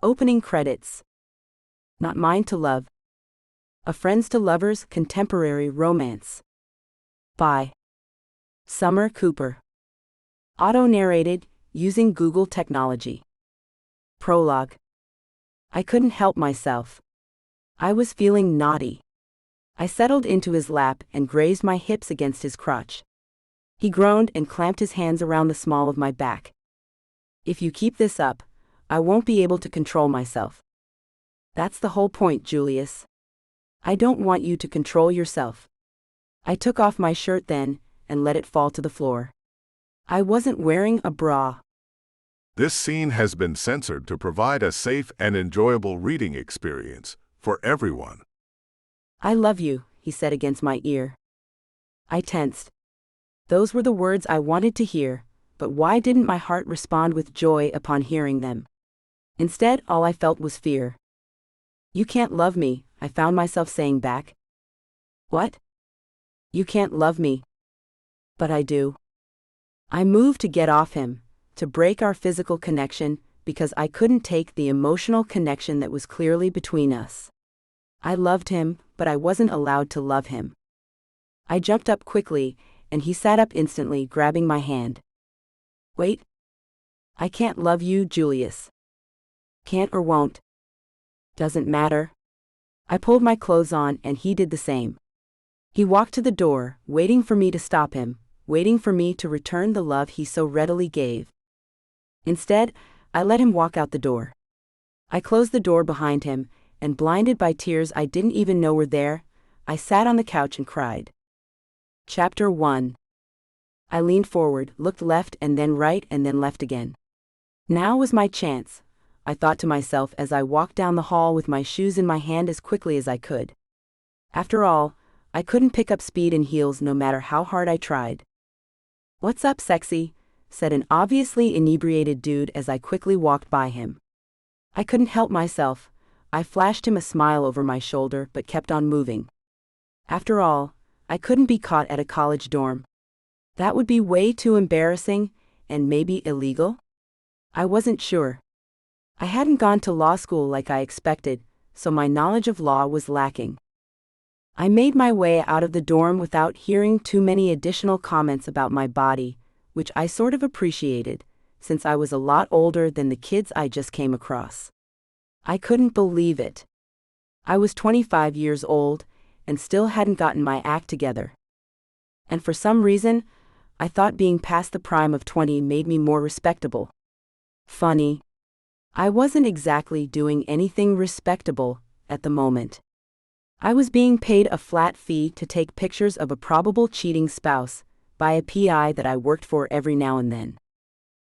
Opening credits. Not Mine to Love. A Friends to Lovers Contemporary Romance. By Summer Cooper. Auto-narrated, using Google technology. Prologue. I couldn't help myself. I was feeling naughty. I settled into his lap and grazed my hips against his crotch. He groaned and clamped his hands around the small of my back. If you keep this up, I won't be able to control myself. That's the whole point, Julius. I don't want you to control yourself. I took off my shirt then, and let it fall to the floor. I wasn't wearing a bra. This scene has been censored to provide a safe and enjoyable reading experience for everyone. I love you, he said against my ear. I tensed. Those were the words I wanted to hear, but why didn't my heart respond with joy upon hearing them? Instead, all I felt was fear. You can't love me, I found myself saying back. What? You can't love me. But I do. I moved to get off him, to break our physical connection, because I couldn't take the emotional connection that was clearly between us. I loved him, but I wasn't allowed to love him. I jumped up quickly, and he sat up instantly, grabbing my hand. Wait. I can't love you, Julius. Can't or won't. Doesn't matter. I pulled my clothes on and he did the same. He walked to the door, waiting for me to stop him, waiting for me to return the love he so readily gave. Instead, I let him walk out the door. I closed the door behind him, and blinded by tears I didn't even know were there, I sat on the couch and cried. Chapter 1. I leaned forward, looked left and then right and then left again. Now was my chance, I thought to myself as I walked down the hall with my shoes in my hand as quickly as I could. After all, I couldn't pick up speed in heels no matter how hard I tried. What's up, sexy? Said an obviously inebriated dude as I quickly walked by him. I couldn't help myself. I flashed him a smile over my shoulder but kept on moving. After all, I couldn't be caught at a college dorm. That would be way too embarrassing, and maybe illegal? I wasn't sure. I hadn't gone to law school like I expected, so my knowledge of law was lacking. I made my way out of the dorm without hearing too many additional comments about my body, which I sort of appreciated, since I was a lot older than the kids I just came across. I couldn't believe it. I was 25 years old, and still hadn't gotten my act together. And for some reason, I thought being past the prime of 20 made me more respectable. Funny. I wasn't exactly doing anything respectable at the moment. I was being paid a flat fee to take pictures of a probable cheating spouse by a PI that I worked for every now and then.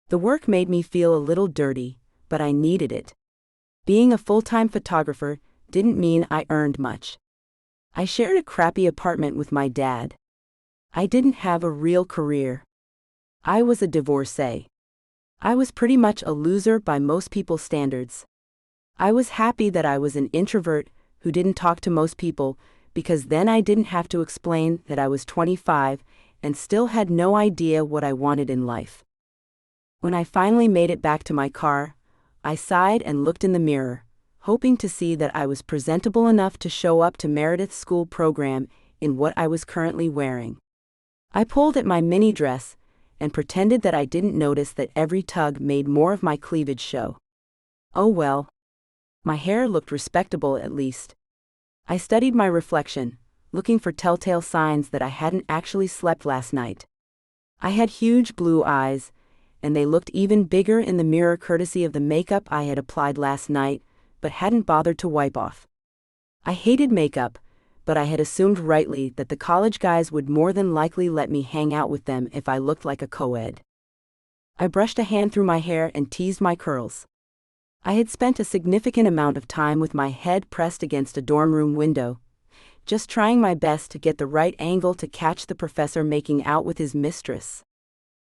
The work made me feel a little dirty, but I needed it. Being a full-time photographer didn't mean I earned much. I shared a crappy apartment with my dad. I didn't have a real career. I was a divorcee. I was pretty much a loser by most people's standards. I was happy that I was an introvert who didn't talk to most people, because then I didn't have to explain that I was 25 and still had no idea what I wanted in life. When I finally made it back to my car, I sighed and looked in the mirror, hoping to see that I was presentable enough to show up to Meredith's school program in what I was currently wearing. I pulled at my mini dress and pretended that I didn't notice that every tug made more of my cleavage show. Oh well. My hair looked respectable at least. I studied my reflection, looking for telltale signs that I hadn't actually slept last night. I had huge blue eyes, and they looked even bigger in the mirror courtesy of the makeup I had applied last night, but hadn't bothered to wipe off. I hated makeup, but I had assumed rightly that the college guys would more than likely let me hang out with them if I looked like a co-ed. I brushed a hand through my hair and teased my curls. I had spent a significant amount of time with my head pressed against a dorm room window, just trying my best to get the right angle to catch the professor making out with his mistress.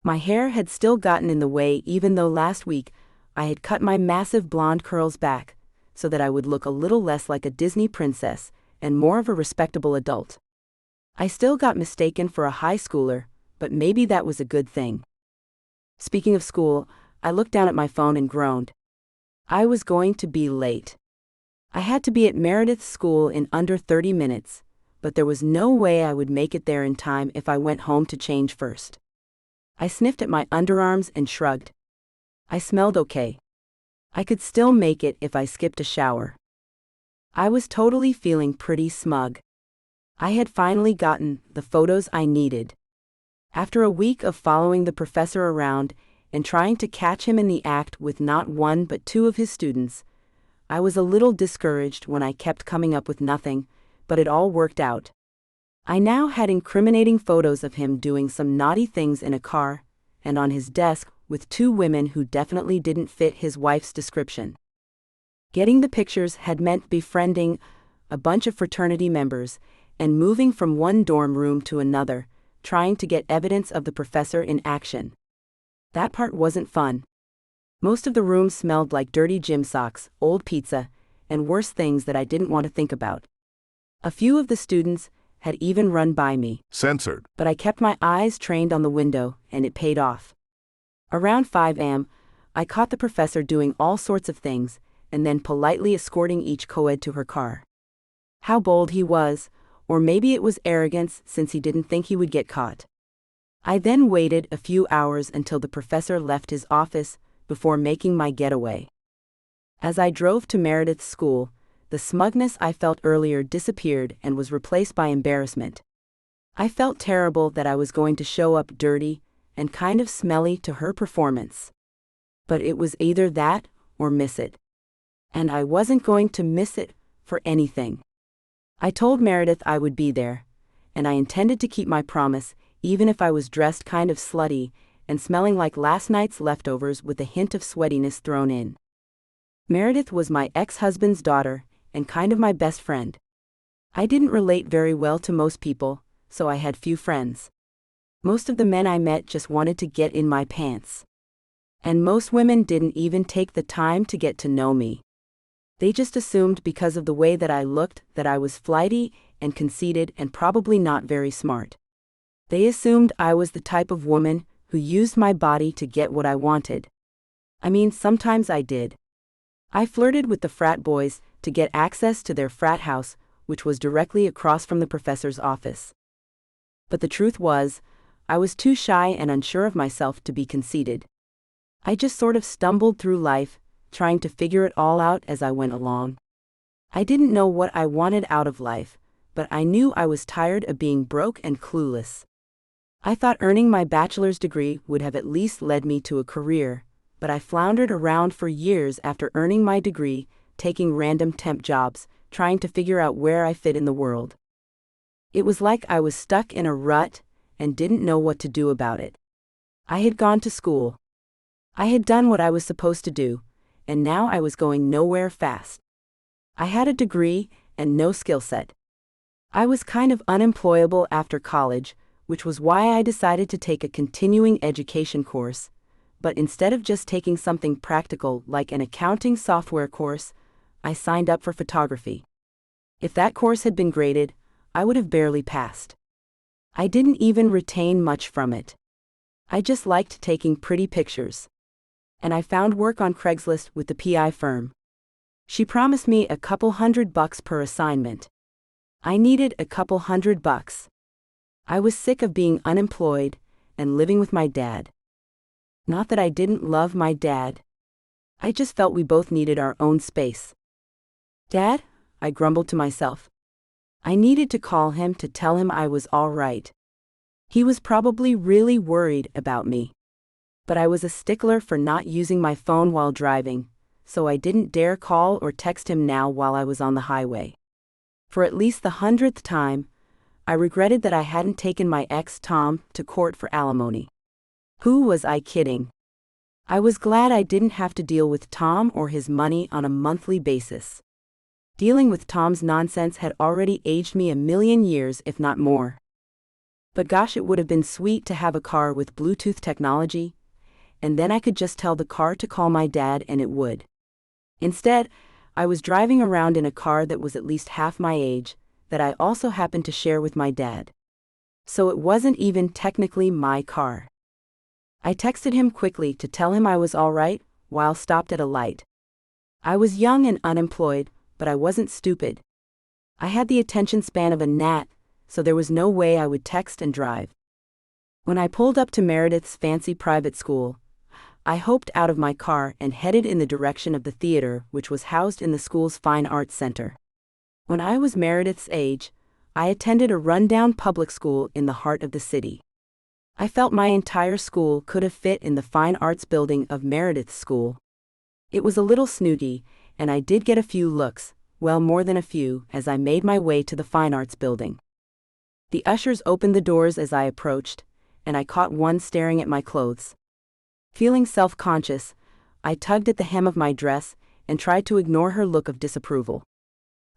My hair had still gotten in the way even though last week I had cut my massive blonde curls back, so that I would look a little less like a Disney princess and more of a respectable adult. I still got mistaken for a high schooler, but maybe that was a good thing. Speaking of school, I looked down at my phone and groaned. I was going to be late. I had to be at Meredith's school in under 30 minutes, but there was no way I would make it there in time if I went home to change first. I sniffed at my underarms and shrugged. I smelled okay. I could still make it if I skipped a shower. I was totally feeling pretty smug. I had finally gotten the photos I needed. After a week of following the professor around and trying to catch him in the act with not one but two of his students, I was a little discouraged when I kept coming up with nothing, but it all worked out. I now had incriminating photos of him doing some naughty things in a car, and on his desk with two women who definitely didn't fit his wife's description. Getting the pictures had meant befriending a bunch of fraternity members and moving from one dorm room to another, trying to get evidence of the professor in action. That part wasn't fun. Most of the rooms smelled like dirty gym socks, old pizza, and worse things that I didn't want to think about. A few of the students had even run by me. Censored. But I kept my eyes trained on the window, and it paid off. Around 5 a.m., I caught the professor doing all sorts of things, and then politely escorting each co-ed to her car. How bold he was, or maybe it was arrogance since he didn't think he would get caught. I then waited a few hours until the professor left his office before making my getaway. As I drove to Meredith's school, the smugness I felt earlier disappeared and was replaced by embarrassment. I felt terrible that I was going to show up dirty and kind of smelly to her performance. But it was either that or miss it. And I wasn't going to miss it for anything. I told Meredith I would be there, and I intended to keep my promise even if I was dressed kind of slutty and smelling like last night's leftovers with a hint of sweatiness thrown in. Meredith was my ex-husband's daughter and kind of my best friend. I didn't relate very well to most people, so I had few friends. Most of the men I met just wanted to get in my pants. And most women didn't even take the time to get to know me. They just assumed because of the way that I looked that I was flighty and conceited and probably not very smart. They assumed I was the type of woman who used my body to get what I wanted. I mean, sometimes I did. I flirted with the frat boys to get access to their frat house, which was directly across from the professor's office. But the truth was, I was too shy and unsure of myself to be conceited. I just sort of stumbled through life, trying to figure it all out as I went along. I didn't know what I wanted out of life, but I knew I was tired of being broke and clueless. I thought earning my bachelor's degree would have at least led me to a career, but I floundered around for years after earning my degree, taking random temp jobs, trying to figure out where I fit in the world. It was like I was stuck in a rut and didn't know what to do about it. I had gone to school. I had done what I was supposed to do, and now I was going nowhere fast. I had a degree and no skill set. I was kind of unemployable after college, which was why I decided to take a continuing education course, but instead of just taking something practical like an accounting software course, I signed up for photography. If that course had been graded, I would have barely passed. I didn't even retain much from it. I just liked taking pretty pictures. And I found work on Craigslist with the PI firm. She promised me a couple $100 per assignment. I needed a couple $100. I was sick of being unemployed and living with my dad. Not that I didn't love my dad. I just felt we both needed our own space. Dad, I grumbled to myself. I needed to call him to tell him I was all right. He was probably really worried about me. But I was a stickler for not using my phone while driving, so I didn't dare call or text him now while I was on the highway. For at least the 100th time, I regretted that I hadn't taken my ex Tom to court for alimony. Who was I kidding? I was glad I didn't have to deal with Tom or his money on a monthly basis. Dealing with Tom's nonsense had already aged me a million years, if not more. But gosh, it would have been sweet to have a car with Bluetooth technology, and then I could just tell the car to call my dad and it would. Instead, I was driving around in a car that was at least half my age, that I also happened to share with my dad. So it wasn't even technically my car. I texted him quickly to tell him I was all right, while stopped at a light. I was young and unemployed, but I wasn't stupid. I had the attention span of a gnat, so there was no way I would text and drive. When I pulled up to Meredith's fancy private school, I hopped out of my car and headed in the direction of the theater, which was housed in the school's Fine Arts Center. When I was Meredith's age, I attended a rundown public school in the heart of the city. I felt my entire school could have fit in the Fine Arts building of Meredith's school. It was a little snooty, and I did get a few looks, well, more than a few, as I made my way to the Fine Arts building. The ushers opened the doors as I approached, and I caught one staring at my clothes. Feeling self-conscious, I tugged at the hem of my dress and tried to ignore her look of disapproval.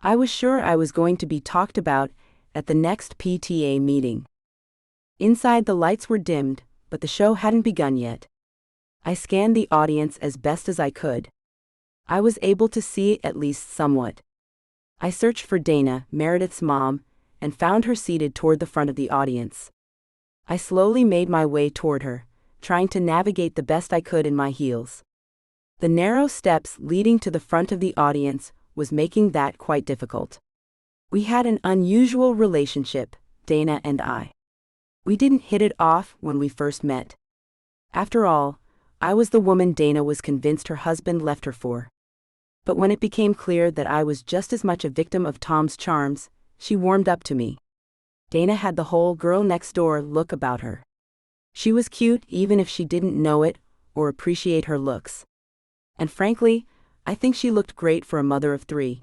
I was sure I was going to be talked about at the next PTA meeting. Inside, the lights were dimmed, but the show hadn't begun yet. I scanned the audience as best as I could. I was able to see at least somewhat. I searched for Dana, Meredith's mom, and found her seated toward the front of the audience. I slowly made my way toward her, trying to navigate the best I could in my heels. The narrow steps leading to the front of the audience was making that quite difficult. We had an unusual relationship, Dana and I. We didn't hit it off when we first met. After all, I was the woman Dana was convinced her husband left her for. But when it became clear that I was just as much a victim of Tom's charms, she warmed up to me. Dana had the whole girl next door look about her. She was cute even if she didn't know it or appreciate her looks. And frankly, I think she looked great for a mother of 3.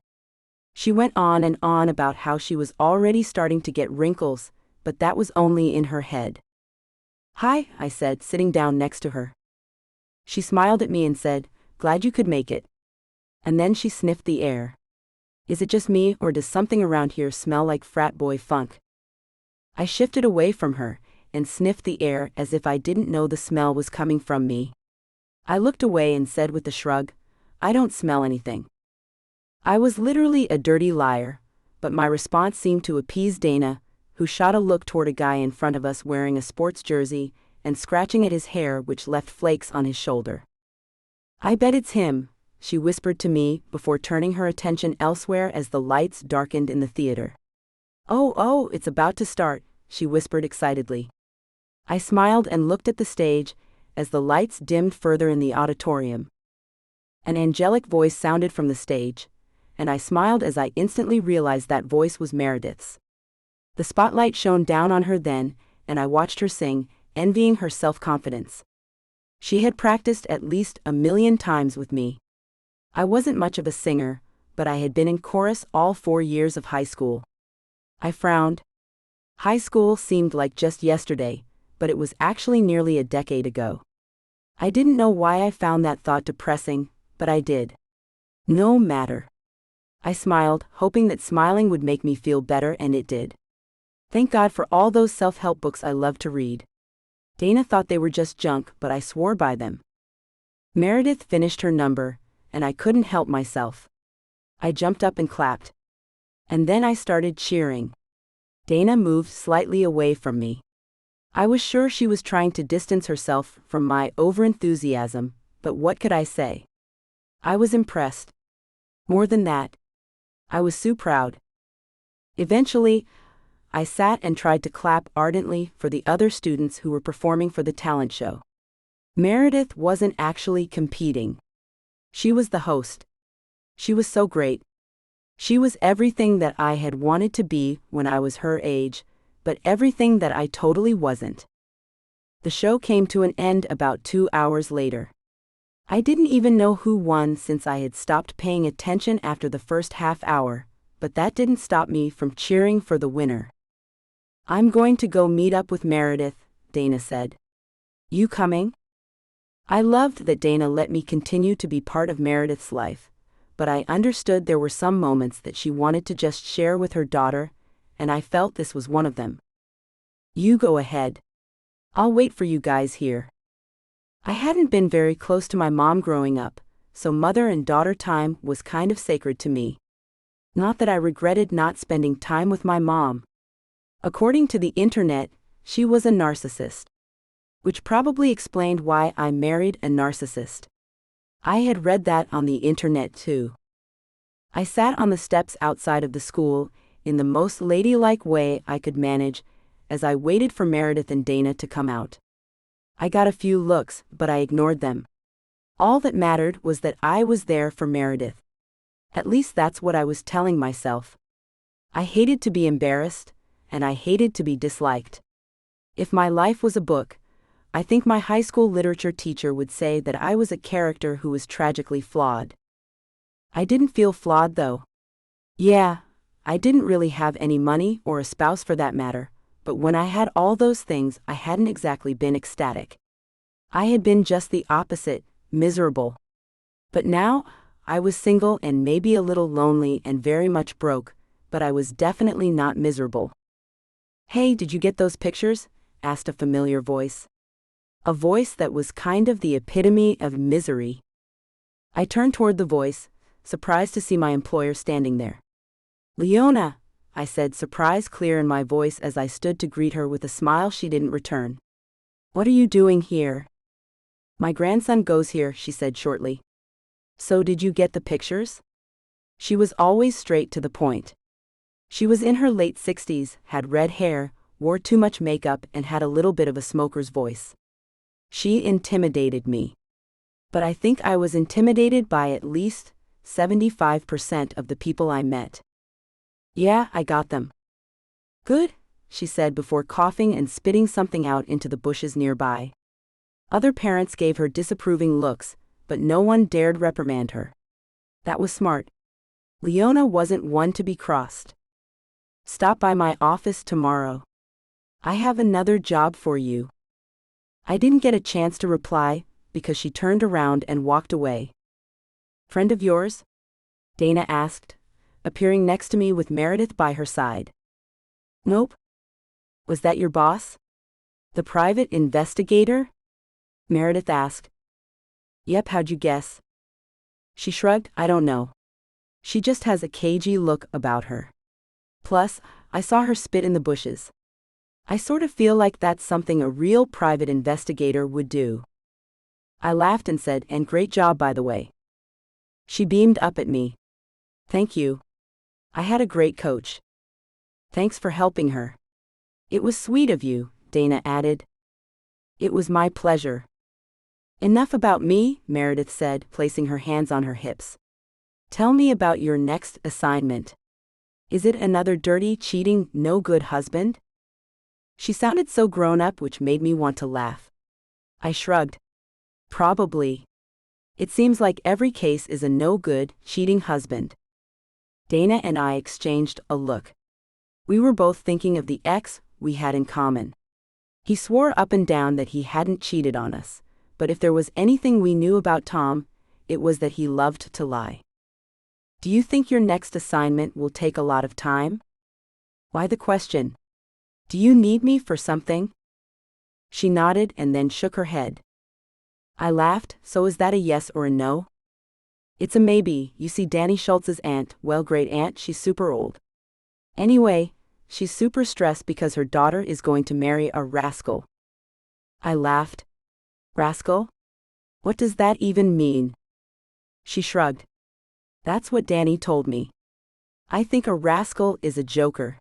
She went on and on about how she was already starting to get wrinkles, but that was only in her head. "Hi," I said, sitting down next to her. She smiled at me and said, "Glad you could make it." And then she sniffed the air. "Is it just me, or does something around here smell like frat boy funk?" I shifted away from her and sniffed the air as if I didn't know the smell was coming from me. I looked away and said with a shrug, "I don't smell anything." I was literally a dirty liar, but my response seemed to appease Dana, who shot a look toward a guy in front of us wearing a sports jersey and scratching at his hair, which left flakes on his shoulder. "I bet it's him," she whispered to me before turning her attention elsewhere as the lights darkened in the theater. Oh, it's about to start," she whispered excitedly. I smiled and looked at the stage as the lights dimmed further in the auditorium. An angelic voice sounded from the stage, and I smiled as I instantly realized that voice was Meredith's. The spotlight shone down on her then, and I watched her sing, envying her self-confidence. She had practiced at least 1,000,000 times with me. I wasn't much of a singer, but I had been in chorus all 4 years of high school. I frowned. High school seemed like just yesterday, but it was actually nearly a decade ago. I didn't know why I found that thought depressing, but I did. No matter. I smiled, hoping that smiling would make me feel better, and it did. Thank God for all those self-help books I loved to read. Dana thought they were just junk, but I swore by them. Meredith finished her number, and I couldn't help myself. I jumped up and clapped. And then I started cheering. Dana moved slightly away from me. I was sure she was trying to distance herself from my overenthusiasm, but what could I say? I was impressed. More than that, I was so proud. Eventually, I sat and tried to clap ardently for the other students who were performing for the talent show. Meredith wasn't actually competing. She was the host. She was so great. She was everything that I had wanted to be when I was her age, but everything that I totally wasn't. The show came to an end about 2 hours later. I didn't even know who won since I had stopped paying attention after the first half hour, but that didn't stop me from cheering for the winner. "I'm going to go meet up with Meredith," Dana said. "You coming?" I loved that Dana let me continue to be part of Meredith's life, but I understood there were some moments that she wanted to just share with her daughter, and I felt this was one of them. "You go ahead. I'll wait for you guys here." I hadn't been very close to my mom growing up, so mother and daughter time was kind of sacred to me. Not that I regretted not spending time with my mom. According to the internet, she was a narcissist. Which probably explained why I married a narcissist. I had read that on the internet too. I sat on the steps outside of the school, in the most ladylike way I could manage, as I waited for Meredith and Dana to come out. I got a few looks, but I ignored them. All that mattered was that I was there for Meredith. At least that's what I was telling myself. I hated to be embarrassed, and I hated to be disliked. If my life was a book, I think my high school literature teacher would say that I was a character who was tragically flawed. I didn't feel flawed though. Yeah, I didn't really have any money or a spouse for that matter, but when I had all those things, I hadn't exactly been ecstatic. I had been just the opposite, miserable. But now, I was single and maybe a little lonely and very much broke, but I was definitely not miserable. "Hey, did you get those pictures?" asked a familiar voice. A voice that was kind of the epitome of misery. I turned toward the voice, surprised to see my employer standing there. "Leona," I said, surprise clear in my voice as I stood to greet her with a smile she didn't return. "What are you doing here?" "My grandson goes here," she said shortly. "So did you get the pictures?" She was always straight to the point. She was in her late 60s, had red hair, wore too much makeup, and had a little bit of a smoker's voice. She intimidated me. But I think I was intimidated by at least 75% of the people I met. "Yeah, I got them." "Good," she said before coughing and spitting something out into the bushes nearby. Other parents gave her disapproving looks, but no one dared reprimand her. That was smart. Leona wasn't one to be crossed. "Stop by my office tomorrow. I have another job for you." I didn't get a chance to reply, because she turned around and walked away. "Friend of yours?" Dana asked, appearing next to me with Meredith by her side. "Nope." "Was that your boss? The private investigator?" Meredith asked. "Yep, how'd you guess?" She shrugged. "I don't know. She just has a cagey look about her. Plus, I saw her spit in the bushes. I sort of feel like that's something a real private investigator would do." I laughed and said, "And great job, by the way." She beamed up at me. "Thank you. I had a great coach." "Thanks for helping her." "It was sweet of you," Dana added. "It was my pleasure." "Enough about me," Meredith said, placing her hands on her hips. "Tell me about your next assignment. Is it another dirty, cheating, no-good husband?" She sounded so grown-up, which made me want to laugh. I shrugged. "Probably. It seems like every case is a no-good, cheating husband." Dana and I exchanged a look. We were both thinking of the ex we had in common. He swore up and down that he hadn't cheated on us, but if there was anything we knew about Tom, it was that he loved to lie. "Do you think your next assignment will take a lot of time?" "Why the question? Do you need me for something?" She nodded and then shook her head. I laughed. "So is that a yes or a no?" "It's a maybe. You see, Danny Schultz's aunt, well, great aunt, she's super old. Anyway, she's super stressed because her daughter is going to marry a rascal." I laughed. "Rascal? What does that even mean?" She shrugged. "That's what Danny told me. I think a rascal is a joker."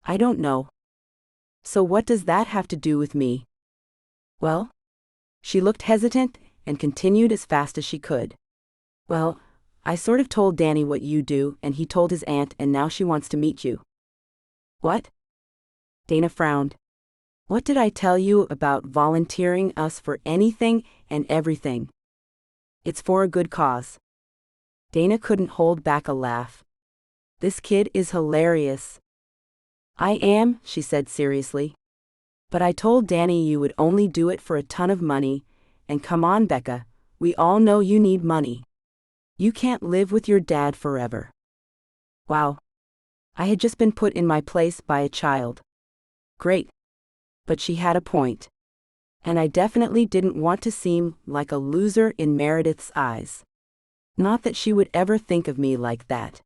"I don't know." "So what does that have to do with me?" "Well?" She looked hesitant and continued as fast as she could. "Well, I sort of told Danny what you do, and he told his aunt, and now she wants to meet you." "What?" Dana frowned. "What did I tell you about volunteering us for anything and everything? It's for a good cause." Dana couldn't hold back a laugh. "This kid is hilarious." "I am," she said seriously. "But I told Danny you would only do it for a ton of money, and come on, Becca, we all know you need money. You can't live with your dad forever." Wow. I had just been put in my place by a child. Great. But she had a point. And I definitely didn't want to seem like a loser in Meredith's eyes. Not that she would ever think of me like that.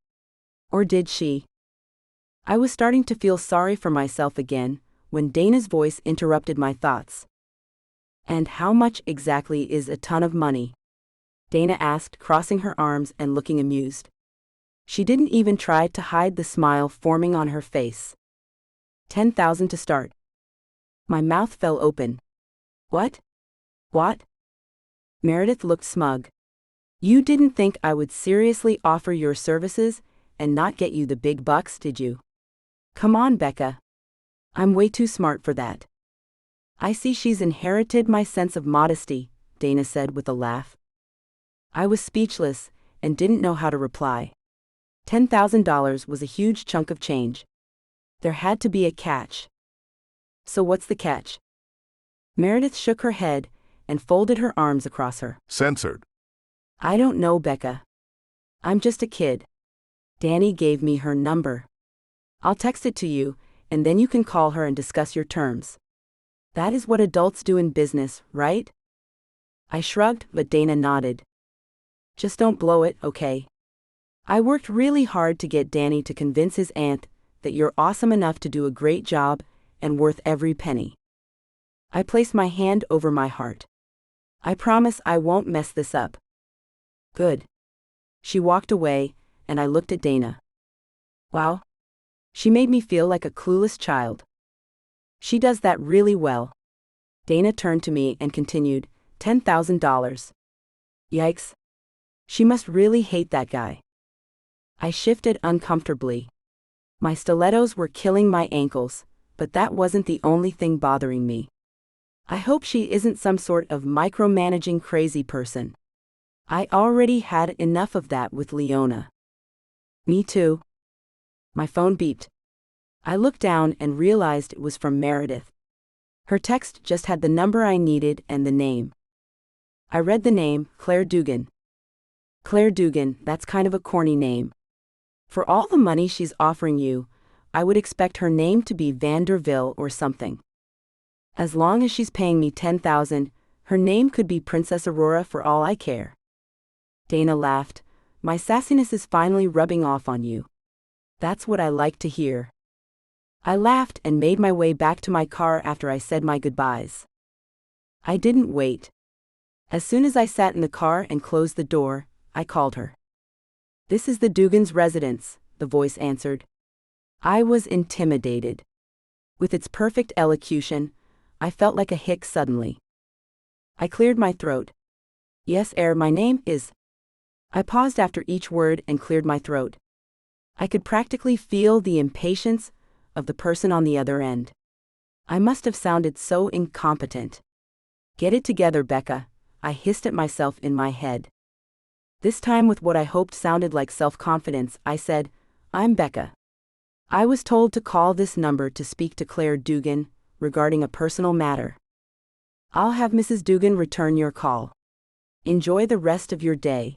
Or did she? I was starting to feel sorry for myself again, when Dana's voice interrupted my thoughts. "And how much exactly is a ton of money?" Dana asked, crossing her arms and looking amused. She didn't even try to hide the smile forming on her face. 10,000 to start. My mouth fell open. What? What? Meredith looked smug. You didn't think I would seriously offer your services and not get you the big bucks, did you? Come on, Becca. I'm way too smart for that. I see she's inherited my sense of modesty, Dana said with a laugh. I was speechless and didn't know how to reply. $10,000 was a huge chunk of change. There had to be a catch. So what's the catch? Meredith shook her head and folded her arms across her. Censored. I don't know, Becca. I'm just a kid. Danny gave me her number. I'll text it to you, and then you can call her and discuss your terms. That is what adults do in business, right? I shrugged, but Dana nodded. Just don't blow it, okay? I worked really hard to get Danny to convince his aunt that you're awesome enough to do a great job and worth every penny. I placed my hand over my heart. I promise I won't mess this up. Good. She walked away, and I looked at Dana. Wow. She made me feel like a clueless child. She does that really well. Dana turned to me and continued, $10,000. Yikes. She must really hate that guy. I shifted uncomfortably. My stilettos were killing my ankles, but that wasn't the only thing bothering me. I hope she isn't some sort of micromanaging crazy person. I already had enough of that with Leona. Me too. My phone beeped. I looked down and realized it was from Meredith. Her text just had the number I needed and the name. I read the name, Claire Dugan. Claire Dugan, that's kind of a corny name. For all the money she's offering you, I would expect her name to be Vanderville or something. As long as she's paying me $10,000, her name could be Princess Aurora for all I care. Dana laughed. My sassiness is finally rubbing off on you. That's what I like to hear. I laughed and made my way back to my car after I said my goodbyes. I didn't wait. As soon as I sat in the car and closed the door, I called her. This is the Dugan's residence, the voice answered. I was intimidated. With its perfect elocution, I felt like a hick suddenly. I cleared my throat. Yes, my name is. I paused after each word and cleared my throat. I could practically feel the impatience of the person on the other end. I must have sounded so incompetent. Get it together, Becca, I hissed at myself in my head. This time with what I hoped sounded like self-confidence, I said, I'm Becca. I was told to call this number to speak to Claire Dugan regarding a personal matter. I'll have Mrs. Dugan return your call. Enjoy the rest of your day.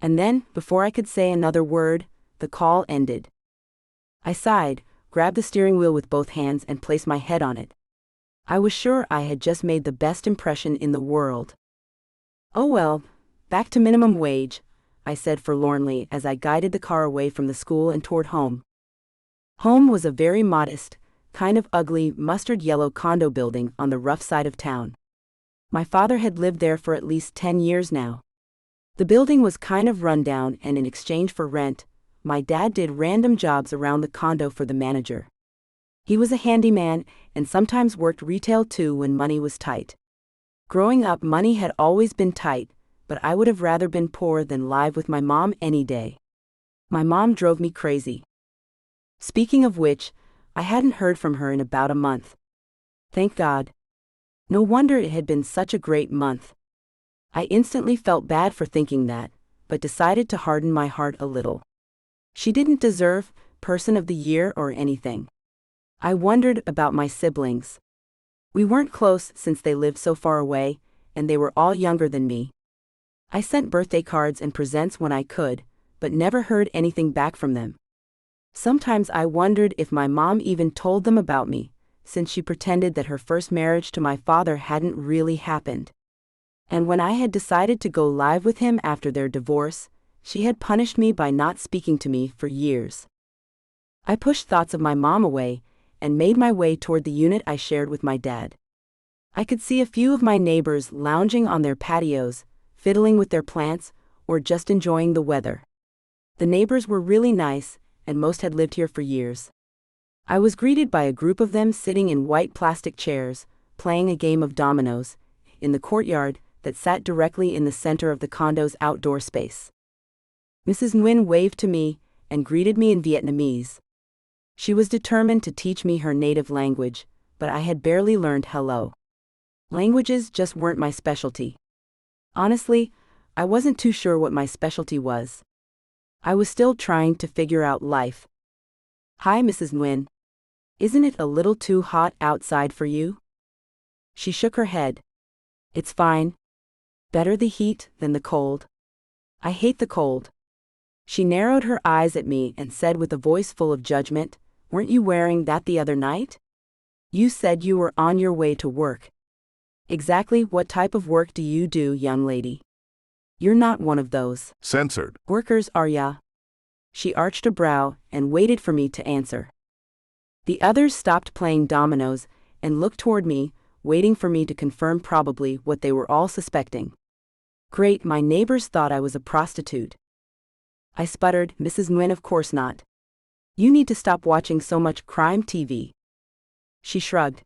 And then, before I could say another word, the call ended. I sighed, grabbed the steering wheel with both hands and placed my head on it. I was sure I had just made the best impression in the world. Oh well, back to minimum wage, I said forlornly as I guided the car away from the school and toward home. Home was a very modest, kind of ugly, mustard yellow condo building on the rough side of town. My father had lived there for at least 10 years now. The building was kind of run down, and in exchange for rent, my dad did random jobs around the condo for the manager. He was a handyman and sometimes worked retail too when money was tight. Growing up, money had always been tight, but I would have rather been poor than live with my mom any day. My mom drove me crazy. Speaking of which, I hadn't heard from her in about a month. Thank God. No wonder it had been such a great month. I instantly felt bad for thinking that, but decided to harden my heart a little. She didn't deserve Person of the Year or anything. I wondered about my siblings. We weren't close since they lived so far away, and they were all younger than me. I sent birthday cards and presents when I could, but never heard anything back from them. Sometimes I wondered if my mom even told them about me, since she pretended that her first marriage to my father hadn't really happened. And when I had decided to go live with him after their divorce, she had punished me by not speaking to me for years. I pushed thoughts of my mom away and made my way toward the unit I shared with my dad. I could see a few of my neighbors lounging on their patios, fiddling with their plants, or just enjoying the weather. The neighbors were really nice, and most had lived here for years. I was greeted by a group of them sitting in white plastic chairs, playing a game of dominoes, in the courtyard that sat directly in the center of the condo's outdoor space. Mrs. Nguyen waved to me and greeted me in Vietnamese. She was determined to teach me her native language, but I had barely learned hello. Languages just weren't my specialty. Honestly, I wasn't too sure what my specialty was. I was still trying to figure out life. "Hi, Mrs. Nguyen. Isn't it a little too hot outside for you?" She shook her head. "It's fine. Better the heat than the cold. I hate the cold." She narrowed her eyes at me and said with a voice full of judgment, "Weren't you wearing that the other night? You said you were on your way to work." "Exactly what type of work do you do, young lady? You're not one of those Censored. workers, are ya?" She arched a brow and waited for me to answer. The others stopped playing dominoes and looked toward me, waiting for me to confirm probably what they were all suspecting. Great, my neighbors thought I was a prostitute. I sputtered, "Mrs. Nguyen, of course not. You need to stop watching so much crime TV." She shrugged.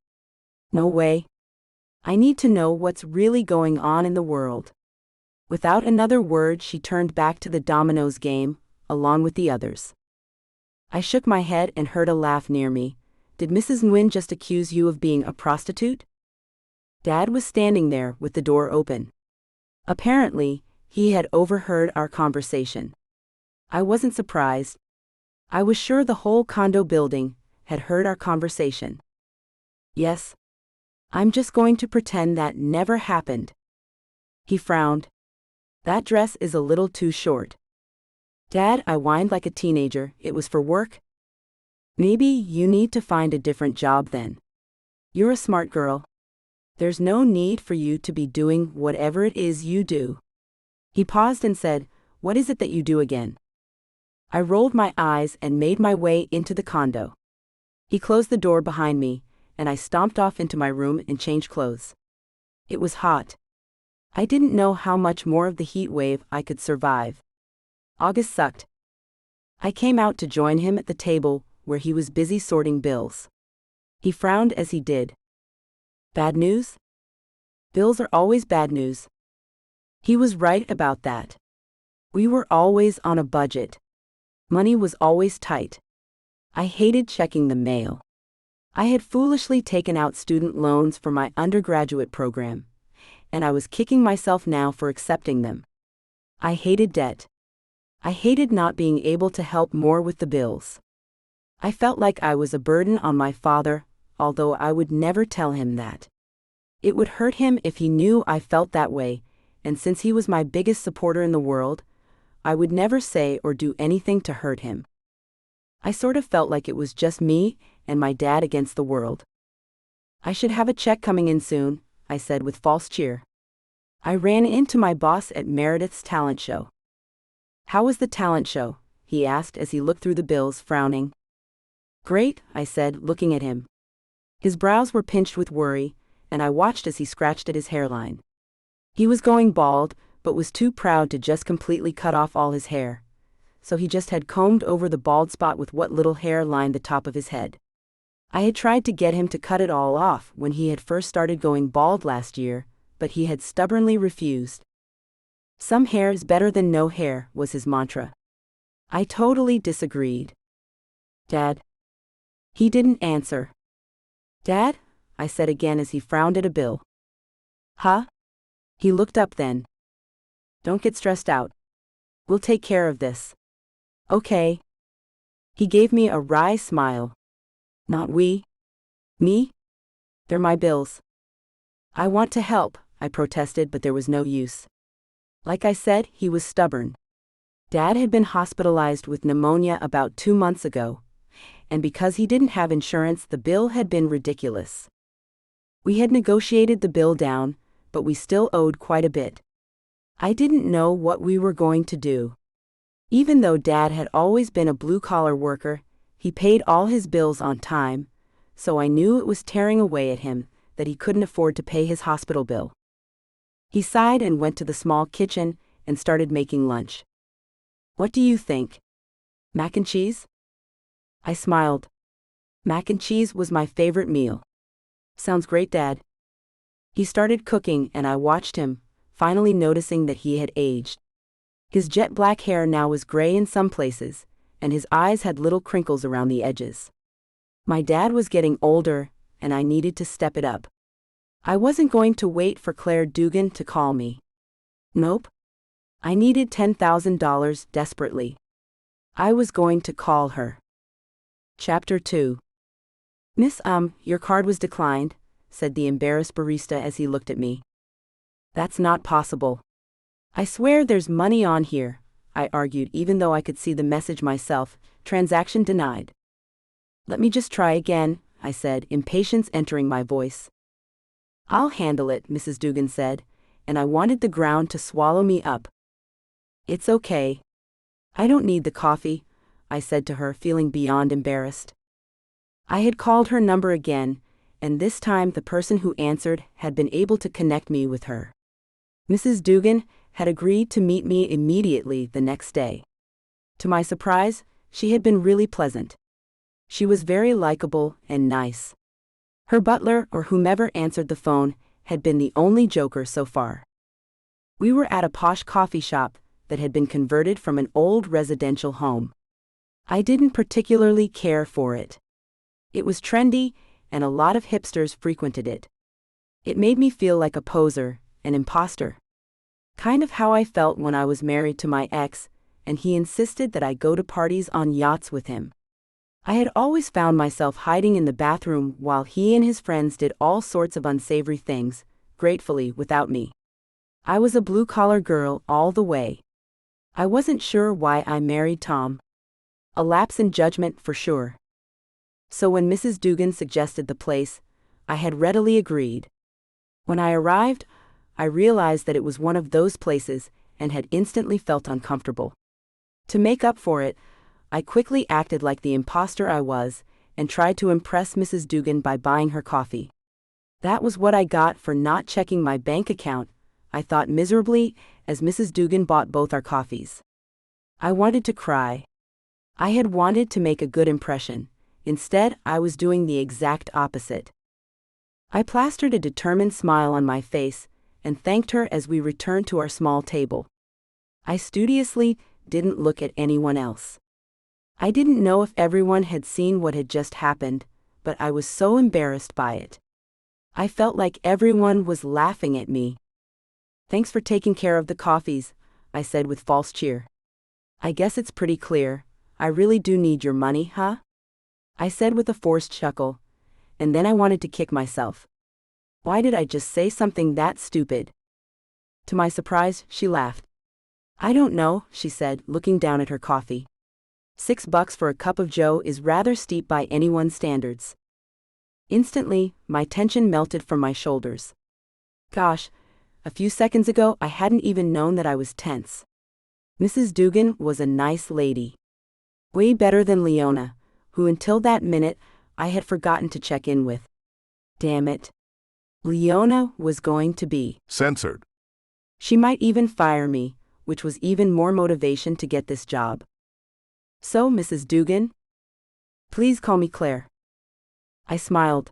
"No way. I need to know what's really going on in the world." Without another word, she turned back to the dominoes game, along with the others. I shook my head and heard a laugh near me. "Did Mrs. Nguyen just accuse you of being a prostitute?" Dad was standing there with the door open. Apparently, he had overheard our conversation. I wasn't surprised. I was sure the whole condo building had heard our conversation. "Yes. I'm just going to pretend that never happened." He frowned. "That dress is a little too short." "Dad," I whined like a teenager, "it was for work." "Maybe you need to find a different job then. You're a smart girl. There's no need for you to be doing whatever it is you do." He paused and said, "What is it that you do again?" I rolled my eyes and made my way into the condo. He closed the door behind me, and I stomped off into my room and changed clothes. It was hot. I didn't know how much more of the heat wave I could survive. August sucked. I came out to join him at the table where he was busy sorting bills. He frowned as he did. "Bad news?" "Bills are always bad news." He was right about that. We were always on a budget. Money was always tight. I hated checking the mail. I had foolishly taken out student loans for my undergraduate program, and I was kicking myself now for accepting them. I hated debt. I hated not being able to help more with the bills. I felt like I was a burden on my father, although I would never tell him that. It would hurt him if he knew I felt that way, and since he was my biggest supporter in the world, I would never say or do anything to hurt him. I sort of felt like it was just me and my dad against the world. "I should have a check coming in soon," I said with false cheer. I ran into my boss at Meredith's talent show. "How was the talent show?" he asked as he looked through the bills, frowning. "Great," I said, looking at him. His brows were pinched with worry, and I watched as he scratched at his hairline. He was going bald, but was too proud to just completely cut off all his hair, so he just had combed over the bald spot with what little hair lined the top of his head. I had tried to get him to cut it all off when he had first started going bald last year, but he had stubbornly refused. "Some hair is better than no hair," was his mantra. I totally disagreed. "Dad?" He didn't answer. "Dad?" I said again as he frowned at a bill. "Huh?" He looked up then. "Don't get stressed out. We'll take care of this." "Okay." He gave me a wry smile. "Not we. Me? They're my bills." "I want to help," I protested, but there was no use. Like I said, he was stubborn. Dad had been hospitalized with pneumonia about 2 months ago, and because he didn't have insurance, the bill had been ridiculous. We had negotiated the bill down, but we still owed quite a bit. I didn't know what we were going to do. Even though Dad had always been a blue-collar worker, he paid all his bills on time, so I knew it was tearing away at him that he couldn't afford to pay his hospital bill. He sighed and went to the small kitchen and started making lunch. What do you think? Mac and cheese? I smiled. Mac and cheese was my favorite meal. Sounds great, Dad. He started cooking and I watched him, finally noticing that he had aged. His jet black hair now was gray in some places, and his eyes had little crinkles around the edges. My dad was getting older, and I needed to step it up. I wasn't going to wait for Claire Dugan to call me. Nope. I needed $10,000 desperately. I was going to call her. Chapter 2. Miss, your card was declined, said the embarrassed barista as he looked at me. That's not possible. I swear there's money on here, I argued even though I could see the message myself, transaction denied. Let me just try again, I said, impatience entering my voice. I'll handle it, Mrs. Dugan said, and I wanted the ground to swallow me up. It's okay. I don't need the coffee, I said to her, feeling beyond embarrassed. I had called her number again, and this time the person who answered had been able to connect me with her. Mrs. Dugan had agreed to meet me immediately the next day. To my surprise, she had been really pleasant. She was very likable and nice. Her butler or whomever answered the phone had been the only joker so far. We were at a posh coffee shop that had been converted from an old residential home. I didn't particularly care for it. It was trendy, and a lot of hipsters frequented it. It made me feel like a poser, an imposter. Kind of how I felt when I was married to my ex, and he insisted that I go to parties on yachts with him. I had always found myself hiding in the bathroom while he and his friends did all sorts of unsavory things, gratefully without me. I was a blue-collar girl all the way. I wasn't sure why I married Tom. A lapse in judgment for sure. So when Mrs. Dugan suggested the place, I had readily agreed. When I arrived, I realized that it was one of those places and had instantly felt uncomfortable. To make up for it, I quickly acted like the imposter I was and tried to impress Mrs. Dugan by buying her coffee. That was what I got for not checking my bank account, I thought miserably as Mrs. Dugan bought both our coffees. I wanted to cry. I had wanted to make a good impression. Instead, I was doing the exact opposite. I plastered a determined smile on my face and thanked her as we returned to our small table. I studiously didn't look at anyone else. I didn't know if everyone had seen what had just happened, but I was so embarrassed by it. I felt like everyone was laughing at me. Thanks for taking care of the coffees, I said with false cheer. I guess it's pretty clear. I really do need your money, huh? I said with a forced chuckle, and then I wanted to kick myself. Why did I just say something that stupid? To my surprise, she laughed. I don't know, she said, looking down at her coffee. $6 for a cup of joe is rather steep by anyone's standards. Instantly, my tension melted from my shoulders. Gosh, a few seconds ago I hadn't even known that I was tense. Mrs. Dugan was a nice lady. Way better than Leona, who until that minute I had forgotten to check in with. Damn it. Leona was going to be censored. She might even fire me, which was even more motivation to get this job. So, Mrs. Dugan? Please call me Claire. I smiled.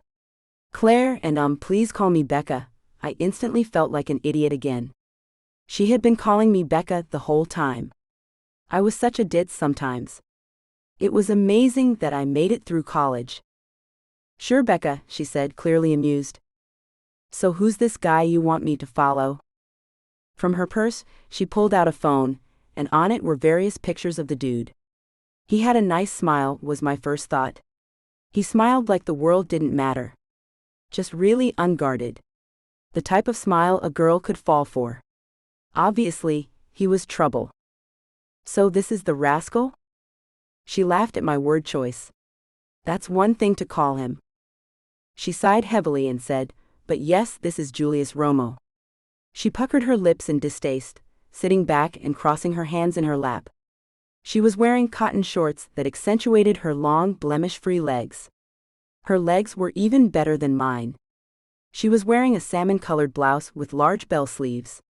Claire and please call me Becca. I instantly felt like an idiot again. She had been calling me Becca the whole time. I was such a ditz sometimes. It was amazing that I made it through college. Sure, Becca, she said, clearly amused. So who's this guy you want me to follow? From her purse, she pulled out a phone, and on it were various pictures of the dude. He had a nice smile, was my first thought. He smiled like the world didn't matter. Just really unguarded. The type of smile a girl could fall for. Obviously, he was trouble. So this is the rascal? She laughed at my word choice. That's one thing to call him. She sighed heavily and said, but yes, this is Julius Romo. She puckered her lips in distaste, sitting back and crossing her hands in her lap. She was wearing cotton shorts that accentuated her long, blemish-free legs. Her legs were even better than mine. She was wearing a salmon-colored blouse with large bell sleeves.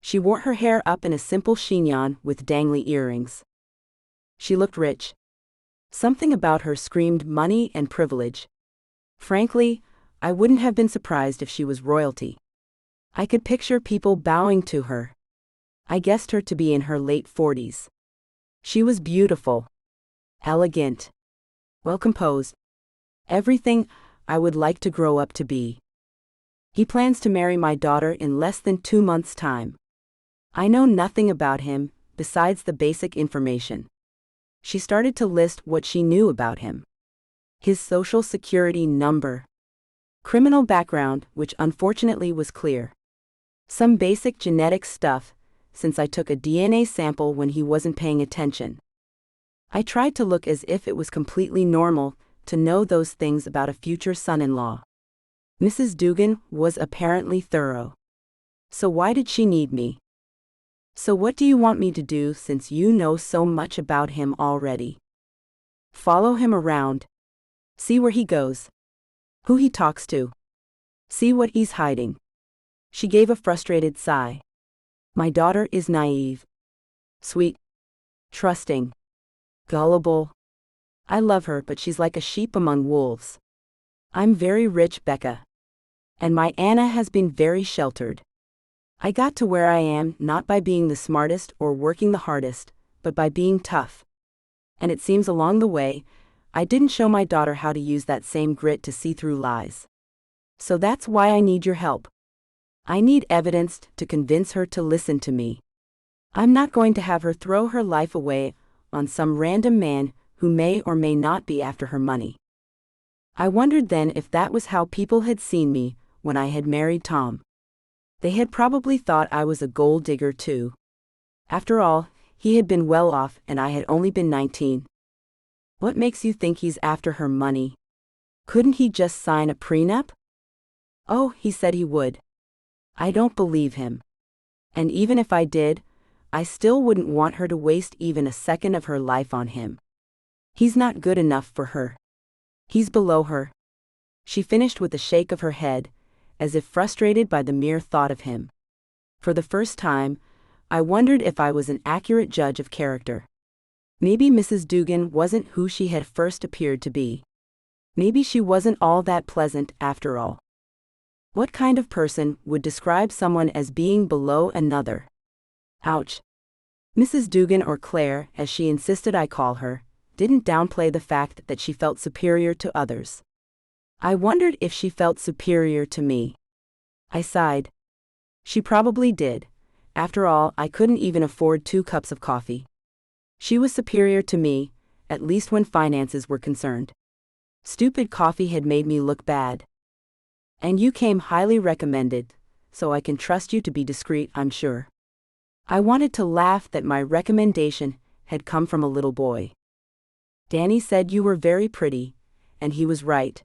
She wore her hair up in a simple chignon with dangly earrings. She looked rich. Something about her screamed money and privilege. Frankly, I wouldn't have been surprised if she was royalty. I could picture people bowing to her. I guessed her to be in her late 40s. She was beautiful, elegant, well-composed. Everything I would like to grow up to be. He plans to marry my daughter in less than 2 months' time. I know nothing about him, besides the basic information. She started to list what she knew about him. His social security number. Criminal background, which unfortunately was clear. Some basic genetic stuff, since I took a DNA sample when he wasn't paying attention. I tried to look as if it was completely normal to know those things about a future son-in-law. Mrs. Dugan was apparently thorough. So why did she need me? So what do you want me to do since you know so much about him already? Follow him around. See where he goes. Who he talks to. See what he's hiding. She gave a frustrated sigh. My daughter is naive. Sweet. Trusting. Gullible. I love her, but she's like a sheep among wolves. I'm very rich, Becca. And my Anna has been very sheltered. I got to where I am not by being the smartest or working the hardest, but by being tough. And it seems along the way, I didn't show my daughter how to use that same grit to see through lies. So that's why I need your help. I need evidence to convince her to listen to me. I'm not going to have her throw her life away on some random man who may or may not be after her money. I wondered then if that was how people had seen me when I had married Tom. They had probably thought I was a gold digger too. After all, he had been well off and I had only been 19. What makes you think he's after her money? Couldn't he just sign a prenup? Oh, he said he would. I don't believe him. And even if I did, I still wouldn't want her to waste even a second of her life on him. He's not good enough for her. He's below her. She finished with a shake of her head, as if frustrated by the mere thought of him. For the first time, I wondered if I was an accurate judge of character. Maybe Mrs. Dugan wasn't who she had first appeared to be. Maybe she wasn't all that pleasant after all. What kind of person would describe someone as being below another? Ouch. Mrs. Dugan, or Claire, as she insisted I call her, didn't downplay the fact that she felt superior to others. I wondered if she felt superior to me. I sighed. She probably did. After all, I couldn't even afford 2 cups of coffee. She was superior to me, at least when finances were concerned. Stupid coffee had made me look bad. And you came highly recommended, so I can trust you to be discreet, I'm sure. I wanted to laugh that my recommendation had come from a little boy. Danny said you were very pretty, and he was right.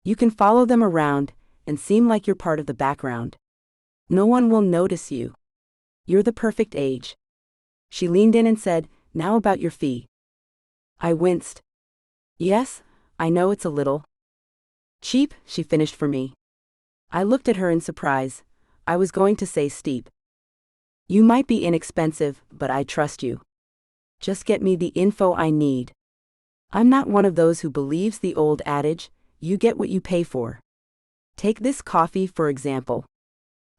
You can follow them around and seem like you're part of the background. No one will notice you. You're the perfect age. She leaned in and said, now about your fee. I winced. Yes, I know it's a little cheap, she finished for me. I looked at her in surprise. I was going to say steep. You might be inexpensive, but I trust you. Just get me the info I need. I'm not one of those who believes the old adage, you get what you pay for. Take this coffee for example.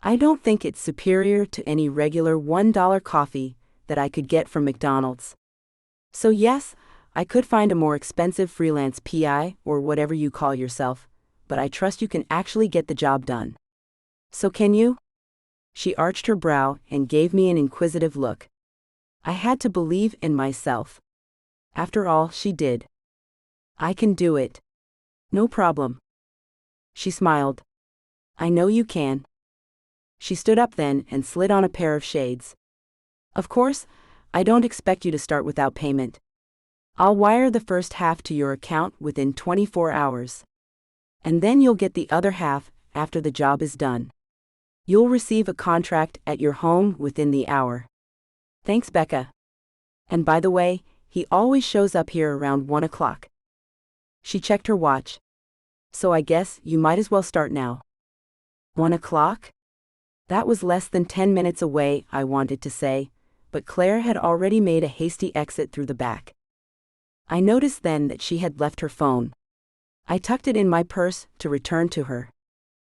I don't think it's superior to any regular $1 coffee that I could get from McDonald's. So yes, I could find a more expensive freelance PI or whatever you call yourself, but I trust you can actually get the job done. So can you? She arched her brow and gave me an inquisitive look. I had to believe in myself. After all, she did. I can do it. No problem. She smiled. I know you can. She stood up then and slid on a pair of shades. Of course, I don't expect you to start without payment. I'll wire the first half to your account within 24 hours. And then you'll get the other half after the job is done. You'll receive a contract at your home within the hour. Thanks, Becca. And by the way, he always shows up here around 1 o'clock. She checked her watch. So I guess you might as well start now. 1 o'clock? That was less than 10 minutes away, I wanted to say, but Claire had already made a hasty exit through the back. I noticed then that she had left her phone. I tucked it in my purse to return to her.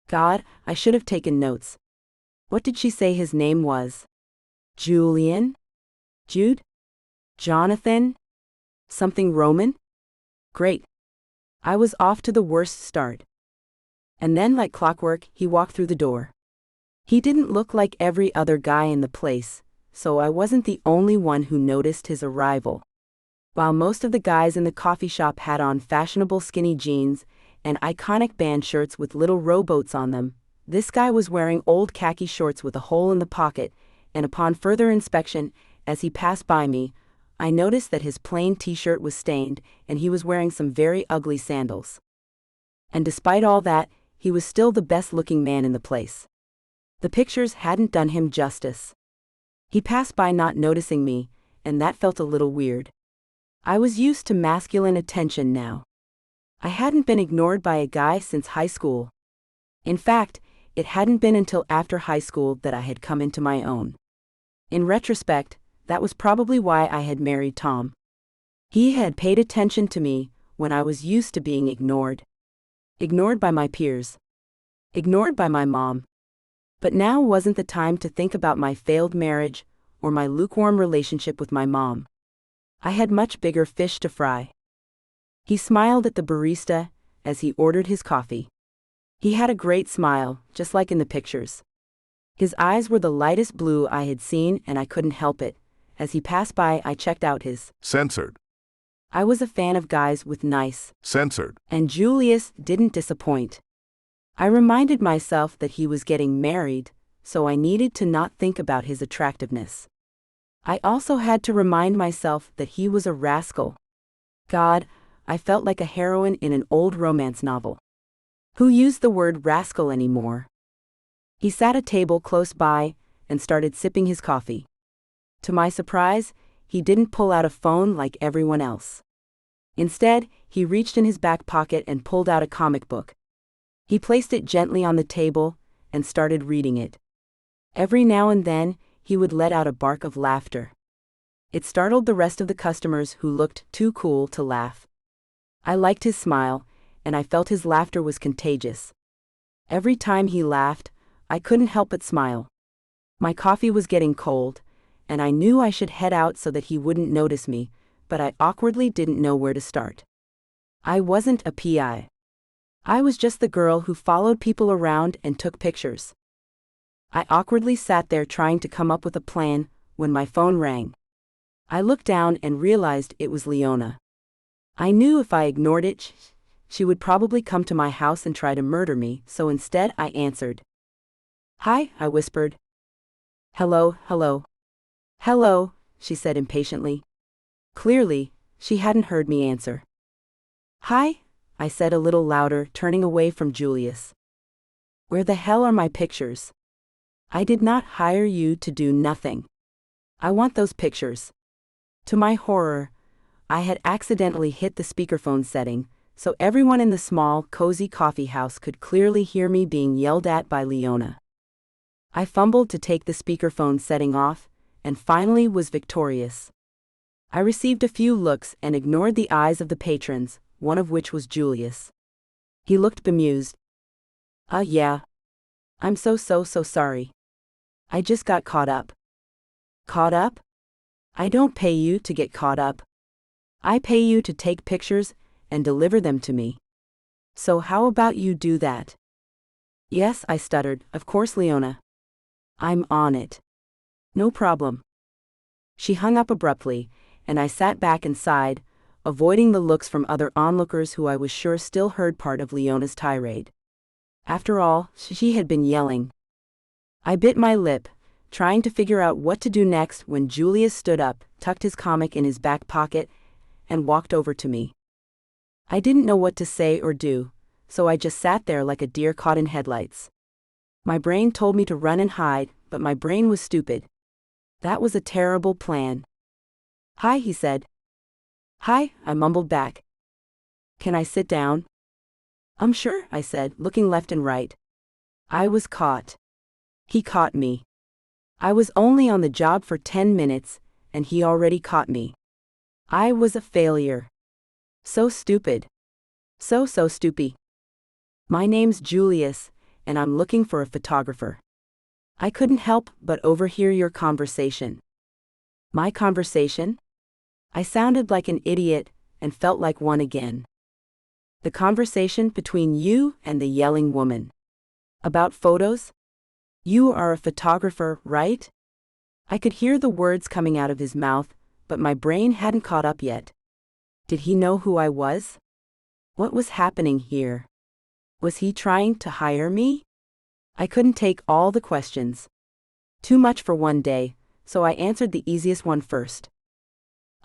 God, I should have taken notes. What did she say his name was? Julian? Jude? Jonathan? Something Roman? Great. I was off to the worst start. And then, like clockwork, he walked through the door. He didn't look like every other guy in the place, so I wasn't the only one who noticed his arrival. While most of the guys in the coffee shop had on fashionable skinny jeans and iconic band shirts with little rowboats on them, this guy was wearing old khaki shorts with a hole in the pocket, and upon further inspection, as he passed by me, I noticed that his plain t-shirt was stained and he was wearing some very ugly sandals. And despite all that, he was still the best-looking man in the place. The pictures hadn't done him justice. He passed by not noticing me, and that felt a little weird. I was used to masculine attention now. I hadn't been ignored by a guy since high school. In fact, it hadn't been until after high school that I had come into my own. In retrospect, that was probably why I had married Tom. He had paid attention to me when I was used to being ignored. Ignored by my peers. Ignored by my mom. But now wasn't the time to think about my failed marriage or my lukewarm relationship with my mom. I had much bigger fish to fry. He smiled at the barista as he ordered his coffee. He had a great smile, just like in the pictures. His eyes were the lightest blue I had seen, and I couldn't help it. As he passed by, I checked out his Censored. I was a fan of guys with nice Censored. And Julius didn't disappoint. I reminded myself that he was getting married, so I needed to not think about his attractiveness. I also had to remind myself that he was a rascal. God, I felt like a heroine in an old romance novel. Who used the word rascal anymore? He sat at a table close by and started sipping his coffee. To my surprise, he didn't pull out a phone like everyone else. Instead, he reached in his back pocket and pulled out a comic book. He placed it gently on the table and started reading it. Every now and then, he would let out a bark of laughter. It startled the rest of the customers who looked too cool to laugh. I liked his smile, and I felt his laughter was contagious. Every time he laughed, I couldn't help but smile. My coffee was getting cold, and I knew I should head out so that he wouldn't notice me, but I awkwardly didn't know where to start. I wasn't a PI. I was just the girl who followed people around and took pictures. I awkwardly sat there trying to come up with a plan when my phone rang. I looked down and realized it was Leona. I knew if I ignored it, she would probably come to my house and try to murder me, so instead I answered. "Hi," I whispered. "Hello, hello." "Hello," she said impatiently. Clearly, she hadn't heard me answer. "Hi," I said a little louder, turning away from Julius. "Where the hell are my pictures? I did not hire you to do nothing. I want those pictures." To my horror, I had accidentally hit the speakerphone setting, so everyone in the small, cozy coffee house could clearly hear me being yelled at by Leona. I fumbled to take the speakerphone setting off, and finally was victorious. I received a few looks and ignored the eyes of the patrons, one of which was Julius. He looked bemused. Yeah. I'm so sorry. I just got caught up." "Caught up? I don't pay you to get caught up. I pay you to take pictures and deliver them to me. So how about you do that?" "Yes," I stuttered, "of course, Leona. I'm on it. No problem." She hung up abruptly, and I sat back and sighed, avoiding the looks from other onlookers who I was sure still heard part of Leona's tirade. After all, she had been yelling. I bit my lip, trying to figure out what to do next when Julius stood up, tucked his comic in his back pocket, and walked over to me. I didn't know what to say or do, so I just sat there like a deer caught in headlights. My brain told me to run and hide, but my brain was stupid. That was a terrible plan. "Hi," he said. "Hi," I mumbled back. "Can I sit down?" Sure," I said, looking left and right. I was caught. He caught me. I was only on the job for 10 minutes, and he already caught me. I was a failure. So stupid. So stupid. My name's Julius, and I'm looking for a photographer. I couldn't help but overhear your conversation. My conversation? I sounded like an idiot and felt like one again. The conversation between you and the yelling woman. About photos? You are a photographer, right? I could hear the words coming out of his mouth, but my brain hadn't caught up yet. Did he know who I was? What was happening here? Was he trying to hire me? I couldn't take all the questions. Too much for one day, so I answered the easiest one first.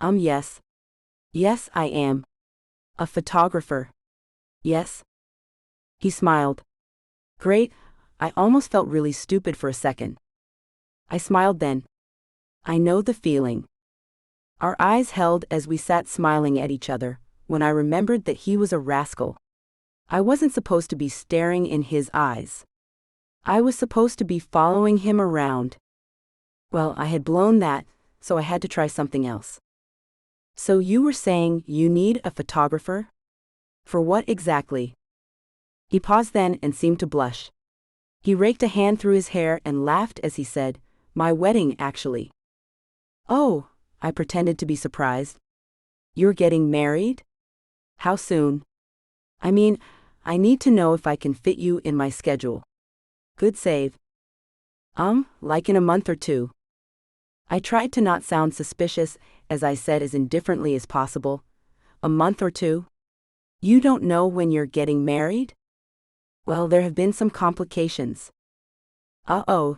Yes. Yes, I am. A photographer. Yes. He smiled. Great, I almost felt really stupid for a second. I smiled then. I know the feeling. Our eyes held as we sat smiling at each other, when I remembered that he was a rascal. I wasn't supposed to be staring in his eyes. I was supposed to be following him around. Well, I had blown that, so I had to try something else. So you were saying you need a photographer? For what exactly? He paused then and seemed to blush. He raked a hand through his hair and laughed as he said, My wedding, actually. Oh, I pretended to be surprised. You're getting married? How soon? I mean, I need to know if I can fit you in my schedule. Good save. Like in a month or two. I tried to not sound suspicious as I said as indifferently as possible. A month or two? You don't know when you're getting married? Well, there have been some complications.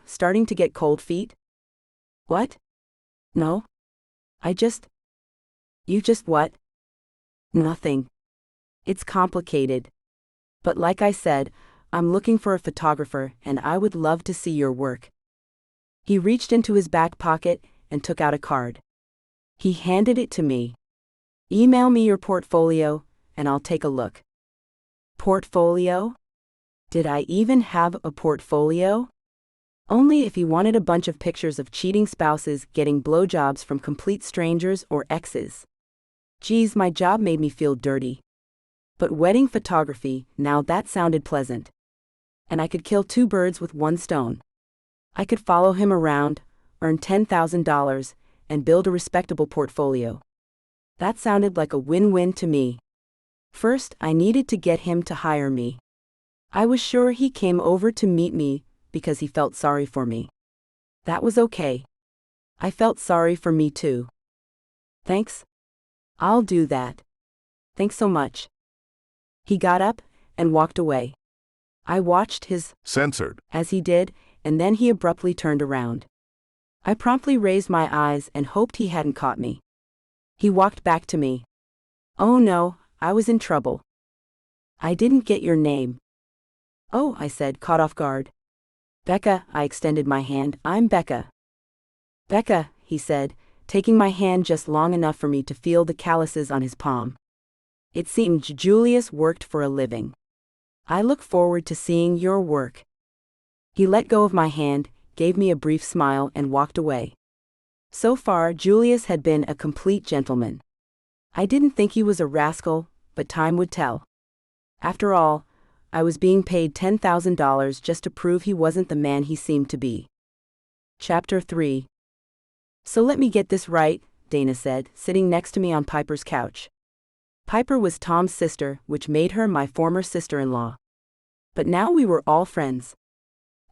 Starting to get cold feet? What? No. You just what? Nothing. It's complicated. But like I said, I'm looking for a photographer and I would love to see your work. He reached into his back pocket and took out a card. He handed it to me. Email me your portfolio and I'll take a look. Portfolio? Did I even have a portfolio? Only if he wanted a bunch of pictures of cheating spouses getting blowjobs from complete strangers or exes. Geez, my job made me feel dirty. But wedding photography, now that sounded pleasant. And I could kill two birds with one stone. I could follow him around, earn $10,000, and build a respectable portfolio. That sounded like a win-win to me. First, I needed to get him to hire me. I was sure he came over to meet me because he felt sorry for me. That was okay. I felt sorry for me too. Thanks. I'll do that. Thanks so much. He got up and walked away. I watched his censored as he did, and then he abruptly turned around. I promptly raised my eyes and hoped he hadn't caught me. He walked back to me. Oh no, I was in trouble. I didn't get your name. Oh, I said, caught off guard. Becca, I extended my hand. I'm Becca. Becca, he said, taking my hand just long enough for me to feel the calluses on his palm. It seemed Julius worked for a living. I look forward to seeing your work. He let go of my hand, gave me a brief smile and walked away. So far, Julius had been a complete gentleman. I didn't think he was a rascal, but time would tell. After all, I was being paid $10,000 just to prove he wasn't the man he seemed to be. Chapter 3. So let me get this right, Dana said, sitting next to me on Piper's couch. Piper was Tom's sister, which made her my former sister-in-law. But now we were all friends.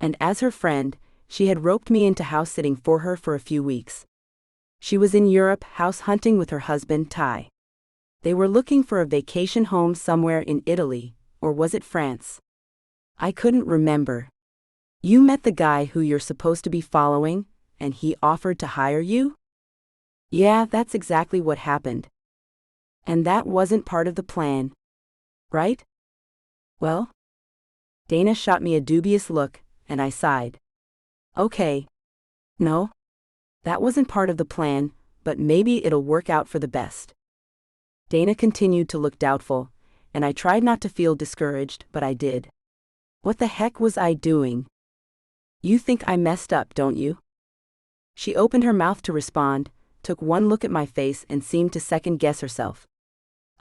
And as her friend, she had roped me into house-sitting for her for a few weeks. She was in Europe house-hunting with her husband, Ty. They were looking for a vacation home somewhere in Italy, or was it France? I couldn't remember. You met the guy who you're supposed to be following, and he offered to hire you? Yeah, that's exactly what happened. And that wasn't part of the plan. Right? Well? Dana shot me a dubious look, and I sighed. Okay. No? That wasn't part of the plan, but maybe it'll work out for the best. Dana continued to look doubtful, and I tried not to feel discouraged, but I did. What the heck was I doing? You think I messed up, don't you? She opened her mouth to respond, took one look at my face and seemed to second-guess herself.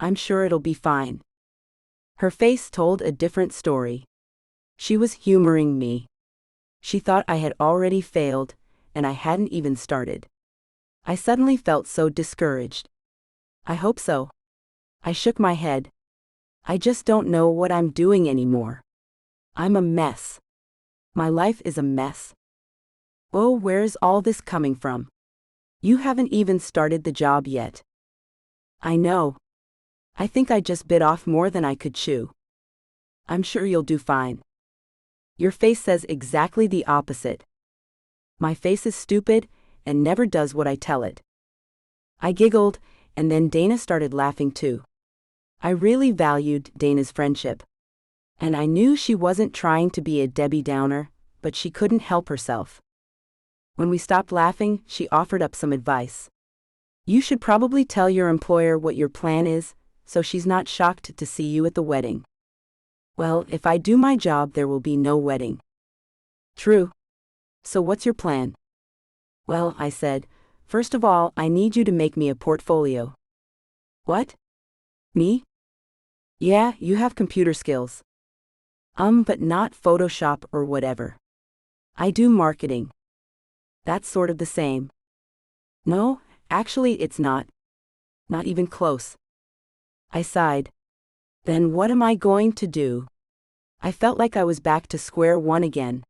I'm sure it'll be fine. Her face told a different story. She was humoring me. She thought I had already failed, and I hadn't even started. I suddenly felt so discouraged. I hope so. I shook my head. I just don't know what I'm doing anymore. I'm a mess. My life is a mess. Oh, where's all this coming from? You haven't even started the job yet. I know. I think I just bit off more than I could chew. I'm sure you'll do fine. Your face says exactly the opposite. My face is stupid and never does what I tell it. I giggled, and then Dana started laughing too. I really valued Dana's friendship. And I knew she wasn't trying to be a Debbie Downer, but she couldn't help herself. When we stopped laughing, she offered up some advice. You should probably tell your employer what your plan is, so she's not shocked to see you at the wedding. Well, if I do my job, there will be no wedding. True. So what's your plan? Well, I said, first of all, I need you to make me a portfolio. What? Me? Yeah, you have computer skills. But not Photoshop or whatever. I do marketing. That's sort of the same. No, actually it's not. Not even close. I sighed. Then what am I going to do? I felt like I was back to square one again.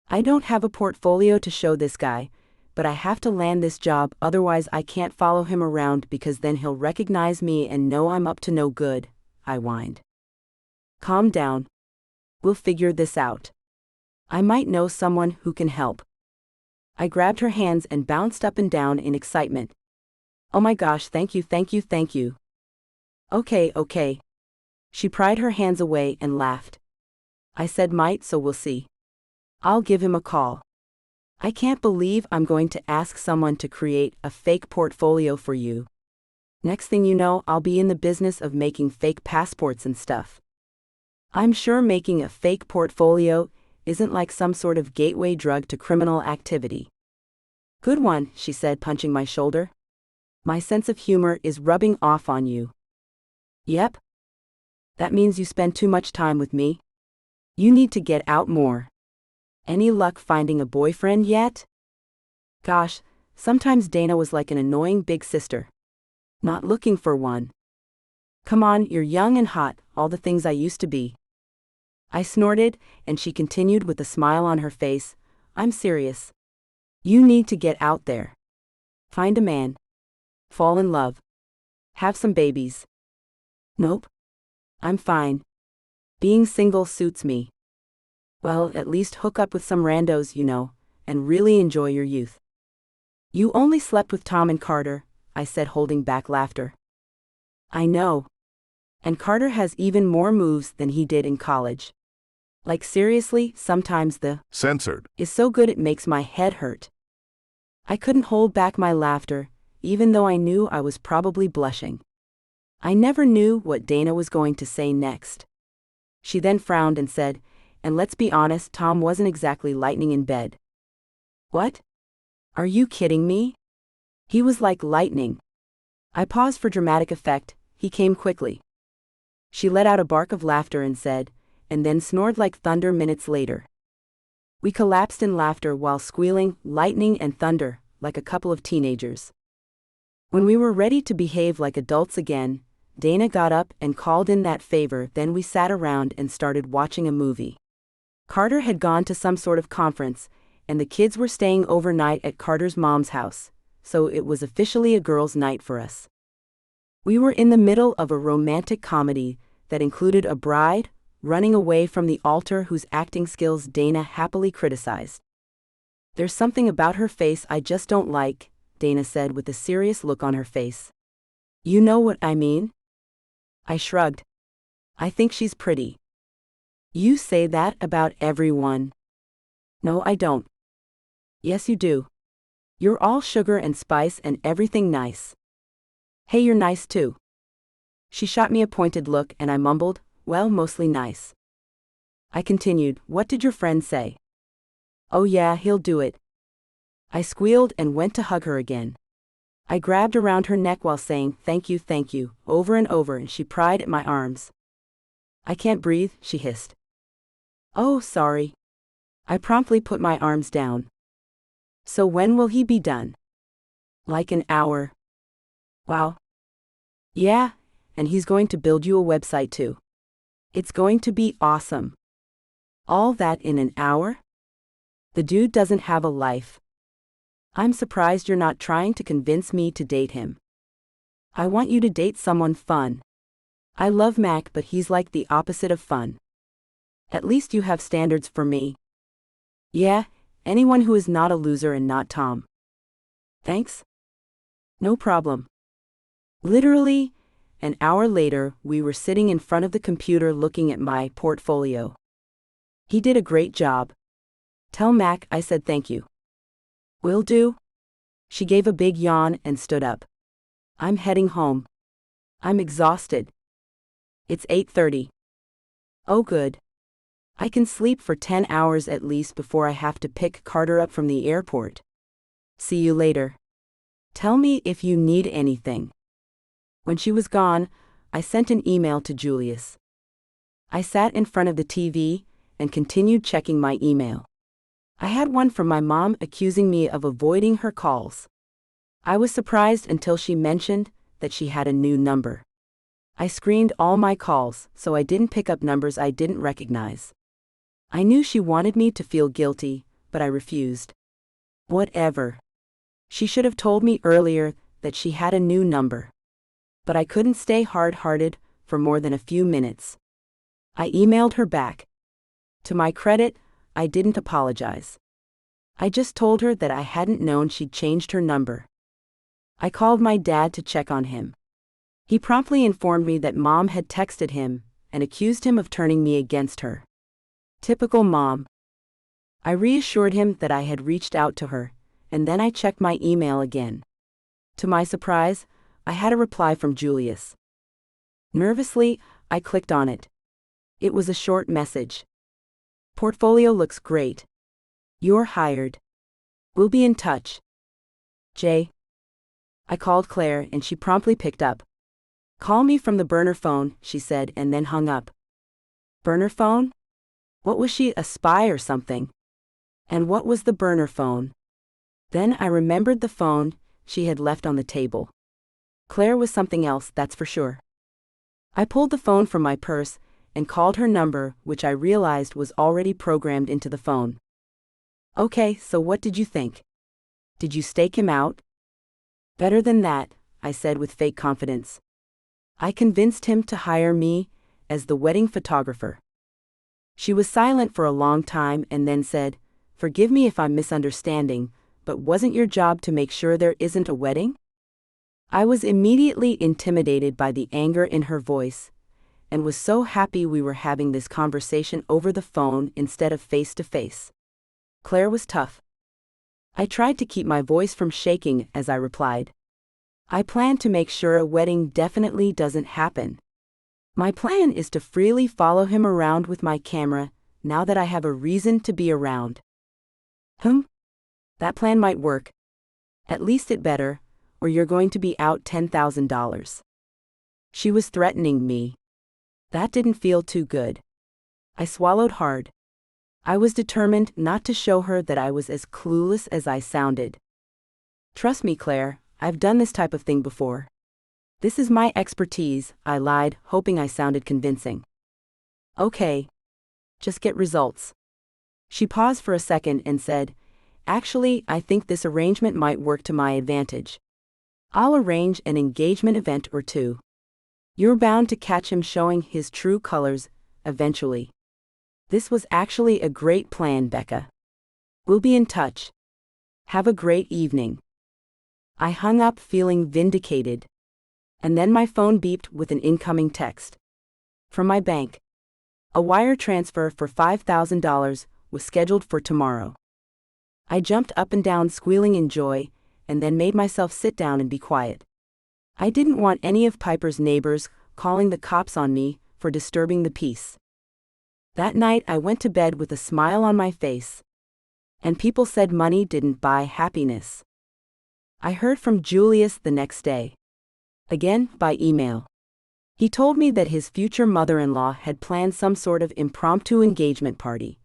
I don't have a portfolio to show this guy, but I have to land this job, otherwise I can't follow him around because then he'll recognize me and know I'm up to no good, I whined. Calm down. We'll figure this out. I might know someone who can help. I grabbed her hands and bounced up and down in excitement. Oh my gosh, thank you, thank you, thank you. Okay. She pried her hands away and laughed. I said might, so we'll see. I'll give him a call. I can't believe I'm going to ask someone to create a fake portfolio for you. Next thing you know, I'll be in the business of making fake passports and stuff. I'm sure making a fake portfolio isn't like some sort of gateway drug to criminal activity. Good one, she said, punching my shoulder. My sense of humor is rubbing off on you. Yep. That means you spend too much time with me. You need to get out more. Any luck finding a boyfriend yet? Gosh, sometimes Dana was like an annoying big sister. Not looking for one. Come on, you're young and hot, all the things I used to be. I snorted, and she continued with a smile on her face, I'm serious. You need to get out there. Find a man. Fall in love. Have some babies. Nope. I'm fine. Being single suits me. Well, at least hook up with some randos, and really enjoy your youth. You only slept with Tom and Carter, I said, holding back laughter. I know. And Carter has even more moves than he did in college. Like seriously, sometimes the censored is so good it makes my head hurt. I couldn't hold back my laughter, even though I knew I was probably blushing. I never knew what Dana was going to say next. She then frowned and said, and let's be honest, Tom wasn't exactly lightning in bed. What? Are you kidding me? He was like lightning. I paused for dramatic effect, he came quickly. She let out a bark of laughter and said, and then snored like thunder minutes later. We collapsed in laughter while squealing, lightning and thunder, like a couple of teenagers. When we were ready to behave like adults again, Dana got up and called in that favor, then we sat around and started watching a movie. Carter had gone to some sort of conference, and the kids were staying overnight at Carter's mom's house, so it was officially a girls' night for us. We were in the middle of a romantic comedy that included a bride running away from the altar whose acting skills Dana happily criticized. There's something about her face I just don't like, Dana said with a serious look on her face. You know what I mean? I shrugged. I think she's pretty. You say that about everyone. No, I don't. Yes, you do. You're all sugar and spice and everything nice. Hey, you're nice too. She shot me a pointed look and I mumbled, well, mostly nice. I continued, "What did your friend say?" "Oh yeah, he'll do it." I squealed and went to hug her again. I grabbed around her neck while saying, thank you, over and over, and she pried at my arms. "I can't breathe," she hissed. "Oh, sorry." I promptly put my arms down. "So when will he be done?" "Like an hour." "Wow." "Yeah, and he's going to build you a website too. It's going to be awesome." "All that in an hour?" "The dude doesn't have a life." "I'm surprised you're not trying to convince me to date him." "I want you to date someone fun. I love Mac, but he's like the opposite of fun." "At least you have standards for me." "Yeah, anyone who is not a loser and not Tom." "Thanks." "No problem." Literally, an hour later, we were sitting in front of the computer looking at my portfolio. "He did a great job. Tell Mac I said thank you." "Will do." She gave a big yawn and stood up. "I'm heading home. I'm exhausted." It's 8:30. "Oh good. I can sleep for 10 hours at least before I have to pick Carter up from the airport. See you later. Tell me if you need anything." When she was gone, I sent an email to Julius. I sat in front of the TV and continued checking my email. I had one from my mom accusing me of avoiding her calls. I was surprised until she mentioned that she had a new number. I screened all my calls, so I didn't pick up numbers I didn't recognize. I knew she wanted me to feel guilty, but I refused. Whatever. She should have told me earlier that she had a new number. But I couldn't stay hard-hearted for more than a few minutes. I emailed her back. To my credit, I didn't apologize. I just told her that I hadn't known she'd changed her number. I called my dad to check on him. He promptly informed me that Mom had texted him and accused him of turning me against her. Typical Mom. I reassured him that I had reached out to her, and then I checked my email again. To my surprise, I had a reply from Julius. Nervously, I clicked on it. It was a short message. "Portfolio looks great. You're hired. We'll be in touch. Jay." I called Claire and she promptly picked up. "Call me from the burner phone," she said, and then hung up. Burner phone? What was she, a spy or something? And what was the burner phone? Then I remembered the phone she had left on the table. Claire was something else, that's for sure. I pulled the phone from my purse and called her number, which I realized was already programmed into the phone. "Okay, so what did you think? Did you stake him out?" "Better than that," I said with fake confidence. "I convinced him to hire me as the wedding photographer." She was silent for a long time and then said, "Forgive me if I'm misunderstanding, but wasn't your job to make sure there isn't a wedding?" I was immediately intimidated by the anger in her voice, and was so happy we were having this conversation over the phone instead of face-to-face. Claire was tough. I tried to keep my voice from shaking as I replied, "I plan to make sure a wedding definitely doesn't happen. My plan is to freely follow him around with my camera now that I have a reason to be around." That plan might work. At least it better, or you're going to be out $10,000. She was threatening me. That didn't feel too good. I swallowed hard. I was determined not to show her that I was as clueless as I sounded. "Trust me, Claire, I've done this type of thing before. This is my expertise," I lied, hoping I sounded convincing. "Okay. Just get results." She paused for a second and said, "Actually, I think this arrangement might work to my advantage. I'll arrange an engagement event or two. You're bound to catch him showing his true colors, eventually. This was actually a great plan, Becca. We'll be in touch. Have a great evening." I hung up feeling vindicated. And then my phone beeped with an incoming text. From my bank. A wire transfer for $5,000 was scheduled for tomorrow. I jumped up and down squealing in joy, and then made myself sit down and be quiet. I didn't want any of Piper's neighbors calling the cops on me for disturbing the peace. That night I went to bed with a smile on my face. And people said money didn't buy happiness. I heard from Julius the next day. Again, by email. He told me that his future mother-in-law had planned some sort of impromptu engagement party,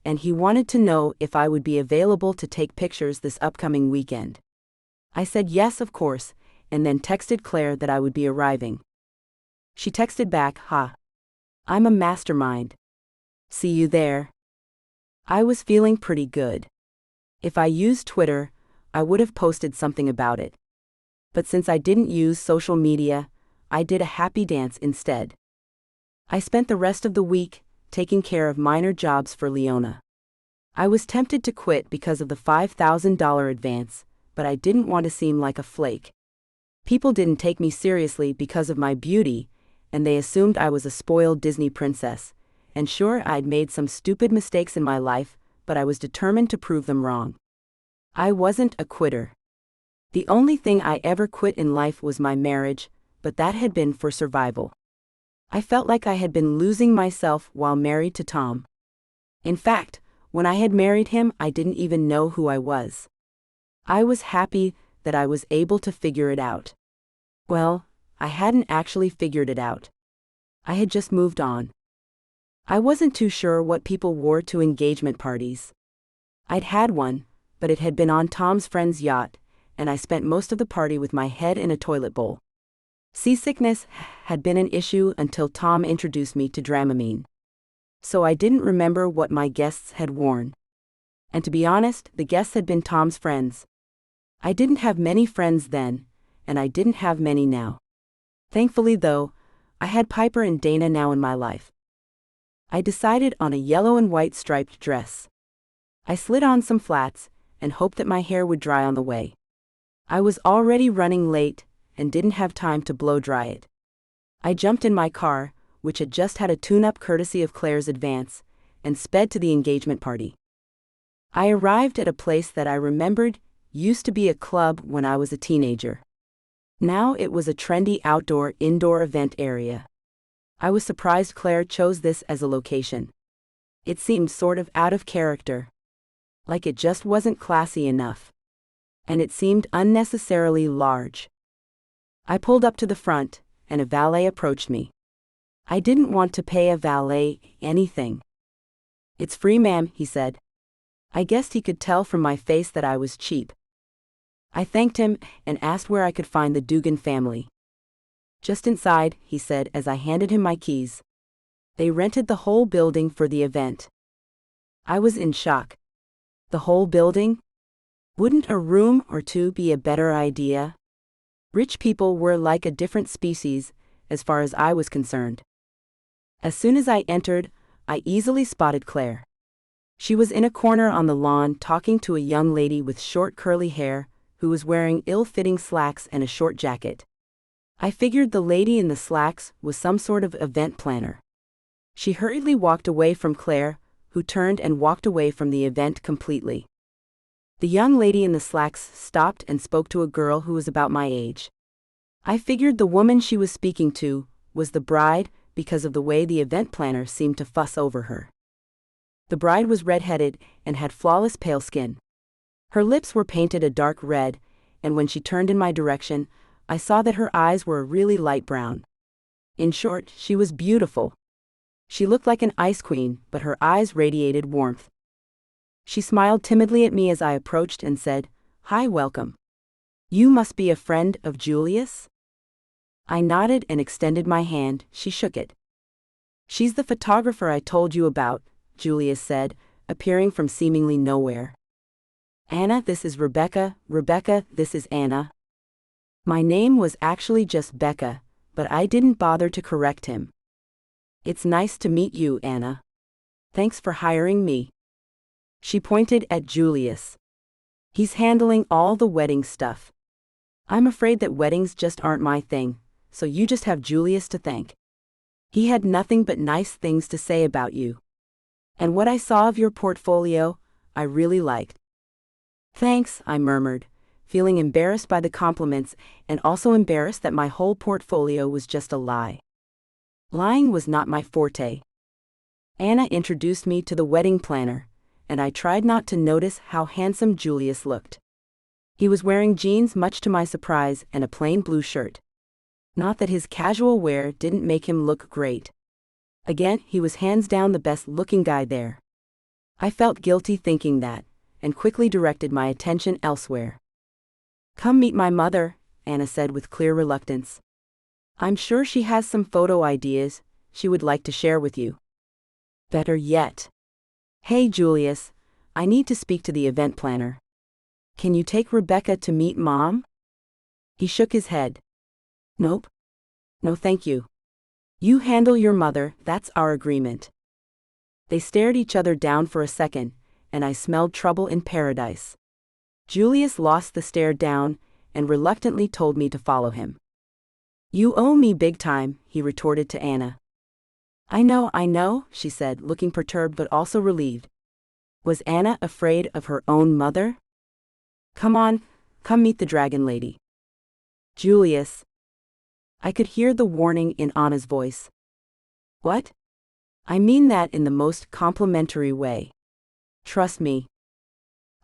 and he wanted to know if I would be available to take pictures this upcoming weekend. I said yes, of course, and then texted Claire that I would be arriving. She texted back, "Ha. I'm a mastermind. See you there." I was feeling pretty good. If I used Twitter, I would have posted something about it. But since I didn't use social media, I did a happy dance instead. I spent the rest of the week taking care of minor jobs for Leona. I was tempted to quit because of the $5,000 advance, but I didn't want to seem like a flake. People didn't take me seriously because of my beauty, and they assumed I was a spoiled Disney princess. And sure, I'd made some stupid mistakes in my life, but I was determined to prove them wrong. I wasn't a quitter. The only thing I ever quit in life was my marriage, but that had been for survival. I felt like I had been losing myself while married to Tom. In fact, when I had married him, I didn't even know who I was. I was happy that I was able to figure it out. Well, I hadn't actually figured it out. I had just moved on. I wasn't too sure what people wore to engagement parties. I'd had one, but it had been on Tom's friend's yacht, and I spent most of the party with my head in a toilet bowl. Seasickness had been an issue until Tom introduced me to Dramamine. So I didn't remember what my guests had worn. And to be honest, the guests had been Tom's friends. I didn't have many friends then, and I didn't have many now. Thankfully, though, I had Piper and Dana now in my life. I decided on a yellow and white striped dress. I slid on some flats and hoped that my hair would dry on the way. I was already running late and didn't have time to blow dry it. I jumped in my car, which had just had a tune-up courtesy of Claire's advance, and sped to the engagement party. I arrived at a place that I remembered used to be a club when I was a teenager. Now it was a trendy outdoor-indoor event area. I was surprised Claire chose this as a location. It seemed sort of out of character. Like it just wasn't classy enough. And it seemed unnecessarily large. I pulled up to the front, and a valet approached me. I didn't want to pay a valet anything. "It's free, ma'am," he said. I guessed he could tell from my face that I was cheap. I thanked him and asked where I could find the Dugan family. "Just inside," he said as I handed him my keys. They rented the whole building for the event. I was in shock. The whole building? Wouldn't a room or two be a better idea? Rich people were like a different species, as far as I was concerned. As soon as I entered, I easily spotted Claire. She was in a corner on the lawn talking to a young lady with short curly hair, who was wearing ill-fitting slacks and a short jacket. I figured the lady in the slacks was some sort of event planner. She hurriedly walked away from Claire, who turned and walked away from the event completely. The young lady in the slacks stopped and spoke to a girl who was about my age. I figured the woman she was speaking to was the bride because of the way the event planner seemed to fuss over her. The bride was red-headed and had flawless pale skin. Her lips were painted a dark red, and when she turned in my direction, I saw that her eyes were a really light brown. In short, she was beautiful. She looked like an ice queen, but her eyes radiated warmth. She smiled timidly at me as I approached and said, "Hi, welcome. You must be a friend of Julius?" I nodded and extended my hand. She shook it. "She's the photographer I told you about," Julius said, appearing from seemingly nowhere. "Anna, this is Rebecca. Rebecca, this is Anna." My name was actually just Becca, but I didn't bother to correct him. "It's nice to meet you, Anna. Thanks for hiring me." She pointed at Julius. "He's handling all the wedding stuff. I'm afraid that weddings just aren't my thing, so you just have Julius to thank. He had nothing but nice things to say about you. And what I saw of your portfolio, I really liked." "Thanks," I murmured, feeling embarrassed by the compliments and also embarrassed that my whole portfolio was just a lie. Lying was not my forte. Anna introduced me to the wedding planner, and I tried not to notice how handsome Julius looked. He was wearing jeans, much to my surprise, and a plain blue shirt. Not that his casual wear didn't make him look great. Again, he was hands down the best-looking guy there. I felt guilty thinking that, and quickly directed my attention elsewhere. "Come meet my mother," Anna said with clear reluctance. "I'm sure she has some photo ideas she would like to share with you." Better yet. "Hey Julius, I need to speak to the event planner. Can you take Rebecca to meet Mom?" He shook his head. "Nope. No thank you. You handle your mother, that's our agreement." They stared each other down for a second, and I smelled trouble in paradise. Julius lost the stare down, and reluctantly told me to follow him. "You owe me big time," he retorted to Anna. I know, she said, looking perturbed but also relieved. Was Anna afraid of her own mother? "Come on, come meet the dragon lady." "Julius." I could hear the warning in Anna's voice. "What?" "I mean that in the most complimentary way. Trust me."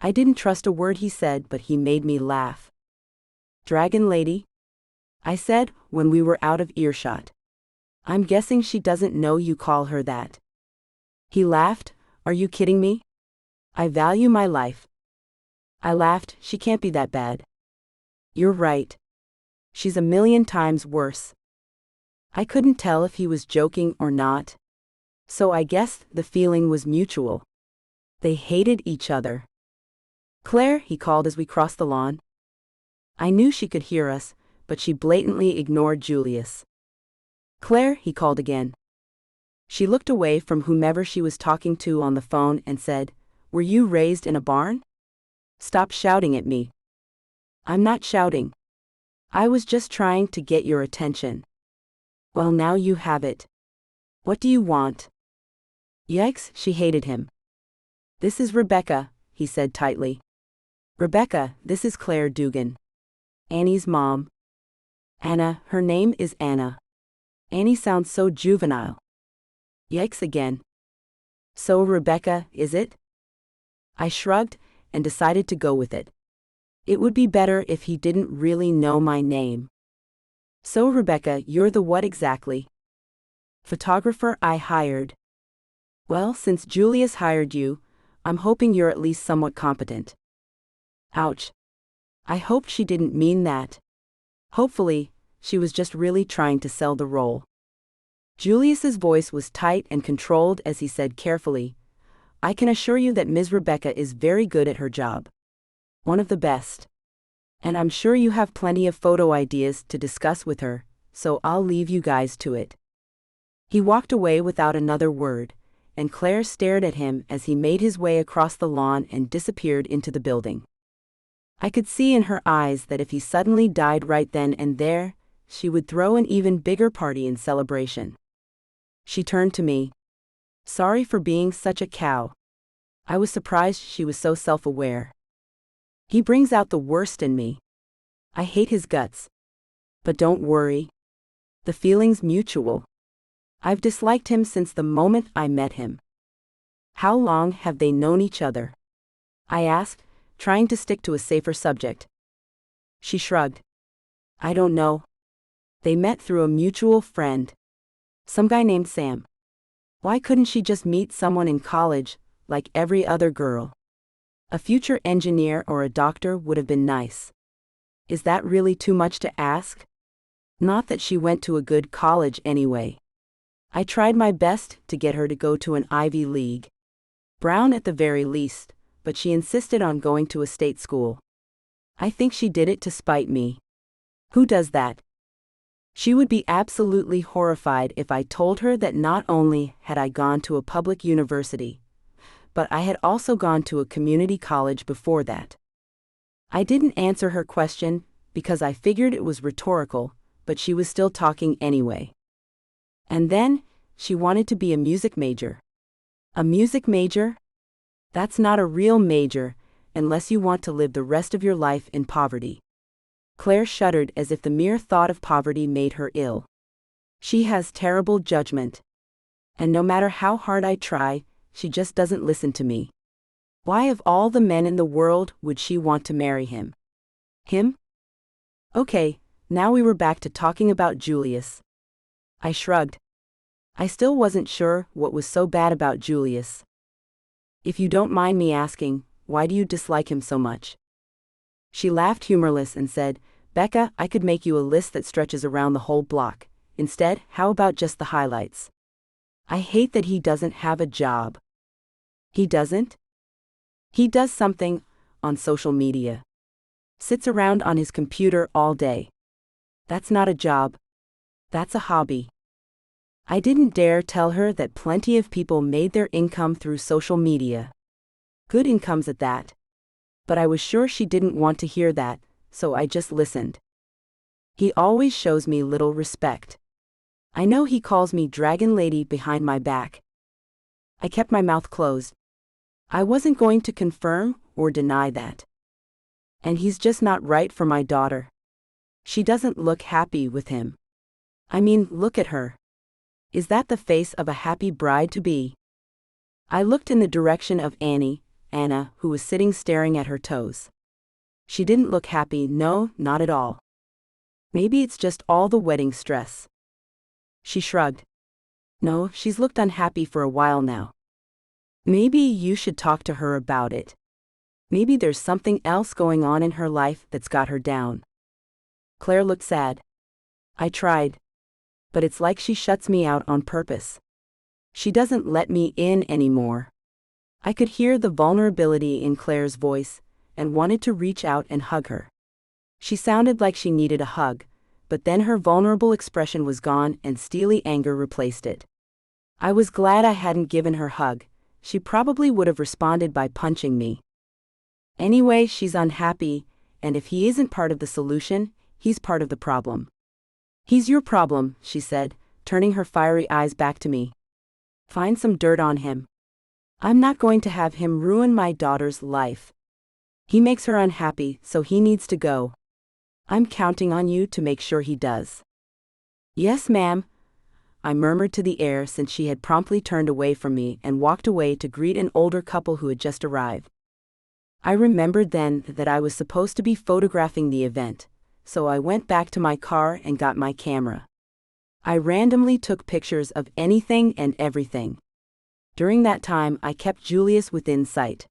I didn't trust a word he said, but he made me laugh. "Dragon lady?" I said, when we were out of earshot. "I'm guessing she doesn't know you call her that." He laughed. "Are you kidding me? I value my life." I laughed. "She can't be that bad." "You're right. She's a million times worse." I couldn't tell if he was joking or not. So I guessed the feeling was mutual. They hated each other. "Claire," he called as we crossed the lawn. I knew she could hear us, but she blatantly ignored Julius. "Claire," he called again. She looked away from whomever she was talking to on the phone and said, "Were you raised in a barn? Stop shouting at me." "I'm not shouting. I was just trying to get your attention." "Well, now you have it. What do you want?" Yikes, she hated him. "This is Rebecca," he said tightly. "Rebecca, this is Claire Dugan. Annie's mom." "Anna, her name is Anna. Annie sounds so juvenile." Yikes again. "So Rebecca, is it?" I shrugged and decided to go with it. It would be better if he didn't really know my name. "So Rebecca, you're the what exactly?" "Photographer I hired." "Well, since Julius hired you, I'm hoping you're at least somewhat competent." Ouch. I hoped she didn't mean that. Hopefully, she was just really trying to sell the role. Julius's voice was tight and controlled as he said carefully, "I can assure you that Ms. Rebecca is very good at her job. One of the best. And I'm sure you have plenty of photo ideas to discuss with her, so I'll leave you guys to it." He walked away without another word, and Claire stared at him as he made his way across the lawn and disappeared into the building. I could see in her eyes that if he suddenly died right then and there, she would throw an even bigger party in celebration. She turned to me. "Sorry for being such a cow." I was surprised she was so self-aware. He brings out the worst in me. I hate his guts. But don't worry. The feeling's mutual. I've disliked him since the moment I met him. "How long have they known each other?" I asked, trying to stick to a safer subject. She shrugged. "I don't know. They met through a mutual friend. Some guy named Sam. Why couldn't she just meet someone in college, like every other girl? A future engineer or a doctor would have been nice. Is that really too much to ask? Not that she went to a good college anyway. I tried my best to get her to go to an Ivy League. Brown at the very least, but she insisted on going to a state school. I think she did it to spite me. Who does that? She would be absolutely horrified if I told her that not only had I gone to a public university, but I had also gone to a community college before that. I didn't answer her question because I figured it was rhetorical, but she was still talking anyway. And then, she wanted to be a music major. A music major? That's not a real major, unless you want to live the rest of your life in poverty. Claire shuddered as if the mere thought of poverty made her ill. She has terrible judgment. And no matter how hard I try, she just doesn't listen to me. Why of all the men in the world would she want to marry him? Him? Okay, now we were back to talking about Julius. I shrugged. I still wasn't sure what was so bad about Julius. If you don't mind me asking, why do you dislike him so much? She laughed humorless and said, Becca, I could make you a list that stretches around the whole block. Instead, how about just the highlights? I hate that he doesn't have a job. He doesn't? He does something on social media. Sits around on his computer all day. That's not a job. That's a hobby. I didn't dare tell her that plenty of people made their income through social media. Good incomes at that. But I was sure she didn't want to hear that, so I just listened. He always shows me little respect. I know he calls me Dragon Lady behind my back. I kept my mouth closed. I wasn't going to confirm or deny that. And he's just not right for my daughter. She doesn't look happy with him. I mean, look at her. Is that the face of a happy bride-to-be? I looked in the direction of Anna, who was sitting staring at her toes. She didn't look happy, no, not at all. Maybe it's just all the wedding stress. She shrugged. No, she's looked unhappy for a while now. Maybe you should talk to her about it. Maybe there's something else going on in her life that's got her down. Claire looked sad. I tried. But it's like she shuts me out on purpose. She doesn't let me in anymore. I could hear the vulnerability in Claire's voice, and wanted to reach out and hug her. She sounded like she needed a hug, but then her vulnerable expression was gone and steely anger replaced it. I was glad I hadn't given her a hug. She probably would have responded by punching me. Anyway, she's unhappy, and if he isn't part of the solution, he's part of the problem. He's your problem, she said, turning her fiery eyes back to me. Find some dirt on him. I'm not going to have him ruin my daughter's life. He makes her unhappy, so he needs to go. I'm counting on you to make sure he does. Yes, ma'am, I murmured to the air since she had promptly turned away from me and walked away to greet an older couple who had just arrived. I remembered then that I was supposed to be photographing the event, so I went back to my car and got my camera. I randomly took pictures of anything and everything. During that time, I kept Julius within sight.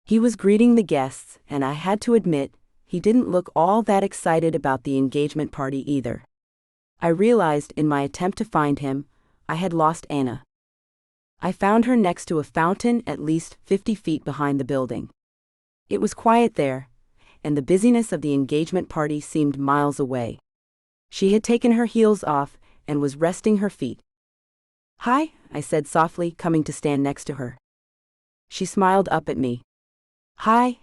He was greeting the guests, and I had to admit, he didn't look all that excited about the engagement party either. I realized in my attempt to find him, I had lost Anna. I found her next to a fountain at least 50 feet behind the building. It was quiet there, and the busyness of the engagement party seemed miles away. She had taken her heels off and was resting her feet. Hi, I said softly, coming to stand next to her. She smiled up at me. Hi,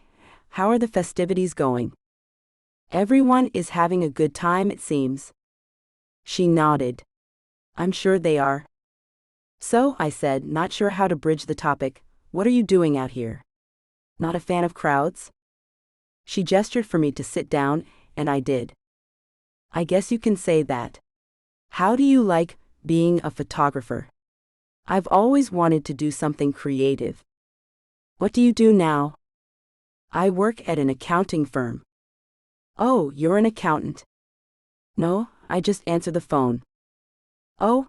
how are the festivities going? Everyone is having a good time, it seems. She nodded. I'm sure they are. So, I said, not sure how to bridge the topic, what are you doing out here? Not a fan of crowds? She gestured for me to sit down, and I did. I guess you can say that. How do you like being a photographer? I've always wanted to do something creative. What do you do now? I work at an accounting firm. Oh, you're an accountant. No, I just answer the phone. Oh?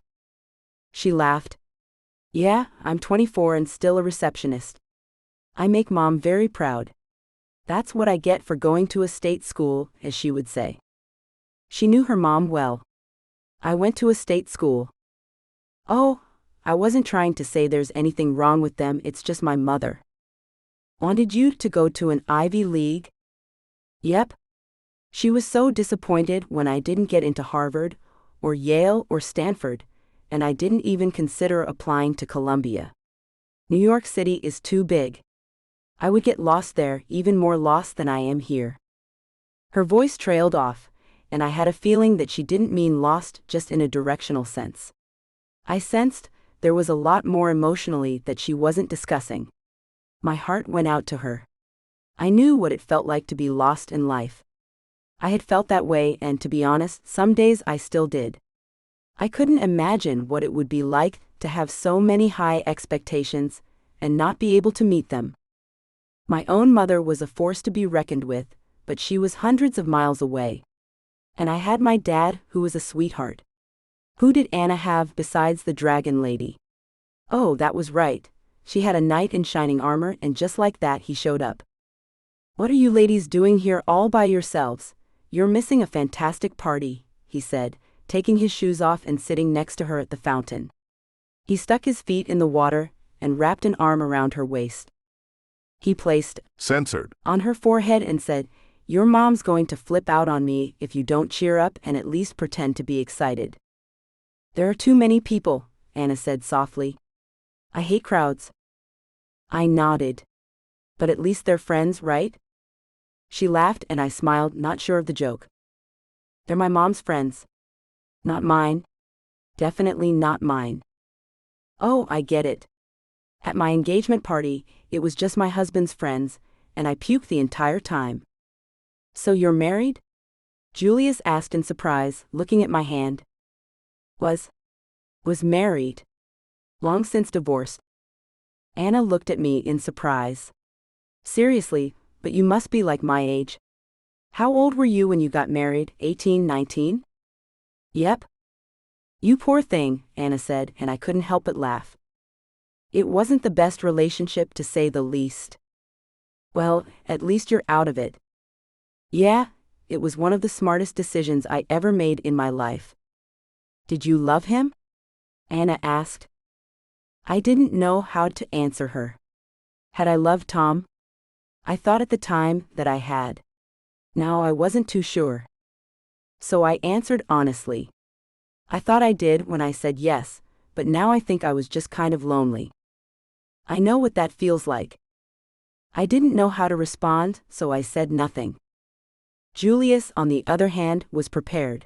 She laughed. Yeah, I'm 24 and still a receptionist. I make Mom very proud. That's what I get for going to a state school, as she would say. She knew her mom well. I went to a state school. Oh, I wasn't trying to say there's anything wrong with them, it's just my mother. Wanted you to go to an Ivy League? Yep. She was so disappointed when I didn't get into Harvard, or Yale, or Stanford, and I didn't even consider applying to Columbia. New York City is too big. I would get lost there, even more lost than I am here. Her voice trailed off, and I had a feeling that she didn't mean lost just in a directional sense. I sensed there was a lot more emotionally that she wasn't discussing. My heart went out to her. I knew what it felt like to be lost in life. I had felt that way, and to be honest, some days I still did. I couldn't imagine what it would be like to have so many high expectations and not be able to meet them. My own mother was a force to be reckoned with, but she was hundreds of miles away. And I had my dad, who was a sweetheart. Who did Anna have besides the dragon lady? Oh, that was right. She had a knight in shining armor, and just like that he showed up. "What are you ladies doing here all by yourselves? You're missing a fantastic party," he said, taking his shoes off and sitting next to her at the fountain. He stuck his feet in the water and wrapped an arm around her waist. He placed censored on her forehead and said, "Your mom's going to flip out on me if you don't cheer up and at least pretend to be excited." "There are too many people," Anna said softly. "I hate crowds." I nodded. "But at least they're friends, right?" She laughed and I smiled, not sure of the joke. "They're my mom's friends. Not mine. Definitely not mine." "Oh, I get it. At my engagement party, it was just my husband's friends, and I puked the entire time." "So you're married?" Julius asked in surprise, looking at my hand. Was married. Long since divorced." Anna looked at me in surprise. "Seriously, but you must be like my age. How old were you when you got married, 18, 19? "Yep." "You poor thing," Anna said, and I couldn't help but laugh. "It wasn't the best relationship, to say the least." "Well, at least you're out of it." "Yeah, it was one of the smartest decisions I ever made in my life." "Did you love him?" Anna asked. I didn't know how to answer her. Had I loved Tom? I thought at the time that I had. Now I wasn't too sure. So I answered honestly. I thought I did when I said yes, but now I think I was just kind of lonely. I know what that feels like. I didn't know how to respond, so I said nothing. Julius, on the other hand, was prepared.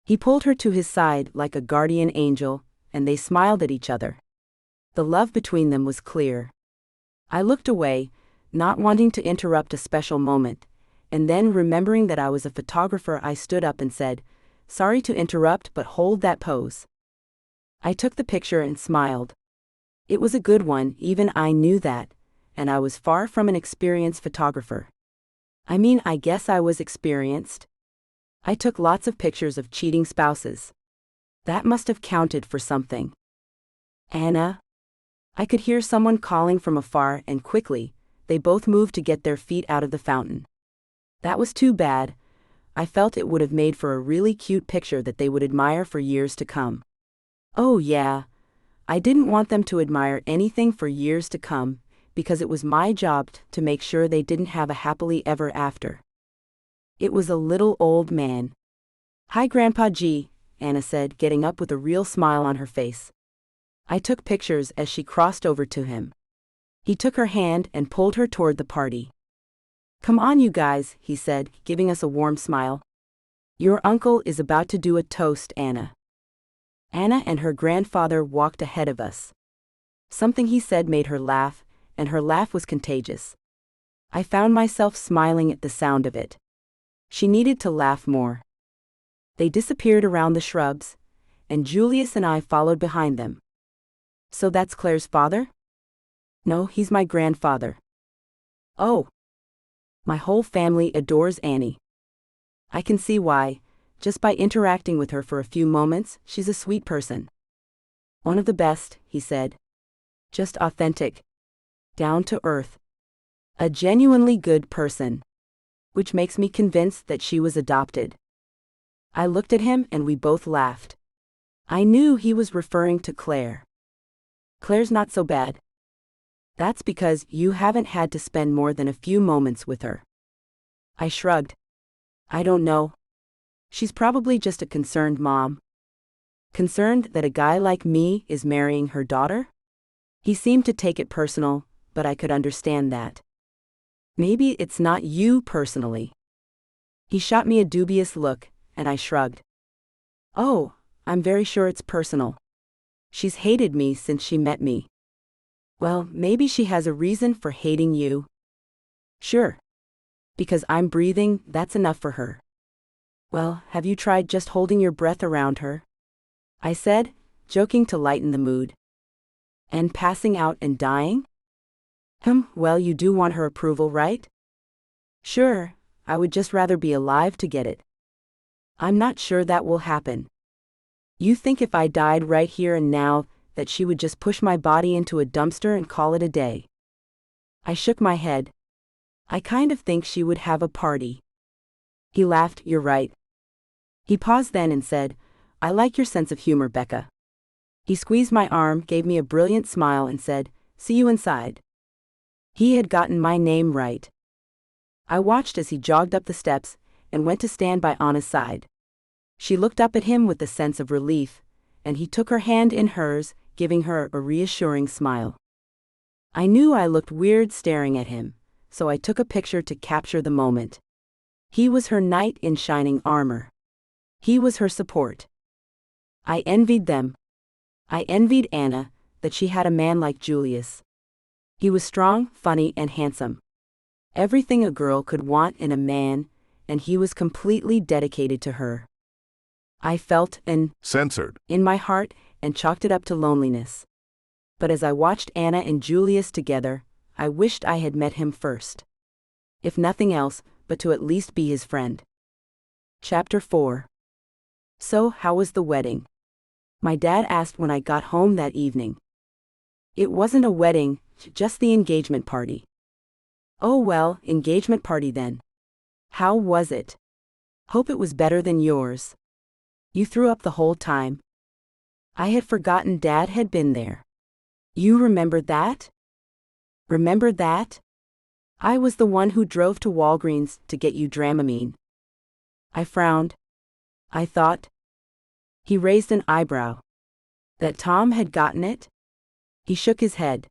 He pulled her to his side like a guardian angel, and they smiled at each other. The love between them was clear. I looked away, not wanting to interrupt a special moment, and then remembering that I was a photographer, I stood up and said, "Sorry to interrupt, but hold that pose." I took the picture and smiled. It was a good one, even I knew that, and I was far from an experienced photographer. I mean, I guess I was experienced. I took lots of pictures of cheating spouses. That must have counted for something. "Anna?" I could hear someone calling from afar, and quickly, they both moved to get their feet out of the fountain. That was too bad. I felt it would have made for a really cute picture that they would admire for years to come. Oh yeah, I didn't want them to admire anything for years to come, because it was my job to make sure they didn't have a happily ever after. It was a little old man. "Hi, Grandpa G," Anna said, getting up with a real smile on her face. I took pictures as she crossed over to him. He took her hand and pulled her toward the party. "Come on, you guys," he said, giving us a warm smile. "Your uncle is about to do a toast, Anna." Anna and her grandfather walked ahead of us. Something he said made her laugh, and her laugh was contagious. I found myself smiling at the sound of it. She needed to laugh more. They disappeared around the shrubs, and Julius and I followed behind them. "So that's Claire's father?" "No, he's my grandfather." "Oh. My whole family adores Annie. I can see why. Just by interacting with her for a few moments, she's a sweet person." "One of the best," he said. "Just authentic. Down to earth. A genuinely good person. Which makes me convinced that she was adopted." I looked at him and we both laughed. I knew he was referring to Claire. "Claire's not so bad." "That's because you haven't had to spend more than a few moments with her." I shrugged. "I don't know. She's probably just a concerned mom." "Concerned that a guy like me is marrying her daughter?" He seemed to take it personal, but I could understand that. "Maybe it's not you personally." He shot me a dubious look, and I shrugged. "Oh, I'm very sure it's personal. She's hated me since she met me." "Well, maybe she has a reason for hating you." "Sure. Because I'm breathing, that's enough for her." "Well, have you tried just holding your breath around her?" I said, joking to lighten the mood. And passing out and dying? Well, you do want her approval, right? Sure, I would just rather be alive to get it. I'm not sure that will happen. You think if I died right here and now, that she would just push my body into a dumpster and call it a day? I shook my head. I kind of think she would have a party. He laughed. You're right. He paused then and said, I like your sense of humor, Becca. He squeezed my arm, gave me a brilliant smile and said, see you inside. He had gotten my name right. I watched as he jogged up the steps and went to stand by Anna's side. She looked up at him with a sense of relief, and he took her hand in hers, giving her a reassuring smile. I knew I looked weird staring at him, so I took a picture to capture the moment. He was her knight in shining armor. He was her support. I envied them. I envied Anna, that she had a man like Julius. He was strong, funny, and handsome. Everything a girl could want in a man, and he was completely dedicated to her. I felt an censored in my heart and chalked it up to loneliness. But as I watched Anna and Julius together, I wished I had met him first. If nothing else, but to at least be his friend. Chapter 4. So, how was the wedding? My dad asked when I got home that evening. It wasn't a wedding, just the engagement party. Oh well, engagement party then. How was it? Hope it was better than yours. You threw up the whole time. I had forgotten Dad had been there. You remembered that? Remember that? I was the one who drove to Walgreens to get you Dramamine. I frowned. I thought. He raised an eyebrow. That Tom had gotten it? He shook his head.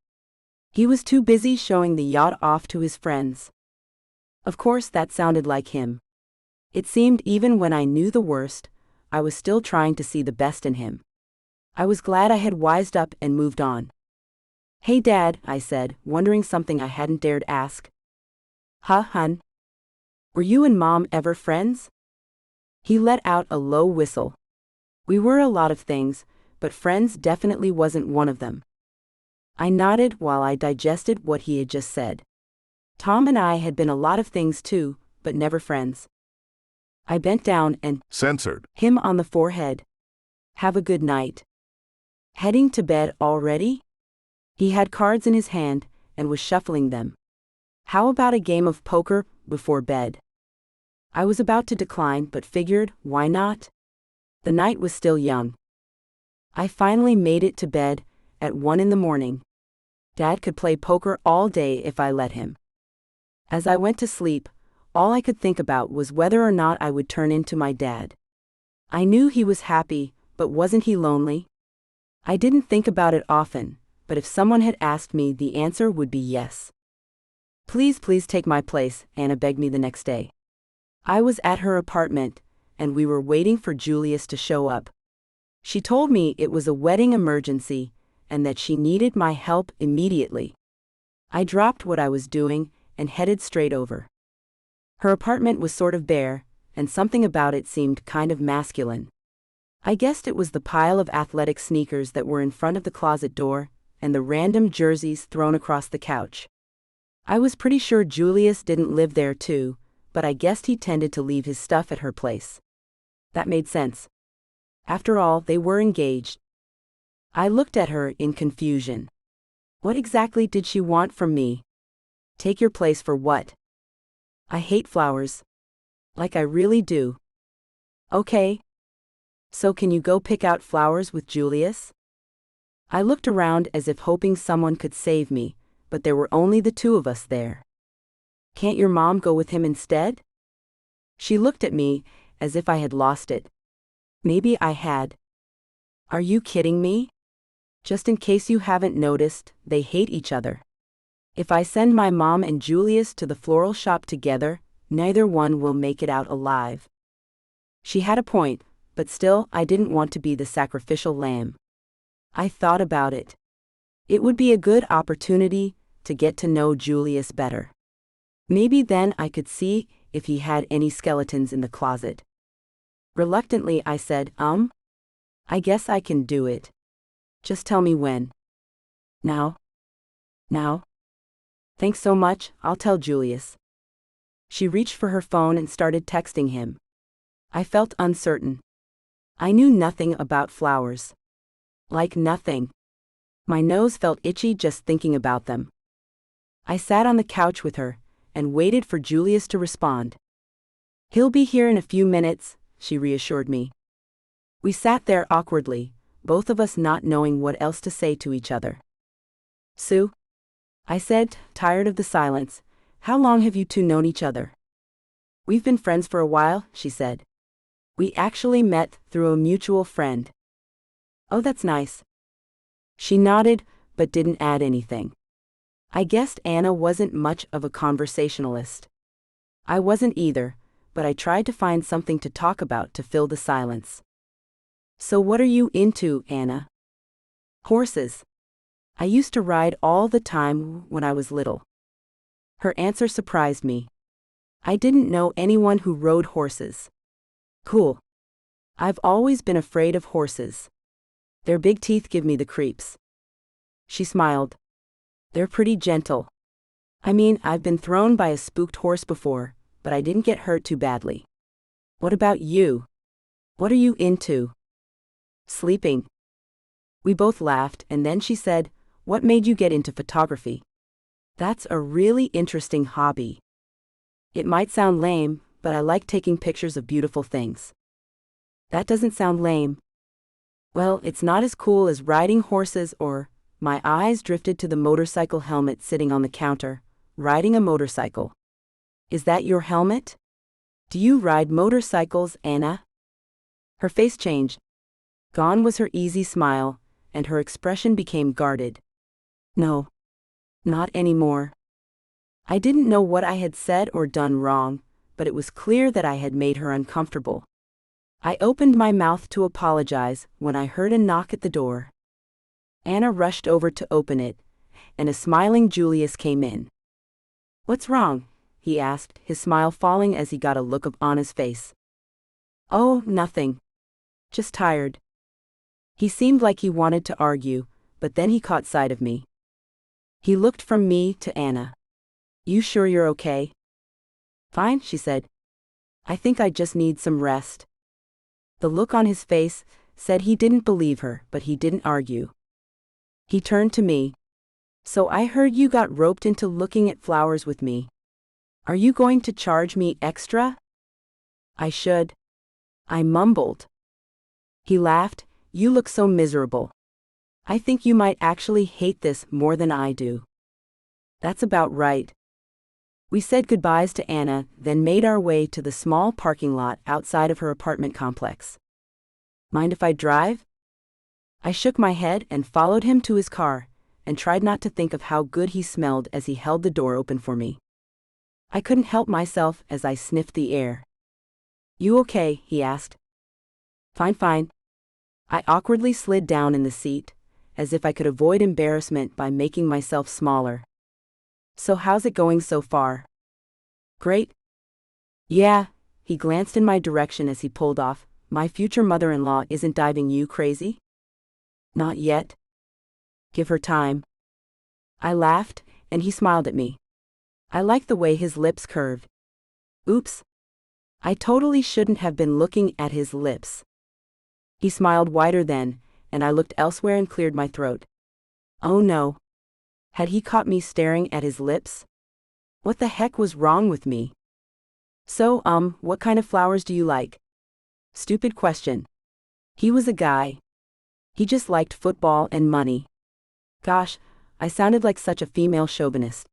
He was too busy showing the yacht off to his friends. Of course that sounded like him. It seemed even when I knew the worst, I was still trying to see the best in him. I was glad I had wised up and moved on. Hey Dad, I said, wondering something I hadn't dared ask. Huh, hun? Were you and Mom ever friends? He let out a low whistle. We were a lot of things, but friends definitely wasn't one of them. I nodded while I digested what he had just said. Tom and I had been a lot of things too, but never friends. I bent down and censored him on the forehead. Have a good night. Heading to bed already? He had cards in his hand and was shuffling them. How about a game of poker before bed? I was about to decline but figured, why not? The night was still young. I finally made it to bed at 1 a.m. Dad could play poker all day if I let him. As I went to sleep, all I could think about was whether or not I would turn into my dad. I knew he was happy, but wasn't he lonely? I didn't think about it often, but if someone had asked me, the answer would be yes. Please take my place, Anna begged me the next day. I was at her apartment, and we were waiting for Julius to show up. She told me it was a wedding emergency, and that she needed my help immediately. I dropped what I was doing and headed straight over. Her apartment was sort of bare, and something about it seemed kind of masculine. I guessed it was the pile of athletic sneakers that were in front of the closet door, and the random jerseys thrown across the couch. I was pretty sure Julius didn't live there too, but I guessed he tended to leave his stuff at her place. That made sense. After all, they were engaged. I looked at her in confusion. What exactly did she want from me? Take your place for what? I hate flowers. Like I really do. Okay. So can you go pick out flowers with Julius? I looked around as if hoping someone could save me, but there were only the two of us there. Can't your mom go with him instead? She looked at me as if I had lost it. Maybe I had. Are you kidding me? Just in case you haven't noticed, they hate each other. If I send my mom and Julius to the floral shop together, neither one will make it out alive. She had a point, but still I didn't want to be the sacrificial lamb. I thought about it. It would be a good opportunity to get to know Julius better. Maybe then I could see if he had any skeletons in the closet. Reluctantly I said, I guess I can do it. Just tell me when. Now? Now? Thanks so much, I'll tell Julius. She reached for her phone and started texting him. I felt uncertain. I knew nothing about flowers. Like nothing. My nose felt itchy just thinking about them. I sat on the couch with her and waited for Julius to respond. He'll be here in a few minutes, she reassured me. We sat there awkwardly, both of us not knowing what else to say to each other. Sue? I said, tired of the silence. How long have you two known each other? We've been friends for a while, she said. We actually met through a mutual friend. Oh, that's nice. She nodded, but didn't add anything. I guessed Anna wasn't much of a conversationalist. I wasn't either, but I tried to find something to talk about to fill the silence. So what are you into, Anna? Horses. I used to ride all the time when I was little. Her answer surprised me. I didn't know anyone who rode horses. Cool. I've always been afraid of horses. Their big teeth give me the creeps. She smiled. They're pretty gentle. I mean, I've been thrown by a spooked horse before, but I didn't get hurt too badly. What about you? What are you into? Sleeping. We both laughed, and then she said, What made you get into photography? That's a really interesting hobby. It might sound lame, but I like taking pictures of beautiful things. That doesn't sound lame. Well, it's not as cool as riding horses or... My eyes drifted to the motorcycle helmet sitting on the counter. Riding a motorcycle. Is that your helmet? Do you ride motorcycles, Anna? Her face changed. Gone was her easy smile, and her expression became guarded. No. Not anymore. I didn't know what I had said or done wrong, but it was clear that I had made her uncomfortable. I opened my mouth to apologize when I heard a knock at the door. Anna rushed over to open it, and a smiling Julius came in. What's wrong? He asked, his smile falling as he got a look on his face. Oh, nothing. Just tired. He seemed like he wanted to argue, but then he caught sight of me. He looked from me to Anna. You sure you're okay? Fine, she said. I think I just need some rest. The look on his face said he didn't believe her, but he didn't argue. He turned to me. So I heard you got roped into looking at flowers with me. Are you going to charge me extra? I should. I mumbled. He laughed. You look so miserable. I think you might actually hate this more than I do. That's about right. We said goodbyes to Anna, then made our way to the small parking lot outside of her apartment complex. Mind if I drive? I shook my head and followed him to his car, and tried not to think of how good he smelled as he held the door open for me. I couldn't help myself as I sniffed the air. You okay? He asked. Fine, fine. I awkwardly slid down in the seat, as if I could avoid embarrassment by making myself smaller. So how's it going so far? Great. Yeah, he glanced in my direction as he pulled off. My future mother-in-law isn't driving you crazy? Not yet. Give her time. I laughed, and he smiled at me. I liked the way his lips curved. Oops. I totally shouldn't have been looking at his lips. He smiled wider then, and I looked elsewhere and cleared my throat. Oh no. Had he caught me staring at his lips? What the heck was wrong with me? So, what kind of flowers do you like? Stupid question. He was a guy. He just liked football and money. Gosh, I sounded like such a female chauvinist.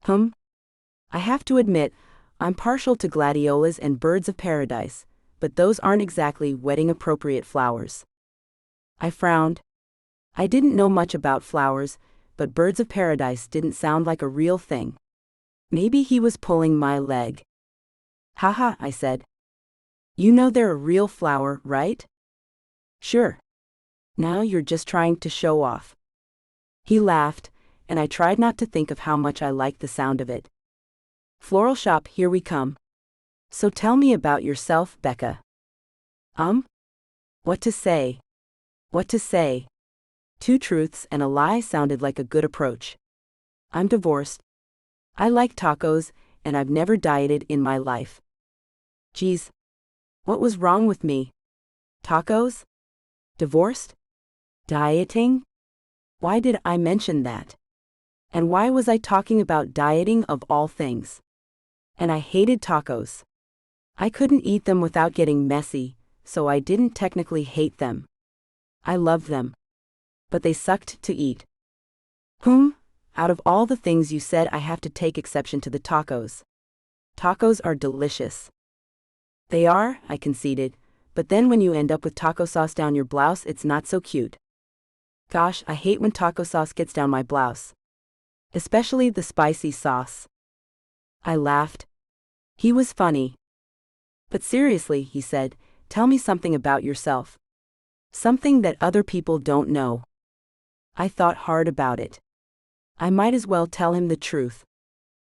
I have to admit, I'm partial to gladiolas and birds of paradise, but those aren't exactly wedding-appropriate flowers. I frowned. I didn't know much about flowers, but birds of paradise didn't sound like a real thing. Maybe he was pulling my leg. Haha, I said. You know they're a real flower, right? Sure. Now you're just trying to show off. He laughed, and I tried not to think of how much I liked the sound of it. Floral shop, here we come. So tell me about yourself, Becca. What to say? What to say? 2 truths and a lie sounded like a good approach. I'm divorced. I like tacos, and I've never dieted in my life. Geez. What was wrong with me? Tacos? Divorced? Dieting? Why did I mention that? And why was I talking about dieting of all things? And I hated tacos. I couldn't eat them without getting messy, so I didn't technically hate them. I loved them. But they sucked to eat. Out of all the things you said, I have to take exception to the tacos. Tacos are delicious. They are, I conceded, but then when you end up with taco sauce down your blouse, it's not so cute. Gosh, I hate when taco sauce gets down my blouse. Especially the spicy sauce. I laughed. He was funny. But seriously, he said, tell me something about yourself. Something that other people don't know. I thought hard about it. I might as well tell him the truth.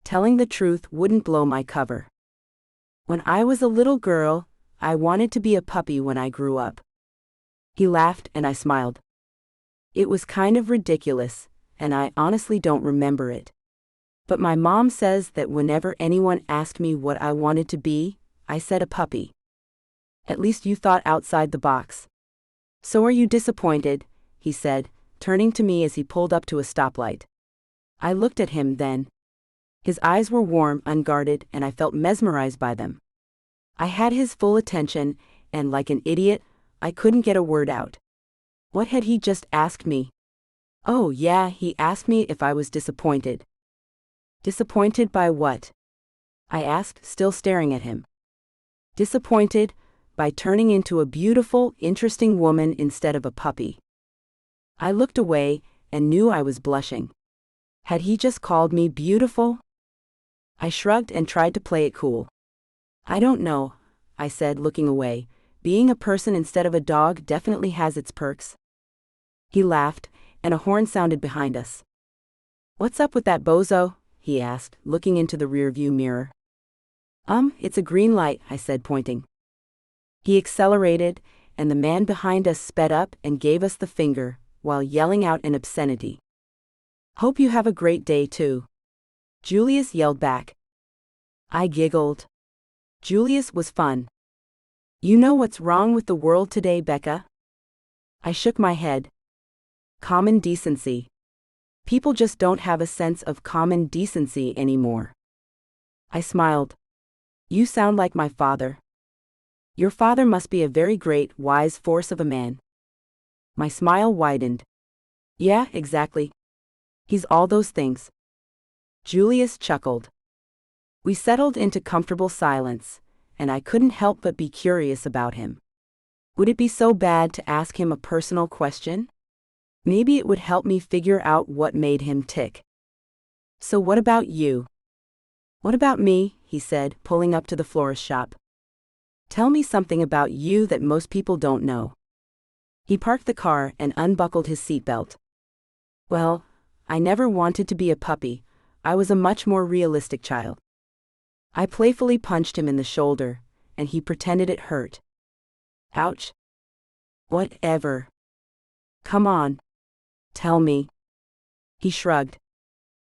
Telling the truth wouldn't blow my cover. When I was a little girl, I wanted to be a puppy when I grew up. He laughed and I smiled. It was kind of ridiculous, and I honestly don't remember it. But my mom says that whenever anyone asked me what I wanted to be, I said a puppy. At least you thought outside the box. So are you disappointed? He said, turning to me as he pulled up to a stoplight. I looked at him then. His eyes were warm, unguarded, and I felt mesmerized by them. I had his full attention, and like an idiot, I couldn't get a word out. What had he just asked me? Oh yeah, he asked me if I was disappointed. Disappointed by what? I asked, still staring at him. Disappointed by turning into a beautiful, interesting woman instead of a puppy. I looked away and knew I was blushing. Had he just called me beautiful? I shrugged and tried to play it cool. I don't know, I said, looking away. Being a person instead of a dog definitely has its perks. He laughed, and a horn sounded behind us. What's up with that bozo? He asked, looking into the rearview mirror. It's a green light, I said, pointing. He accelerated, and the man behind us sped up and gave us the finger, while yelling out an obscenity. Hope you have a great day too. Julius yelled back. I giggled. Julius was fun. You know what's wrong with the world today, Becca? I shook my head. Common decency. People just don't have a sense of common decency anymore. I smiled. You sound like my father. Your father must be a very great, wise force of a man. My smile widened. Yeah, exactly. He's all those things. Julius chuckled. We settled into comfortable silence, and I couldn't help but be curious about him. Would it be so bad to ask him a personal question? Maybe it would help me figure out what made him tick. So what about you? What about me? He said, pulling up to the florist shop. Tell me something about you that most people don't know. He parked the car and unbuckled his seatbelt. Well, I never wanted to be a puppy. I was a much more realistic child. I playfully punched him in the shoulder, and he pretended it hurt. Ouch. Whatever. Come on. Tell me. He shrugged.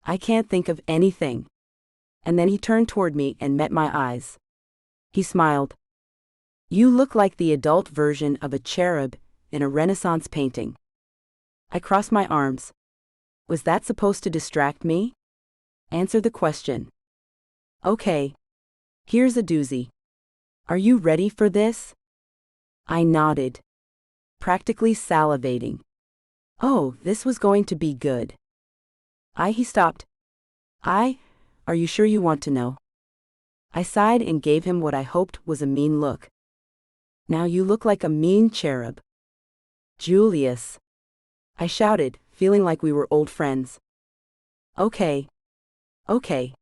I can't think of anything. And then he turned toward me and met my eyes. He smiled. You look like the adult version of a cherub in a Renaissance painting. I crossed my arms. Was that supposed to distract me? Answer the question. Okay. Here's a doozy. Are you ready for this? I nodded. Practically salivating. Oh, this was going to be good. He stopped. Are you sure you want to know? I sighed and gave him what I hoped was a mean look. Now you look like a mean cherub. Julius. I shouted, feeling like we were old friends. Okay. Okay.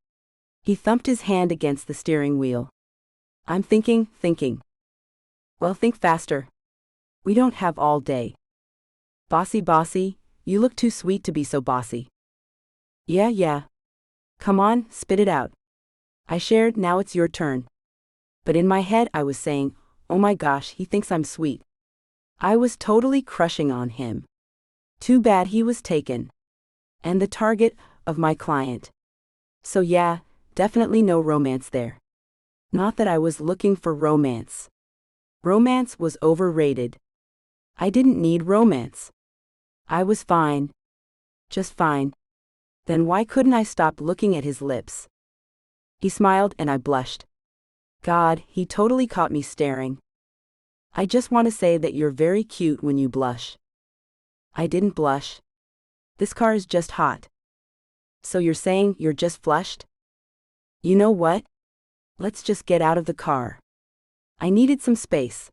He thumped his hand against the steering wheel. I'm thinking. Well, think faster. We don't have all day. Bossy, you look too sweet to be so bossy. Yeah. Come on, spit it out. I shared, now it's your turn. But in my head I was saying, oh my gosh, he thinks I'm sweet. I was totally crushing on him. Too bad he was taken. And the target of my client. So yeah, definitely no romance there. Not that I was looking for romance. Romance was overrated. I didn't need romance. I was fine. Just fine. Then why couldn't I stop looking at his lips? He smiled and I blushed. God, he totally caught me staring. I just want to say that you're very cute when you blush. I didn't blush. This car is just hot. So you're saying you're just flushed? You know what? Let's just get out of the car. I needed some space.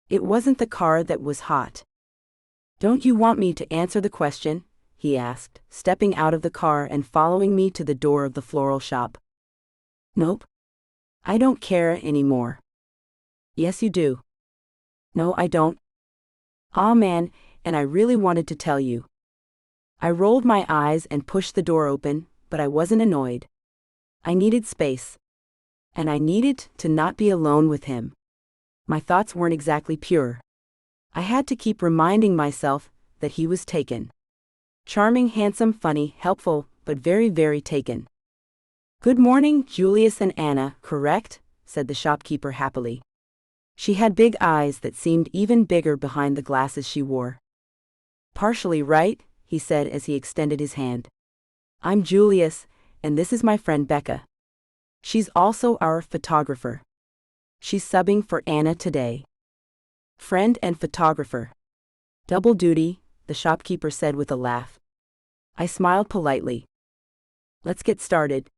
It wasn't the car that was hot. Don't you want me to answer the question? He asked, stepping out of the car and following me to the door of the floral shop. Nope. I don't care anymore. Yes, you do. No, I don't. Aw man, and I really wanted to tell you. I rolled my eyes and pushed the door open, but I wasn't annoyed. I needed space. And I needed to not be alone with him. My thoughts weren't exactly pure. I had to keep reminding myself that he was taken. Charming, handsome, funny, helpful, but very, very taken. Good morning, Julius and Anna, correct? Said the shopkeeper happily. She had big eyes that seemed even bigger behind the glasses she wore. Partially right, he said as he extended his hand. I'm Julius, and this is my friend Becca. She's also our photographer. She's subbing for Anna today. Friend and photographer. Double duty, the shopkeeper said with a laugh. I smiled politely. Let's get started.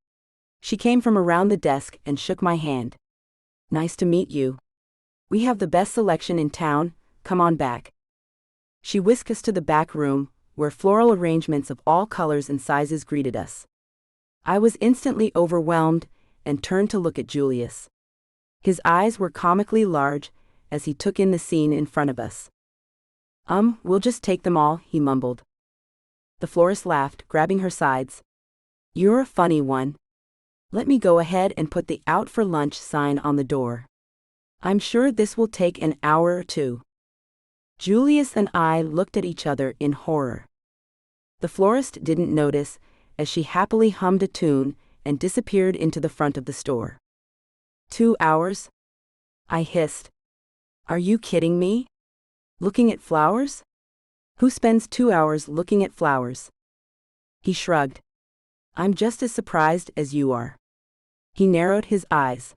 She came from around the desk and shook my hand. Nice to meet you. We have the best selection in town, come on back. She whisked us to the back room, where floral arrangements of all colors and sizes greeted us. I was instantly overwhelmed and turned to look at Julius. His eyes were comically large as he took in the scene in front of us. We'll just take them all, he mumbled. The florist laughed, grabbing her sides. You're a funny one. Let me go ahead and put the out for lunch sign on the door. I'm sure this will take an hour or two. Julius and I looked at each other in horror. The florist didn't notice, as she happily hummed a tune and disappeared into the front of the store. 2 hours? I hissed. Are you kidding me? Looking at flowers? Who spends 2 hours looking at flowers? He shrugged. I'm just as surprised as you are. He narrowed his eyes.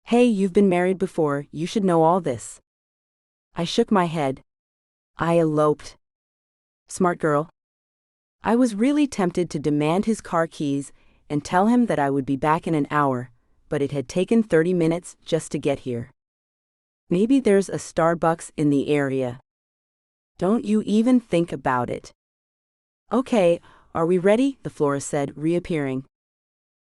Hey, you've been married before, you should know all this. I shook my head. I eloped. Smart girl. I was really tempted to demand his car keys and tell him that I would be back in an hour, but it had taken 30 minutes just to get here. Maybe there's a Starbucks in the area. Don't you even think about it. Okay, are we ready? The florist said, reappearing.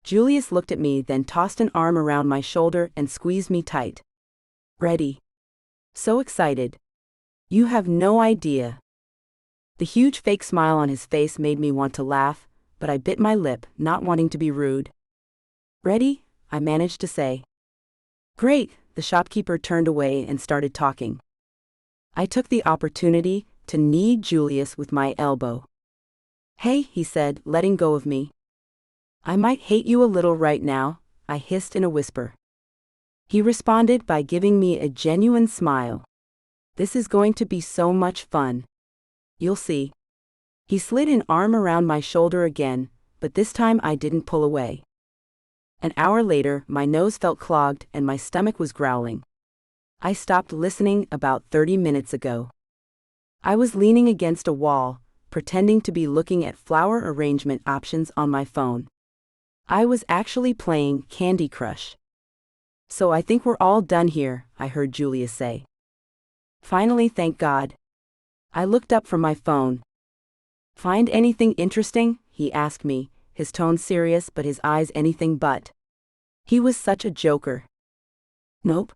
Julius looked at me, then tossed an arm around my shoulder and squeezed me tight. Ready. So excited. You have no idea. The huge fake smile on his face made me want to laugh, but I bit my lip, not wanting to be rude. Ready? I managed to say. Great, the shopkeeper turned away and started talking. I took the opportunity to knee Julius with my elbow. Hey, he said, letting go of me. I might hate you a little right now, I hissed in a whisper. He responded by giving me a genuine smile. This is going to be so much fun. You'll see. He slid an arm around my shoulder again, but this time I didn't pull away. An hour later, my nose felt clogged and my stomach was growling. I stopped listening about 30 minutes ago. I was leaning against a wall, pretending to be looking at flower arrangement options on my phone. I was actually playing Candy Crush. So I think we're all done here, I heard Julius say. Finally, thank God. I looked up from my phone. Find anything interesting? He asked me, his tone serious but his eyes anything but. He was such a joker. Nope.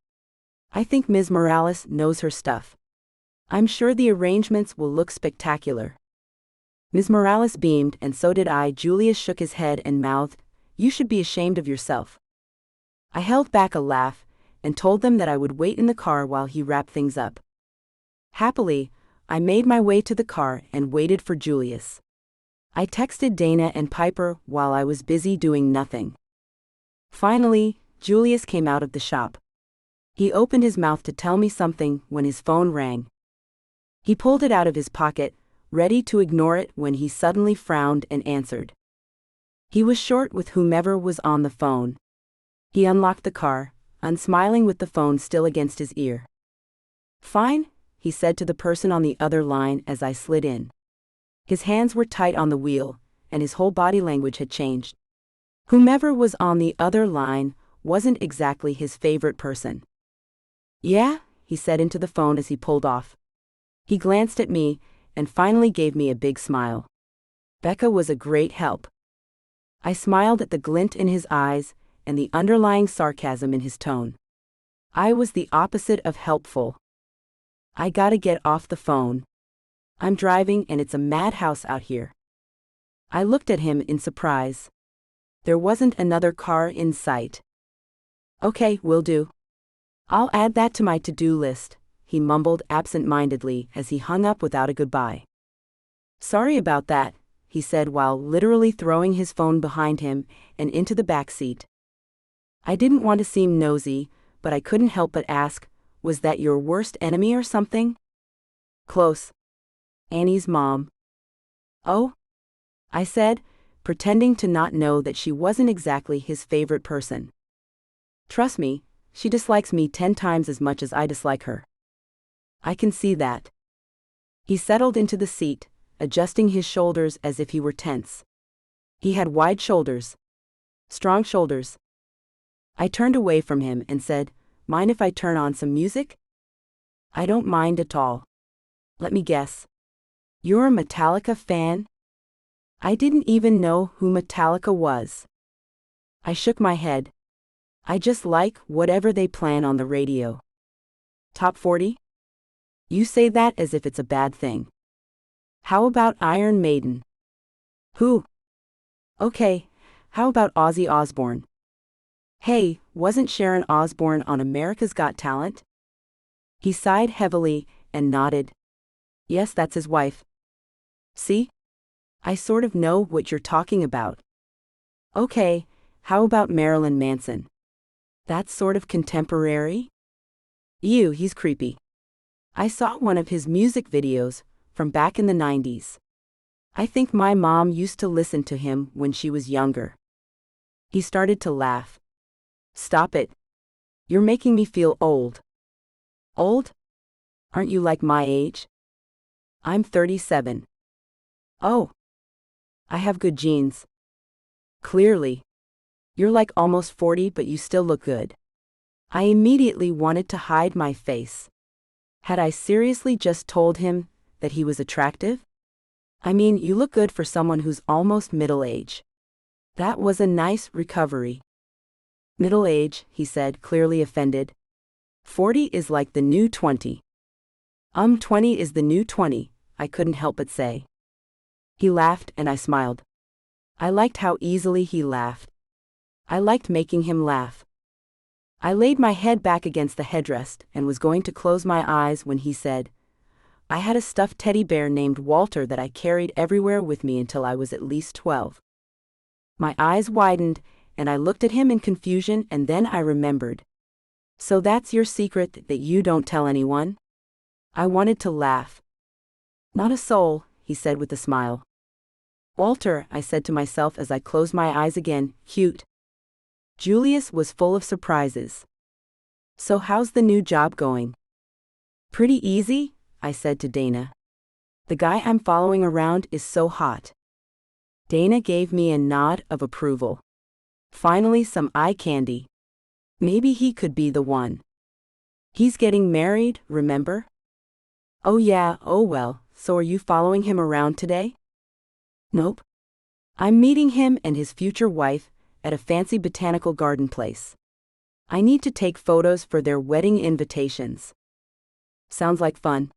I think Ms. Morales knows her stuff. I'm sure the arrangements will look spectacular. Ms. Morales beamed, and so did I. Julius shook his head and mouthed, You should be ashamed of yourself. I held back a laugh and told them that I would wait in the car while he wrapped things up. Happily, I made my way to the car and waited for Julius. I texted Dana and Piper while I was busy doing nothing. Finally, Julius came out of the shop. He opened his mouth to tell me something when his phone rang. He pulled it out of his pocket, ready to ignore it when he suddenly frowned and answered. He was short with whomever was on the phone. He unlocked the car, unsmiling with the phone still against his ear. "Fine," he said to the person on the other line as I slid in. His hands were tight on the wheel, and his whole body language had changed. Whomever was on the other line wasn't exactly his favorite person. "Yeah," he said into the phone as he pulled off. He glanced at me and finally gave me a big smile. Becca was a great help. I smiled at the glint in his eyes and the underlying sarcasm in his tone. I was the opposite of helpful. "I gotta get off the phone. I'm driving and it's a madhouse out here." I looked at him in surprise. There wasn't another car in sight. "Okay, will do. I'll add that to my to-do list," he mumbled absent-mindedly as he hung up without a goodbye. "Sorry about that," he said while literally throwing his phone behind him and into the back seat. I didn't want to seem nosy, but I couldn't help but ask, "Was that your worst enemy or something?" "Close. Annie's mom." "Oh?" I said, pretending to not know that she wasn't exactly his favorite person. "Trust me, she dislikes me 10 times as much as I dislike her." "I can see that." He settled into the seat, adjusting his shoulders as if he were tense. He had wide shoulders. Strong shoulders. I turned away from him and said, "Mind if I turn on some music?" "I don't mind at all." "Let me guess. You're a Metallica fan?" I didn't even know who Metallica was. I shook my head. "I just like whatever they plan on the radio." "Top 40? You say that as if it's a bad thing." "How about Iron Maiden?" "Who?" "Okay, how about Ozzy Osbourne?" "Hey, wasn't Sharon Osbourne on America's Got Talent?" He sighed heavily and nodded. "Yes, that's his wife." "See? I sort of know what you're talking about." "Okay, how about Marilyn Manson?" "That's sort of contemporary?" "Ew, he's creepy. I saw one of his music videos from back in the 90s. I think my mom used to listen to him when she was younger." He started to laugh. "Stop it. You're making me feel old." "Old? Aren't you like my age?" "I'm 37. "Oh. I have good genes." "Clearly. You're like almost 40 but you still look good." I immediately wanted to hide my face. Had I seriously just told him that he was attractive? I mean, you look good for someone who's almost middle age. That was a nice recovery. "Middle age," he said, clearly offended. 40 is like the new 20. 20 is the new 20, I couldn't help but say. He laughed and I smiled. I liked how easily he laughed. I liked making him laugh. I laid my head back against the headrest and was going to close my eyes when he said, "I had a stuffed teddy bear named Walter that I carried everywhere with me until I was at least 12. My eyes widened, and I looked at him in confusion, and then I remembered. "So that's your secret that you don't tell anyone?" I wanted to laugh. "Not a soul," he said with a smile. "Walter," I said to myself as I closed my eyes again, "cute." Julius was full of surprises. "So how's the new job going?" "Pretty easy," I said to Dana. "The guy I'm following around is so hot." Dana gave me a nod of approval. Finally some eye candy. Maybe he could be the one. "He's getting married, remember?" "Oh yeah, oh well, so are you following him around today?" "Nope. I'm meeting him and his future wife at a fancy botanical garden place. I need to take photos for their wedding invitations." "Sounds like fun."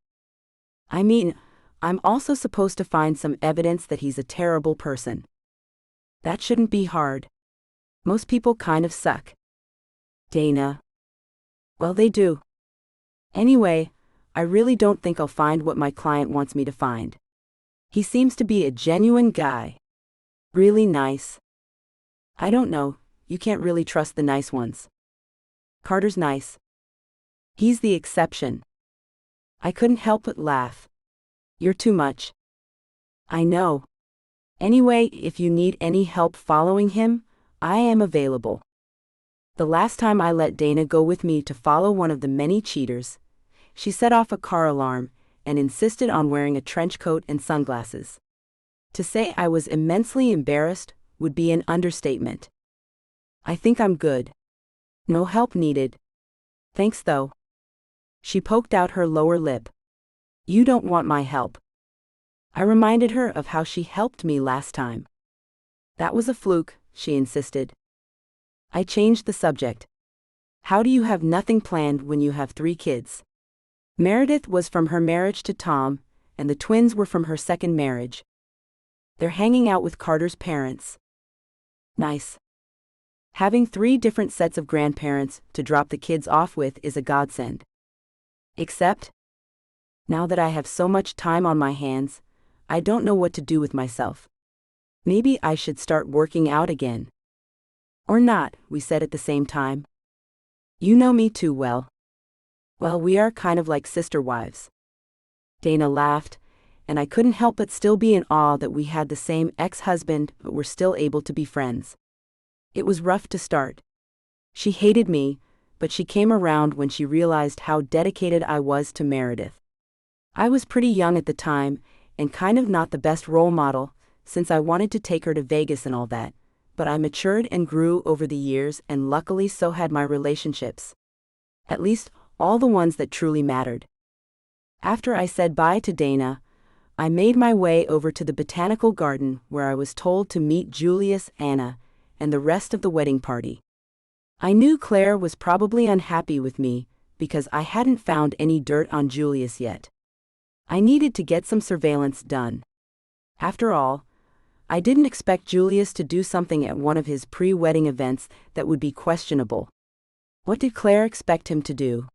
"I mean, I'm also supposed to find some evidence that he's a terrible person." "That shouldn't be hard. Most people kind of suck." "Dana." "Well, they do. Anyway, I really don't think I'll find what my client wants me to find. He seems to be a genuine guy. Really nice. I don't know, you can't really trust the nice ones. Carter's nice. He's the exception. I couldn't help but laugh. You're too much. I know. Anyway, if you need any help following him, I am available. The last time I let Dana go with me to follow one of the many cheaters, she set off a car alarm and insisted on wearing a trench coat and sunglasses. To say I was immensely embarrassed would be an understatement. I think I'm good. No help needed. Thanks though. She poked out her lower lip. You don't want my help. I reminded her of how she helped me last time. That was a fluke, she insisted. I changed the subject. How do you have nothing planned when you have 3 kids? Meredith was from her marriage to Tom, and the twins were from her second marriage. They're hanging out with Carter's parents. Nice. Having 3 different sets of grandparents to drop the kids off with is a godsend. Except, now that I have so much time on my hands, I don't know what to do with myself. Maybe I should start working out again. Or not, we said at the same time. You know me too well. Well, we are kind of like sister wives. Dana laughed, and I couldn't help but still be in awe that we had the same ex-husband but were still able to be friends. It was rough to start. She hated me, but she came around when she realized how dedicated I was to Meredith. I was pretty young at the time, and kind of not the best role model, since I wanted to take her to Vegas and all that, but I matured and grew over the years, and luckily so had my relationships. At least, all the ones that truly mattered. After I said bye to Dana, I made my way over to the botanical garden where I was told to meet Julius, Anna, and the rest of the wedding party. I knew Claire was probably unhappy with me because I hadn't found any dirt on Julius yet. I needed to get some surveillance done. After all, I didn't expect Julius to do something at one of his pre-wedding events that would be questionable. What did Claire expect him to do?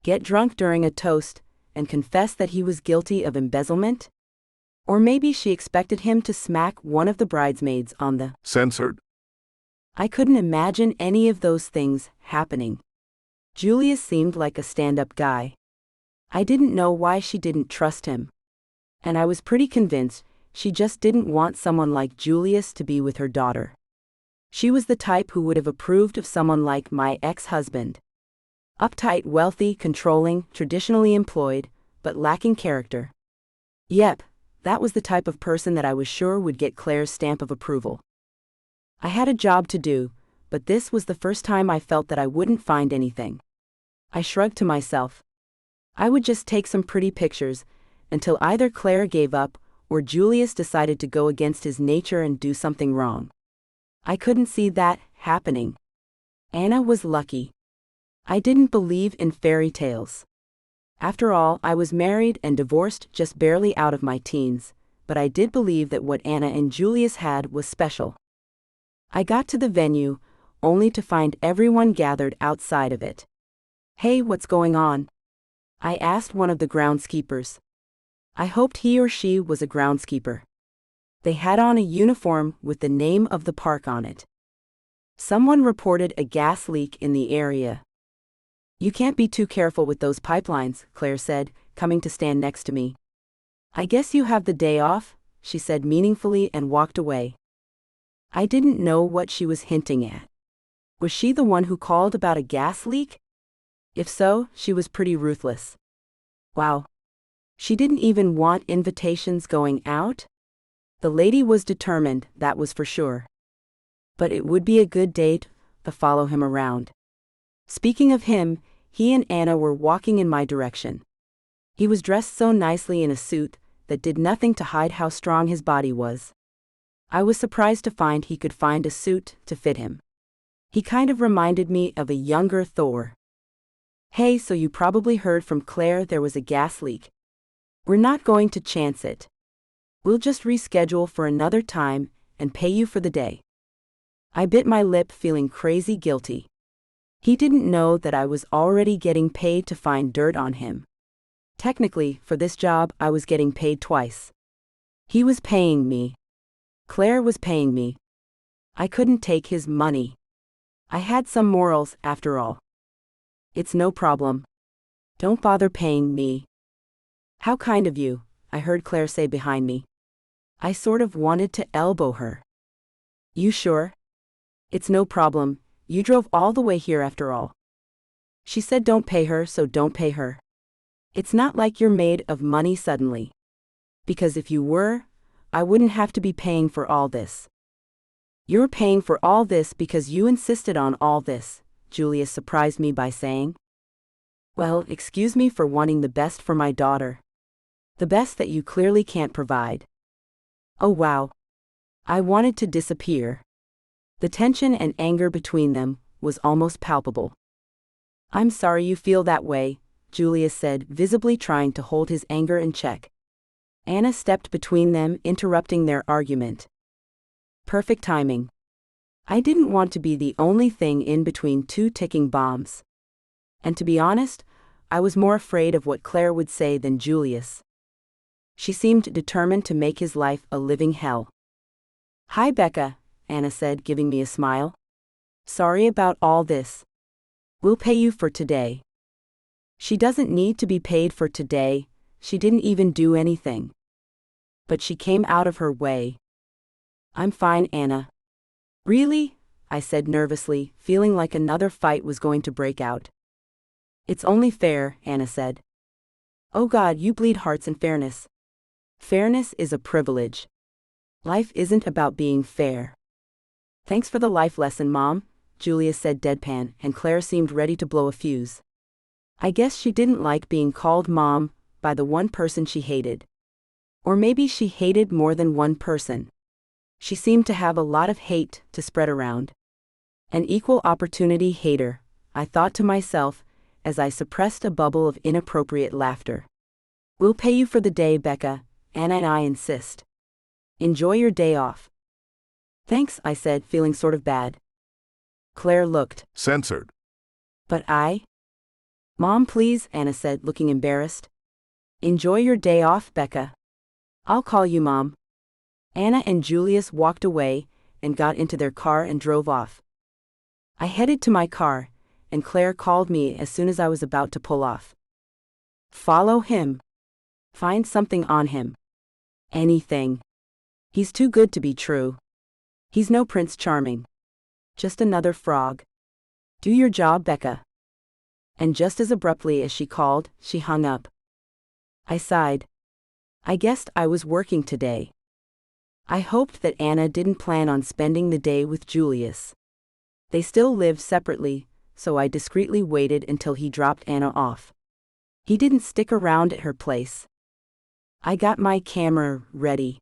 Get drunk during a toast and confess that he was guilty of embezzlement? Or maybe she expected him to smack one of the bridesmaids on the Censored. I couldn't imagine any of those things happening. Julius seemed like a stand-up guy. I didn't know why she didn't trust him. And I was pretty convinced she just didn't want someone like Julius to be with her daughter. She was the type who would have approved of someone like my ex-husband. Uptight, wealthy, controlling, traditionally employed, but lacking character. Yep, that was the type of person that I was sure would get Claire's stamp of approval. I had a job to do, but this was the first time I felt that I wouldn't find anything. I shrugged to myself. I would just take some pretty pictures, until either Claire gave up, or Julius decided to go against his nature and do something wrong. I couldn't see that happening. Anna was lucky. I didn't believe in fairy tales. After all, I was married and divorced just barely out of my teens, but I did believe that what Anna and Julius had was special. I got to the venue, only to find everyone gathered outside of it. Hey, what's going on? I asked one of the groundskeepers. I hoped he or she was a groundskeeper. They had on a uniform with the name of the park on it. Someone reported a gas leak in the area. You can't be too careful with those pipelines, Claire said, coming to stand next to me. I guess you have the day off, she said meaningfully and walked away. I didn't know what she was hinting at. Was she the one who called about a gas leak? If so, she was pretty ruthless. Wow. She didn't even want invitations going out? The lady was determined, that was for sure. But it would be a good date to follow him around. Speaking of him, he and Anna were walking in my direction. He was dressed so nicely in a suit that did nothing to hide how strong his body was. I was surprised to find he could find a suit to fit him. He kind of reminded me of a younger Thor. Hey, so you probably heard from Claire there was a gas leak. We're not going to chance it. We'll just reschedule for another time and pay you for the day. I bit my lip, feeling crazy guilty. He didn't know that I was already getting paid to find dirt on him. Technically, for this job, I was getting paid twice. He was paying me. Claire was paying me. I couldn't take his money. I had some morals, after all. It's no problem. Don't bother paying me. How kind of you, I heard Claire say behind me. I sort of wanted to elbow her. You sure? It's no problem, you drove all the way here after all. She said don't pay her, so don't pay her. It's not like you're made of money suddenly. Because if you were, I wouldn't have to be paying for all this. You're paying for all this because you insisted on all this, Julius surprised me by saying. Well, excuse me for wanting the best for my daughter. The best that you clearly can't provide. Oh wow. I wanted to disappear. The tension and anger between them was almost palpable. I'm sorry you feel that way, Julius said, visibly trying to hold his anger in check. Anna stepped between them, interrupting their argument. Perfect timing. I didn't want to be the only thing in between two ticking bombs. And to be honest, I was more afraid of what Claire would say than Julius. She seemed determined to make his life a living hell. Hi Becca, Anna said, giving me a smile. Sorry about all this. We'll pay you for today. She doesn't need to be paid for today, she didn't even do anything. But she came out of her way. I'm fine, Anna. Really? I said nervously, feeling like another fight was going to break out. It's only fair, Anna said. Oh God, you bleed hearts and fairness. Fairness is a privilege. Life isn't about being fair. Thanks for the life lesson, Mom, Julius said deadpan, and Claire seemed ready to blow a fuse. I guess she didn't like being called Mom by the one person she hated. Or maybe she hated more than one person. She seemed to have a lot of hate to spread around. An equal opportunity hater, I thought to myself, as I suppressed a bubble of inappropriate laughter. We'll pay you for the day, Becca, Anna and I insist. Enjoy your day off. Thanks, I said, feeling sort of bad. Claire looked censored. But Mom, please, Anna said, looking embarrassed. Enjoy your day off, Becca. I'll call you Mom. Anna and Julius walked away and got into their car and drove off. I headed to my car, and Claire called me as soon as I was about to pull off. Follow him. Find something on him. Anything. He's too good to be true. He's no Prince Charming. Just another frog. Do your job, Becca. And just as abruptly as she called, she hung up. I sighed. I guessed I was working today. I hoped that Anna didn't plan on spending the day with Julius. They still lived separately, so I discreetly waited until he dropped Anna off. He didn't stick around at her place. I got my camera ready.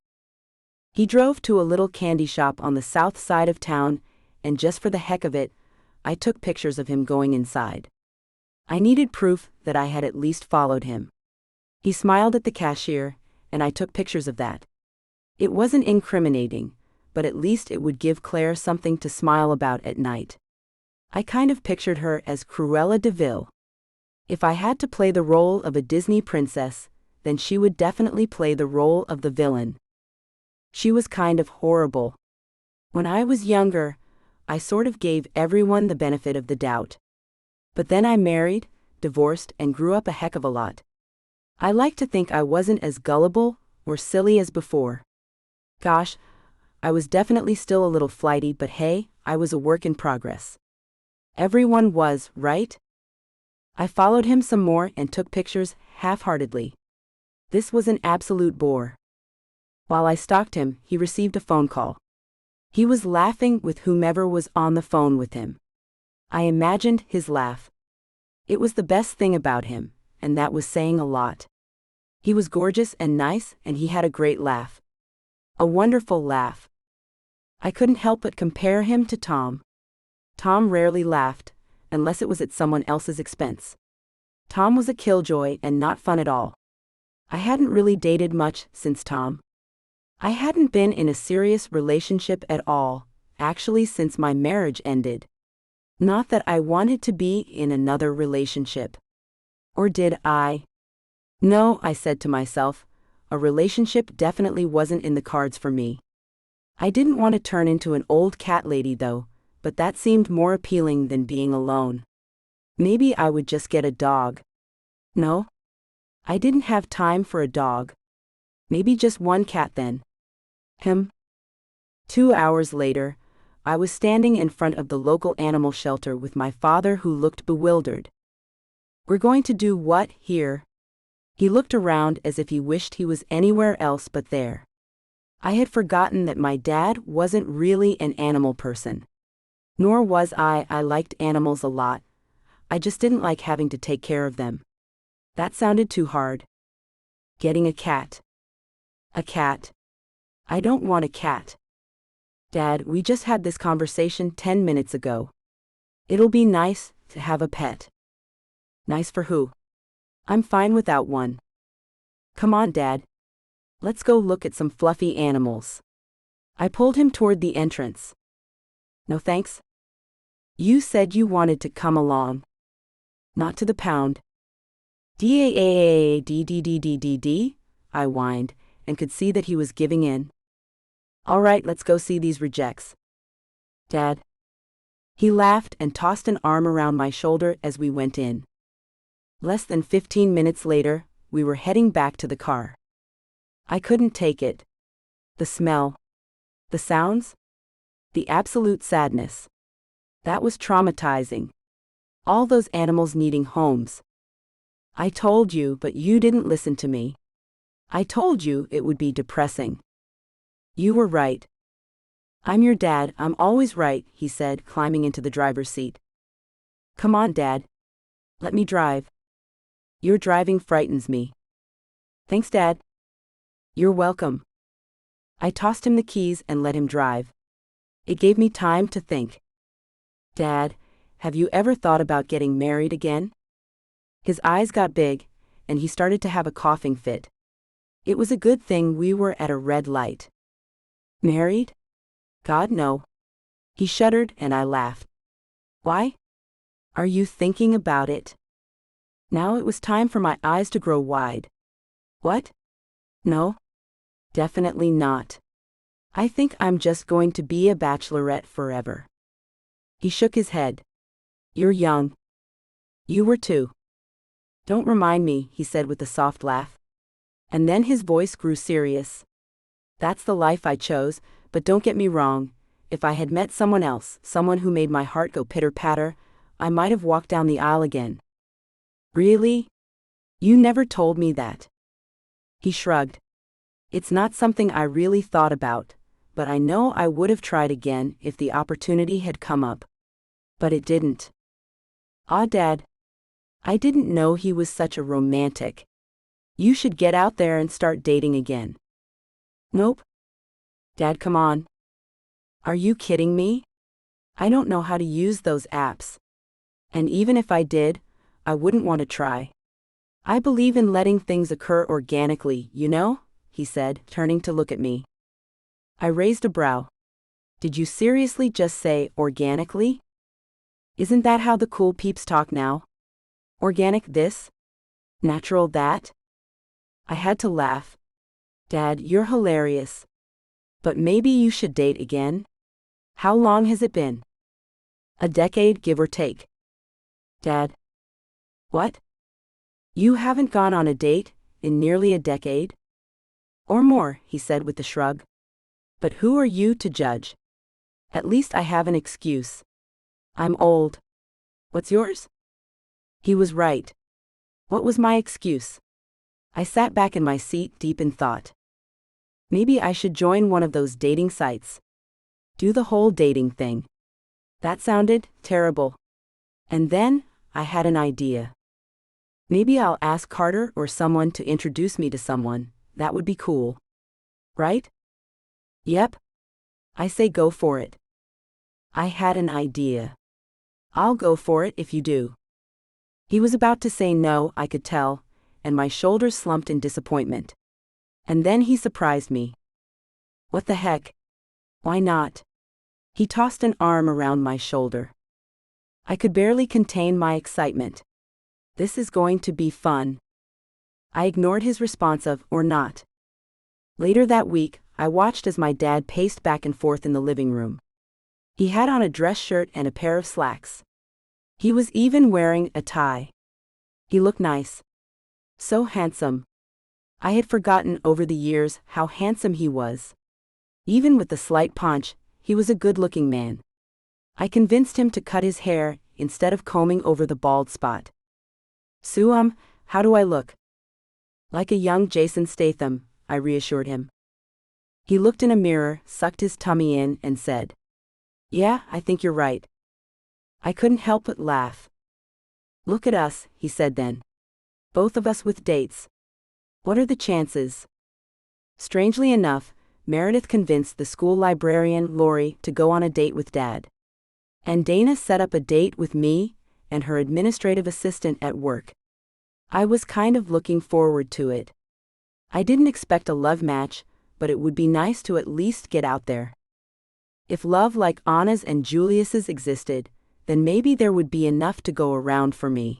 He drove to a little candy shop on the south side of town, and just for the heck of it, I took pictures of him going inside. I needed proof that I had at least followed him. He smiled at the cashier, and I took pictures of that. It wasn't incriminating, but at least it would give Claire something to smile about at night. I kind of pictured her as Cruella de Vil. If I had to play the role of a Disney princess, then she would definitely play the role of the villain. She was kind of horrible. When I was younger, I sort of gave everyone the benefit of the doubt. But then I married, divorced, and grew up a heck of a lot. I like to think I wasn't as gullible or silly as before. Gosh, I was definitely still a little flighty, but hey, I was a work in progress. Everyone was, right? I followed him some more and took pictures half-heartedly. This was an absolute bore. While I stalked him, he received a phone call. He was laughing with whomever was on the phone with him. I imagined his laugh. It was the best thing about him, and that was saying a lot. He was gorgeous and nice, and he had a great laugh. A wonderful laugh. I couldn't help but compare him to Tom. Tom rarely laughed, unless it was at someone else's expense. Tom was a killjoy and not fun at all. I hadn't really dated much since Tom. I hadn't been in a serious relationship at all, actually since my marriage ended. Not that I wanted to be in another relationship. Or did I? No, I said to myself, a relationship definitely wasn't in the cards for me. I didn't want to turn into an old cat lady though, but that seemed more appealing than being alone. Maybe I would just get a dog. No, I didn't have time for a dog. Maybe just one cat then. 2 hours later, I was standing in front of the local animal shelter with my father, who looked bewildered. We're going to do what here? He looked around as if he wished he was anywhere else but there. I had forgotten that my dad wasn't really an animal person. Nor was I. I liked animals a lot. I just didn't like having to take care of them. That sounded too hard. Getting a cat. A cat. I don't want a cat. Dad, we just had this conversation 10 minutes ago. It'll be nice to have a pet. Nice for who? I'm fine without one. Come on, Dad. Let's go look at some fluffy animals. I pulled him toward the entrance. No thanks. You said you wanted to come along. Not to the pound. D, I whined, and could see that he was giving in. All right, let's go see these rejects. Dad. He laughed and tossed an arm around my shoulder as we went in. Less than 15 minutes later, we were heading back to the car. I couldn't take it. The smell. The sounds. The absolute sadness. That was traumatizing. All those animals needing homes. I told you, but you didn't listen to me. I told you it would be depressing. You were right. I'm your dad, I'm always right, he said, climbing into the driver's seat. Come on, Dad. Let me drive. Your driving frightens me. Thanks, Dad. You're welcome. I tossed him the keys and let him drive. It gave me time to think. Dad, have you ever thought about getting married again? His eyes got big, and he started to have a coughing fit. It was a good thing we were at a red light. Married? God, no. He shuddered, and I laughed. Why? Are you thinking about it? Now it was time for my eyes to grow wide. What? No. Definitely not. I think I'm just going to be a bachelorette forever. He shook his head. You're young. You were too. Don't remind me, he said with a soft laugh. And then his voice grew serious. That's the life I chose, but don't get me wrong, if I had met someone else, someone who made my heart go pitter-patter, I might have walked down the aisle again. Really? You never told me that. He shrugged. It's not something I really thought about, but I know I would have tried again if the opportunity had come up. But it didn't. Ah, Dad. I didn't know he was such a romantic. You should get out there and start dating again. Nope. Dad, come on. Are you kidding me? I don't know how to use those apps. And even if I did, I wouldn't want to try. I believe in letting things occur organically, you know, he said, turning to look at me. I raised a brow. Did you seriously just say organically? Isn't that how the cool peeps talk now? Organic this? Natural that? I had to laugh. Dad, you're hilarious. But maybe you should date again? How long has it been? A decade, give or take. Dad. What? You haven't gone on a date in nearly a decade? Or more, he said with a shrug. But who are you to judge? At least I have an excuse. I'm old. What's yours? He was right. What was my excuse? I sat back in my seat, deep in thought. Maybe I should join one of those dating sites. Do the whole dating thing. That sounded terrible. And then, I had an idea. Maybe I'll ask Carter or someone to introduce me to someone. That would be cool. Right? Yep. I say go for it. I had an idea. I'll go for it if you do. He was about to say no, I could tell, and my shoulders slumped in disappointment. And then he surprised me. What the heck? Why not? He tossed an arm around my shoulder. I could barely contain my excitement. This is going to be fun. I ignored his response of, or not. Later that week, I watched as my dad paced back and forth in the living room. He had on a dress shirt and a pair of slacks. He was even wearing a tie. He looked nice. So handsome. I had forgotten over the years how handsome he was. Even with the slight paunch, he was a good-looking man. I convinced him to cut his hair instead of combing over the bald spot. How do I look? Like a young Jason Statham, I reassured him. He looked in a mirror, sucked his tummy in, and said, "Yeah, I think you're right." I couldn't help but laugh. "Look at us," he said then. "Both of us with dates. What are the chances?" Strangely enough, Meredith convinced the school librarian, Lori, to go on a date with Dad. And Dana set up a date with me and her administrative assistant at work. I was kind of looking forward to it. I didn't expect a love match, but it would be nice to at least get out there. If love like Anna's and Julius's existed, then maybe there would be enough to go around for me.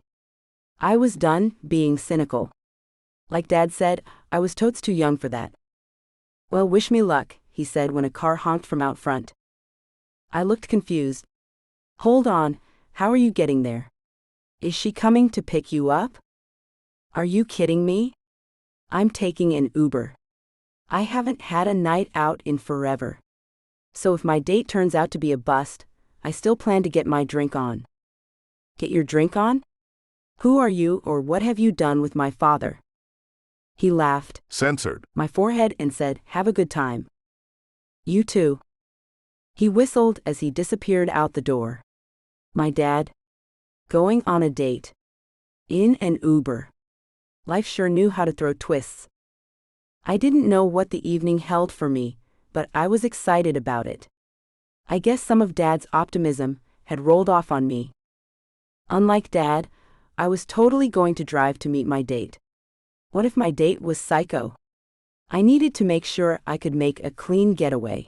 I was done being cynical. Like Dad said, I was totes too young for that. "Well, wish me luck," he said when a car honked from out front. I looked confused. "Hold on, how are you getting there? Is she coming to pick you up?" "Are you kidding me? I'm taking an Uber. I haven't had a night out in forever. So if my date turns out to be a bust, I still plan to get my drink on." "Get your drink on? Who are you, or what have you done with my father?" He laughed, Censored. my forehead, and said, "Have a good time." "You too." He whistled as he disappeared out the door. My dad? Going on a date. In an Uber. Life sure knew how to throw twists. I didn't know what the evening held for me, but I was excited about it. I guess some of Dad's optimism had rolled off on me. Unlike Dad, I was totally going to drive to meet my date. What if my date was psycho? I needed to make sure I could make a clean getaway.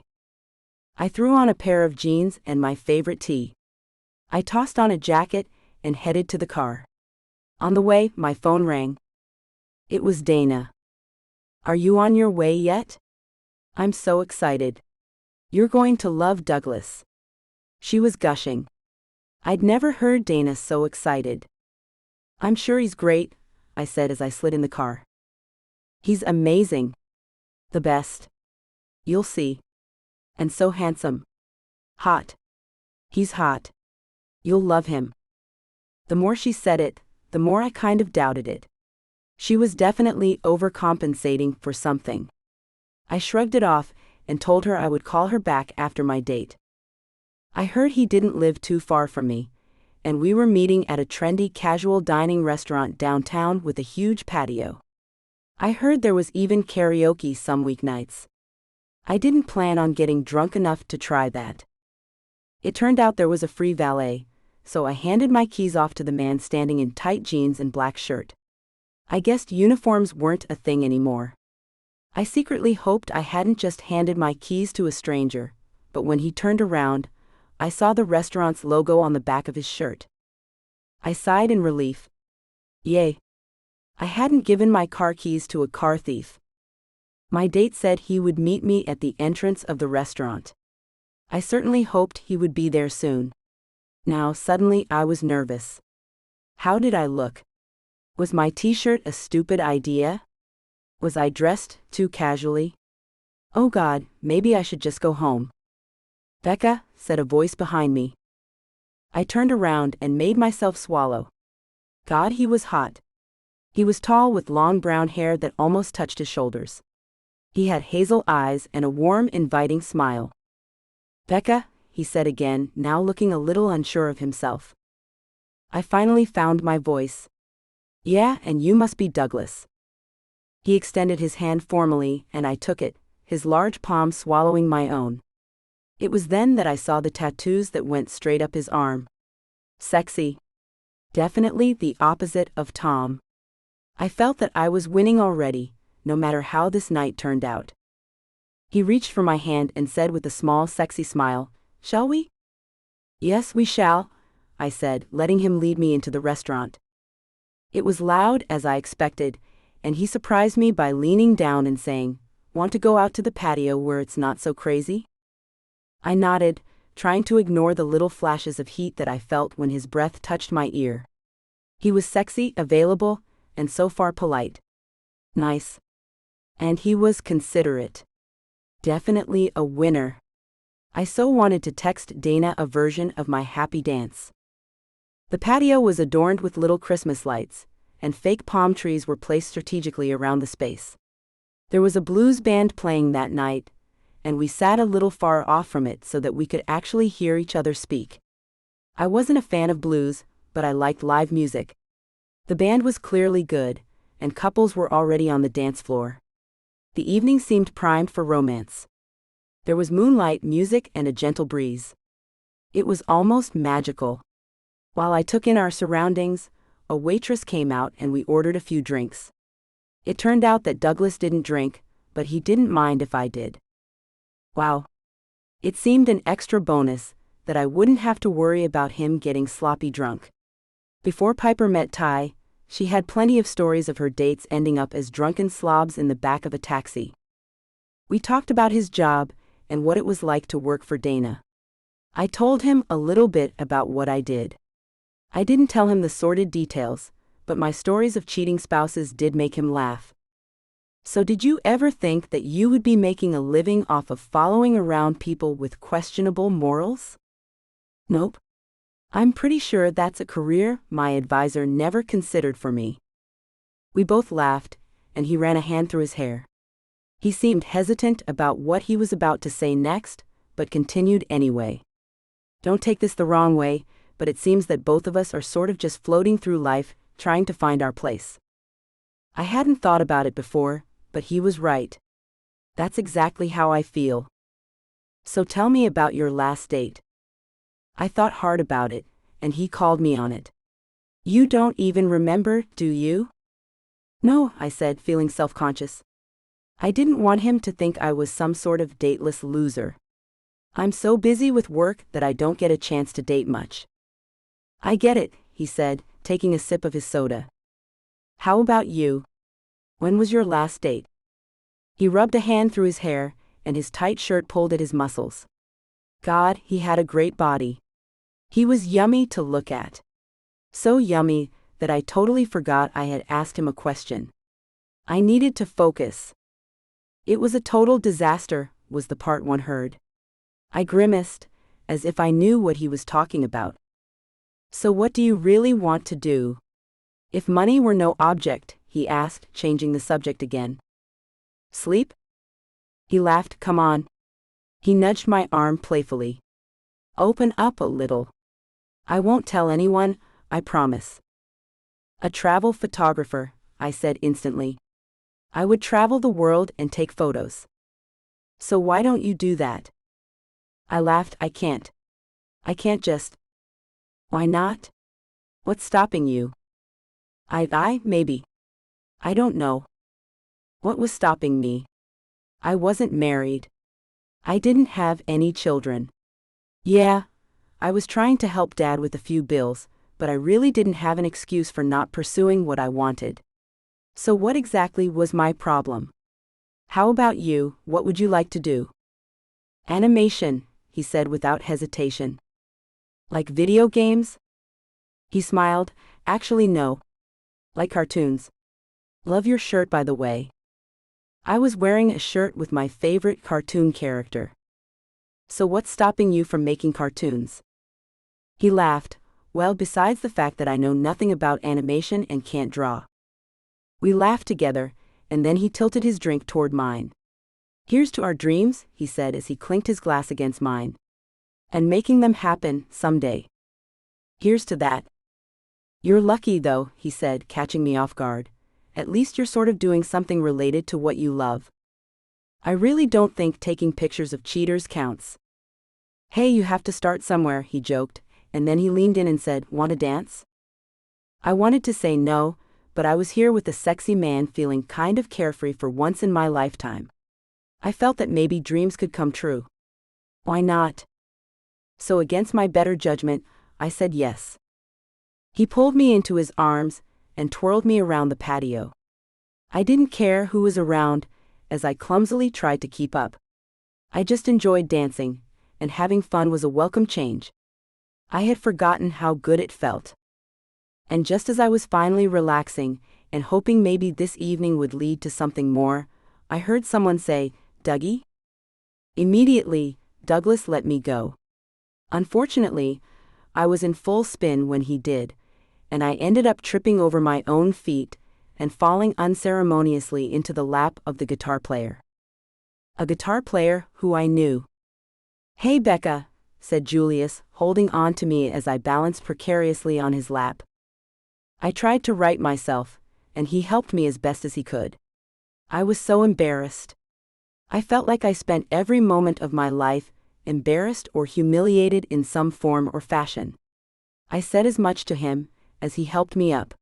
I threw on a pair of jeans and my favorite tee. I tossed on a jacket and headed to the car. On the way, my phone rang. It was Dana. "Are you on your way yet? I'm so excited. You're going to love Douglas." She was gushing. I'd never heard Dana so excited. "I'm sure he's great," I said as I slid in the car. "He's amazing. The best. You'll see. And so handsome. Hot. He's hot. You'll love him." The more she said it, the more I kind of doubted it. She was definitely overcompensating for something. I shrugged it off and told her I would call her back after my date. I heard he didn't live too far from me, and we were meeting at a trendy casual dining restaurant downtown with a huge patio. I heard there was even karaoke some weeknights. I didn't plan on getting drunk enough to try that. It turned out there was a free valet, so I handed my keys off to the man standing in tight jeans and black shirt. I guessed uniforms weren't a thing anymore. I secretly hoped I hadn't just handed my keys to a stranger, but when he turned around, I saw the restaurant's logo on the back of his shirt. I sighed in relief. Yay. I hadn't given my car keys to a car thief. My date said he would meet me at the entrance of the restaurant. I certainly hoped he would be there soon. Now suddenly I was nervous. How did I look? Was my t-shirt a stupid idea? Was I dressed too casually? Oh God, maybe I should just go home. "Becca," said a voice behind me. I turned around and made myself swallow. God, he was hot. He was tall with long brown hair that almost touched his shoulders. He had hazel eyes and a warm, inviting smile. "Becca," he said again, now looking a little unsure of himself. I finally found my voice. "Yeah, and you must be Douglas." He extended his hand formally, and I took it, his large palm swallowing my own. It was then that I saw the tattoos that went straight up his arm. Sexy. Definitely the opposite of Tom. I felt that I was winning already, no matter how this night turned out. He reached for my hand and said with a small, sexy smile, "Shall we?" "Yes, we shall," I said, letting him lead me into the restaurant. It was loud as I expected, and he surprised me by leaning down and saying, "Want to go out to the patio where it's not so crazy?" I nodded, trying to ignore the little flashes of heat that I felt when his breath touched my ear. He was sexy, available, and so far polite. Nice. And he was considerate. Definitely a winner. I so wanted to text Dana a version of my happy dance. The patio was adorned with little Christmas lights, and fake palm trees were placed strategically around the space. There was a blues band playing that night, and we sat a little far off from it so that we could actually hear each other speak. I wasn't a fan of blues, but I liked live music. The band was clearly good, and couples were already on the dance floor. The evening seemed primed for romance. There was moonlight, music, and a gentle breeze. It was almost magical. While I took in our surroundings, a waitress came out and we ordered a few drinks. It turned out that Douglas didn't drink, but he didn't mind if I did. Wow. It seemed an extra bonus that I wouldn't have to worry about him getting sloppy drunk. Before Piper met Ty, she had plenty of stories of her dates ending up as drunken slobs in the back of a taxi. We talked about his job and what it was like to work for Dana. I told him a little bit about what I did. I didn't tell him the sordid details, but my stories of cheating spouses did make him laugh. "So did you ever think that you would be making a living off of following around people with questionable morals?" "Nope. I'm pretty sure that's a career my advisor never considered for me." We both laughed, and he ran a hand through his hair. He seemed hesitant about what he was about to say next, but continued anyway. "Don't take this the wrong way, but it seems that both of us are sort of just floating through life, trying to find our place." I hadn't thought about it before, but he was right. That's exactly how I feel. "So tell me about your last date." I thought hard about it, and he called me on it. "You don't even remember, do you?" "No," I said, feeling self-conscious. I didn't want him to think I was some sort of dateless loser. I'm so busy with work that I don't get a chance to date much. "I get it," he said, taking a sip of his soda. "How about you? When was your last date?" He rubbed a hand through his hair, and his tight shirt pulled at his muscles. God, he had a great body. He was yummy to look at. So yummy that I totally forgot I had asked him a question. I needed to focus. "It was a total disaster," was the part one heard. I grimaced, as if I knew what he was talking about. "So what do you really want to do?" "If money were no object," he asked, changing the subject again. "Sleep?" He laughed. "Come on." He nudged my arm playfully. "Open up a little." "I won't tell anyone, I promise." "A travel photographer," I said instantly. "I would travel the world and take photos." "So why don't you do that?" I laughed. I can't just." "Why not? What's stopping you?" Maybe. I don't know." What was stopping me? I wasn't married. I didn't have any children. Yeah, I was trying to help Dad with a few bills, but I really didn't have an excuse for not pursuing what I wanted. So what exactly was my problem? "How about you, what would you like to do?" "Animation," he said without hesitation. "Like video games?" He smiled. "Actually no. Like cartoons." "Love your shirt, by the way." I was wearing a shirt with my favorite cartoon character. "So what's stopping you from making cartoons?" He laughed. "Well, besides the fact that I know nothing about animation and can't draw." We laughed together, and then he tilted his drink toward mine. "Here's to our dreams," he said as he clinked his glass against mine. "And making them happen, someday." "Here's to that." "You're lucky, though," he said, catching me off guard. "At least you're sort of doing something related to what you love." "I really don't think taking pictures of cheaters counts." "Hey, you have to start somewhere," he joked, and then he leaned in and said, "Want to dance?" I wanted to say no, but I was here with a sexy man feeling kind of carefree for once in my lifetime. I felt that maybe dreams could come true. Why not? So against my better judgment, I said yes. He pulled me into his arms and twirled me around the patio. I didn't care who was around, as I clumsily tried to keep up. I just enjoyed dancing, and having fun was a welcome change. I had forgotten how good it felt. And just as I was finally relaxing, and hoping maybe this evening would lead to something more, I heard someone say, "Dougie?" Immediately, Douglas let me go. Unfortunately, I was in full spin when he did, and I ended up tripping over my own feet and falling unceremoniously into the lap of the guitar player. A guitar player who I knew. "Hey, Becca," said Julius, holding on to me as I balanced precariously on his lap. I tried to right myself, and he helped me as best as he could. I was so embarrassed. I felt like I spent every moment of my life embarrassed or humiliated in some form or fashion. I said as much to him as he helped me up.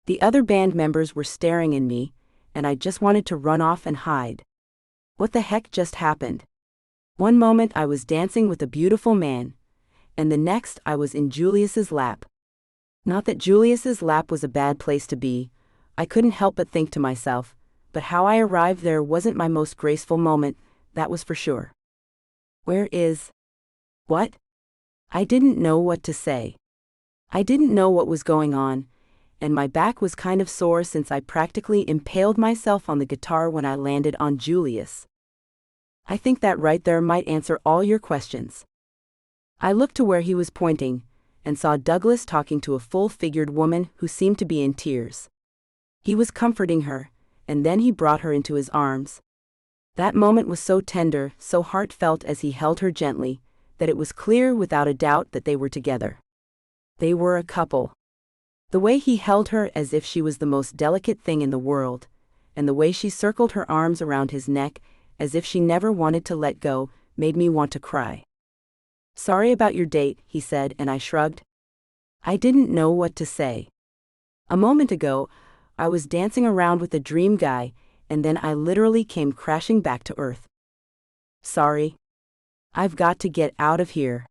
The other band members were staring at me, and I just wanted to run off and hide. What the heck just happened? One moment I was dancing with a beautiful man, and the next I was in Julius's lap. Not that Julius's lap was a bad place to be, I couldn't help but think to myself, but how I arrived there wasn't my most graceful moment, that was for sure. Where is... What? I didn't know what to say. I didn't know what was going on, and my back was kind of sore since I practically impaled myself on the guitar when I landed on Julius. I think that right there might answer all your questions. I looked to where he was pointing, and saw Douglas talking to a full-figured woman who seemed to be in tears. He was comforting her, and then he brought her into his arms. That moment was so tender, so heartfelt as he held her gently, that it was clear without a doubt that they were together. They were a couple. The way he held her as if she was the most delicate thing in the world, and the way she circled her arms around his neck as if she never wanted to let go, made me want to cry. "Sorry about your date," he said, and I shrugged. I didn't know what to say. A moment ago, I was dancing around with a dream guy, and then I literally came crashing back to earth. Sorry. I've got to get out of here.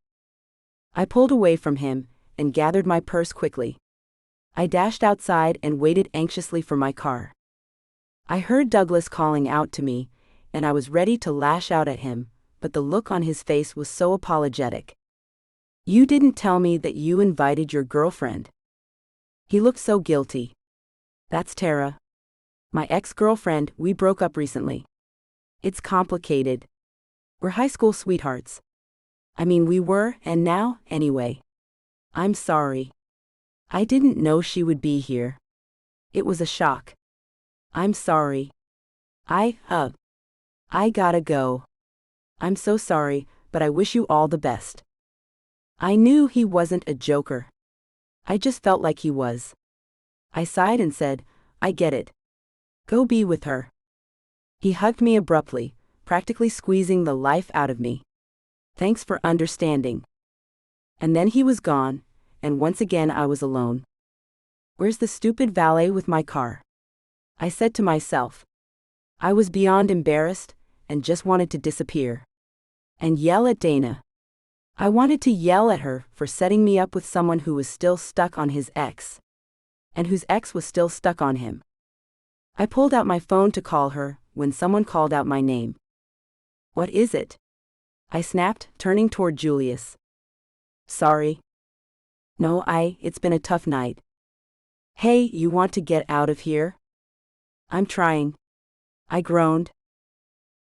I pulled away from him and gathered my purse quickly. I dashed outside and waited anxiously for my car. I heard Douglas calling out to me, and I was ready to lash out at him, but the look on his face was so apologetic. "You didn't tell me that you invited your girlfriend." He looked so guilty. "That's Tara. My ex-girlfriend, we broke up recently. It's complicated. We're high school sweethearts. I mean, we were, and now, anyway. I'm sorry. I didn't know she would be here. It was a shock. I'm sorry. I gotta go. I'm so sorry, but I wish you all the best." I knew he wasn't a joker. I just felt like he was. I sighed and said, "I get it. Go be with her." He hugged me abruptly, practically squeezing the life out of me. "Thanks for understanding." And then he was gone, and once again I was alone. Where's the stupid valet with my car? I said to myself. I was beyond embarrassed, and just wanted to disappear. And yell at Dana. I wanted to yell at her for setting me up with someone who was still stuck on his ex. And whose ex was still stuck on him. I pulled out my phone to call her, when someone called out my name. "What is it?" I snapped, turning toward Julius. "Sorry." "No, it's been a tough night." "Hey, you want to get out of here?" "I'm trying." I groaned.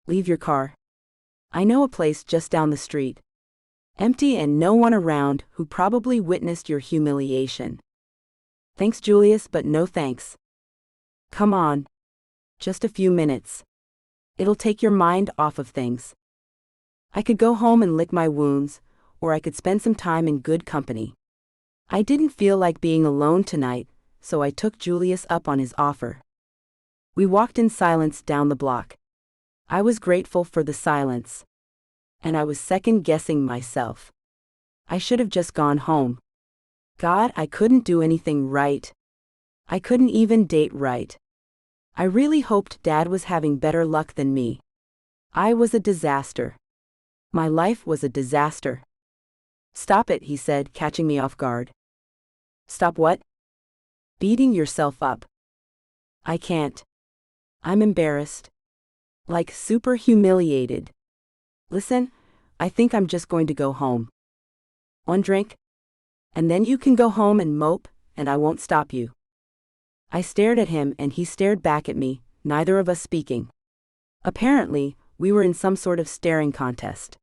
"Leave your car. I know a place just down the street. Empty and no one around who probably witnessed your humiliation." "Thanks, Julius, but no thanks." "Come on. Just a few minutes. It'll take your mind off of things. I could go home and lick my wounds, or I could spend some time in good company." I didn't feel like being alone tonight, so I took Julius up on his offer. We walked in silence down the block. I was grateful for the silence. And I was second-guessing myself. I should have just gone home. God, I couldn't do anything right. I couldn't even date right. I really hoped Dad was having better luck than me. I was a disaster. My life was a disaster. "Stop it," he said, catching me off guard. "Stop what?" "Beating yourself up." "I can't. I'm embarrassed. Like super humiliated. Listen, I think I'm just going to go home. One drink? And then you can go home and mope, and I won't stop you. I stared at him and he stared back at me, neither of us speaking. Apparently, we were in some sort of staring contest.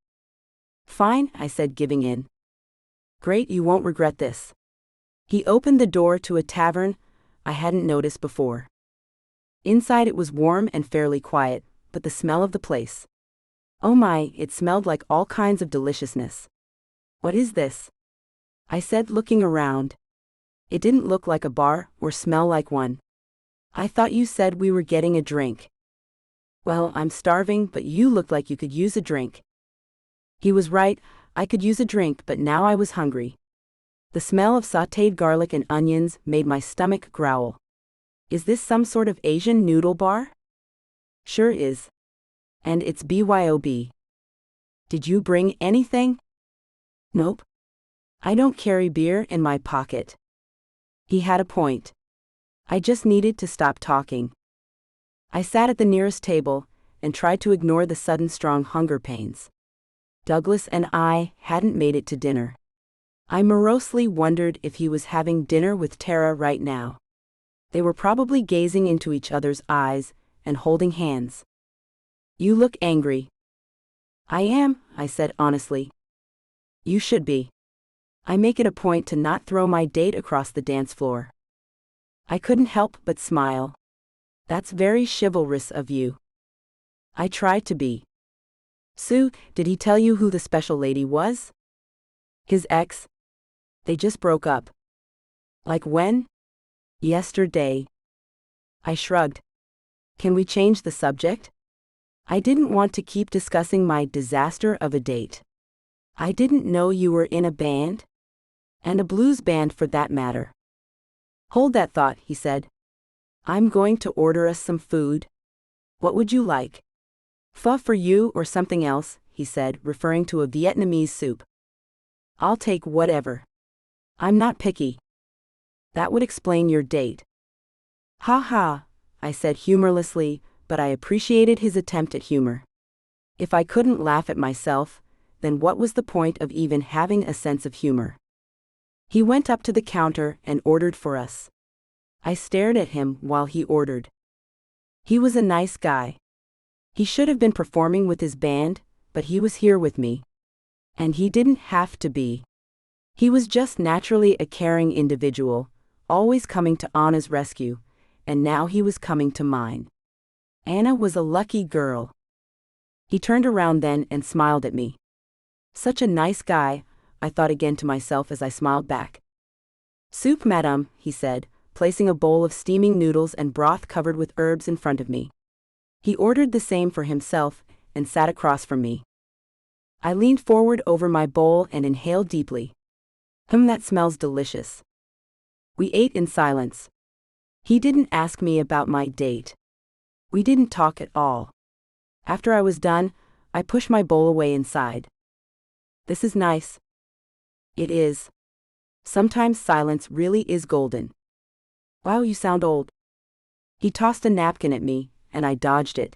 Fine, I said, giving in. Great, you won't regret this. He opened the door to a tavern I hadn't noticed before. Inside it was warm and fairly quiet, but the smell of the place. Oh my, it smelled like all kinds of deliciousness. What is this? I said, looking around. It didn't look like a bar or smell like one. I thought you said we were getting a drink. Well, I'm starving, but you looked like you could use a drink. He was right, I could use a drink, but now I was hungry. The smell of sautéed garlic and onions made my stomach growl. Is this some sort of Asian noodle bar? Sure is. And it's BYOB. Did you bring anything? Nope. I don't carry beer in my pocket. He had a point. I just needed to stop talking. I sat at the nearest table and tried to ignore the sudden strong hunger pains. Douglas and I hadn't made it to dinner. I morosely wondered if he was having dinner with Tara right now. They were probably gazing into each other's eyes and holding hands. You look angry. I am, I said honestly. You should be. I make it a point to not throw my date across the dance floor. I couldn't help but smile. That's very chivalrous of you. I tried to be. Sue, did he tell you who the special lady was? His ex? They just broke up. Like when? Yesterday. I shrugged. Can we change the subject? I didn't want to keep discussing my disaster of a date. I didn't know you were in a band. And a blues band for that matter. Hold that thought, he said. I'm going to order us some food. What would you like? Pho for you or something else, he said, referring to a Vietnamese soup. I'll take whatever. I'm not picky. That would explain your date. Ha ha, I said humorlessly, but I appreciated his attempt at humor. If I couldn't laugh at myself, then what was the point of even having a sense of humor? He went up to the counter and ordered for us. I stared at him while he ordered. He was a nice guy. He should have been performing with his band, but he was here with me. And he didn't have to be. He was just naturally a caring individual, always coming to Anna's rescue, and now he was coming to mine. Anna was a lucky girl. He turned around then and smiled at me. Such a nice guy, I thought again to myself as I smiled back. Soup, madame, he said, placing a bowl of steaming noodles and broth covered with herbs in front of me. He ordered the same for himself and sat across from me. I leaned forward over my bowl and inhaled deeply. That smells delicious. We ate in silence. He didn't ask me about my date. We didn't talk at all. After I was done, I pushed my bowl away and sighed. This is nice. It is. Sometimes silence really is golden. Wow, you sound old. He tossed a napkin at me, and I dodged it.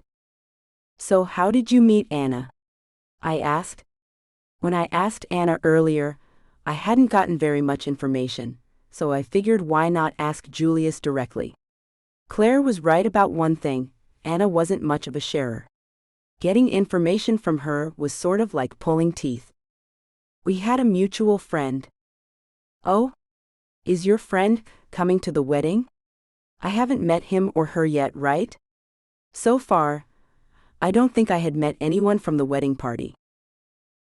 So how did you meet Anna? I asked. When I asked Anna earlier, I hadn't gotten very much information, so I figured why not ask Julius directly. Claire was right about one thing, Anna wasn't much of a sharer. Getting information from her was sort of like pulling teeth. We had a mutual friend. Oh? Is your friend coming to the wedding? I haven't met him or her yet, right? So far, I don't think I had met anyone from the wedding party.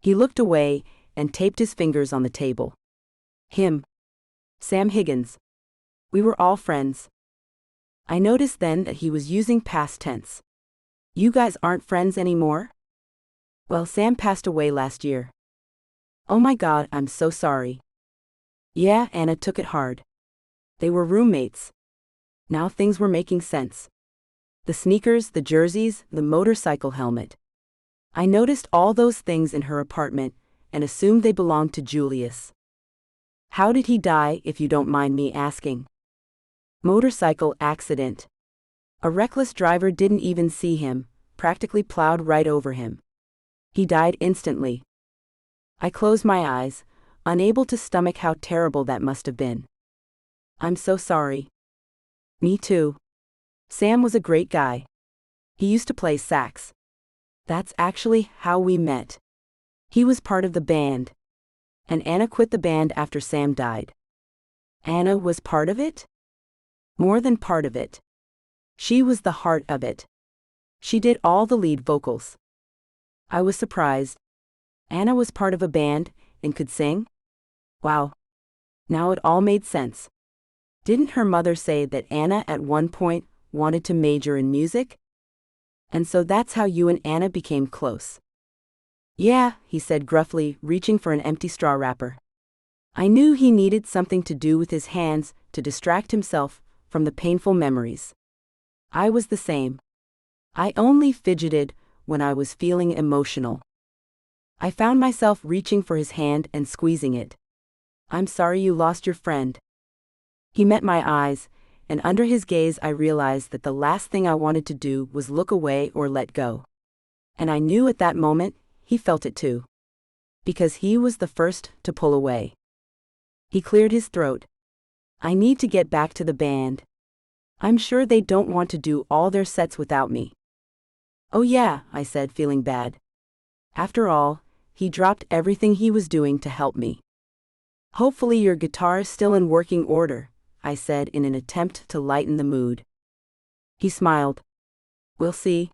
He looked away and taped his fingers on the table. Him. Sam Higgins. We were all friends. I noticed then that he was using past tense. You guys aren't friends anymore? Well, Sam passed away last year. Oh my God, I'm so sorry. Yeah, Anna took it hard. They were roommates. Now things were making sense. The sneakers, the jerseys, the motorcycle helmet. I noticed all those things in her apartment and assumed they belonged to Julius. How did he die, if you don't mind me asking? Motorcycle accident. A reckless driver didn't even see him, practically plowed right over him. He died instantly. I closed my eyes, unable to stomach how terrible that must have been. I'm so sorry. Me too. Sam was a great guy. He used to play sax. That's actually how we met. He was part of the band. And Anna quit the band after Sam died. Anna was part of it? More than part of it. She was the heart of it. She did all the lead vocals. I was surprised. Anna was part of a band and could sing? Wow. Now it all made sense. Didn't her mother say that Anna at one point wanted to major in music? And so that's how you and Anna became close. Yeah, he said gruffly, reaching for an empty straw wrapper. I knew he needed something to do with his hands to distract himself from the painful memories. I was the same. I only fidgeted when I was feeling emotional. I found myself reaching for his hand and squeezing it. I'm sorry you lost your friend. He met my eyes, and under his gaze I realized that the last thing I wanted to do was look away or let go. And I knew at that moment, he felt it too. Because he was the first to pull away. He cleared his throat. I need to get back to the band. I'm sure they don't want to do all their sets without me. Oh yeah, I said, feeling bad. After all, he dropped everything he was doing to help me. Hopefully your guitar is still in working order, I said in an attempt to lighten the mood. He smiled. We'll see.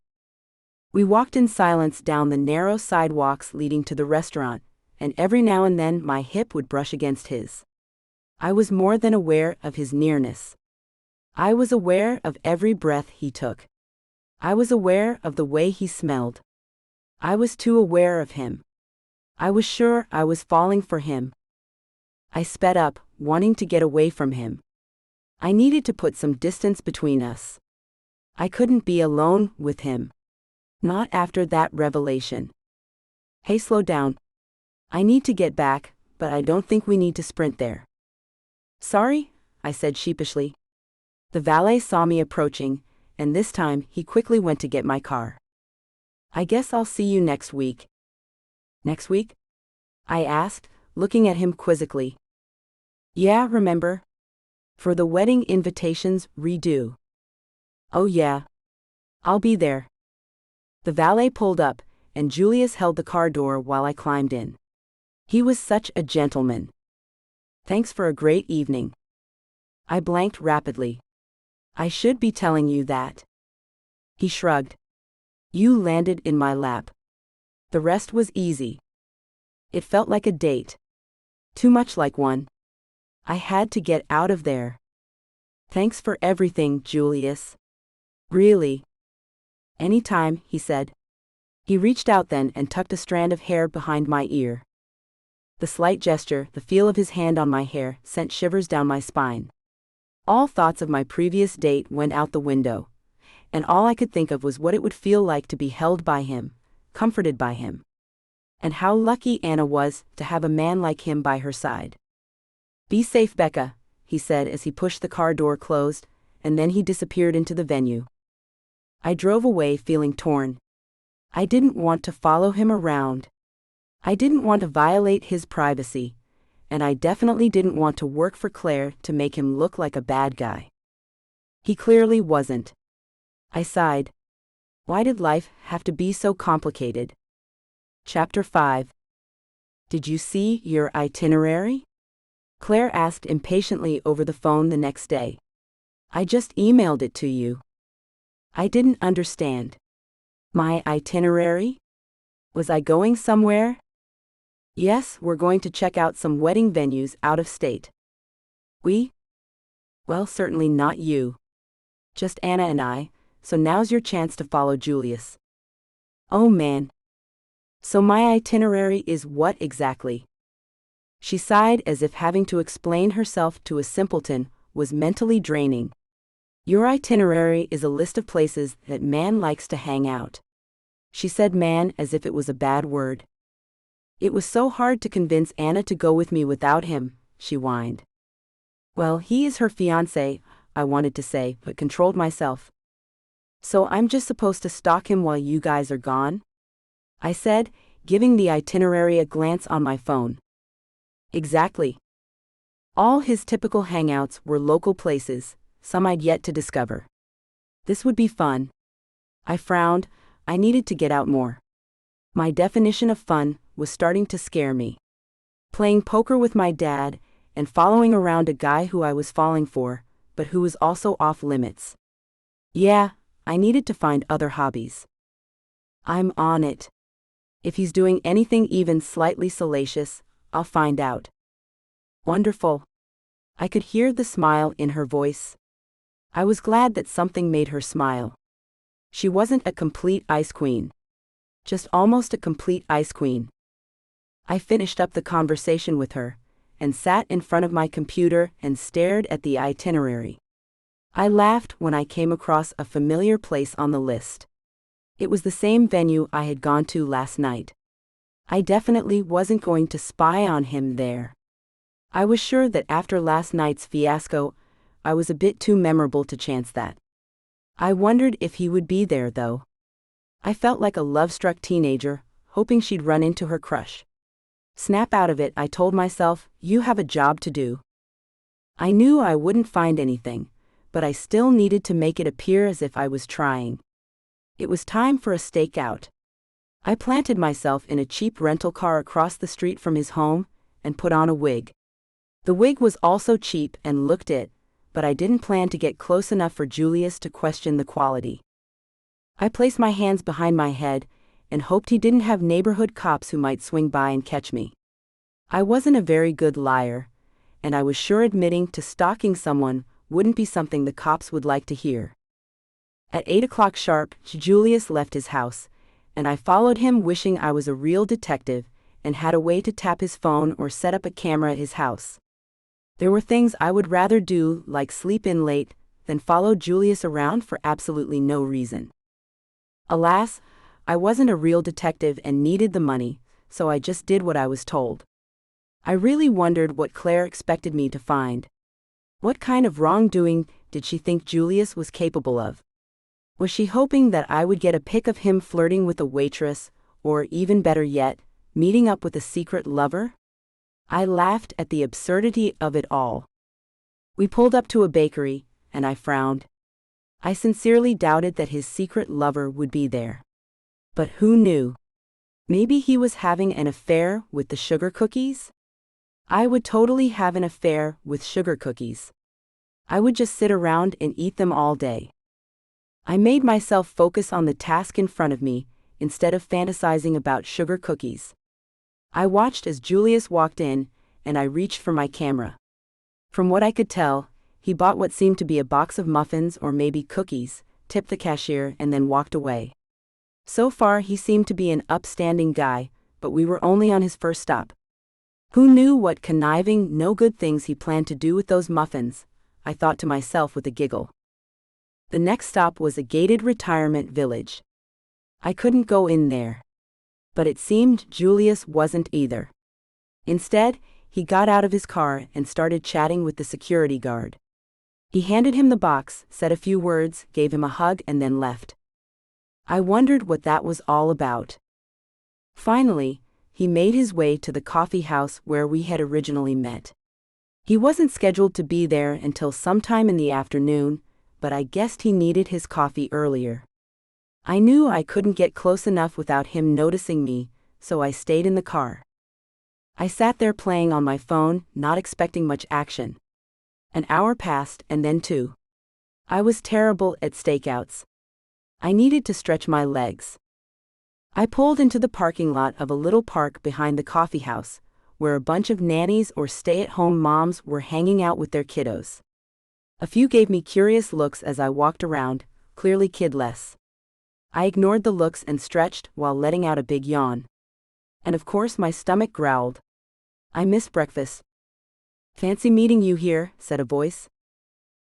We walked in silence down the narrow sidewalks leading to the restaurant, and every now and then my hip would brush against his. I was more than aware of his nearness. I was aware of every breath he took. I was aware of the way he smelled. I was too aware of him. I was sure I was falling for him. I sped up, wanting to get away from him. I needed to put some distance between us. I couldn't be alone with him. Not after that revelation. Hey, slow down. I need to get back, but I don't think we need to sprint there. Sorry, I said sheepishly. The valet saw me approaching, and this time he quickly went to get my car. I guess I'll see you next week. Next week? I asked, looking at him quizzically. Yeah, remember? For the wedding invitations redo. Oh yeah. I'll be there. The valet pulled up, and Julius held the car door while I climbed in. He was such a gentleman. Thanks for a great evening. I blanked rapidly. I should be telling you that. He shrugged. You landed in my lap. The rest was easy. It felt like a date. Too much like one. I had to get out of there. Thanks for everything, Julius. Really. Anytime, he said. He reached out then and tucked a strand of hair behind my ear. The slight gesture, the feel of his hand on my hair, sent shivers down my spine. All thoughts of my previous date went out the window, and all I could think of was what it would feel like to be held by him, comforted by him. And how lucky Anna was to have a man like him by her side. Be safe, Becca, he said as he pushed the car door closed, and then he disappeared into the venue. I drove away feeling torn. I didn't want to follow him around. I didn't want to violate his privacy, and I definitely didn't want to work for Claire to make him look like a bad guy. He clearly wasn't. I sighed. Why did life have to be so complicated? Chapter 5. Did you see your itinerary? Claire asked impatiently over the phone the next day. I just emailed it to you. I didn't understand. My itinerary? Was I going somewhere? Yes, we're going to check out some wedding venues out of state. We? Well, certainly not you. Just Anna and I, so now's your chance to follow Julius. Oh man. So my itinerary is what exactly? She sighed as if having to explain herself to a simpleton was mentally draining. Your itinerary is a list of places that man likes to hang out. She said man as if it was a bad word. It was so hard to convince Anna to go with me without him, she whined. Well, he is her fiancé, I wanted to say, but controlled myself. So I'm just supposed to stalk him while you guys are gone? I said, giving the itinerary a glance on my phone. Exactly. All his typical hangouts were local places, some I'd yet to discover. This would be fun. I frowned. I needed to get out more. My definition of fun was starting to scare me. Playing poker with my dad and following around a guy who I was falling for, but who was also off limits. Yeah, I needed to find other hobbies. I'm on it. If he's doing anything even slightly salacious, I'll find out. Wonderful. I could hear the smile in her voice. I was glad that something made her smile. She wasn't a complete ice queen. Just almost a complete ice queen. I finished up the conversation with her, and sat in front of my computer and stared at the itinerary. I laughed when I came across a familiar place on the list. It was the same venue I had gone to last night. I definitely wasn't going to spy on him there. I was sure that after last night's fiasco, I was a bit too memorable to chance that. I wondered if he would be there, though. I felt like a love-struck teenager, hoping she'd run into her crush. Snap out of it, I told myself, you have a job to do. I knew I wouldn't find anything, but I still needed to make it appear as if I was trying. It was time for a stakeout. I planted myself in a cheap rental car across the street from his home, and put on a wig. The wig was also cheap and looked it, but I didn't plan to get close enough for Julius to question the quality. I placed my hands behind my head, and hoped he didn't have neighborhood cops who might swing by and catch me. I wasn't a very good liar, and I was sure admitting to stalking someone wouldn't be something the cops would like to hear. At 8 o'clock sharp, Julius left his house, and I followed him wishing I was a real detective and had a way to tap his phone or set up a camera at his house. There were things I would rather do, like sleep in late, than follow Julius around for absolutely no reason. Alas, I wasn't a real detective and needed the money, so I just did what I was told. I really wondered what Claire expected me to find. What kind of wrongdoing did she think Julius was capable of? Was she hoping that I would get a pic of him flirting with a waitress, or even better yet, meeting up with a secret lover? I laughed at the absurdity of it all. We pulled up to a bakery, and I frowned. I sincerely doubted that his secret lover would be there. But who knew? Maybe he was having an affair with the sugar cookies? I would totally have an affair with sugar cookies. I would just sit around and eat them all day. I made myself focus on the task in front of me, instead of fantasizing about sugar cookies. I watched as Julius walked in, and I reached for my camera. From what I could tell, he bought what seemed to be a box of muffins or maybe cookies, tipped the cashier, and then walked away. So far he seemed to be an upstanding guy, but we were only on his first stop. Who knew what conniving, no-good things he planned to do with those muffins, I thought to myself with a giggle. The next stop was a gated retirement village. I couldn't go in there. But it seemed Julius wasn't either. Instead, he got out of his car and started chatting with the security guard. He handed him the box, said a few words, gave him a hug, and then left. I wondered what that was all about. Finally, he made his way to the coffee house where we had originally met. He wasn't scheduled to be there until sometime in the afternoon, but I guessed he needed his coffee earlier. I knew I couldn't get close enough without him noticing me, so I stayed in the car. I sat there playing on my phone, not expecting much action. An hour passed, and then two. I was terrible at stakeouts. I needed to stretch my legs. I pulled into the parking lot of a little park behind the coffee house, where a bunch of nannies or stay-at-home moms were hanging out with their kiddos. A few gave me curious looks as I walked around, clearly kidless. I ignored the looks and stretched while letting out a big yawn. And of course my stomach growled. I miss breakfast. Fancy meeting you here, said a voice.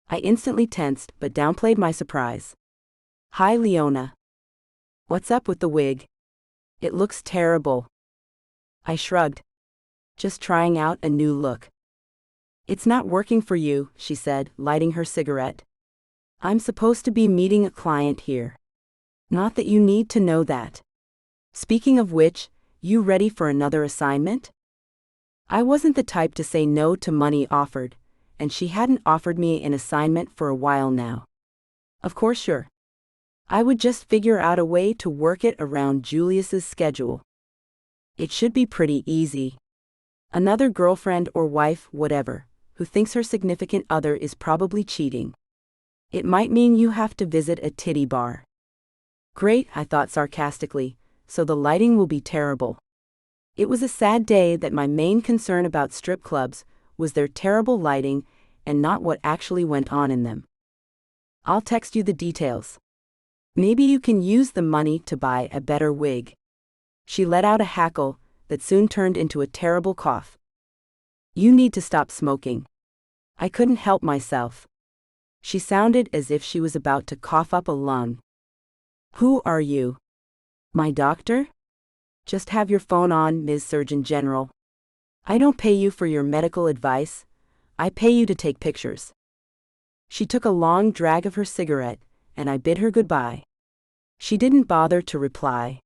I instantly tensed but downplayed my surprise. Hi, Leona. What's up with the wig? It looks terrible. I shrugged. Just trying out a new look. It's not working for you, she said, lighting her cigarette. I'm supposed to be meeting a client here. Not that you need to know that. Speaking of which, you ready for another assignment? I wasn't the type to say no to money offered, and she hadn't offered me an assignment for a while now. Of course, sure. I would just figure out a way to work it around Julius's schedule. It should be pretty easy. Another girlfriend or wife, whatever, who thinks her significant other is probably cheating. It might mean you have to visit a titty bar. Great, I thought sarcastically, so the lighting will be terrible. It was a sad day that my main concern about strip clubs was their terrible lighting and not what actually went on in them. I'll text you the details. Maybe you can use the money to buy a better wig. She let out a hackle that soon turned into a terrible cough. You need to stop smoking. I couldn't help myself. She sounded as if she was about to cough up a lung. Who are you? My doctor? Just have your phone on, Ms. Surgeon General. I don't pay you for your medical advice. I pay you to take pictures. She took a long drag of her cigarette, and I bid her goodbye. She didn't bother to reply,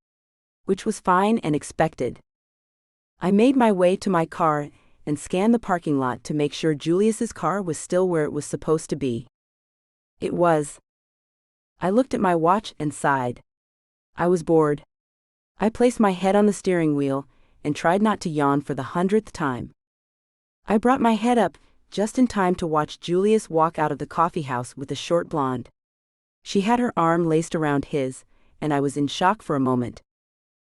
which was fine and expected. I made my way to my car and scanned the parking lot to make sure Julius's car was still where it was supposed to be. It was. I looked at my watch and sighed. I was bored. I placed my head on the steering wheel and tried not to yawn for the 100th time. I brought my head up just in time to watch Julius walk out of the coffee house with a short blonde. She had her arm laced around his, and I was in shock for a moment.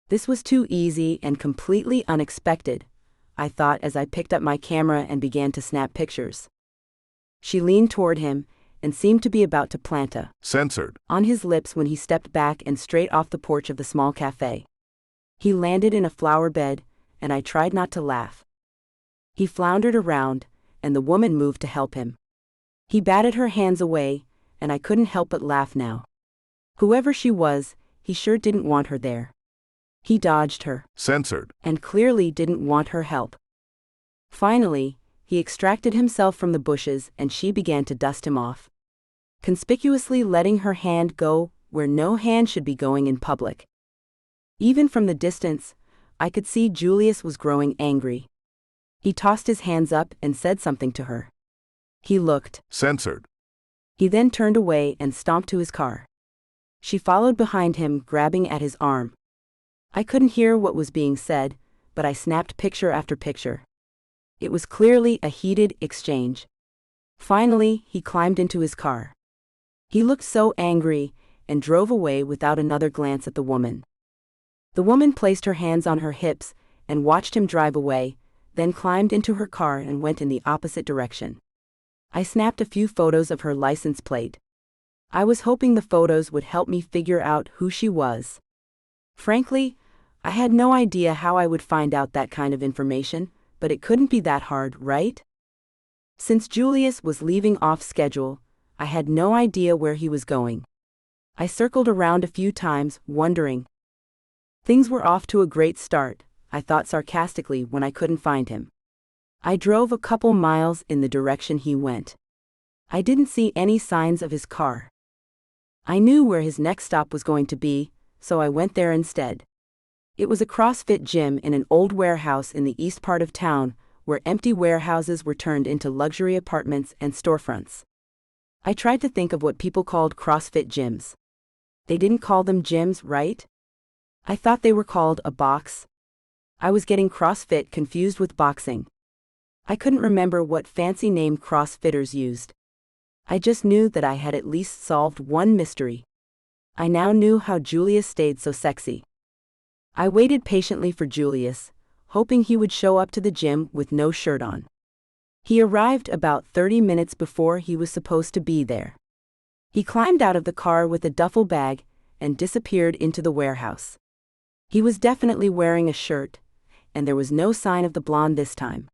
This was too easy and completely unexpected, I thought as I picked up my camera and began to snap pictures. She leaned toward him and seemed to be about to plant a censored on his lips when he stepped back and straight off the porch of the small cafe. He landed in a flower bed, and I tried not to laugh. He floundered around, and the woman moved to help him. He batted her hands away, and I couldn't help but laugh now. Whoever she was, he sure didn't want her there. He dodged her, censored, and clearly didn't want her help. Finally, he extracted himself from the bushes and she began to dust him off, conspicuously letting her hand go where no hand should be going in public. Even from the distance, I could see Julius was growing angry. He tossed his hands up and said something to her. He looked censored. He then turned away and stomped to his car. She followed behind him, grabbing at his arm. I couldn't hear what was being said, but I snapped picture after picture. It was clearly a heated exchange. Finally, he climbed into his car. He looked so angry and drove away without another glance at the woman. The woman placed her hands on her hips and watched him drive away, then climbed into her car and went in the opposite direction. I snapped a few photos of her license plate. I was hoping the photos would help me figure out who she was. Frankly, I had no idea how I would find out that kind of information, but it couldn't be that hard, right? Since Julius was leaving off schedule, I had no idea where he was going. I circled around a few times, wondering. Things were off to a great start, I thought sarcastically when I couldn't find him. I drove a couple miles in the direction he went. I didn't see any signs of his car. I knew where his next stop was going to be, so I went there instead. It was a CrossFit gym in an old warehouse in the east part of town, where empty warehouses were turned into luxury apartments and storefronts. I tried to think of what people called CrossFit gyms. They didn't call them gyms, right? I thought they were called a box. I was getting CrossFit confused with boxing. I couldn't remember what fancy name CrossFitters used. I just knew that I had at least solved one mystery. I now knew how Julius stayed so sexy. I waited patiently for Julius, hoping he would show up to the gym with no shirt on. He arrived about 30 minutes before he was supposed to be there. He climbed out of the car with a duffel bag and disappeared into the warehouse. He was definitely wearing a shirt, and there was no sign of the blonde this time.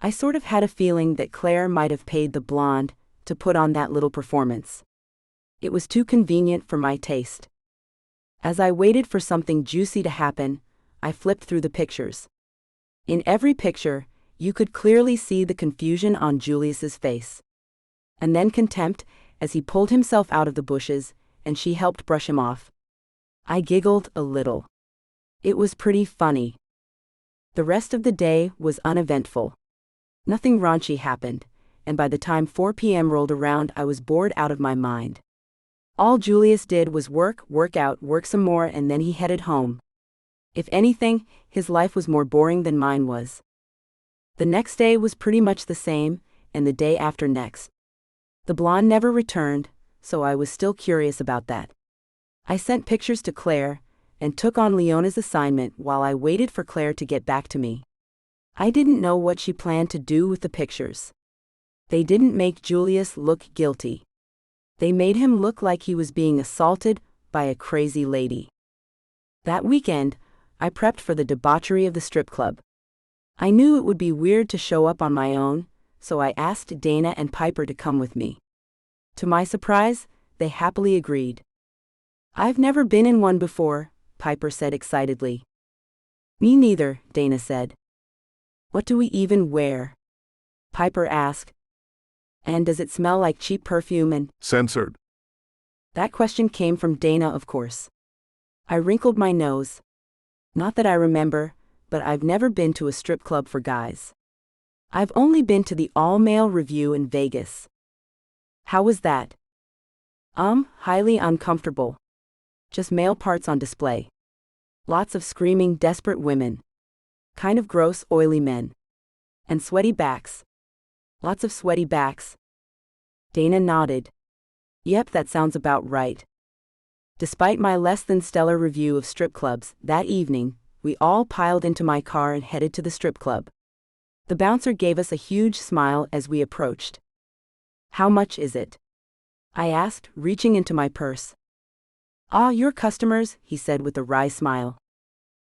I sort of had a feeling that Claire might have paid the blonde to put on that little performance. It was too convenient for my taste. As I waited for something juicy to happen, I flipped through the pictures. In every picture, you could clearly see the confusion on Julius's face. And then contempt, as he pulled himself out of the bushes, and she helped brush him off. I giggled a little. It was pretty funny. The rest of the day was uneventful. Nothing raunchy happened, and by the time 4 p.m. rolled around, I was bored out of my mind. All Julius did was work out, work some more, and then he headed home. If anything, his life was more boring than mine was. The next day was pretty much the same, and the day after next. The blonde never returned, so I was still curious about that. I sent pictures to Claire, and took on Leona's assignment while I waited for Claire to get back to me. I didn't know what she planned to do with the pictures. They didn't make Julius look guilty. They made him look like he was being assaulted by a crazy lady. That weekend, I prepped for the debauchery of the strip club. I knew it would be weird to show up on my own, so I asked Dana and Piper to come with me. To my surprise, they happily agreed. "I've never been in one before," Piper said excitedly. "Me neither," Dana said. "What do we even wear?" Piper asked. "And does it smell like cheap perfume and—" Censored. That question came from Dana, of course. I wrinkled my nose. Not that I remember, but I've never been to a strip club for guys. I've only been to the all-male review in Vegas. How was that? Highly uncomfortable. Just male parts on display. Lots of screaming, desperate women. Kind of gross, oily men. And sweaty backs. Lots of sweaty backs. Dana nodded. Yep, that sounds about right. Despite my less than stellar review of strip clubs, that evening, we all piled into my car and headed to the strip club. The bouncer gave us a huge smile as we approached. "How much is it?" I asked, reaching into my purse. Your customers," he said with a wry smile.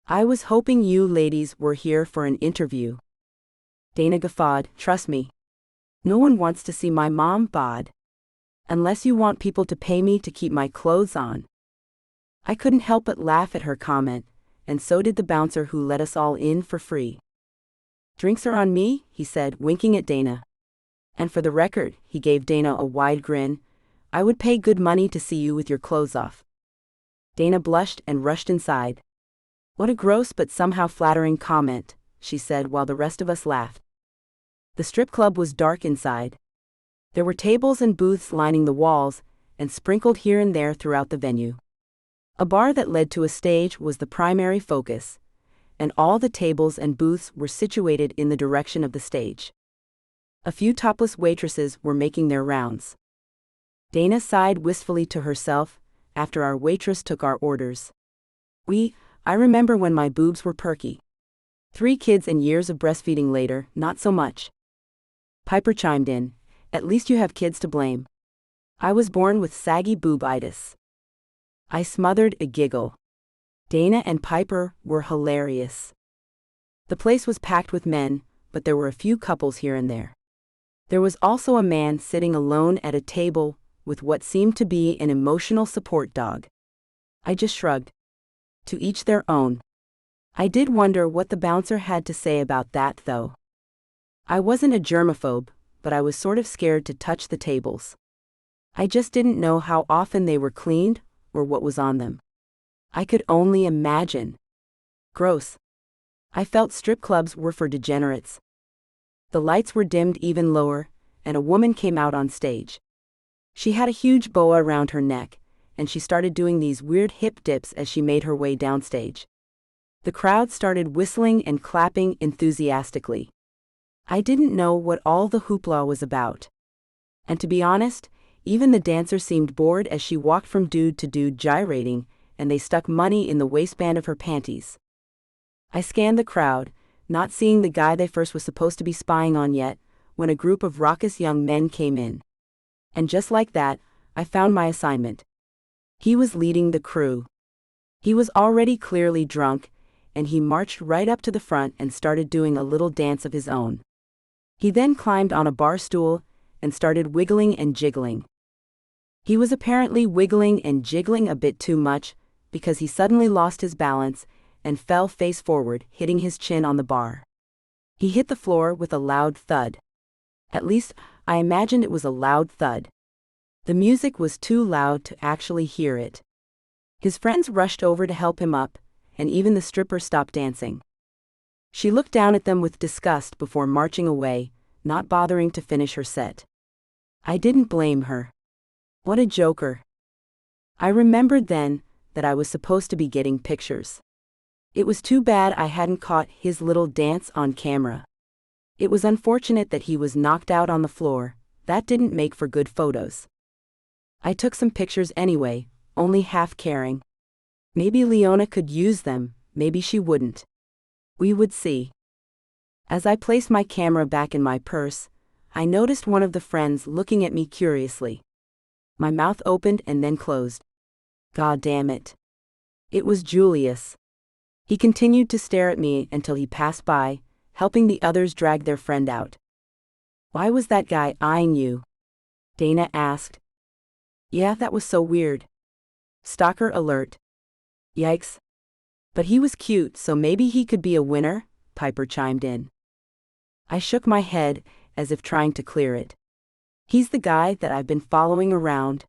"I was hoping you ladies were here for an interview." Dana guffawed. "Trust me. No one wants to see my mom bod. Unless you want people to pay me to keep my clothes on." I couldn't help but laugh at her comment, and so did the bouncer who let us all in for free. "Drinks are on me," he said, winking at Dana. "And for the record," he gave Dana a wide grin, "I would pay good money to see you with your clothes off." Dana blushed and rushed inside. "What a gross but somehow flattering comment," she said while the rest of us laughed. The strip club was dark inside. There were tables and booths lining the walls, and sprinkled here and there throughout the venue. A bar that led to a stage was the primary focus, and all the tables and booths were situated in the direction of the stage. A few topless waitresses were making their rounds. Dana sighed wistfully to herself after our waitress took our orders. I remember when my boobs were perky. 3 kids and years of breastfeeding later, not so much." Piper chimed in. "At least you have kids to blame. I was born with saggy boobitis." I smothered a giggle. Dana and Piper were hilarious. The place was packed with men, but there were a few couples here and there. There was also a man sitting alone at a table with what seemed to be an emotional support dog. I just shrugged. To each their own. I did wonder what the bouncer had to say about that, though. I wasn't a germaphobe, but I was sort of scared to touch the tables. I just didn't know how often they were cleaned or what was on them. I could only imagine. Gross. I felt strip clubs were for degenerates. The lights were dimmed even lower, and a woman came out on stage. She had a huge boa around her neck, and she started doing these weird hip dips as she made her way downstage. The crowd started whistling and clapping enthusiastically. I didn't know what all the hoopla was about. And to be honest, even the dancer seemed bored as she walked from dude to dude gyrating, and they stuck money in the waistband of her panties. I scanned the crowd, not seeing the guy they first was supposed to be spying on yet, when a group of raucous young men came in. And just like that, I found my assignment. He was leading the crew. He was already clearly drunk, and he marched right up to the front and started doing a little dance of his own. He then climbed on a bar stool and started wiggling and jiggling. He was apparently wiggling and jiggling a bit too much, because he suddenly lost his balance and fell face forward, hitting his chin on the bar. He hit the floor with a loud thud. At least, I imagined it was a loud thud. The music was too loud to actually hear it. His friends rushed over to help him up, and even the stripper stopped dancing. She looked down at them with disgust before marching away, not bothering to finish her set. I didn't blame her. What a joker. I remembered then that I was supposed to be getting pictures. It was too bad I hadn't caught his little dance on camera. It was unfortunate that he was knocked out on the floor. That didn't make for good photos. I took some pictures anyway, only half caring. Maybe Leona could use them, maybe she wouldn't. We would see. As I placed my camera back in my purse, I noticed one of the friends looking at me curiously. My mouth opened and then closed. God damn it. It was Julius. He continued to stare at me until he passed by, helping the others drag their friend out. Why was that guy eyeing you? Dana asked. Yeah, that was so weird. Stalker alert. Yikes. But he was cute, so maybe he could be a winner, Piper chimed in. I shook my head, as if trying to clear it. He's the guy that I've been following around.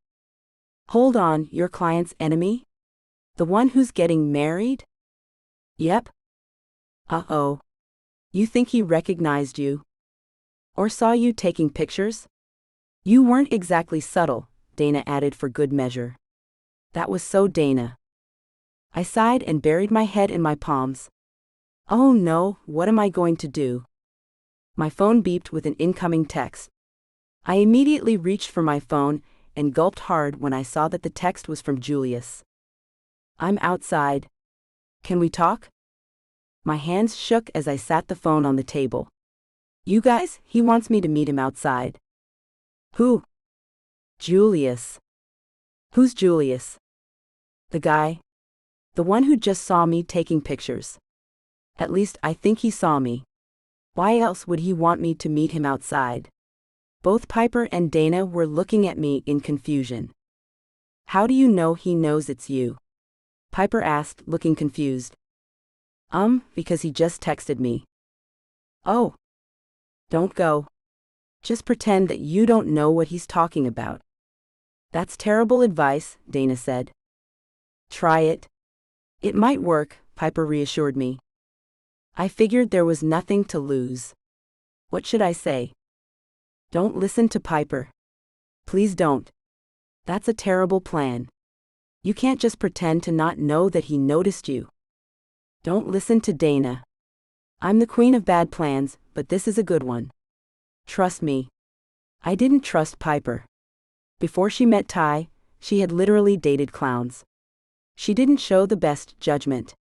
Hold on, your client's enemy? The one who's getting married? Yep. Uh-oh. You think he recognized you? Or saw you taking pictures? You weren't exactly subtle, Dana added for good measure. That was so Dana. I sighed and buried my head in my palms. Oh no, what am I going to do? My phone beeped with an incoming text. I immediately reached for my phone and gulped hard when I saw that the text was from Julius. I'm outside. Can we talk? My hands shook as I sat the phone on the table. You guys, he wants me to meet him outside. Who? Julius. Who's Julius? The guy. The one who just saw me taking pictures. At least I think he saw me. Why else would he want me to meet him outside? Both Piper and Dana were looking at me in confusion. How do you know he knows it's you? Piper asked, looking confused. Because he just texted me. Oh. Don't go. Just pretend that you don't know what he's talking about. That's terrible advice, Dana said. Try it. It might work, Piper reassured me. I figured there was nothing to lose. What should I say? Don't listen to Piper. Please don't. That's a terrible plan. You can't just pretend to not know that he noticed you. Don't listen to Dana. I'm the queen of bad plans, but this is a good one. Trust me. I didn't trust Piper. Before she met Ty, she had literally dated clowns. She didn't show the best judgment.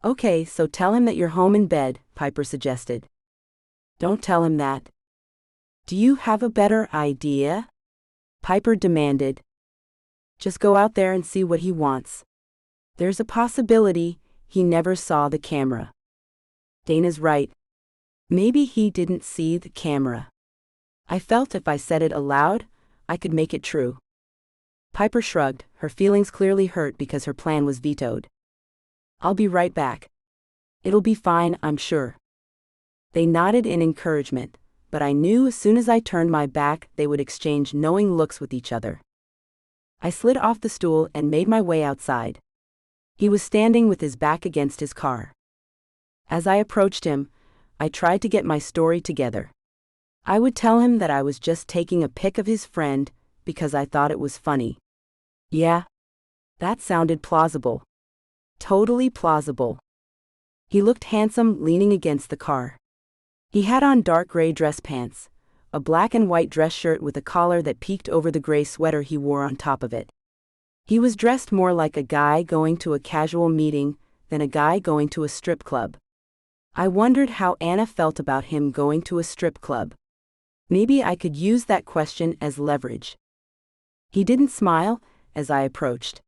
Okay, so tell him that you're home in bed, Piper suggested. Don't tell him that. Do you have a better idea? Piper demanded. Just go out there and see what he wants. There's a possibility he never saw the camera. Dana's right. Maybe he didn't see the camera. I felt if I said it aloud, I could make it true. Piper shrugged, her feelings clearly hurt because her plan was vetoed. I'll be right back. It'll be fine, I'm sure. They nodded in encouragement, but I knew as soon as I turned my back they would exchange knowing looks with each other. I slid off the stool and made my way outside. He was standing with his back against his car. As I approached him, I tried to get my story together. I would tell him that I was just taking a pic of his friend because I thought it was funny. Yeah. That sounded plausible. Totally plausible. He looked handsome leaning against the car. He had on dark gray dress pants, a black and white dress shirt with a collar that peeked over the gray sweater he wore on top of it. He was dressed more like a guy going to a casual meeting than a guy going to a strip club. I wondered how Anna felt about him going to a strip club. Maybe I could use that question as leverage. He didn't smile as I approached.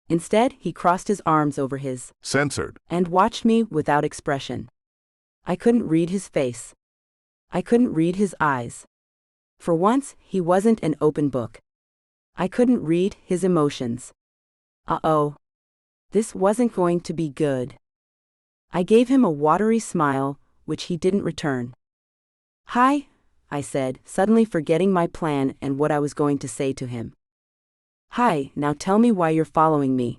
Instead, he crossed his arms over his censored and watched me without expression. I couldn't read his face. I couldn't read his eyes. For once, he wasn't an open book. I couldn't read his emotions. Uh-oh. This wasn't going to be good. I gave him a watery smile, which he didn't return. Hi, I said, suddenly forgetting my plan and what I was going to say to him. Hi, now tell me why you're following me.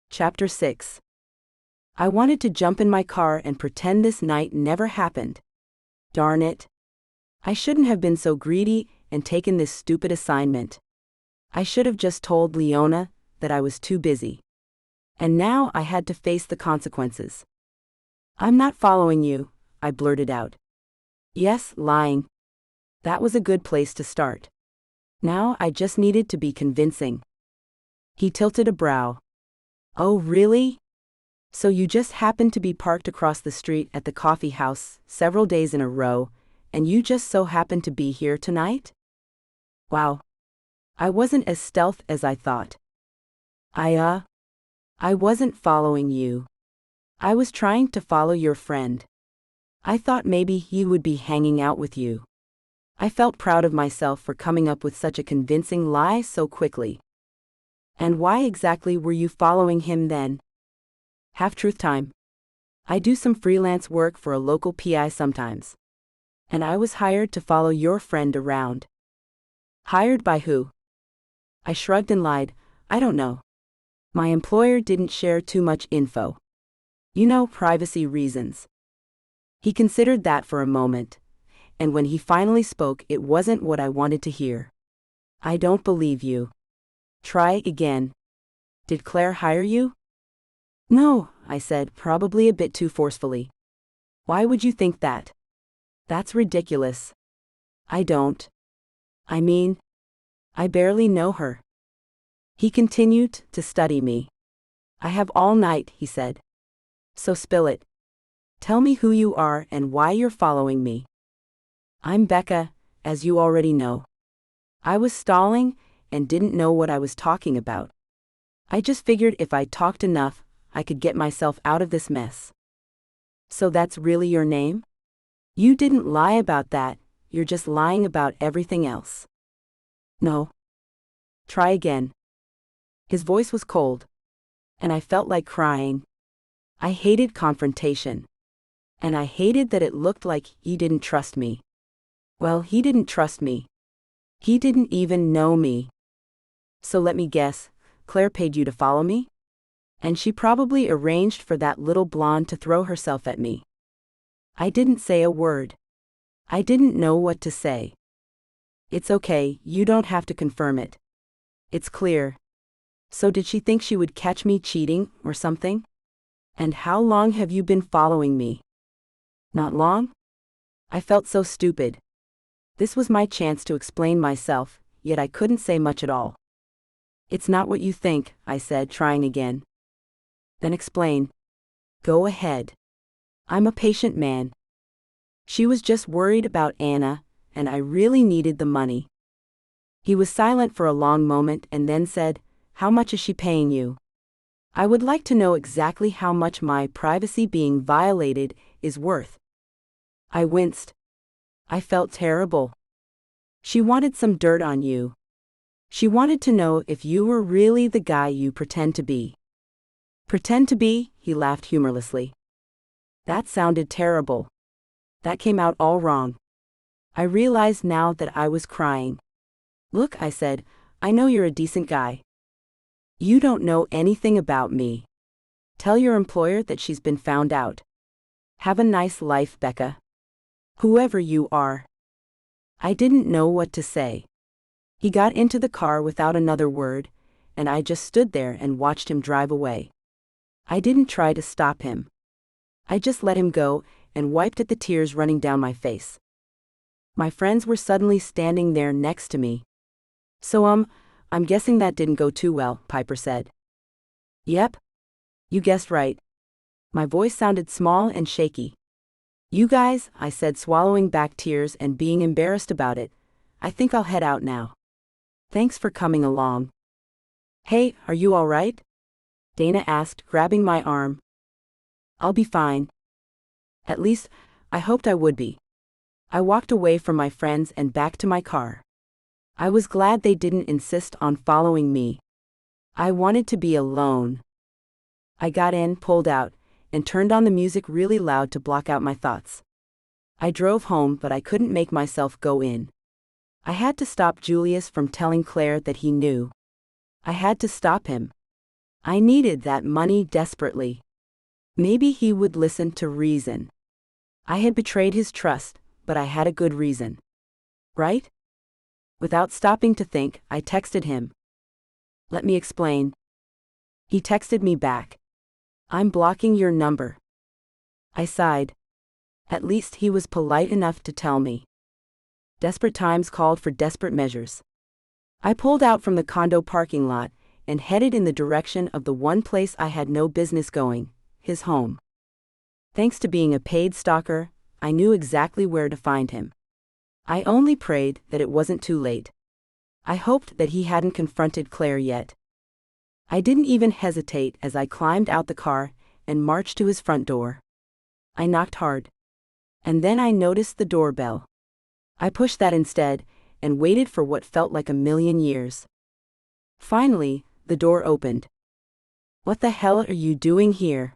Chapter 6. I wanted to jump in my car and pretend this night never happened. Darn it. I shouldn't have been so greedy and taken this stupid assignment. I should have just told Leona that I was too busy. And now I had to face the consequences. I'm not following you, I blurted out. Yes, lying. That was a good place to start. Now I just needed to be convincing. He tilted a brow. Oh, really? So you just happened to be parked across the street at the coffee house several days in a row, and you just so happened to be here tonight? Wow. I wasn't as stealth as I thought. I wasn't following you. I was trying to follow your friend. I thought maybe he would be hanging out with you. I felt proud of myself for coming up with such a convincing lie so quickly. And why exactly were you following him then? Half-truth time. I do some freelance work for a local PI sometimes. And I was hired to follow your friend around. Hired by who? I shrugged and lied, I don't know. My employer didn't share too much info. You know, privacy reasons. He considered that for a moment, and when he finally spoke, it wasn't what I wanted to hear. I don't believe you. Try again. Did Claire hire you? No, I said, probably a bit too forcefully. Why would you think that? That's ridiculous. I don't. I mean, I barely know her. He continued to study me. I have all night, he said. So spill it. Tell me who you are and why you're following me. I'm Becca, as you already know. I was stalling and didn't know what I was talking about. I just figured if I talked enough, I could get myself out of this mess. So that's really your name? You didn't lie about that, you're just lying about everything else. No. Try again. His voice was cold, and I felt like crying. I hated confrontation. And I hated that it looked like he didn't trust me. Well, he didn't trust me. He didn't even know me. So let me guess, Claire paid you to follow me? And she probably arranged for that little blonde to throw herself at me. I didn't say a word. I didn't know what to say. It's okay, you don't have to confirm it. It's clear. So did she think she would catch me cheating or something? And how long have you been following me? Not long? I felt so stupid. This was my chance to explain myself, yet I couldn't say much at all. It's not what you think, I said, trying again. Then explain. Go ahead. I'm a patient man. She was just worried about Anna, and I really needed the money. He was silent for a long moment and then said, How much is she paying you? I would like to know exactly how much my privacy being violated is worth. I winced. I felt terrible. She wanted some dirt on you. She wanted to know if you were really the guy you pretend to be. Pretend to be? He laughed humorlessly. That sounded terrible. That came out all wrong. I realized now that I was crying. Look, I said, I know you're a decent guy. You don't know anything about me. Tell your employer that she's been found out. Have a nice life, Becca. Whoever you are. I didn't know what to say. He got into the car without another word, and I just stood there and watched him drive away. I didn't try to stop him. I just let him go and wiped at the tears running down my face. My friends were suddenly standing there next to me. So I'm guessing that didn't go too well, Piper said. Yep. You guessed right. My voice sounded small and shaky. You guys, I said, swallowing back tears and being embarrassed about it, I think I'll head out now. Thanks for coming along. Hey, are you all right? Dana asked, grabbing my arm. I'll be fine. At least, I hoped I would be. I walked away from my friends and back to my car. I was glad they didn't insist on following me. I wanted to be alone. I got in, pulled out, and turned on the music really loud to block out my thoughts. I drove home, but I couldn't make myself go in. I had to stop Julius from telling Claire that he knew. I had to stop him. I needed that money desperately. Maybe he would listen to reason. I had betrayed his trust, but I had a good reason. Right? Without stopping to think, I texted him. Let me explain. He texted me back. I'm blocking your number. I sighed. At least he was polite enough to tell me. Desperate times called for desperate measures. I pulled out from the condo parking lot and headed in the direction of the one place I had no business going, his home. Thanks to being a paid stalker, I knew exactly where to find him. I only prayed that it wasn't too late. I hoped that he hadn't confronted Claire yet. I didn't even hesitate as I climbed out the car and marched to his front door. I knocked hard. And then I noticed the doorbell. I pushed that instead and waited for what felt like a million years. Finally, the door opened. What the hell are you doing here?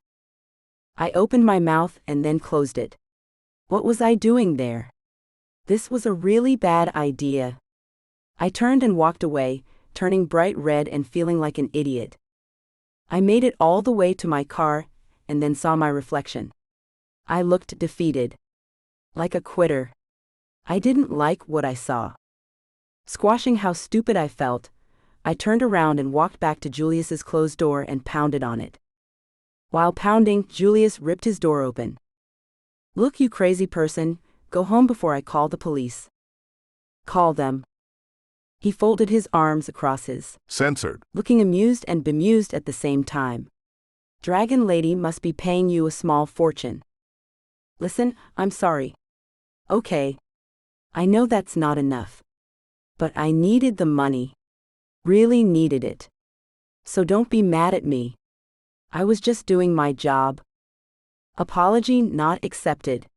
I opened my mouth and then closed it. What was I doing there? This was a really bad idea. I turned and walked away, turning bright red and feeling like an idiot. I made it all the way to my car and then saw my reflection. I looked defeated. Like a quitter. I didn't like what I saw. Squashing how stupid I felt, I turned around and walked back to Julius's closed door and pounded on it. While pounding, Julius ripped his door open. Look, you crazy person, go home before I call the police. Call them. He folded his arms across his. Censored. Looking amused and bemused at the same time. Dragon Lady must be paying you a small fortune. Listen, I'm sorry. Okay. I know that's not enough. But I needed the money. Really needed it. So don't be mad at me. I was just doing my job. Apology not accepted.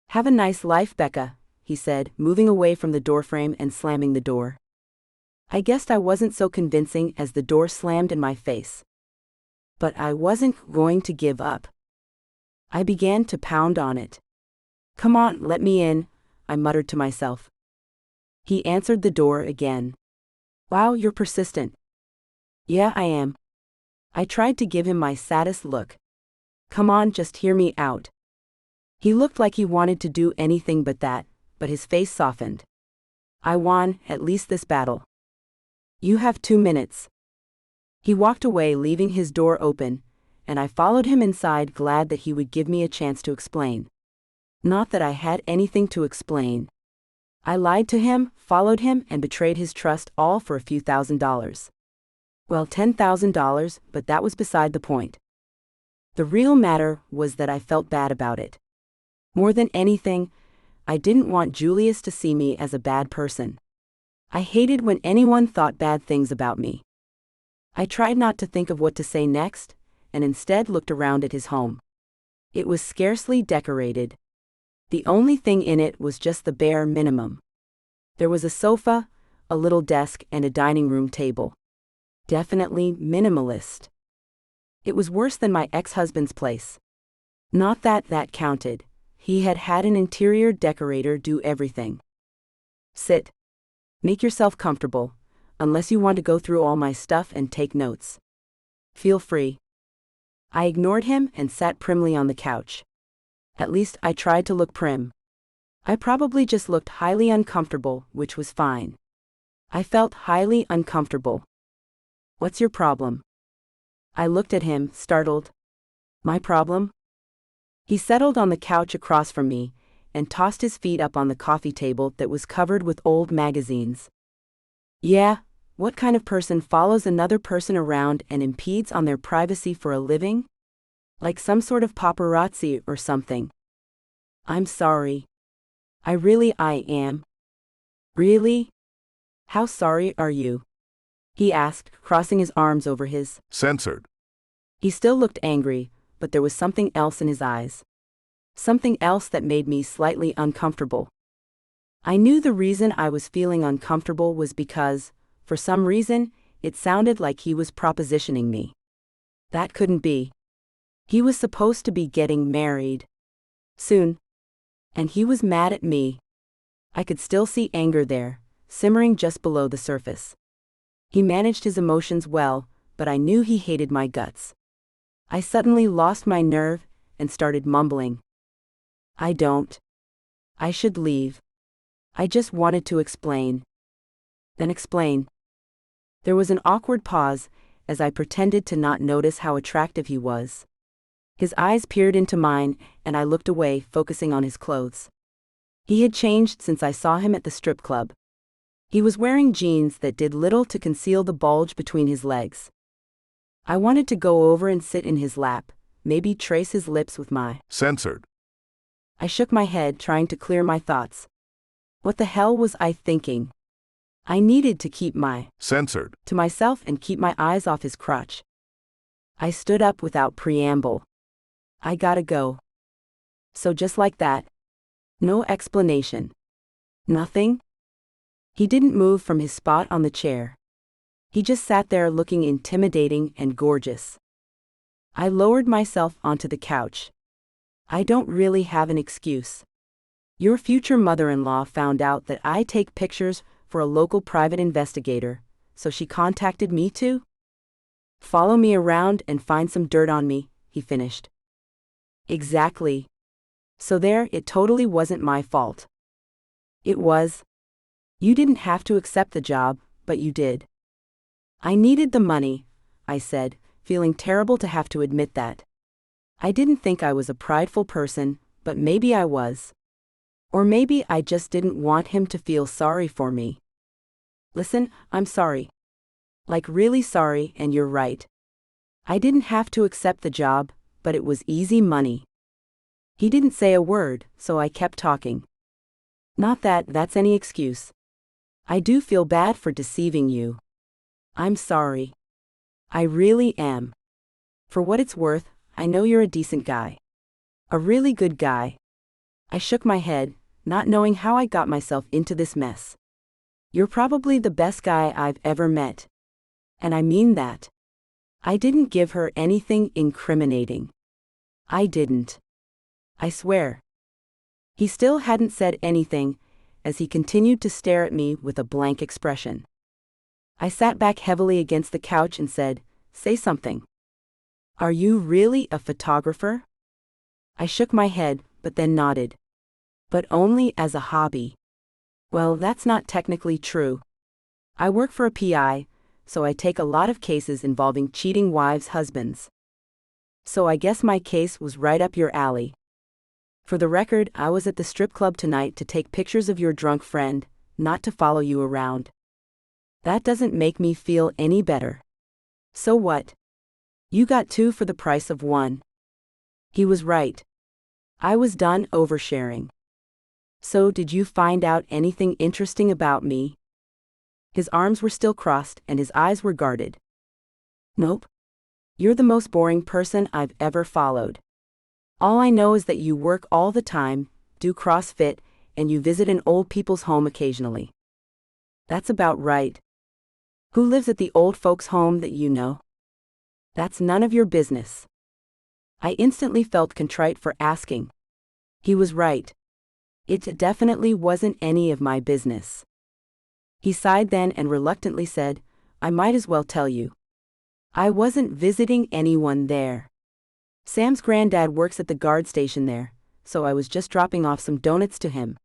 Have a nice life, Becca, he said, moving away from the doorframe and slamming the door. I guessed I wasn't so convincing as the door slammed in my face. But I wasn't going to give up. I began to pound on it. Come on, let me in, I muttered to myself. He answered the door again. Wow, you're persistent. Yeah, I am. I tried to give him my saddest look. Come on, just hear me out. He looked like he wanted to do anything but that, but his face softened. I won, at least this battle. You have 2 minutes. He walked away, leaving his door open, and I followed him inside, glad that he would give me a chance to explain. Not that I had anything to explain. I lied to him, followed him, and betrayed his trust, all for a few $1,000s. Well, $10,000, but that was beside the point. The real matter was that I felt bad about it. More than anything, I didn't want Julius to see me as a bad person. I hated when anyone thought bad things about me. I tried not to think of what to say next, and instead looked around at his home. It was scarcely decorated. The only thing in it was just the bare minimum. There was a sofa, a little desk, and a dining room table. Definitely minimalist. It was worse than my ex-husband's place. Not that that counted. He had had an interior decorator do everything. Sit. Make yourself comfortable, unless you want to go through all my stuff and take notes. Feel free. I ignored him and sat primly on the couch. At least I tried to look prim. I probably just looked highly uncomfortable, which was fine. I felt highly uncomfortable. What's your problem? I looked at him, startled. My problem? He settled on the couch across from me and tossed his feet up on the coffee table that was covered with old magazines. Yeah, what kind of person follows another person around and impedes on their privacy for a living? Like some sort of paparazzi or something. I'm sorry. I am. Really? How sorry are you? He asked, crossing his arms over his. Censored. He still looked angry, but there was something else in his eyes. Something else that made me slightly uncomfortable. I knew the reason I was feeling uncomfortable was because, for some reason, it sounded like he was propositioning me. That couldn't be. He was supposed to be getting married. Soon. And he was mad at me. I could still see anger there, simmering just below the surface. He managed his emotions well, but I knew he hated my guts. I suddenly lost my nerve and started mumbling. I should leave. I just wanted to explain. Then explain. There was an awkward pause as I pretended to not notice how attractive he was. His eyes peered into mine, and I looked away, focusing on his clothes. He had changed since I saw him at the strip club. He was wearing jeans that did little to conceal the bulge between his legs. I wanted to go over and sit in his lap, maybe trace his lips with my Censored. I shook my head, trying to clear my thoughts. What the hell was I thinking? I needed to keep my Censored. to myself and keep my eyes off his crotch. I stood up without preamble. I gotta go. So just like that. No explanation. Nothing? He didn't move from his spot on the chair. He just sat there looking intimidating and gorgeous. I lowered myself onto the couch. I don't really have an excuse. Your future mother-in-law found out that I take pictures for a local private investigator, so she contacted me to follow me around and find some dirt on me, he finished. Exactly. So there, it totally wasn't my fault. It was. You didn't have to accept the job, but you did. I needed the money, I said, feeling terrible to have to admit that. I didn't think I was a prideful person, but maybe I was. Or maybe I just didn't want him to feel sorry for me. Listen, I'm sorry. Like really sorry, and you're right. I didn't have to accept the job, but it was easy money. He didn't say a word, so I kept talking. Not that that's any excuse. I do feel bad for deceiving you. I'm sorry. I really am. For what it's worth, I know you're a decent guy. A really good guy. I shook my head, not knowing how I got myself into this mess. You're probably the best guy I've ever met. And I mean that. I didn't give her anything incriminating. I didn't. I swear. He still hadn't said anything, as he continued to stare at me with a blank expression. I sat back heavily against the couch and said, "Say something. Are you really a photographer?" I shook my head, but then nodded. But only as a hobby. Well, that's not technically true. I work for a PI, so I take a lot of cases involving cheating wives' husbands. So I guess my case was right up your alley. For the record, I was at the strip club tonight to take pictures of your drunk friend, not to follow you around. That doesn't make me feel any better. So what? You got two for the price of one. He was right. I was done oversharing. So did you find out anything interesting about me? His arms were still crossed and his eyes were guarded. Nope. You're the most boring person I've ever followed. All I know is that you work all the time, do CrossFit, and you visit an old people's home occasionally. That's about right. Who lives at the old folks' home that you know? That's none of your business. I instantly felt contrite for asking. He was right. It definitely wasn't any of my business. He sighed then and reluctantly said, I might as well tell you. I wasn't visiting anyone there. Sam's granddad works at the guard station there, so I was just dropping off some donuts to him.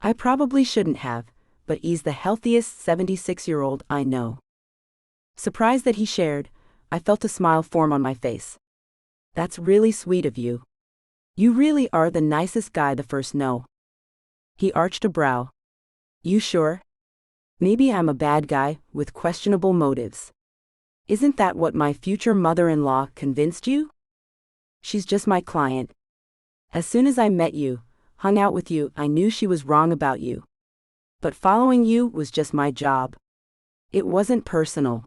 I probably shouldn't have, but he's the healthiest 76-year-old I know. Surprised that he shared, I felt a smile form on my face. That's really sweet of you. You really are the nicest guy the first know. He arched a brow. You sure? Maybe I'm a bad guy with questionable motives. Isn't that what my future mother-in-law convinced you? She's just my client. As soon as I met you, hung out with you, I knew she was wrong about you. But following you was just my job. It wasn't personal.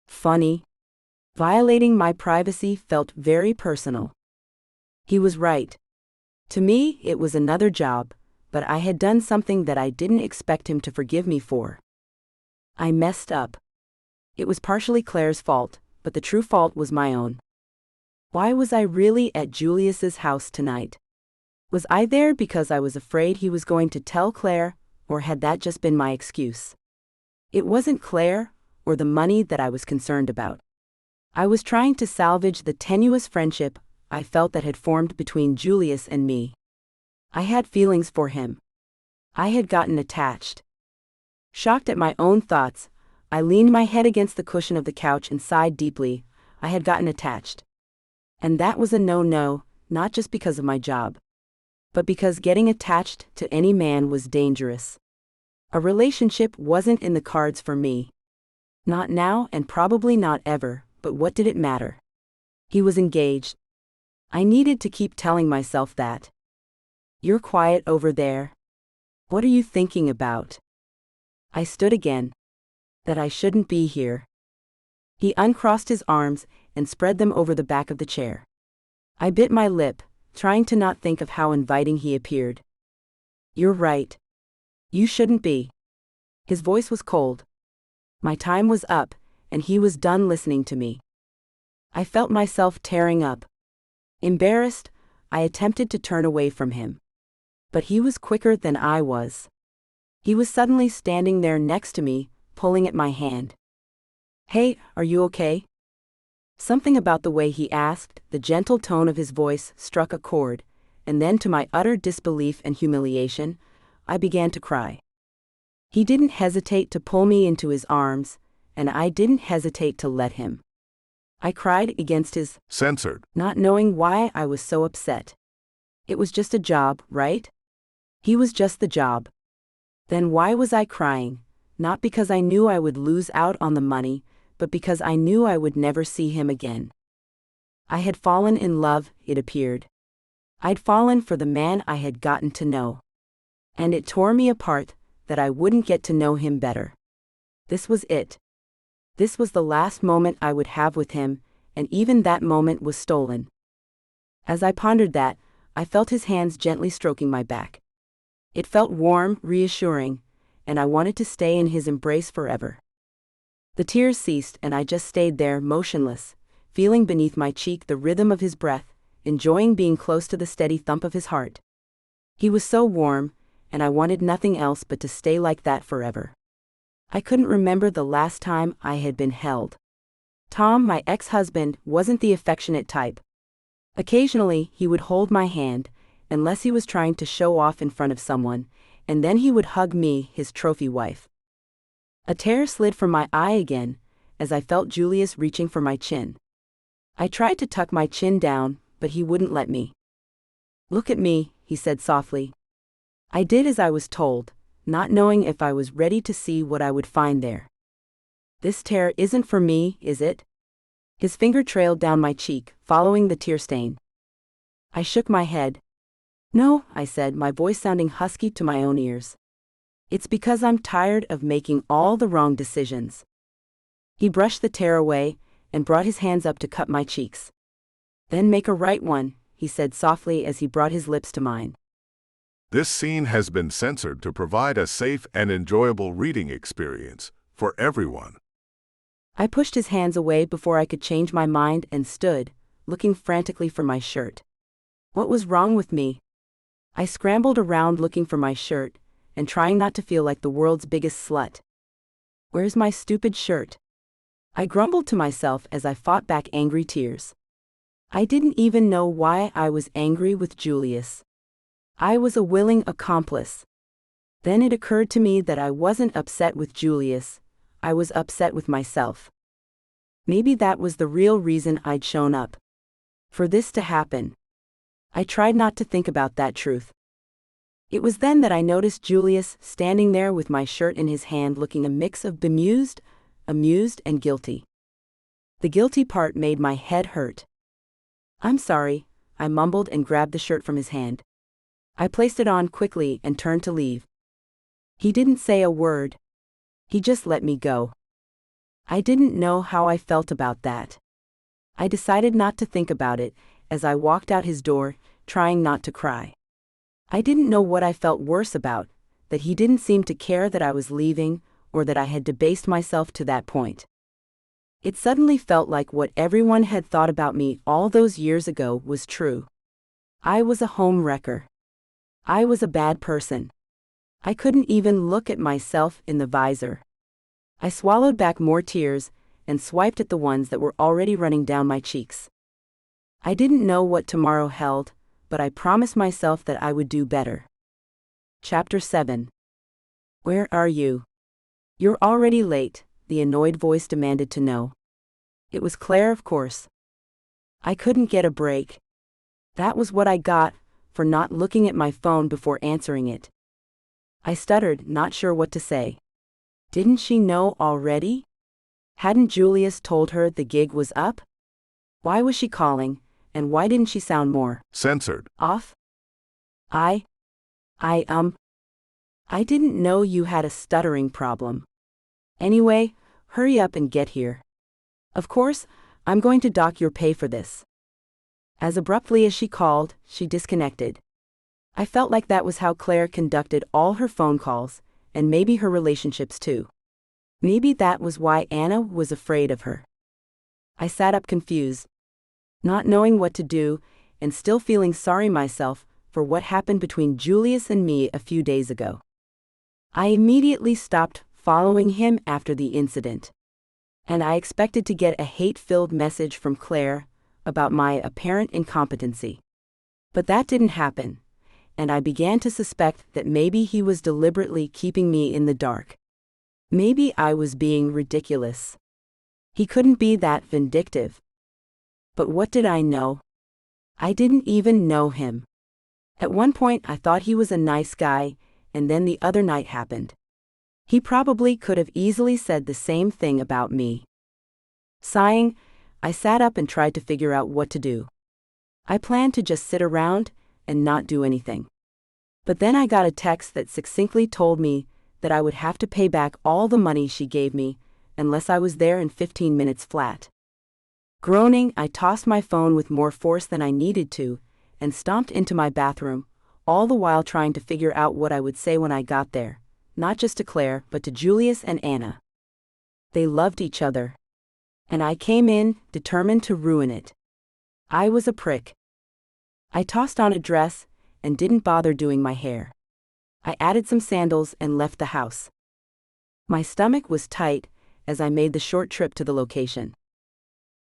Funny. Violating my privacy felt very personal. He was right. To me, it was another job, but I had done something that I didn't expect him to forgive me for. I messed up. It was partially Claire's fault, but the true fault was my own. Why was I really at Julius's house tonight? Was I there because I was afraid he was going to tell Claire, or had that just been my excuse? It wasn't Claire or the money that I was concerned about. I was trying to salvage the tenuous friendship I felt that had formed between Julius and me. I had feelings for him. I had gotten attached. Shocked at my own thoughts, I leaned my head against the cushion of the couch and sighed deeply. I had gotten attached. And that was a no-no, not just because of my job, but because getting attached to any man was dangerous. A relationship wasn't in the cards for me. Not now and probably not ever, but what did it matter? He was engaged. I needed to keep telling myself that. You're quiet over there. What are you thinking about? I stood again. That I shouldn't be here. He uncrossed his arms and spread them over the back of the chair. I bit my lip, trying to not think of how inviting he appeared. You're right. You shouldn't be. His voice was cold. My time was up, and he was done listening to me. I felt myself tearing up. Embarrassed, I attempted to turn away from him. But he was quicker than I was. He was suddenly standing there next to me, pulling at my hand. Hey, are you okay? Something about the way he asked, the gentle tone of his voice struck a chord, and then to my utter disbelief and humiliation, I began to cry. He didn't hesitate to pull me into his arms, and I didn't hesitate to let him. I cried against his censored, not knowing why I was so upset. It was just a job, right? He was just the job. Then why was I crying? Not because I knew I would lose out on the money, but because I knew I would never see him again. I had fallen in love, it appeared. I'd fallen for the man I had gotten to know. And it tore me apart that I wouldn't get to know him better. This was it. This was the last moment I would have with him, and even that moment was stolen. As I pondered that, I felt his hands gently stroking my back. It felt warm, reassuring, and I wanted to stay in his embrace forever. The tears ceased and I just stayed there, motionless, feeling beneath my cheek the rhythm of his breath, enjoying being close to the steady thump of his heart. He was so warm, and I wanted nothing else but to stay like that forever. I couldn't remember the last time I had been held. Tom, my ex-husband, wasn't the affectionate type. Occasionally, he would hold my hand, unless he was trying to show off in front of someone, and then he would hug me, his trophy wife. A tear slid from my eye again, as I felt Julius reaching for my chin. I tried to tuck my chin down, but he wouldn't let me. Look at me, he said softly. I did as I was told, not knowing if I was ready to see what I would find there. This tear isn't for me, is it? His finger trailed down my cheek, following the tear stain. I shook my head. No, I said, my voice sounding husky to my own ears. It's because I'm tired of making all the wrong decisions. He brushed the tear away and brought his hands up to cup my cheeks. Then make a right one, he said softly as he brought his lips to mine. This scene has been censored to provide a safe and enjoyable reading experience for everyone. I pushed his hands away before I could change my mind and stood, looking frantically for my shirt. What was wrong with me? I scrambled around looking for my shirt, and trying not to feel like the world's biggest slut. Where's my stupid shirt? I grumbled to myself as I fought back angry tears. I didn't even know why I was angry with Julius. I was a willing accomplice. Then it occurred to me that I wasn't upset with Julius, I was upset with myself. Maybe that was the real reason I'd shown up. For this to happen. I tried not to think about that truth. It was then that I noticed Julius standing there with my shirt in his hand, looking a mix of bemused, amused, and guilty. The guilty part made my head hurt. I'm sorry, I mumbled and grabbed the shirt from his hand. I placed it on quickly and turned to leave. He didn't say a word. He just let me go. I didn't know how I felt about that. I decided not to think about it as I walked out his door, trying not to cry. I didn't know what I felt worse about, that he didn't seem to care that I was leaving, or that I had debased myself to that point. It suddenly felt like what everyone had thought about me all those years ago was true. I was a home wrecker. I was a bad person. I couldn't even look at myself in the visor. I swallowed back more tears and swiped at the ones that were already running down my cheeks. I didn't know what tomorrow held, but I promised myself that I would do better. Chapter 7. Where are you? You're already late, the annoyed voice demanded to know. It was Claire, of course. I couldn't get a break. That was what I got for not looking at my phone before answering it. I stuttered, not sure what to say. Didn't she know already? Hadn't Julius told her the gig was up? Why was she calling, and why didn't she sound more Censored. off? I didn't know you had a stuttering problem. Anyway, hurry up and get here. Of course, I'm going to dock your pay for this. As abruptly as she called, she disconnected. I felt like that was how Claire conducted all her phone calls, and maybe her relationships too. Maybe that was why Anna was afraid of her. I sat up confused, not knowing what to do, and still feeling sorry myself for what happened between Julius and me a few days ago. I immediately stopped following him after the incident, and I expected to get a hate-filled message from Claire about my apparent incompetency. But that didn't happen, and I began to suspect that maybe he was deliberately keeping me in the dark. Maybe I was being ridiculous. He couldn't be that vindictive. But what did I know? I didn't even know him. At one point I thought he was a nice guy, and then the other night happened. He probably could have easily said the same thing about me. Sighing, I sat up and tried to figure out what to do. I planned to just sit around and not do anything. But then I got a text that succinctly told me that I would have to pay back all the money she gave me unless I was there in 15 minutes flat. Groaning, I tossed my phone with more force than I needed to and stomped into my bathroom, all the while trying to figure out what I would say when I got there, not just to Claire but to Julius and Anna. They loved each other. And I came in, determined to ruin it. I was a prick. I tossed on a dress and didn't bother doing my hair. I added some sandals and left the house. My stomach was tight as I made the short trip to the location.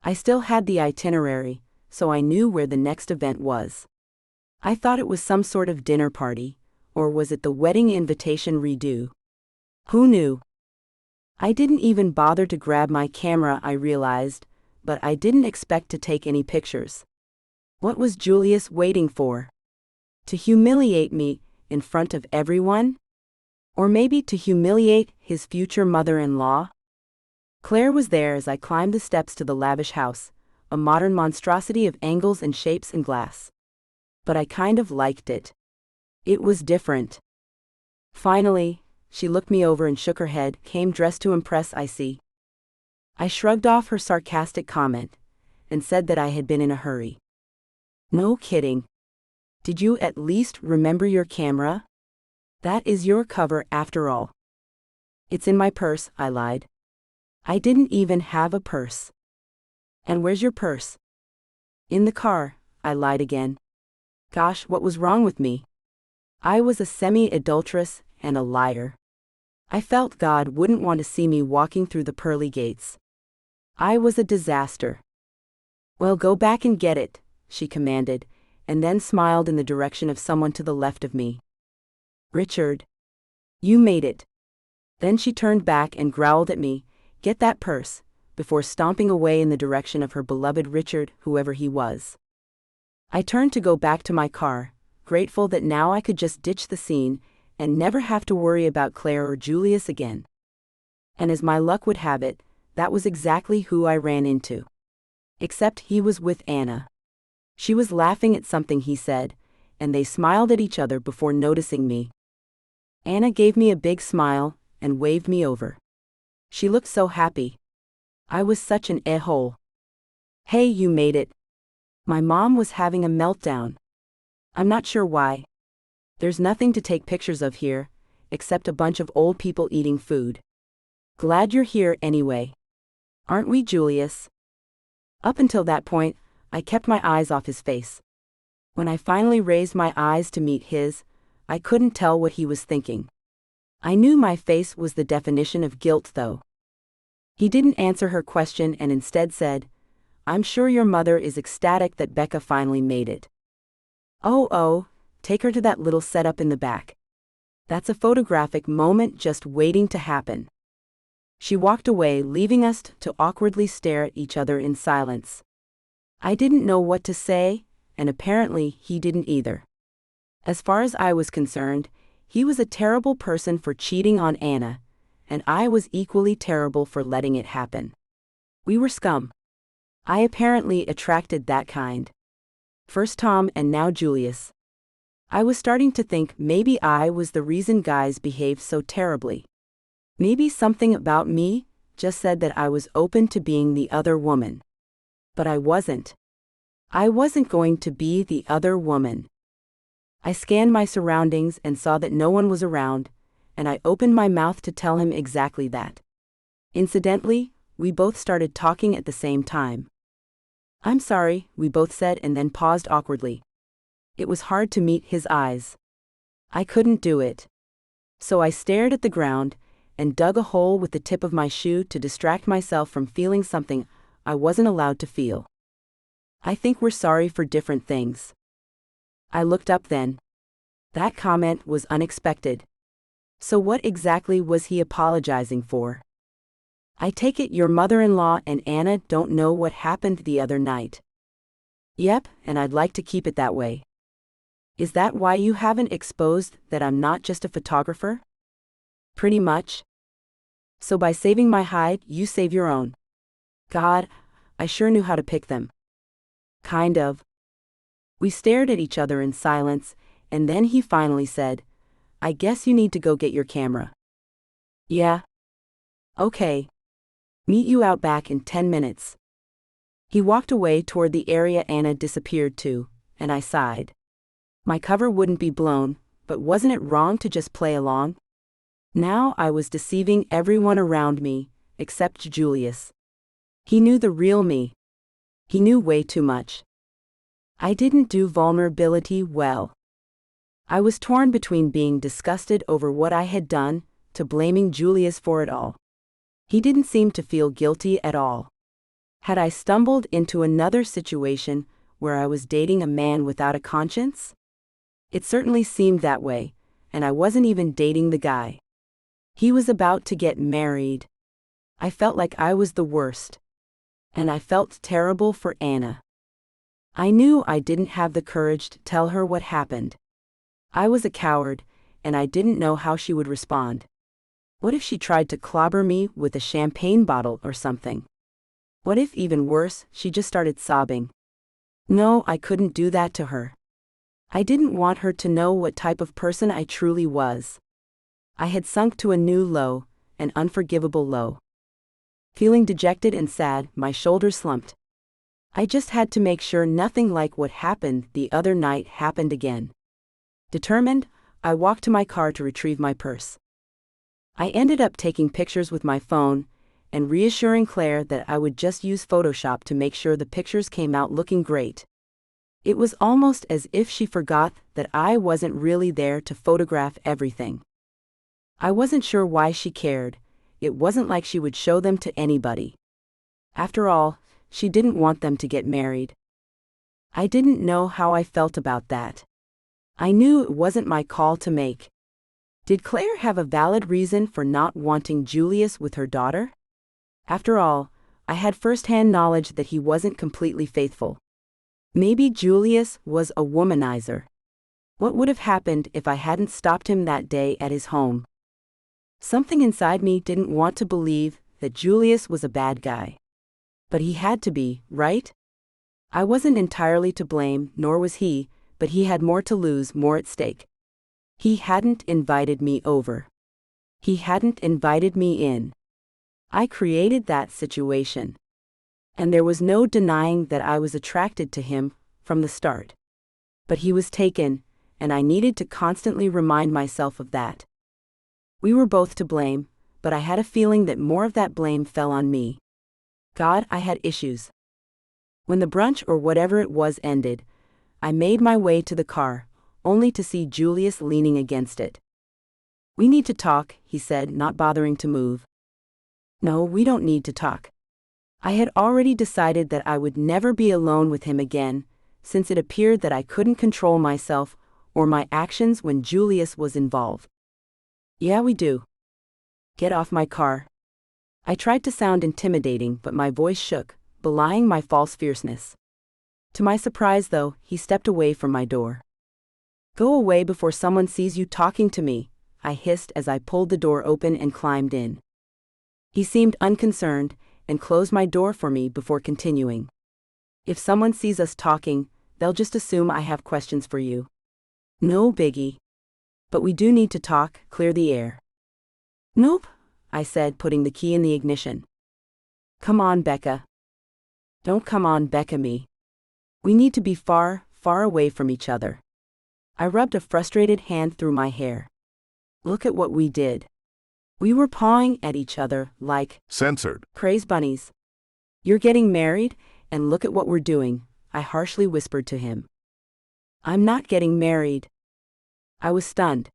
I still had the itinerary, so I knew where the next event was. I thought it was some sort of dinner party, or was it the wedding invitation redo? Who knew? I didn't even bother to grab my camera, I realized, but I didn't expect to take any pictures. What was Julius waiting for? To humiliate me in front of everyone? Or maybe to humiliate his future mother-in-law? Claire was there as I climbed the steps to the lavish house, a modern monstrosity of angles and shapes and glass. But I kind of liked it. It was different. Finally, she looked me over and shook her head. Came dressed to impress, I see. I shrugged off her sarcastic comment and said that I had been in a hurry. No kidding. Did you at least remember your camera? That is your cover after all. It's in my purse, I lied. I didn't even have a purse. And where's your purse? In the car, I lied again. Gosh, what was wrong with me? I was a semi-adulteress and a liar. I felt God wouldn't want to see me walking through the pearly gates. I was a disaster. Well, go back and get it, she commanded, and then smiled in the direction of someone to the left of me. Richard. You made it. Then she turned back and growled at me, get that purse, before stomping away in the direction of her beloved Richard, whoever he was. I turned to go back to my car, grateful that now I could just ditch the scene and never have to worry about Claire or Julius again. And as my luck would have it, that was exactly who I ran into. Except he was with Anna. She was laughing at something he said, and they smiled at each other before noticing me. Anna gave me a big smile and waved me over. She looked so happy. I was such an a-hole. Hey, you made it. My mom was having a meltdown. I'm not sure why. There's nothing to take pictures of here, except a bunch of old people eating food. Glad you're here anyway. Aren't we, Julius? Up until that point, I kept my eyes off his face. When I finally raised my eyes to meet his, I couldn't tell what he was thinking. I knew my face was the definition of guilt, though. He didn't answer her question and instead said, "I'm sure your mother is ecstatic that Becca finally made it." Oh, take her to that little setup in the back. That's a photographic moment just waiting to happen. She walked away, leaving us to awkwardly stare at each other in silence. I didn't know what to say, and apparently he didn't either. As far as I was concerned, he was a terrible person for cheating on Anna, and I was equally terrible for letting it happen. We were scum. I apparently attracted that kind. First Tom and now Julius. I was starting to think maybe I was the reason guys behaved so terribly. Maybe something about me just said that I was open to being the other woman. But I wasn't. I wasn't going to be the other woman. I scanned my surroundings and saw that no one was around, and I opened my mouth to tell him exactly that. Incidentally, we both started talking at the same time. "I'm sorry," we both said and then paused awkwardly. It was hard to meet his eyes. I couldn't do it. So I stared at the ground and dug a hole with the tip of my shoe to distract myself from feeling something I wasn't allowed to feel. "I think we're sorry for different things." I looked up then. That comment was unexpected. So what exactly was he apologizing for? "I take it your mother-in-law and Anna don't know what happened the other night." "Yep, and I'd like to keep it that way." "Is that why you haven't exposed that I'm not just a photographer?" "Pretty much." "So by saving my hide, you save your own." God, I sure knew how to pick them. Kind of. We stared at each other in silence, and then he finally said, "I guess you need to go get your camera." "Yeah. Okay. Meet you out back in 10 minutes. He walked away toward the area Anna disappeared to, and I sighed. My cover wouldn't be blown, but wasn't it wrong to just play along? Now I was deceiving everyone around me, except Julius. He knew the real me. He knew way too much. I didn't do vulnerability well. I was torn between being disgusted over what I had done to blaming Julius for it all. He didn't seem to feel guilty at all. Had I stumbled into another situation where I was dating a man without a conscience? It certainly seemed that way, and I wasn't even dating the guy. He was about to get married. I felt like I was the worst. And I felt terrible for Anna. I knew I didn't have the courage to tell her what happened. I was a coward, and I didn't know how she would respond. What if she tried to clobber me with a champagne bottle or something? What if, even worse, she just started sobbing? No, I couldn't do that to her. I didn't want her to know what type of person I truly was. I had sunk to a new low, an unforgivable low. Feeling dejected and sad, my shoulders slumped. I just had to make sure nothing like what happened the other night happened again. Determined, I walked to my car to retrieve my purse. I ended up taking pictures with my phone and reassuring Claire that I would just use Photoshop to make sure the pictures came out looking great. It was almost as if she forgot that I wasn't really there to photograph everything. I wasn't sure why she cared. It wasn't like she would show them to anybody. After all, she didn't want them to get married. I didn't know how I felt about that. I knew it wasn't my call to make. Did Claire have a valid reason for not wanting Julius with her daughter? After all, I had first-hand knowledge that he wasn't completely faithful. Maybe Julius was a womanizer. What would have happened if I hadn't stopped him that day at his home? Something inside me didn't want to believe that Julius was a bad guy. But he had to be, right? I wasn't entirely to blame, nor was he, but he had more to lose, more at stake. He hadn't invited me over. He hadn't invited me in. I created that situation. And there was no denying that I was attracted to him from the start. But he was taken, and I needed to constantly remind myself of that. We were both to blame, but I had a feeling that more of that blame fell on me. God, I had issues. When the brunch or whatever it was ended, I made my way to the car, only to see Julius leaning against it. "We need to talk," he said, not bothering to move. "No, we don't need to talk." I had already decided that I would never be alone with him again, since it appeared that I couldn't control myself or my actions when Julius was involved. "Yeah, we do. Get off my car." I tried to sound intimidating, but my voice shook, belying my false fierceness. To my surprise, though, he stepped away from my door. "Go away before someone sees you talking to me," I hissed as I pulled the door open and climbed in. He seemed unconcerned and closed my door for me before continuing. "If someone sees us talking, they'll just assume I have questions for you. No biggie. But we do need to talk, clear the air." "Nope," I said, putting the key in the ignition. "Come on, Becca." "Don't come on, Becca me. We need to be far, far away from each other." I rubbed a frustrated hand through my hair. "Look at what we did. We were pawing at each other like Censored. crazed bunnies. You're getting married, and look at what we're doing," I harshly whispered to him. "I'm not getting married." I was stunned.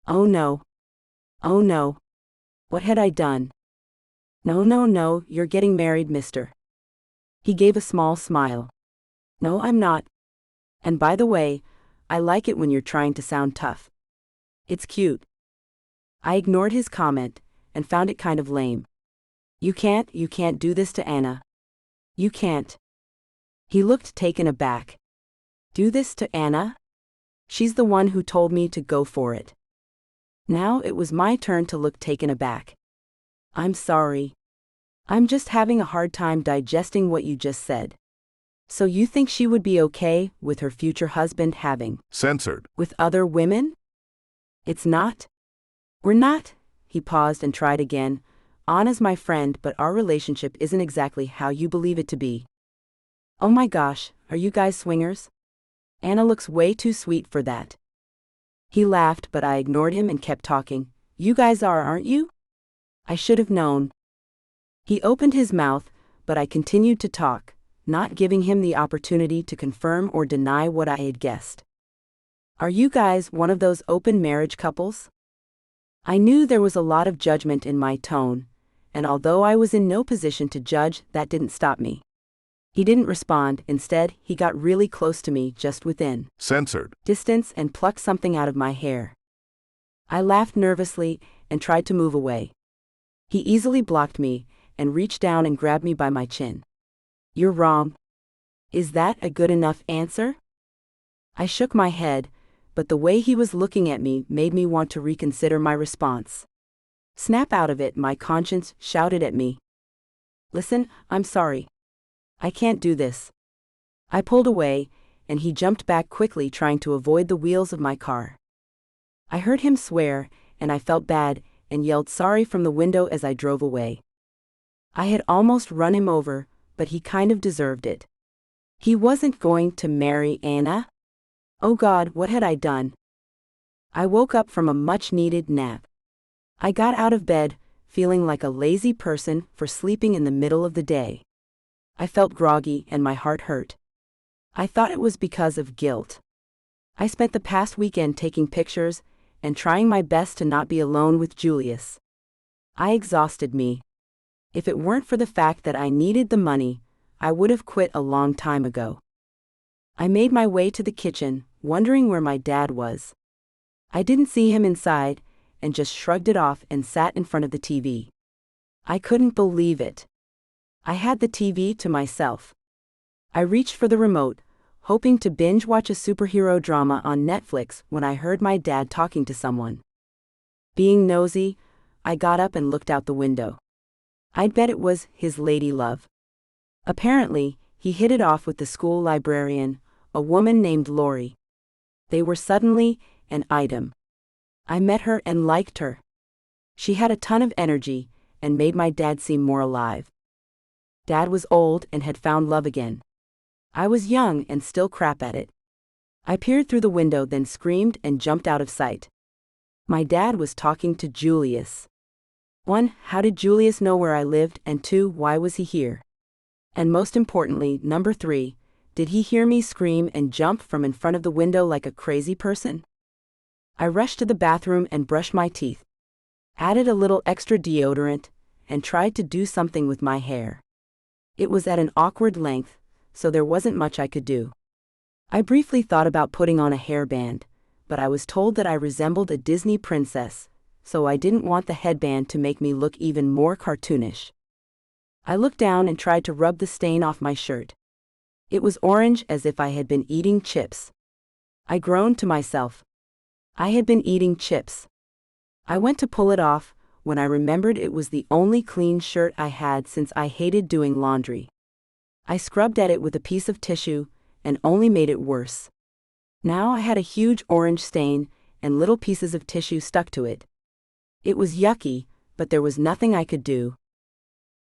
Oh no. Oh no. What had I done? "No, no, no, you're getting married, mister." He gave a small smile. "No, I'm not. And by the way, I like it when you're trying to sound tough. It's cute." I ignored his comment and found it kind of lame. You can't do this to Anna. You can't." He looked taken aback. "Do this to Anna? She's the one who told me to go for it." Now it was my turn to look taken aback. "I'm sorry. I'm just having a hard time digesting what you just said. So you think she would be okay with her future husband having Censored. with other women? It's not. We're not." He paused and tried again. "Anna's my friend, but our relationship isn't exactly how you believe it to be." "Oh my gosh, are you guys swingers? Anna looks way too sweet for that." He laughed, but I ignored him and kept talking. "You guys are, aren't you? I should have known." He opened his mouth, but I continued to talk, not giving him the opportunity to confirm or deny what I had guessed. "Are you guys one of those open marriage couples?" I knew there was a lot of judgment in my tone, and although I was in no position to judge, that didn't stop me. He didn't respond. Instead, he got really close to me, just within Censored. distance, and plucked something out of my hair. I laughed nervously and tried to move away. He easily blocked me and reached down and grabbed me by my chin. "You're wrong." "Is that a good enough answer?" I shook my head, but the way he was looking at me made me want to reconsider my response. Snap out of it, my conscience shouted at me. "Listen, I'm sorry. I can't do this." I pulled away, and he jumped back quickly, trying to avoid the wheels of my car. I heard him swear, and I felt bad, and yelled sorry from the window as I drove away. I had almost run him over, but he kind of deserved it. He wasn't going to marry Anna? Oh God, what had I done? I woke up from a much-needed nap. I got out of bed, feeling like a lazy person for sleeping in the middle of the day. I felt groggy and my heart hurt. I thought it was because of guilt. I spent the past weekend taking pictures and trying my best to not be alone with Julius. I exhausted me. If it weren't for the fact that I needed the money, I would have quit a long time ago. I made my way to the kitchen, wondering where my dad was. I didn't see him inside, and just shrugged it off and sat in front of the TV. I couldn't believe it. I had the TV to myself. I reached for the remote, hoping to binge watch a superhero drama on Netflix when I heard my dad talking to someone. Being nosy, I got up and looked out the window. I'd bet it was his lady love. Apparently, he hit it off with the school librarian, a woman named Lori. They were suddenly an item. I met her and liked her. She had a ton of energy and made my dad seem more alive. Dad was old and had found love again. I was young and still crap at it. I peered through the window, then screamed and jumped out of sight. My dad was talking to Julius. 1. How did Julius know where I lived? And 2. Why was he here? And most importantly, number 3, Did he hear me scream and jump from in front of the window like a crazy person? I rushed to the bathroom and brushed my teeth, added a little extra deodorant, and tried to do something with my hair. It was at an awkward length, so there wasn't much I could do. I briefly thought about putting on a hairband, but I was told that I resembled a Disney princess, so I didn't want the headband to make me look even more cartoonish. I looked down and tried to rub the stain off my shirt. It was orange as if I had been eating chips. I groaned to myself. I had been eating chips. I went to pull it off, when I remembered it was the only clean shirt I had since I hated doing laundry. I scrubbed at it with a piece of tissue, and only made it worse. Now I had a huge orange stain, and little pieces of tissue stuck to it. It was yucky, but there was nothing I could do.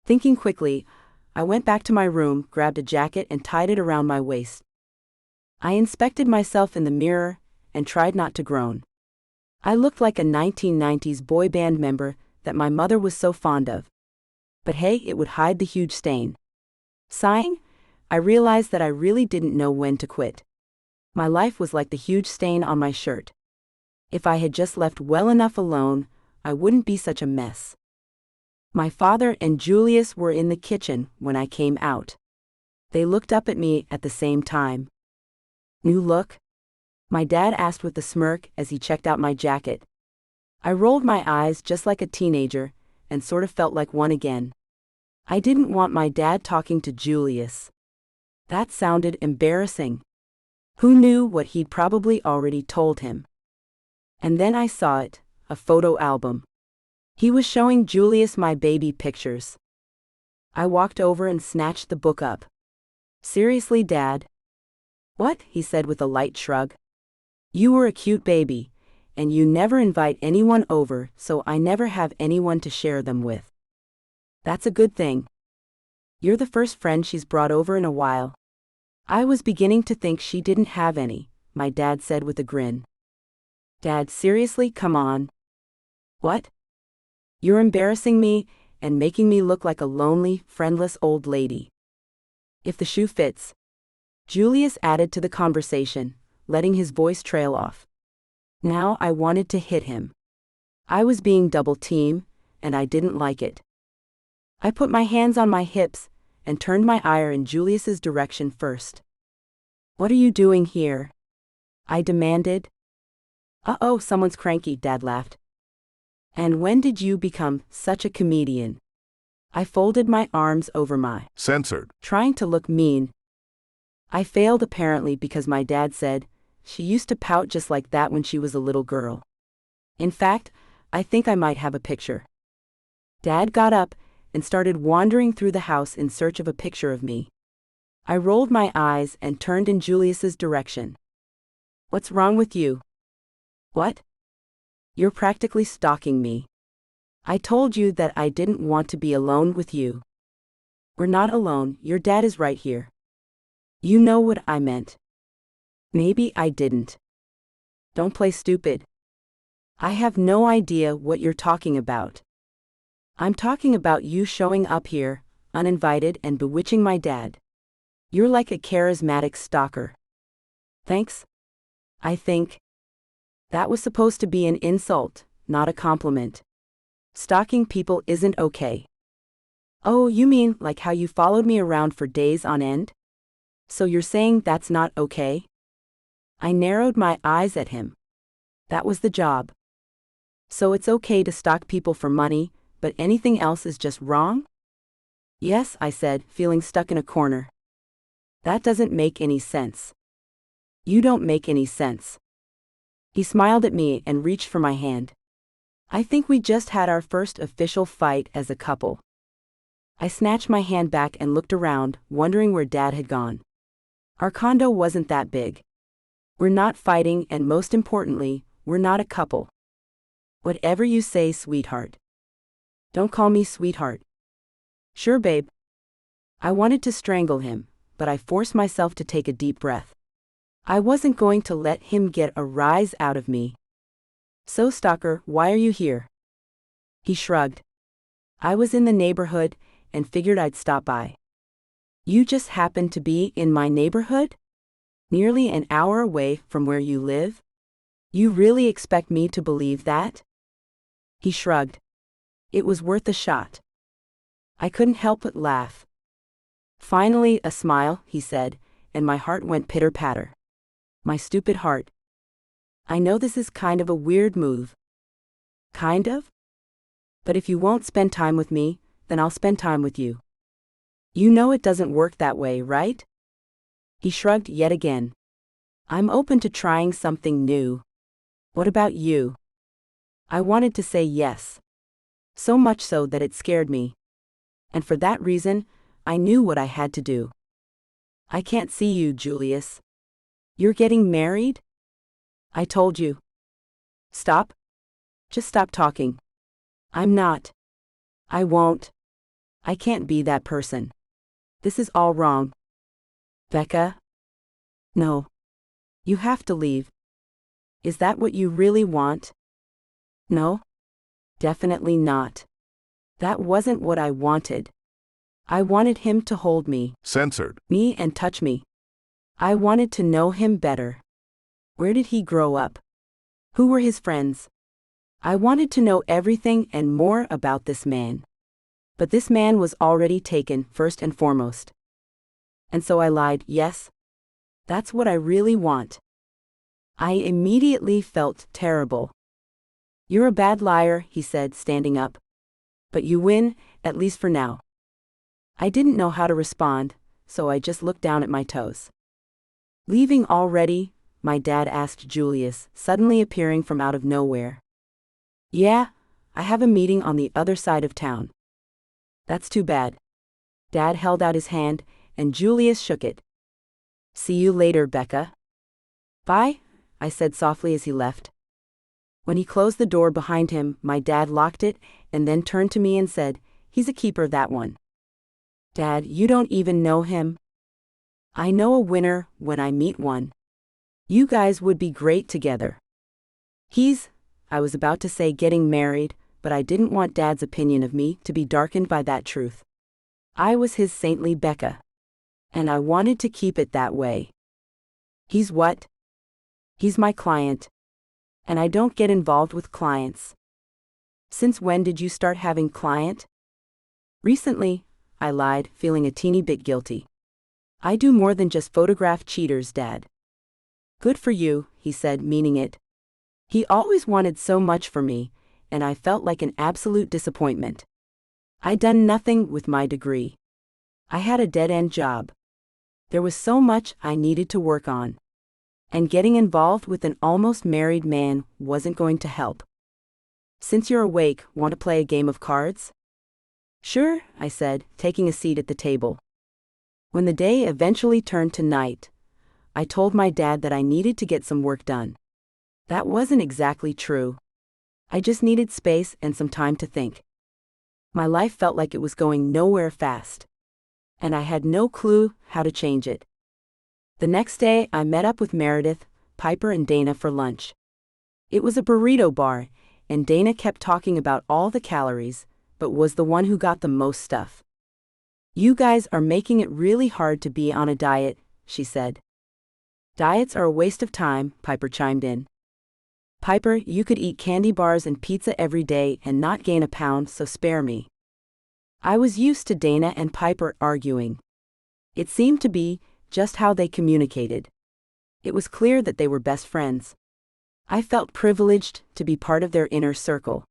Thinking quickly, I went back to my room, grabbed a jacket and tied it around my waist. I inspected myself in the mirror, and tried not to groan. I looked like a 1990s boy band member that my mother was so fond of. But hey, it would hide the huge stain. Sighing, I realized that I really didn't know when to quit. My life was like the huge stain on my shirt. If I had just left well enough alone, I wouldn't be such a mess. My father and Julius were in the kitchen when I came out. They looked up at me at the same time. "New look?" my dad asked with a smirk as he checked out my jacket. I rolled my eyes just like a teenager, and sort of felt like one again. I didn't want my dad talking to Julius. That sounded embarrassing. Who knew what he'd probably already told him? And then I saw it, a photo album. He was showing Julius my baby pictures. I walked over and snatched the book up. "Seriously, Dad?" "What?" he said with a light shrug. "You were a cute baby, and you never invite anyone over, so I never have anyone to share them with." "That's a good thing. You're the first friend she's brought over in a while." "I was beginning to think she didn't have any," my dad said with a grin. "Dad, seriously, come on." "What?" "You're embarrassing me and making me look like a lonely, friendless old lady." "If the shoe fits." Julius added to the conversation, letting his voice trail off. Now I wanted to hit him. I was being double-teamed, and I didn't like it. I put my hands on my hips and turned my ire in Julius's direction first. "What are you doing here?" I demanded. "Uh-oh, someone's cranky," Dad laughed. "And when did you become such a comedian?" I folded my arms over my Censored. trying to look mean. I failed apparently because my dad said, "She used to pout just like that when she was a little girl. In fact, I think I might have a picture." Dad got up and started wandering through the house in search of a picture of me. I rolled my eyes and turned in Julius's direction. "What's wrong with you?" "What?" "You're practically stalking me. I told you that I didn't want to be alone with you." "We're not alone, your dad is right here." "You know what I meant." "Maybe I didn't." "Don't play stupid." "I have no idea what you're talking about." "I'm talking about you showing up here, uninvited and bewitching my dad. You're like a charismatic stalker." "Thanks. I think." That was supposed to be an insult, not a compliment. Stalking people isn't okay. "Oh, you mean like how you followed me around for days on end? So you're saying that's not okay?" I narrowed my eyes at him. That was the job. "So it's okay to stalk people for money, but anything else is just wrong?" "Yes," I said, feeling stuck in a corner. "That doesn't make any sense." "You don't make any sense." He smiled at me and reached for my hand. "I think we just had our first official fight as a couple." I snatched my hand back and looked around, wondering where Dad had gone. Our condo wasn't that big. We're not fighting, and most importantly, we're not a couple. "Whatever you say, sweetheart." "Don't call me sweetheart." "Sure, babe." I wanted to strangle him, but I forced myself to take a deep breath. I wasn't going to let him get a rise out of me. "So, stalker, why are you here?" He shrugged. "I was in the neighborhood and figured I'd stop by." You just happen to be in my neighborhood? Nearly an hour away from where you live? You really expect me to believe that? He shrugged. It was worth a shot. I couldn't help but laugh. Finally, a smile, he said, and my heart went pitter-patter. My stupid heart. I know this is kind of a weird move. Kind of? But if you won't spend time with me, then I'll spend time with you. You know it doesn't work that way, right? He shrugged yet again. I'm open to trying something new. What about you? I wanted to say yes. So much so that it scared me. And for that reason, I knew what I had to do. I can't see you, Julius. You're getting married? I told you. Stop. Just stop talking. I'm not. I won't. I can't be that person. This is all wrong. Becca? No. You have to leave. Is that what you really want? No. Definitely not. That wasn't what I wanted. I wanted him to hold me. Censored. Me and touch me. I wanted to know him better. Where did he grow up? Who were his friends? I wanted to know everything and more about this man. But this man was already taken, first and foremost. And so I lied, yes. That's what I really want. I immediately felt terrible. You're a bad liar, he said, standing up. But you win, at least for now. I didn't know how to respond, so I just looked down at my toes. Leaving already? My dad asked Julius, suddenly appearing from out of nowhere. Yeah, I have a meeting on the other side of town. That's too bad. Dad held out his hand, and Julius shook it. See you later, Becca. Bye, I said softly as he left. When he closed the door behind him, my dad locked it, and then turned to me and said, He's a keeper, that one. Dad, you don't even know him? I know a winner when I meet one. You guys would be great together. I was about to say getting married, but I didn't want Dad's opinion of me to be darkened by that truth. I was his saintly Becca. And I wanted to keep it that way. He's what? He's my client. And I don't get involved with clients. Since when did you start having client? Recently, I lied, feeling a teeny bit guilty. I do more than just photograph cheaters, Dad. Good for you, he said, meaning it. He always wanted so much for me, and I felt like an absolute disappointment. I'd done nothing with my degree. I had a dead-end job. There was so much I needed to work on. And getting involved with an almost married man wasn't going to help. Since you're awake, want to play a game of cards? Sure, I said, taking a seat at the table. When the day eventually turned to night, I told my dad that I needed to get some work done. That wasn't exactly true. I just needed space and some time to think. My life felt like it was going nowhere fast. And I had no clue how to change it. The next day, I met up with Meredith, Piper, and Dana for lunch. It was a burrito bar, and Dana kept talking about all the calories, but was the one who got the most stuff. You guys are making it really hard to be on a diet, she said. Diets are a waste of time, Piper chimed in. Piper, you could eat candy bars and pizza every day and not gain a pound, so spare me. I was used to Dana and Piper arguing. It seemed to be just how they communicated. It was clear that they were best friends. I felt privileged to be part of their inner circle.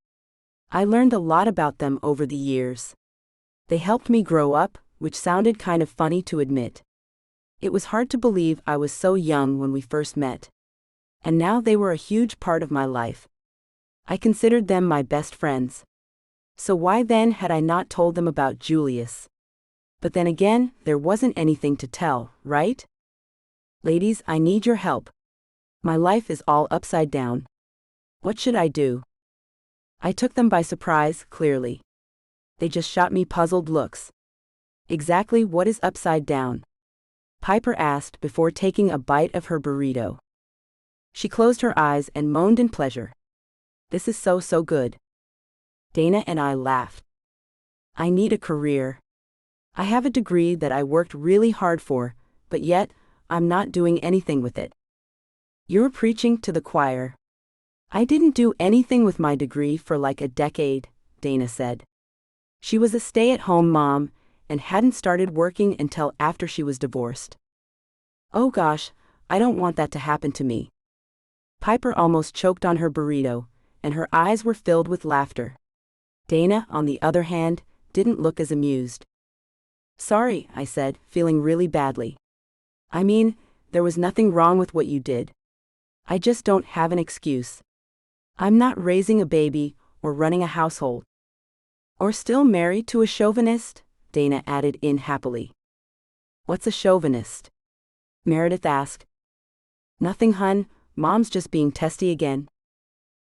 I learned a lot about them over the years. They helped me grow up, which sounded kind of funny to admit. It was hard to believe I was so young when we first met. And now they were a huge part of my life. I considered them my best friends. So why then had I not told them about Julius? But then again, there wasn't anything to tell, right? Ladies, I need your help. My life is all upside down. What should I do? I took them by surprise, clearly. They just shot me puzzled looks. Exactly what is upside down? Piper asked before taking a bite of her burrito. She closed her eyes and moaned in pleasure. This is so good. Dana and I laughed. I need a career. I have a degree that I worked really hard for, but yet, I'm not doing anything with it. You're preaching to the choir. I didn't do anything with my degree for like a decade, Dana said. She was a stay-at-home mom and hadn't started working until after she was divorced. Oh gosh, I don't want that to happen to me. Piper almost choked on her burrito, and her eyes were filled with laughter. Dana, on the other hand, didn't look as amused. Sorry, I said, feeling really badly. I mean, there was nothing wrong with what you did. I just don't have an excuse. I'm not raising a baby or running a household. Or still married to a chauvinist, Dana added in happily. What's a chauvinist? Meredith asked. Nothing, hun, Mom's just being testy again.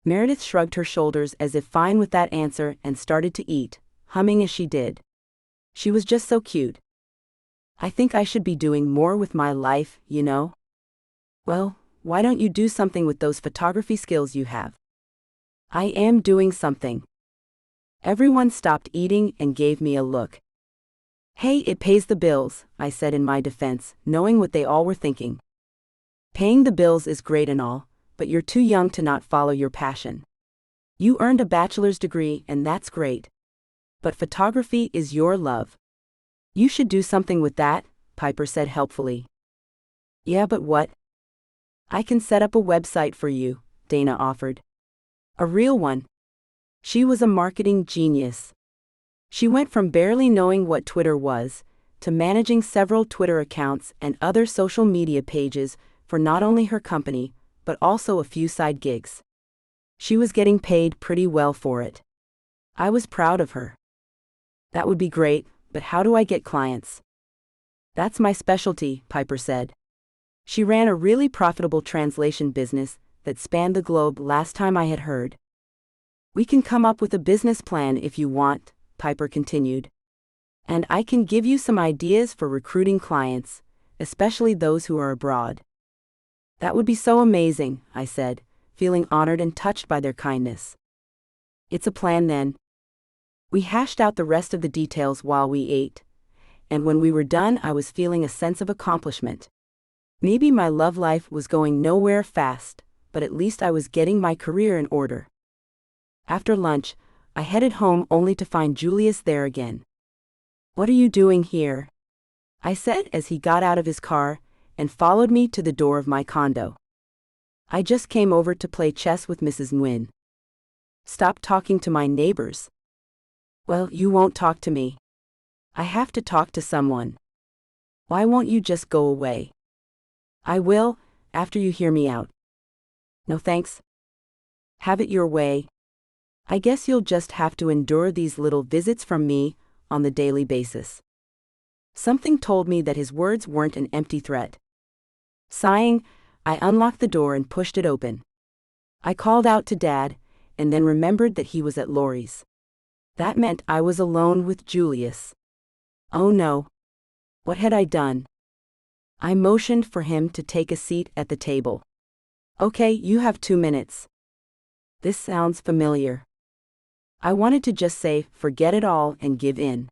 Meredith shrugged her shoulders as if fine with that answer and started to eat, humming as she did. She was just so cute. I think I should be doing more with my life, you know? Well, why don't you do something with those photography skills you have? I am doing something. Everyone stopped eating and gave me a look. Hey, it pays the bills, I said in my defense, knowing what they all were thinking. Paying the bills is great and all, but you're too young to not follow your passion. You earned a bachelor's degree and that's great. But photography is your love. You should do something with that, Piper said helpfully. Yeah, but what? I can set up a website for you, Dana offered. A real one. She was a marketing genius. She went from barely knowing what Twitter was, to managing several Twitter accounts and other social media pages for not only her company, but also a few side gigs. She was getting paid pretty well for it. I was proud of her. That would be great, but how do I get clients? That's my specialty, Piper said. She ran a really profitable translation business that spanned the globe last time I had heard. We can come up with a business plan if you want, Piper continued. And I can give you some ideas for recruiting clients, especially those who are abroad. That would be so amazing, I said, feeling honored and touched by their kindness. It's a plan then. We hashed out the rest of the details while we ate, and when we were done I was feeling a sense of accomplishment. Maybe my love life was going nowhere fast, but at least I was getting my career in order. After lunch, I headed home only to find Julius there again. What are you doing here? I said as he got out of his car and followed me to the door of my condo. I just came over to play chess with Mrs. Nguyen. Stop talking to my neighbors. Well, you won't talk to me. I have to talk to someone. Why won't you just go away? I will, after you hear me out. No thanks. Have it your way. I guess you'll just have to endure these little visits from me on the daily basis. Something told me that his words weren't an empty threat. Sighing, I unlocked the door and pushed it open. I called out to Dad, and then remembered that he was at Laurie's. That meant I was alone with Julius. Oh no. What had I done? I motioned for him to take a seat at the table. Okay, you have 2 minutes. This sounds familiar. I wanted to just say, forget it all and give in.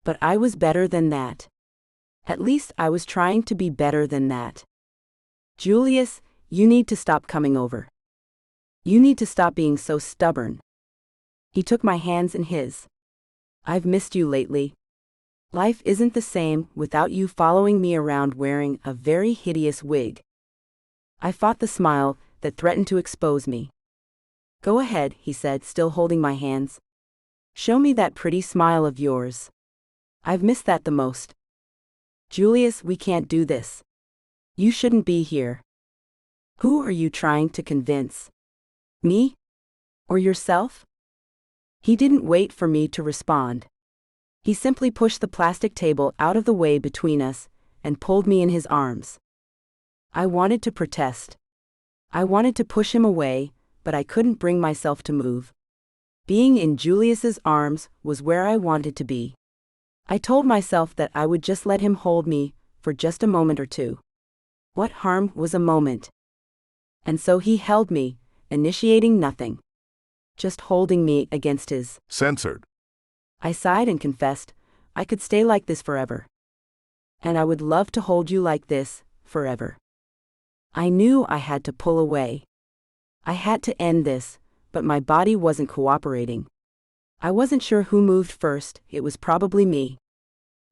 But I was better than that. At least I was trying to be better than that. Julius, you need to stop coming over. You need to stop being so stubborn. He took my hands in his. I've missed you lately. Life isn't the same without you following me around wearing a very hideous wig. I fought the smile that threatened to expose me. Go ahead, he said, still holding my hands. Show me that pretty smile of yours. I've missed that the most. Julius, we can't do this. You shouldn't be here. Who are you trying to convince? Me? Or yourself? He didn't wait for me to respond. He simply pushed the plastic table out of the way between us and pulled me in his arms. I wanted to protest. I wanted to push him away, but I couldn't bring myself to move. Being in Julius's arms was where I wanted to be. I told myself that I would just let him hold me for just a moment or two. What harm was a moment? And so he held me, initiating nothing. Just holding me against his. Censored. I sighed and confessed, I could stay like this forever. And I would love to hold you like this, forever. I knew I had to pull away. I had to end this, but my body wasn't cooperating. I wasn't sure who moved first, it was probably me.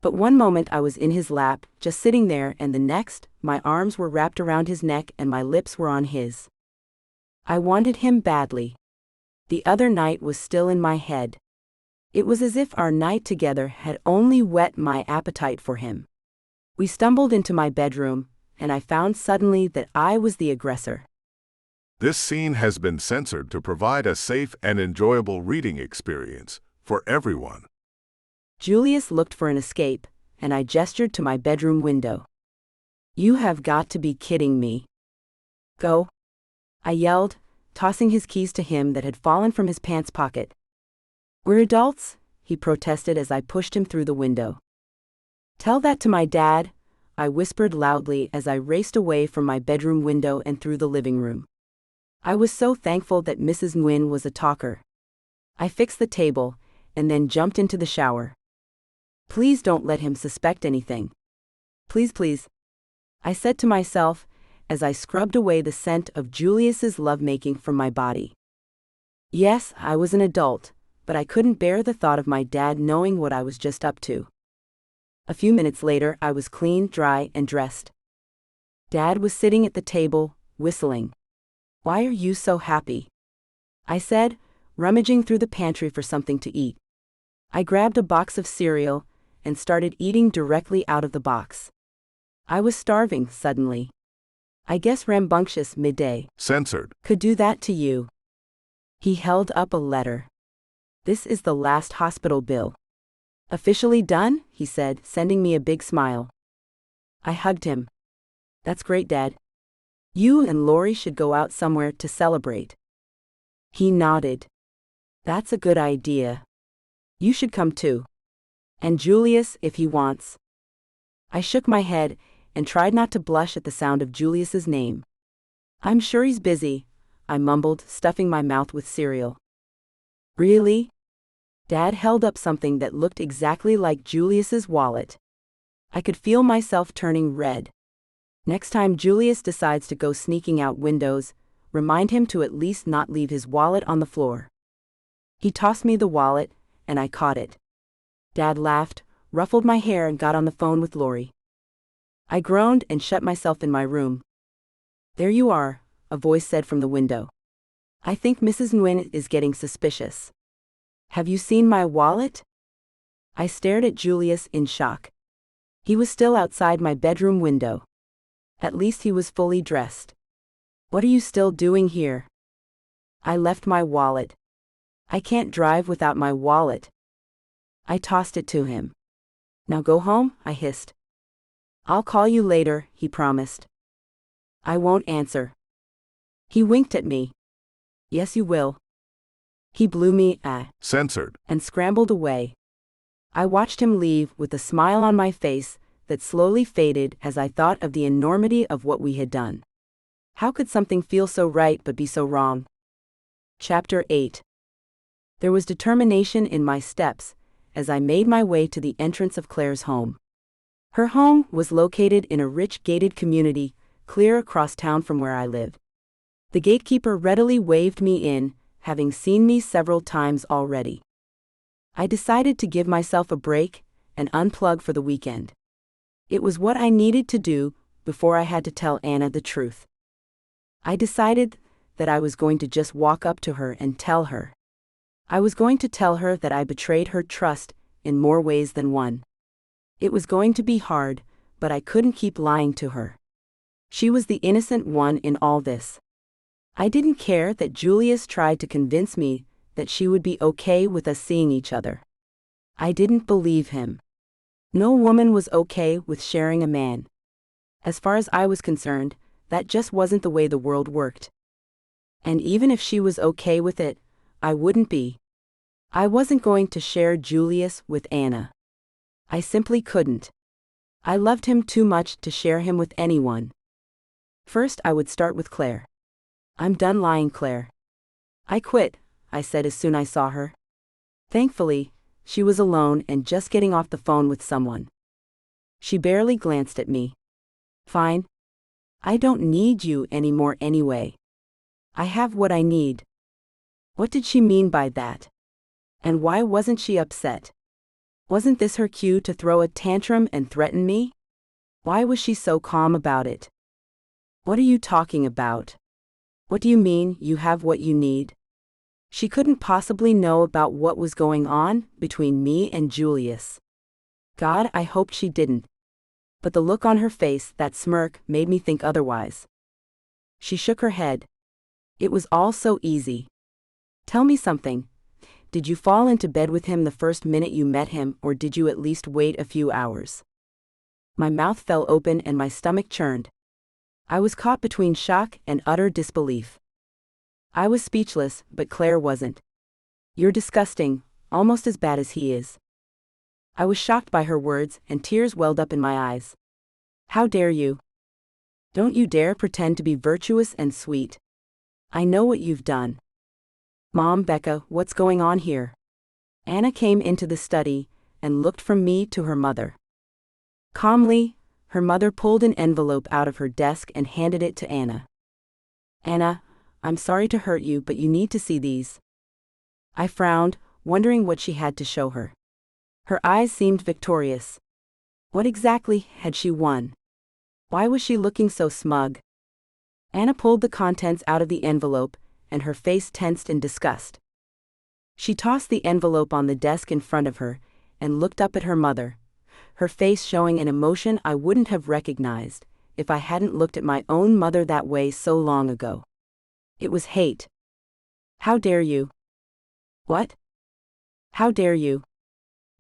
But one moment I was in his lap, just sitting there, and the next, my arms were wrapped around his neck and my lips were on his. I wanted him badly. The other night was still in my head. It was as if our night together had only whet my appetite for him. We stumbled into my bedroom, and I found suddenly that I was the aggressor. This scene has been censored to provide a safe and enjoyable reading experience for everyone. Julius looked for an escape, and I gestured to my bedroom window. You have got to be kidding me. Go, I yelled, tossing his keys to him that had fallen from his pants pocket. We're adults, he protested as I pushed him through the window. Tell that to my dad, I whispered loudly as I raced away from my bedroom window and through the living room. I was so thankful that Mrs. Nguyen was a talker. I fixed the table, and then jumped into the shower. Please don't let him suspect anything. Please, please, I said to myself, as I scrubbed away the scent of Julius's lovemaking from my body. Yes, I was an adult, but I couldn't bear the thought of my dad knowing what I was just up to. A few minutes later, I was clean, dry, and dressed. Dad was sitting at the table, whistling. Why are you so happy? I said, rummaging through the pantry for something to eat. I grabbed a box of cereal and started eating directly out of the box. I was starving suddenly. I guess rambunctious midday Censored. could do that to you. He held up a letter. This is the last hospital bill. Officially done, he said, sending me a big smile. I hugged him. That's great, Dad. You and Lori should go out somewhere to celebrate. He nodded. That's a good idea. You should come too. And Julius, if he wants. I shook my head and tried not to blush at the sound of Julius's name. I'm sure he's busy, I mumbled, stuffing my mouth with cereal. Really? Dad held up something that looked exactly like Julius's wallet. I could feel myself turning red. Next time Julius decides to go sneaking out windows, remind him to at least not leave his wallet on the floor. He tossed me the wallet, and I caught it. Dad laughed, ruffled my hair, and got on the phone with Lori. I groaned and shut myself in my room. There you are, a voice said from the window. I think Mrs. Nguyen is getting suspicious. Have you seen my wallet? I stared at Julius in shock. He was still outside my bedroom window. At least he was fully dressed. What are you still doing here? I left my wallet. I can't drive without my wallet. I tossed it to him. Now go home, I hissed. I'll call you later, he promised. I won't answer. He winked at me. Yes, you will. He blew me Censored. and scrambled away. I watched him leave with a smile on my face that slowly faded as I thought of the enormity of what we had done. How could something feel so right but be so wrong? Chapter 8. There was determination in my steps as I made my way to the entrance of Claire's home. Her home was located in a rich gated community, clear across town from where I lived. The gatekeeper readily waved me in, having seen me several times already. I decided to give myself a break and unplug for the weekend. It was what I needed to do before I had to tell Anna the truth. I decided that I was going to just walk up to her and tell her. I was going to tell her that I betrayed her trust in more ways than one. It was going to be hard, but I couldn't keep lying to her. She was the innocent one in all this. I didn't care that Julius tried to convince me that she would be okay with us seeing each other. I didn't believe him. No woman was okay with sharing a man. As far as I was concerned, that just wasn't the way the world worked. And even if she was okay with it, I wouldn't be. I wasn't going to share Julius with Anna. I simply couldn't. I loved him too much to share him with anyone. First, I would start with Claire. I'm done lying, Claire. I quit, I said as soon as I saw her. Thankfully, She was alone and just getting off the phone with someone. She barely glanced at me. Fine. I don't need you anymore anyway. I have what I need. What did she mean by that? And why wasn't she upset? Wasn't this her cue to throw a tantrum and threaten me? Why was she so calm about it? What are you talking about? What do you mean, you have what you need? She couldn't possibly know about what was going on between me and Julius. God, I hoped she didn't. But the look on her face, that smirk, made me think otherwise. She shook her head. It was all so easy. Tell me something. Did you fall into bed with him the first minute you met him, or did you at least wait a few hours? My mouth fell open and my stomach churned. I was caught between shock and utter disbelief. I was speechless, but Claire wasn't. You're disgusting, almost as bad as he is. I was shocked by her words, and tears welled up in my eyes. How dare you? Don't you dare pretend to be virtuous and sweet. I know what you've done. Mom, Becca, what's going on here? Anna came into the study and looked from me to her mother. Calmly, her mother pulled an envelope out of her desk and handed it to Anna. Anna, I'm sorry to hurt you, but you need to see these. I frowned, wondering what she had to show her. Her eyes seemed victorious. What exactly had she won? Why was she looking so smug? Anna pulled the contents out of the envelope, and her face tensed in disgust. She tossed the envelope on the desk in front of her, and looked up at her mother, her face showing an emotion I wouldn't have recognized if I hadn't looked at my own mother that way so long ago. It was hate. How dare you? What? How dare you?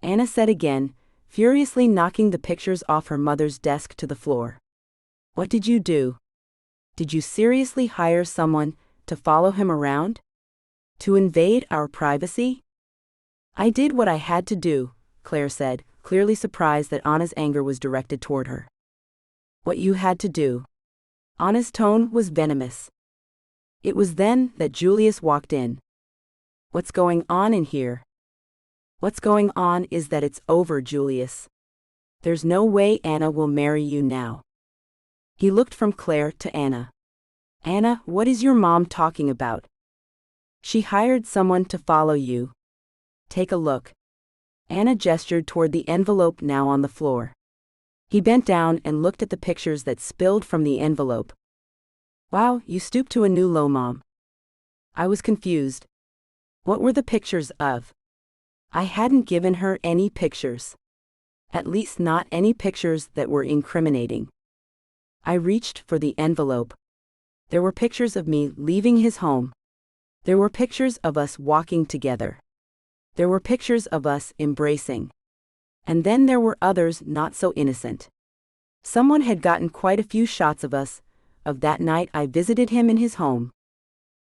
Anna said again, furiously knocking the pictures off her mother's desk to the floor. What did you do? Did you seriously hire someone to follow him around? To invade our privacy? I did what I had to do, Claire said, clearly surprised that Anna's anger was directed toward her. What you had to do? Anna's tone was venomous. It was then that Julius walked in. What's going on in here? What's going on is that it's over, Julius. There's no way Anna will marry you now. He looked from Claire to Anna. Anna, what is your mom talking about? She hired someone to follow you. Take a look. Anna gestured toward the envelope now on the floor. He bent down and looked at the pictures that spilled from the envelope. Wow, you stooped to a new low, Mom. I was confused. What were the pictures of? I hadn't given her any pictures. At least not any pictures that were incriminating. I reached for the envelope. There were pictures of me leaving his home. There were pictures of us walking together. There were pictures of us embracing. And then there were others not so innocent. Someone had gotten quite a few shots of us, of that night I visited him in his home.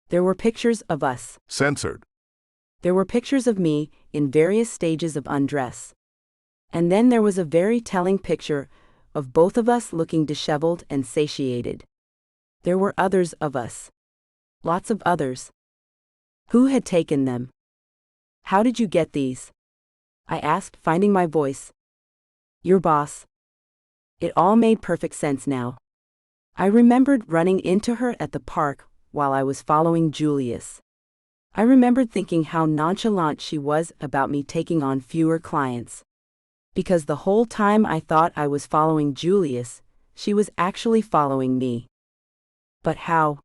There were pictures of us. Censored. There were pictures of me in various stages of undress. And then there was a very telling picture of both of us looking disheveled and satiated. There were others of us. Lots of others. Who had taken them? How did you get these? I asked, finding my voice. Your boss. It all made perfect sense now. I remembered running into her at the park while I was following Julius. I remembered thinking how nonchalant she was about me taking on fewer clients. Because the whole time I thought I was following Julius, she was actually following me. But how?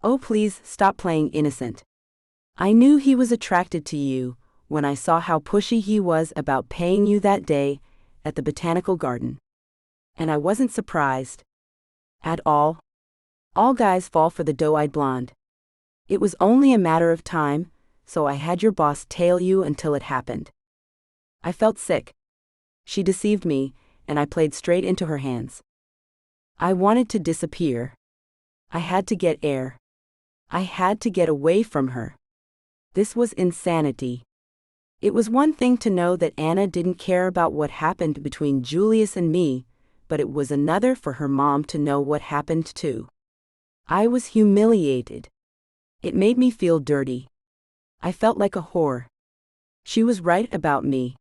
Oh, please stop playing innocent. I knew he was attracted to you when I saw how pushy he was about paying you that day at the botanical garden. And I wasn't surprised. At all. All guys fall for the doe-eyed blonde. It was only a matter of time, so I had your boss tail you until it happened. I felt sick. She deceived me, and I played straight into her hands. I wanted to disappear. I had to get air. I had to get away from her. This was insanity. It was one thing to know that Anna didn't care about what happened between Julius and me, but it was another for her mom to know what happened too. I was humiliated. It made me feel dirty. I felt like a whore. She was right about me.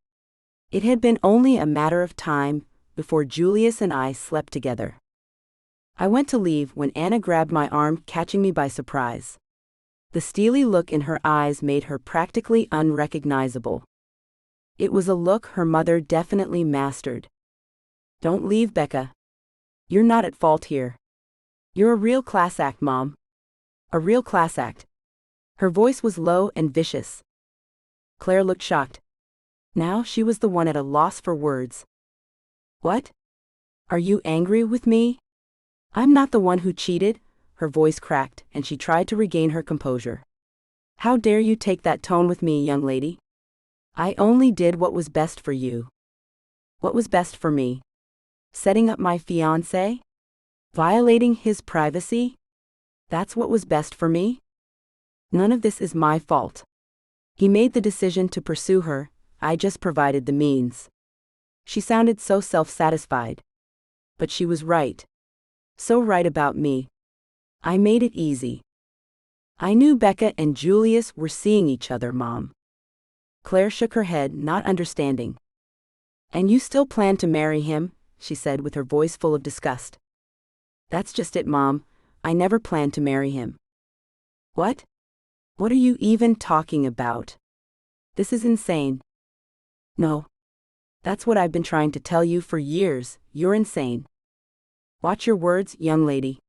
It had been only a matter of time before Julius and I slept together. I went to leave when Anna grabbed my arm, catching me by surprise. The steely look in her eyes made her practically unrecognizable. It was a look her mother definitely mastered. "Don't leave, Becca. You're not at fault here. You're a real class act, Mom. A real class act." Her voice was low and vicious. Claire looked shocked. Now she was the one at a loss for words. "What? Are you angry with me? I'm not the one who cheated." Her voice cracked, and she tried to regain her composure. "How dare you take that tone with me, young lady? I only did what was best for you." "What was best for me? Setting up my fiancé? Violating his privacy? That's what was best for me? None of this is my fault. He made the decision to pursue her, I just provided the means." She sounded so self-satisfied. But she was right. So right about me. I made it easy. I knew Becca and Julius were seeing each other, Mom. Claire shook her head, not understanding. "And you still plan to marry him?" she said with her voice full of disgust. "That's just it, Mom. I never planned to marry him." "What? What are you even talking about? This is insane." "No. That's what I've been trying to tell you for years. You're insane. Watch your words, young lady.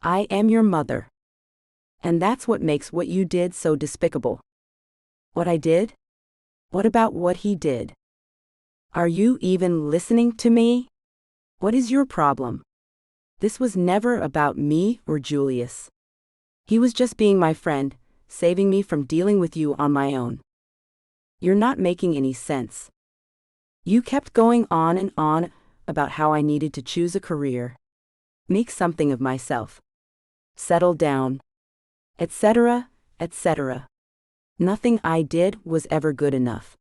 I am your mother. And that's what makes what you did so despicable." "What I did? What about what he did? Are you even listening to me? What is your problem? This was never about me or Julius. He was just being my friend, saving me from dealing with you on my own." "You're not making any sense. You kept going on and on about how I needed to choose a career, make something of myself, settle down, etc., etc. Nothing I did was ever good enough.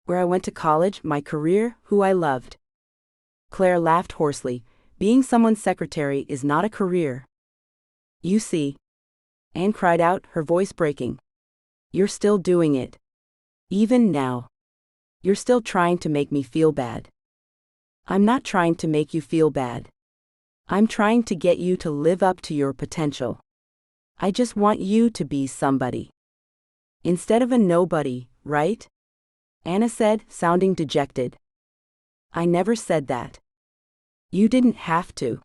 Where I went to college, my career, who I loved." Claire laughed hoarsely. "Being someone's secretary is not a career. You see." Anne cried out, her voice breaking. "You're still doing it. Even now. You're still trying to make me feel bad." "I'm not trying to make you feel bad. I'm trying to get you to live up to your potential. I just want you to be somebody. Instead of a nobody, right?" Anna said, sounding dejected. "I never said that. You didn't have to."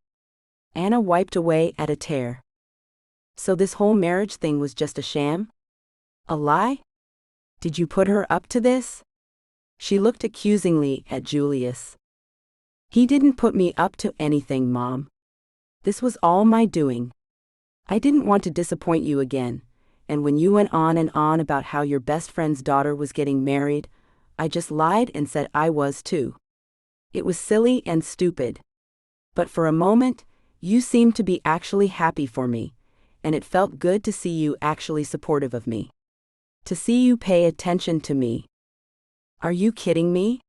Anna wiped away at a tear. "So this whole marriage thing was just a sham? A lie? Did you put her up to this?" She looked accusingly at Julius. "He didn't put me up to anything, Mom. This was all my doing. I didn't want to disappoint you again, and when you went on and on about how your best friend's daughter was getting married, I just lied and said I was too. It was silly and stupid. But for a moment, you seemed to be actually happy for me, and it felt good to see you actually supportive of me. To see you pay attention to me. Are you kidding me?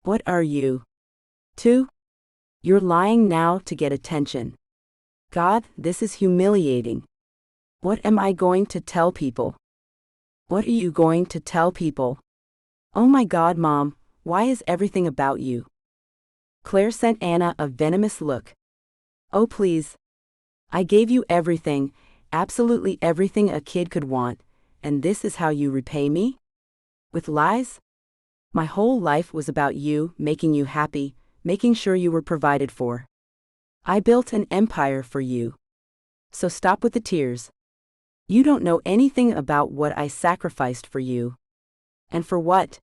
What are you? Two? You're lying now to get attention. God, this is humiliating. What am I going to tell people? What are you going to tell people? Oh my God, Mom, why is everything about you?" Claire sent Anna a venomous look. "Oh please. I gave you everything, absolutely everything a kid could want, and this is how you repay me? With lies? My whole life was about you, making you happy, making sure you were provided for. I built an empire for you. So stop with the tears. You don't know anything about what I sacrificed for you. And for what?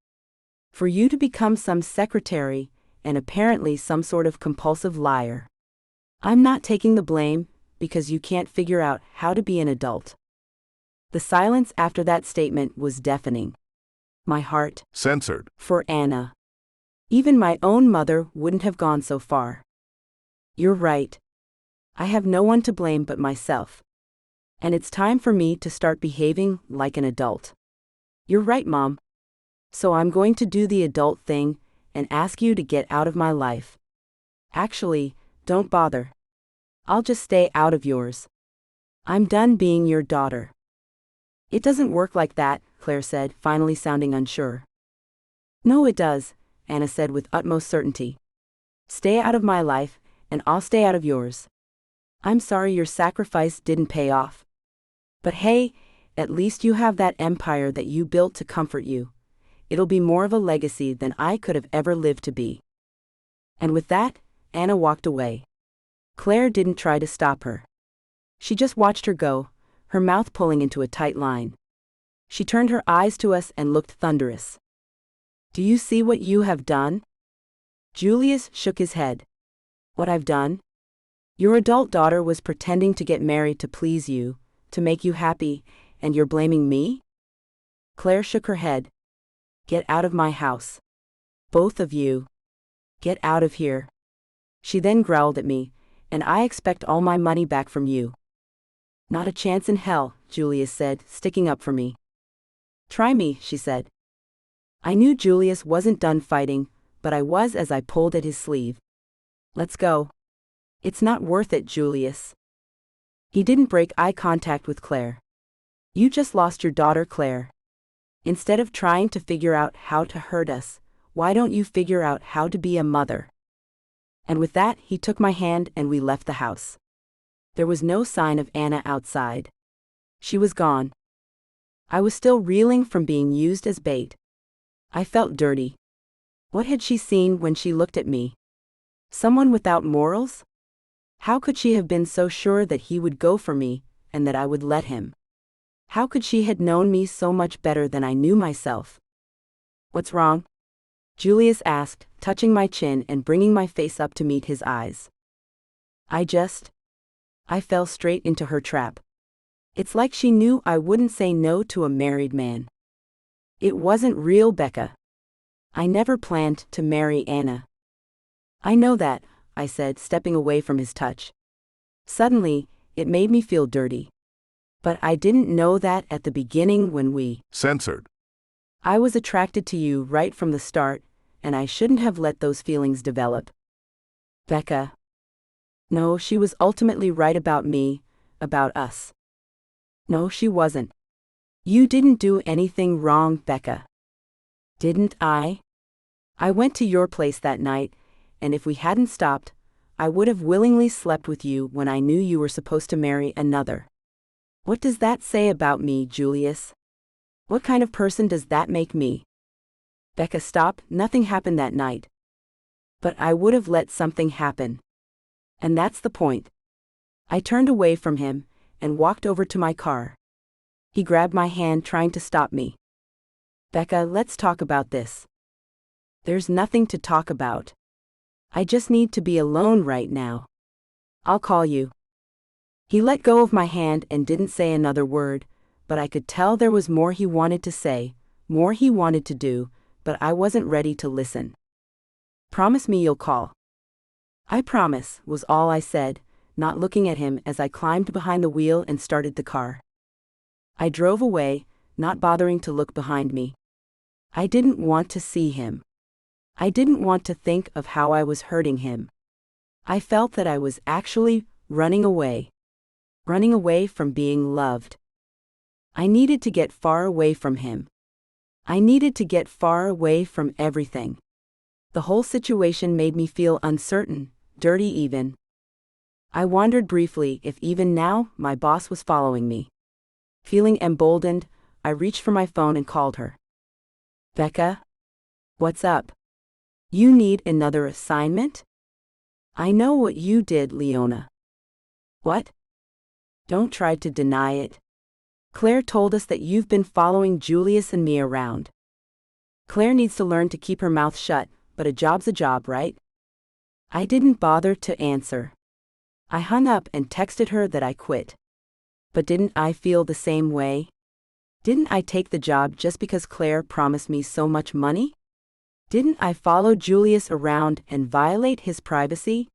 For you to become some secretary, and apparently some sort of compulsive liar. I'm not taking the blame, because you can't figure out how to be an adult." The silence after that statement was deafening. My heart Censored. for Anna. Even my own mother wouldn't have gone so far. You're right. I have no one to blame but myself. And it's time for me to start behaving like an adult. You're right, Mom. So I'm going to do the adult thing and ask you to get out of my life. Actually, don't bother. I'll just stay out of yours. I'm done being your daughter. It doesn't work like that, Claire said, finally sounding unsure. No, it does, Anna said with utmost certainty. Stay out of my life, and I'll stay out of yours. I'm sorry your sacrifice didn't pay off. But hey, at least you have that empire that you built to comfort you. It'll be more of a legacy than I could have ever lived to be. And with that, Anna walked away. Claire didn't try to stop her. She just watched her go, her mouth pulling into a tight line. She turned her eyes to us and looked thunderous. Do you see what you have done? Julius shook his head. What I've done? Your adult daughter was pretending to get married to please you, to make you happy, and you're blaming me? Claire shook her head. Get out of my house. Both of you. Get out of here. She then growled at me, and I expect all my money back from you. Not a chance in hell, Julius said, sticking up for me. Try me, she said. I knew Julius wasn't done fighting, but I was as I pulled at his sleeve. Let's go. It's not worth it, Julius. He didn't break eye contact with Claire. You just lost your daughter, Claire. Instead of trying to figure out how to hurt us, why don't you figure out how to be a mother? And with that, he took my hand and we left the house. There was no sign of Anna outside. She was gone. I was still reeling from being used as bait. I felt dirty. What had she seen when she looked at me? Someone without morals? How could she have been so sure that he would go for me, and that I would let him? How could she have known me so much better than I knew myself? What's wrong? Julius asked, touching my chin and bringing my face up to meet his eyes. I fell straight into her trap. It's like she knew I wouldn't say no to a married man. It wasn't real, Becca. I never planned to marry Anna. I know that, I said, stepping away from his touch. Suddenly, it made me feel dirty. But I didn't know that at the beginning when we Censored. I was attracted to you right from the start, and I shouldn't have let those feelings develop. Becca. No, she was ultimately right about me, about us. No, she wasn't. You didn't do anything wrong, Becca. Didn't I? I went to your place that night, and if we hadn't stopped, I would have willingly slept with you when I knew you were supposed to marry another. What does that say about me, Julius? What kind of person does that make me? Becca, stop, nothing happened that night. But I would have let something happen. And that's the point. I turned away from him, and walked over to my car. He grabbed my hand, trying to stop me. Becca, let's talk about this. There's nothing to talk about. I just need to be alone right now. I'll call you. He let go of my hand and didn't say another word, but I could tell there was more he wanted to say, more he wanted to do, but I wasn't ready to listen. Promise me you'll call. I promise, was all I said, not looking at him as I climbed behind the wheel and started the car. I drove away, not bothering to look behind me. I didn't want to see him. I didn't want to think of how I was hurting him. I felt that I was actually running away from being loved. I needed to get far away from him. I needed to get far away from everything. The whole situation made me feel uncertain, dirty even. I wondered briefly if even now my boss was following me. Feeling emboldened, I reached for my phone and called her. Becca? What's up? You need another assignment? I know what you did, Leona. What? Don't try to deny it. Claire told us that you've been following Julius and me around. Claire needs to learn to keep her mouth shut, but a job's a job, right? I didn't bother to answer. I hung up and texted her that I quit. But didn't I feel the same way? Didn't I take the job just because Claire promised me so much money? Didn't I follow Julius around and violate his privacy?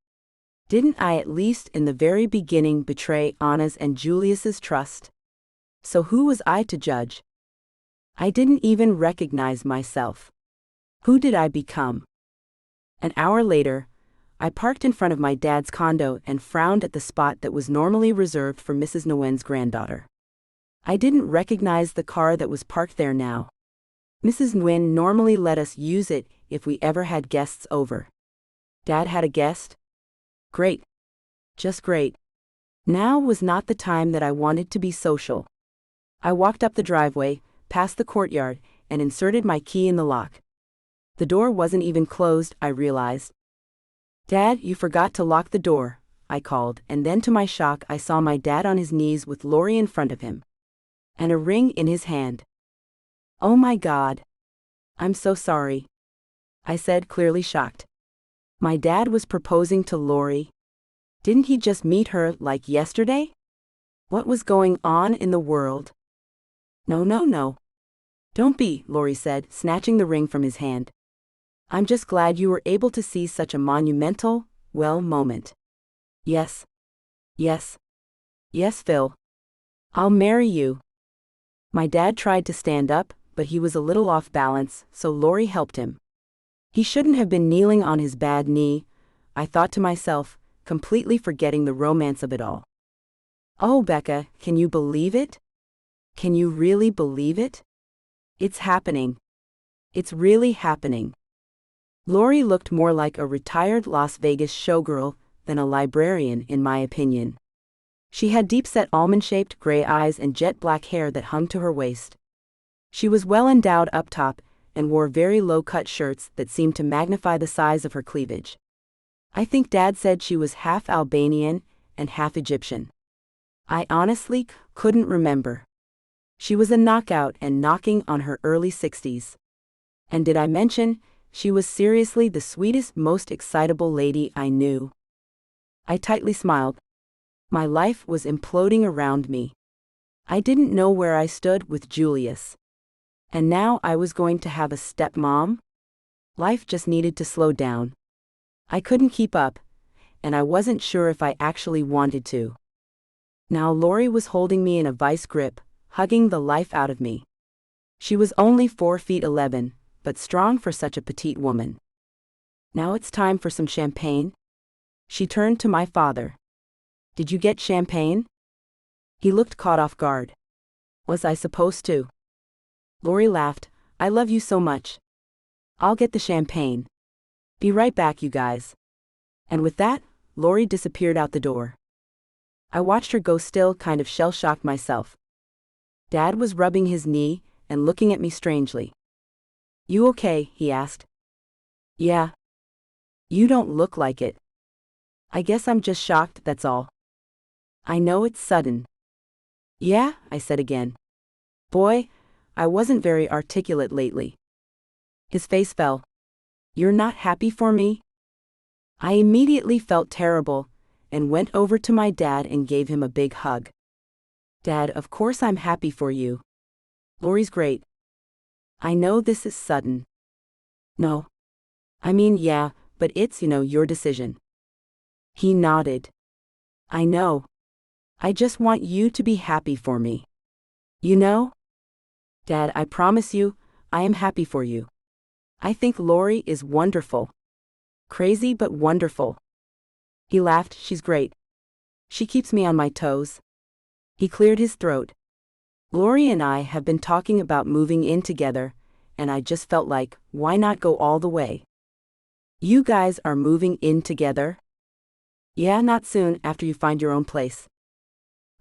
Didn't I at least in the very beginning betray Anna's and Julius's trust? So who was I to judge? I didn't even recognize myself. Who did I become? An hour later, I parked in front of my dad's condo and frowned at the spot that was normally reserved for Mrs. Nguyen's granddaughter. I didn't recognize the car that was parked there now. Mrs. Nguyen normally let us use it if we ever had guests over. Dad had a guest? Great. Just great. Now was not the time that I wanted to be social. I walked up the driveway, past the courtyard, and inserted my key in the lock. The door wasn't even closed, I realized. Dad, you forgot to lock the door, I called, and then to my shock I saw my dad on his knees with Lori in front of him. And a ring in his hand. Oh my God. I'm so sorry, I said, clearly shocked. My dad was proposing to Lori. Didn't he just meet her like yesterday? What was going on in the world? No. Don't be, Lori said, snatching the ring from his hand. I'm just glad you were able to see such a monumental, moment. Yes, Phil. I'll marry you. My dad tried to stand up, but he was a little off balance, so Lori helped him. He shouldn't have been kneeling on his bad knee, I thought to myself, completely forgetting the romance of it all. Oh, Becca, can you believe it? Can you really believe it? It's happening. It's really happening. Lori looked more like a retired Las Vegas showgirl than a librarian, in my opinion. She had deep-set almond-shaped gray eyes and jet black hair that hung to her waist. She was well endowed up top and wore very low-cut shirts that seemed to magnify the size of her cleavage. I think Dad said she was half Albanian and half Egyptian. I honestly couldn't remember. She was a knockout and knocking on her early 60s. And did I mention, she was seriously the sweetest, most excitable lady I knew. I tightly smiled. My life was imploding around me. I didn't know where I stood with Julius. And now I was going to have a stepmom? Life just needed to slow down. I couldn't keep up, and I wasn't sure if I actually wanted to. Now Lori was holding me in a vice grip, hugging the life out of me. She was only 4'11", but strong for such a petite woman. Now it's time for some champagne? She turned to my father. Did you get champagne? He looked caught off guard. Was I supposed to? Lori laughed. I love you so much. I'll get the champagne. Be right back, you guys. And with that, Lori disappeared out the door. I watched her go, still kind of shell-shocked myself. Dad was rubbing his knee and looking at me strangely. You okay? He asked. Yeah. You don't look like it. I guess I'm just shocked, that's all. I know it's sudden. Yeah, I said again. Boy, I wasn't very articulate lately. His face fell. You're not happy for me? I immediately felt terrible and went over to my dad and gave him a big hug. Dad, of course I'm happy for you. Lori's great. I know this is sudden. No. I mean, yeah, but it's, your decision. He nodded. I know. I just want you to be happy for me. You know? Dad, I promise you, I am happy for you. I think Lori is wonderful. Crazy but wonderful. He laughed. She's great. She keeps me on my toes. He cleared his throat. Lori and I have been talking about moving in together, and I just felt like, why not go all the way? You guys are moving in together? Yeah, not soon, after you find your own place.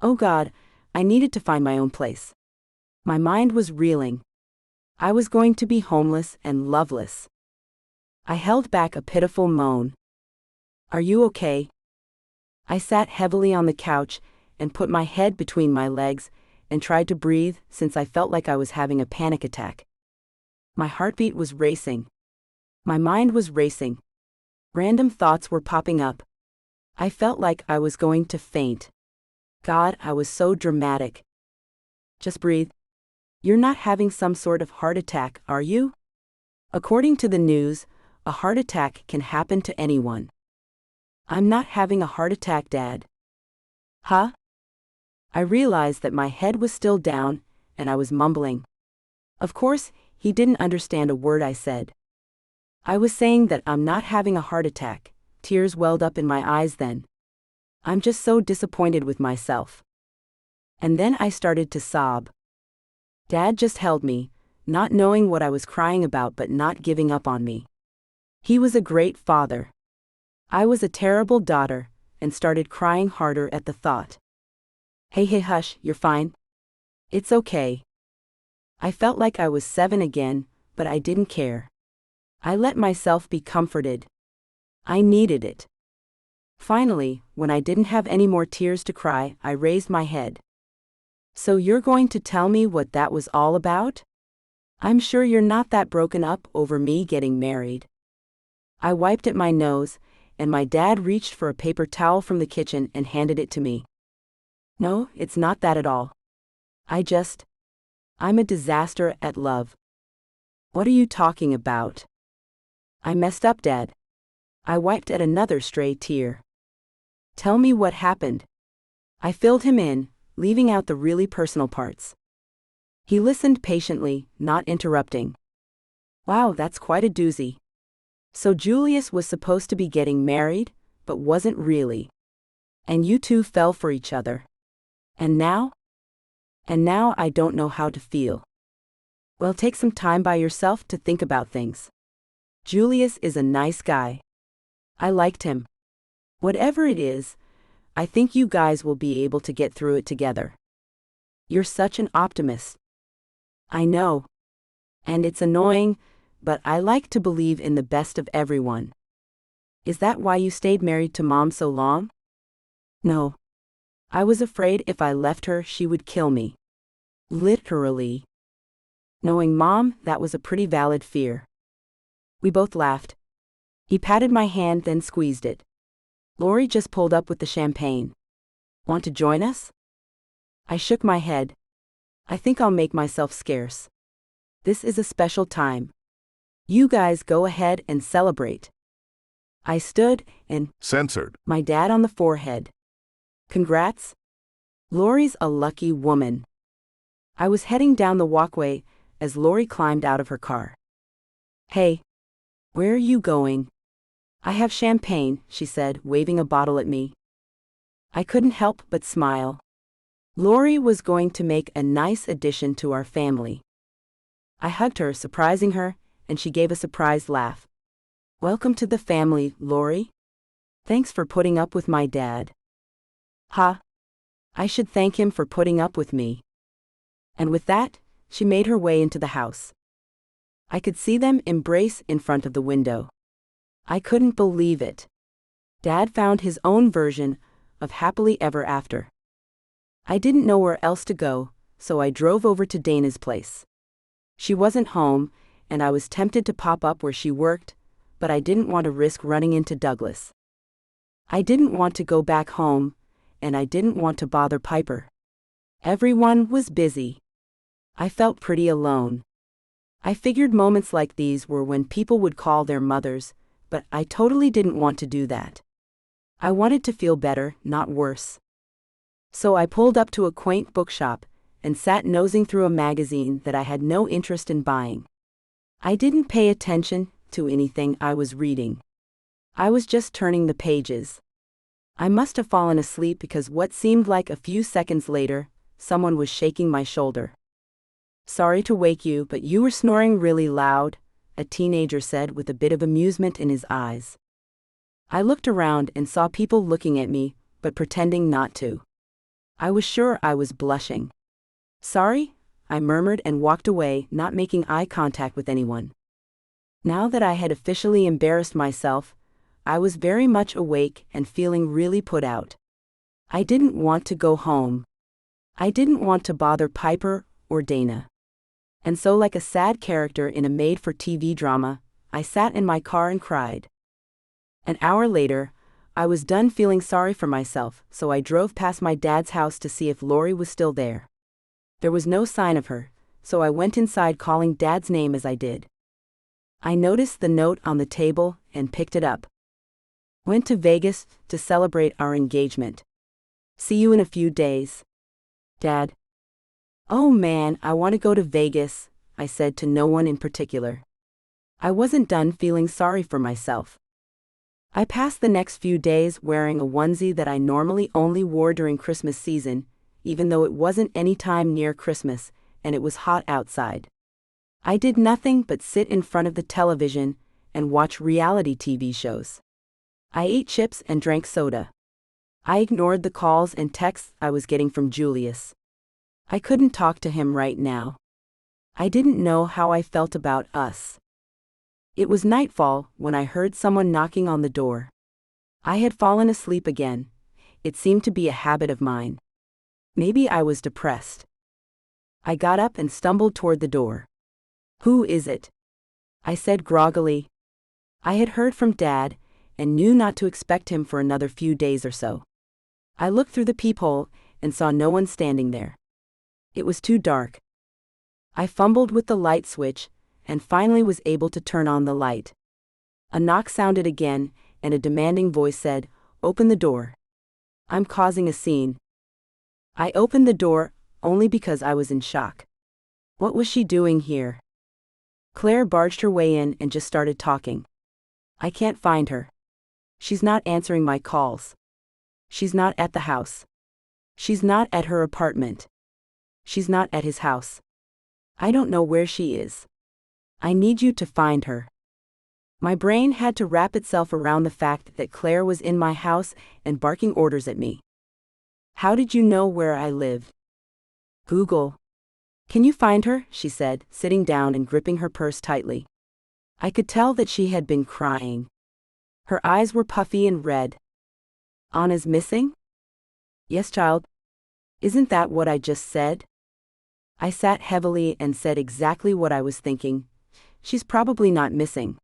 Oh God, I needed to find my own place. My mind was reeling. I was going to be homeless and loveless. I held back a pitiful moan. Are you okay? I sat heavily on the couch and put my head between my legs and tried to breathe since I felt like I was having a panic attack. My heartbeat was racing. My mind was racing. Random thoughts were popping up. I felt like I was going to faint. God, I was so dramatic. Just breathe. You're not having some sort of heart attack, are you? According to the news, a heart attack can happen to anyone. I'm not having a heart attack, Dad. Huh? I realized that my head was still down, and I was mumbling. Of course, he didn't understand a word I said. I was saying that I'm not having a heart attack. Tears welled up in my eyes then. I'm just so disappointed with myself. And then I started to sob. Dad just held me, not knowing what I was crying about but not giving up on me. He was a great father. I was a terrible daughter, and started crying harder at the thought. Hey, hush, you're fine. It's okay. I felt like I was 7 again, but I didn't care. I let myself be comforted. I needed it. Finally, when I didn't have any more tears to cry, I raised my head. So you're going to tell me what that was all about? I'm sure you're not that broken up over me getting married. I wiped at my nose, and my dad reached for a paper towel from the kitchen and handed it to me. No, it's not that at all. I'm a disaster at love. What are you talking about? I messed up, Dad. I wiped at another stray tear. Tell me what happened. I filled him in, leaving out the really personal parts. He listened patiently, not interrupting. Wow, that's quite a doozy. So Julius was supposed to be getting married, but wasn't really. And you two fell for each other. And now? And now I don't know how to feel. Well, take some time by yourself to think about things. Julius is a nice guy. I liked him. Whatever it is, I think you guys will be able to get through it together. You're such an optimist. I know. And it's annoying, but I like to believe in the best of everyone. Is that why you stayed married to Mom so long? No. I was afraid if I left her, she would kill me. Literally. Knowing Mom, that was a pretty valid fear. We both laughed. He patted my hand, then squeezed it. Lori just pulled up with the champagne. Want to join us? I shook my head. I think I'll make myself scarce. This is a special time. You guys go ahead and celebrate. I stood and Censored. My dad on the forehead. Congrats. Lori's a lucky woman. I was heading down the walkway as Lori climbed out of her car. Hey. Where are you going? I have champagne, she said, waving a bottle at me. I couldn't help but smile. Lori was going to make a nice addition to our family. I hugged her, surprising her, and she gave a surprised laugh. Welcome to the family, Lori. Thanks for putting up with my dad. Ha! I should thank him for putting up with me. And with that, she made her way into the house. I could see them embrace in front of the window. I couldn't believe it. Dad found his own version of happily ever after. I didn't know where else to go, so I drove over to Dana's place. She wasn't home, and I was tempted to pop up where she worked, but I didn't want to risk running into Douglas. I didn't want to go back home, and I didn't want to bother Piper. Everyone was busy. I felt pretty alone. I figured moments like these were when people would call their mothers, but I totally didn't want to do that. I wanted to feel better, not worse. So I pulled up to a quaint bookshop and sat nosing through a magazine that I had no interest in buying. I didn't pay attention to anything I was reading. I was just turning the pages. I must have fallen asleep because what seemed like a few seconds later, someone was shaking my shoulder. Sorry to wake you, but you were snoring really loud, a teenager said with a bit of amusement in his eyes. I looked around and saw people looking at me, but pretending not to. I was sure I was blushing. Sorry, I murmured and walked away, not making eye contact with anyone. Now that I had officially embarrassed myself, I was very much awake and feeling really put out. I didn't want to go home. I didn't want to bother Piper or Dana. And so, like a sad character in a made-for-TV drama, I sat in my car and cried. An hour later, I was done feeling sorry for myself, so I drove past my dad's house to see if Lori was still there. There was no sign of her, so I went inside calling Dad's name as I did. I noticed the note on the table and picked it up. Went to Vegas to celebrate our engagement. See you in a few days. Dad. Oh man, I want to go to Vegas, I said to no one in particular. I wasn't done feeling sorry for myself. I passed the next few days wearing a onesie that I normally only wore during Christmas season, even though it wasn't any time near Christmas, and it was hot outside. I did nothing but sit in front of the television and watch reality TV shows. I ate chips and drank soda. I ignored the calls and texts I was getting from Julius. I couldn't talk to him right now. I didn't know how I felt about us. It was nightfall when I heard someone knocking on the door. I had fallen asleep again. It seemed to be a habit of mine. Maybe I was depressed. I got up and stumbled toward the door. "Who is it?" I said groggily. I had heard from Dad and knew not to expect him for another few days or so. I looked through the peephole and saw no one standing there. It was too dark. I fumbled with the light switch and finally was able to turn on the light. A knock sounded again, and a demanding voice said, "Open the door. I'm causing a scene." I opened the door only because I was in shock. What was she doing here? Claire barged her way in and just started talking. "I can't find her. She's not answering my calls. She's not at the house. She's not at her apartment. She's not at his house. I don't know where she is. I need you to find her." My brain had to wrap itself around the fact that Claire was in my house and barking orders at me. "How did you know where I lived?" "Google." "Can you find her?" she said, sitting down and gripping her purse tightly. I could tell that she had been crying. Her eyes were puffy and red. "Anna's missing?" "Yes, child. Isn't that what I just said?" I sat heavily and said exactly what I was thinking. She's probably not missing.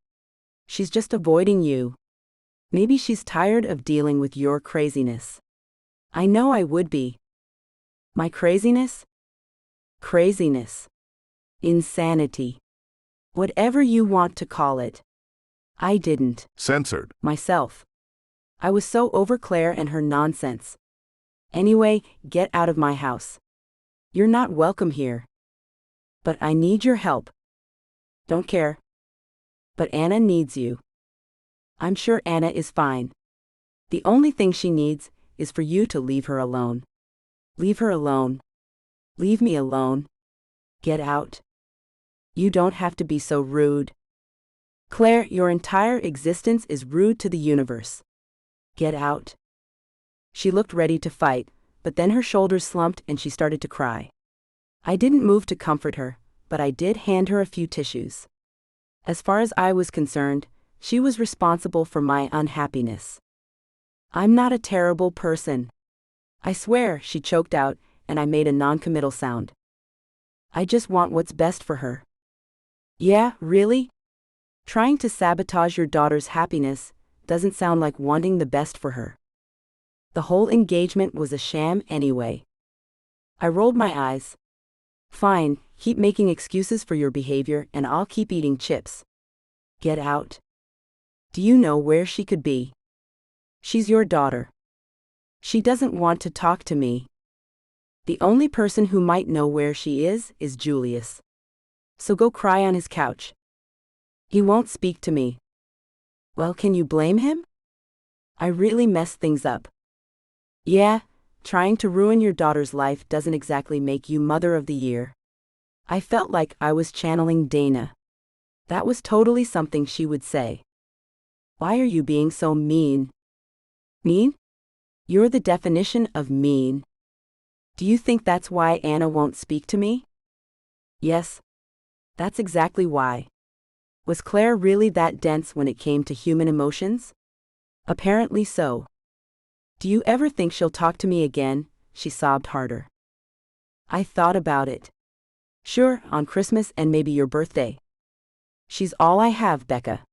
She's just avoiding you. Maybe she's tired of dealing with your craziness. I know I would be. My craziness? Craziness. Insanity. Whatever you want to call it. I didn't. Censored. Myself. I was so over Claire and her nonsense. Anyway, get out of my house. You're not welcome here. But I need your help. Don't care. But Anna needs you. I'm sure Anna is fine. The only thing she needs is for you to leave her alone. Leave her alone. Leave me alone. Get out. You don't have to be so rude. Claire, your entire existence is rude to the universe. Get out." She looked ready to fight, but then her shoulders slumped and she started to cry. I didn't move to comfort her, but I did hand her a few tissues. As far as I was concerned, she was responsible for my unhappiness. "I'm not a terrible person. I swear," she choked out, and I made a non-committal sound. "I just want what's best for her." "Yeah, really? Trying to sabotage your daughter's happiness doesn't sound like wanting the best for her. The whole engagement was a sham anyway." I rolled my eyes. "Fine, keep making excuses for your behavior and I'll keep eating chips. Get out. Do you know where she could be? She's your daughter. She doesn't want to talk to me. The only person who might know where she is Julius. So go cry on his couch. He won't speak to me." "Well, can you blame him? I really messed things up." "Yeah, trying to ruin your daughter's life doesn't exactly make you Mother of the Year." I felt like I was channeling Dana. That was totally something she would say. "Why are you being so mean?" "Mean? You're the definition of mean. Do you think that's why Anna won't speak to me?" "Yes. That's exactly why." Was Claire really that dense when it came to human emotions? Apparently so. "Do you ever think she'll talk to me again?" She sobbed harder. I thought about it. "Sure, on Christmas and maybe your birthday. She's all I have, Becca.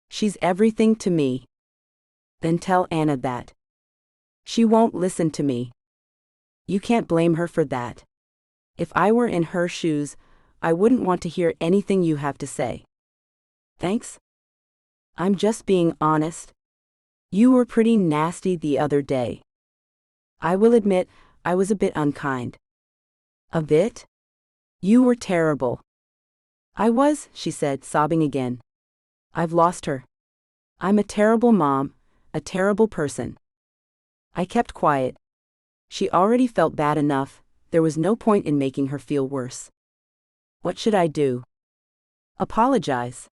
She's everything to me." "Then tell Anna that." "She won't listen to me." "You can't blame her for that. If I were in her shoes, I wouldn't want to hear anything you have to say." "Thanks. I'm just being honest. You were pretty nasty the other day. I will admit, I was a bit unkind." "A bit? You were terrible." "I was," she said, sobbing again. "I've lost her. I'm a terrible mom, a terrible person." I kept quiet. She already felt bad enough, there was no point in making her feel worse. What should I do? Apologize.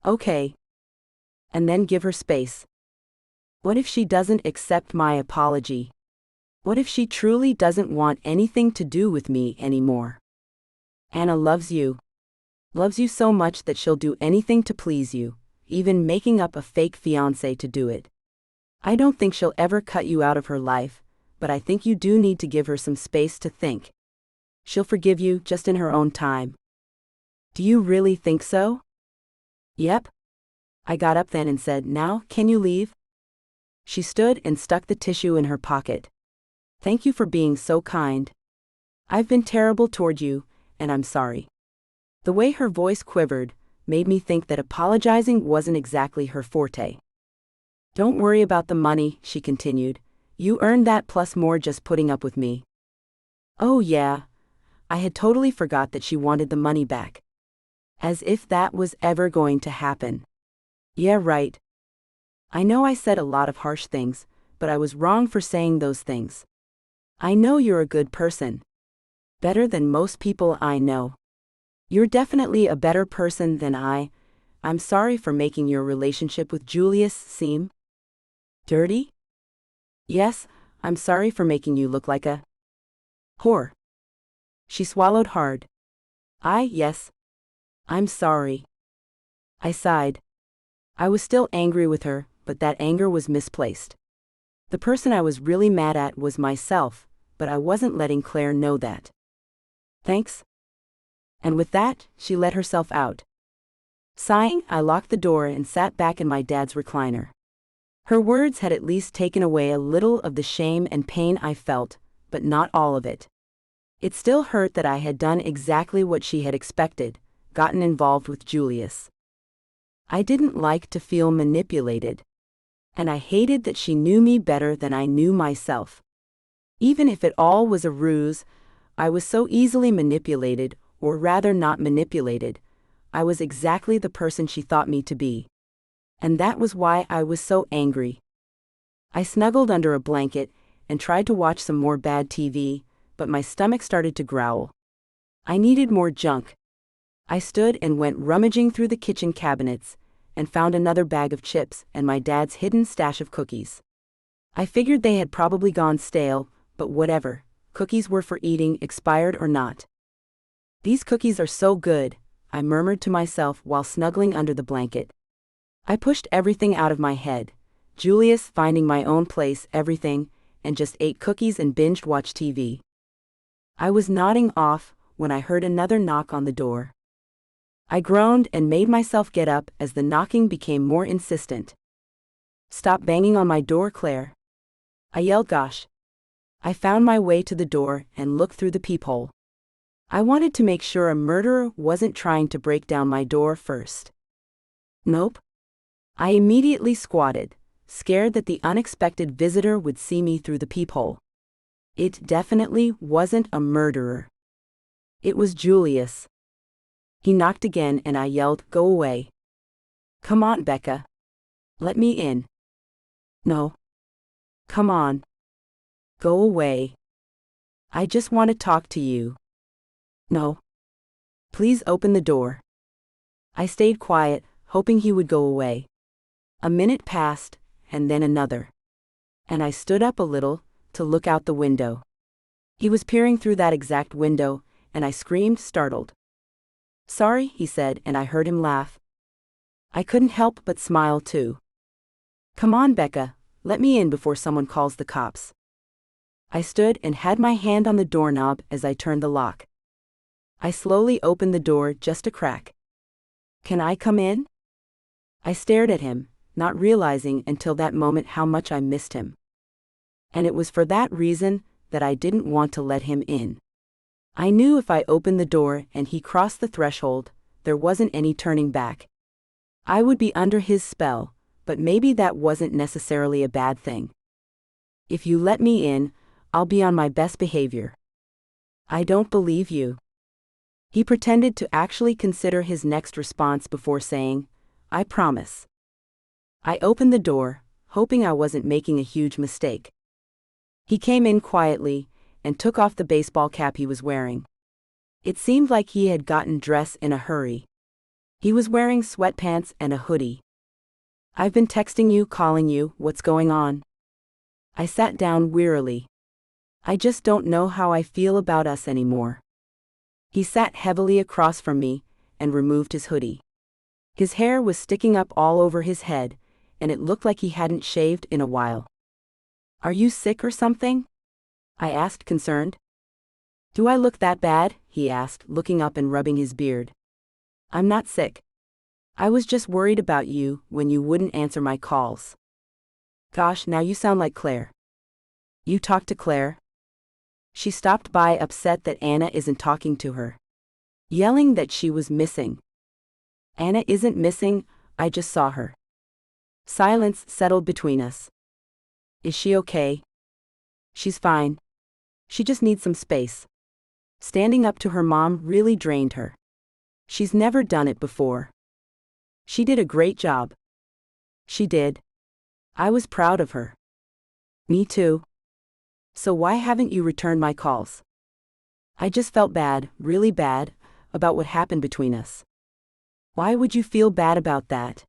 Okay. And then give her space. What if she doesn't accept my apology? What if she truly doesn't want anything to do with me anymore? Anna loves you. Loves you so much that she'll do anything to please you, even making up a fake fiancé to do it. I don't think she'll ever cut you out of her life, but I think you do need to give her some space to think. She'll forgive you just in her own time. Do you really think so? Yep. I got up then and said, "Now, can you leave?" She stood and stuck the tissue in her pocket. "Thank you for being so kind. I've been terrible toward you, and I'm sorry." The way her voice quivered made me think that apologizing wasn't exactly her forte. "Don't worry about the money," she continued. "You earned that plus more just putting up with me." Oh yeah. I had totally forgot that she wanted the money back. As if that was ever going to happen. Yeah, right. I know I said a lot of harsh things, but I was wrong for saying those things. I know you're a good person. Better than most people I know. You're definitely a better person than I'm sorry for making your relationship with Julius seem dirty? Yes, I'm sorry for making you look like a whore. She swallowed hard. Yes. I'm sorry. I sighed. I was still angry with her, but that anger was misplaced. The person I was really mad at was myself, but I wasn't letting Claire know that. Thanks. And with that, she let herself out. Sighing, I locked the door and sat back in my dad's recliner. Her words had at least taken away a little of the shame and pain I felt, but not all of it. It still hurt that I had done exactly what she had expected, gotten involved with Julius. I didn't like to feel manipulated. And I hated that she knew me better than I knew myself. Even if it all was a ruse, I was so easily manipulated, or rather not manipulated. I was exactly the person she thought me to be. And that was why I was so angry. I snuggled under a blanket and tried to watch some more bad TV, but my stomach started to growl. I needed more junk. I stood and went rummaging through the kitchen cabinets and found another bag of chips and my dad's hidden stash of cookies. I figured they had probably gone stale, but whatever, cookies were for eating, expired or not. "These cookies are so good," I murmured to myself while snuggling under the blanket. I pushed everything out of my head, Julius, finding my own place, everything, and just ate cookies and binge-watched TV. I was nodding off when I heard another knock on the door. I groaned and made myself get up as the knocking became more insistent. "Stop banging on my door, Claire." I yelled. "Gosh." I found my way to the door and looked through the peephole. I wanted to make sure a murderer wasn't trying to break down my door first. Nope. I immediately squatted, scared that the unexpected visitor would see me through the peephole. It definitely wasn't a murderer. It was Julius. He knocked again and I yelled, "Go away." "Come on, Becca. Let me in." "No. Come on. Go away. I just want to talk to you." "No. Please open the door." I stayed quiet, hoping he would go away. A minute passed, and then another. And I stood up a little, to look out the window. He was peering through that exact window, and I screamed, startled. "Sorry," he said, and I heard him laugh. I couldn't help but smile too. "Come on, Becca, let me in before someone calls the cops." I stood and had my hand on the doorknob as I turned the lock. I slowly opened the door just a crack. "Can I come in?" I stared at him, not realizing until that moment how much I missed him. And it was for that reason that I didn't want to let him in. I knew if I opened the door and he crossed the threshold, there wasn't any turning back. I would be under his spell, but maybe that wasn't necessarily a bad thing. "If you let me in, I'll be on my best behavior." "I don't believe you." He pretended to actually consider his next response before saying, "I promise." I opened the door, hoping I wasn't making a huge mistake. He came in quietly and took off the baseball cap he was wearing. It seemed like he had gotten dressed in a hurry. He was wearing sweatpants and a hoodie. "I've been texting you, calling you, what's going on?" I sat down wearily. "I just don't know how I feel about us anymore." He sat heavily across from me and removed his hoodie. His hair was sticking up all over his head, and it looked like he hadn't shaved in a while. "Are you sick or something?" I asked, concerned. "Do I look that bad?" he asked, looking up and rubbing his beard. "I'm not sick. I was just worried about you when you wouldn't answer my calls." "Gosh, now you sound like Claire." "You talked to Claire?" "She stopped by upset that Anna isn't talking to her. Yelling that she was missing." "Anna isn't missing, I just saw her." Silence settled between us. "Is she okay?" "She's fine. She just needs some space." Standing up to her mom really drained her. She's never done it before. She did a great job. She did. I was proud of her. Me too. "So why haven't you returned my calls?" "I just felt bad, really bad, about what happened between us." "Why would you feel bad about that?"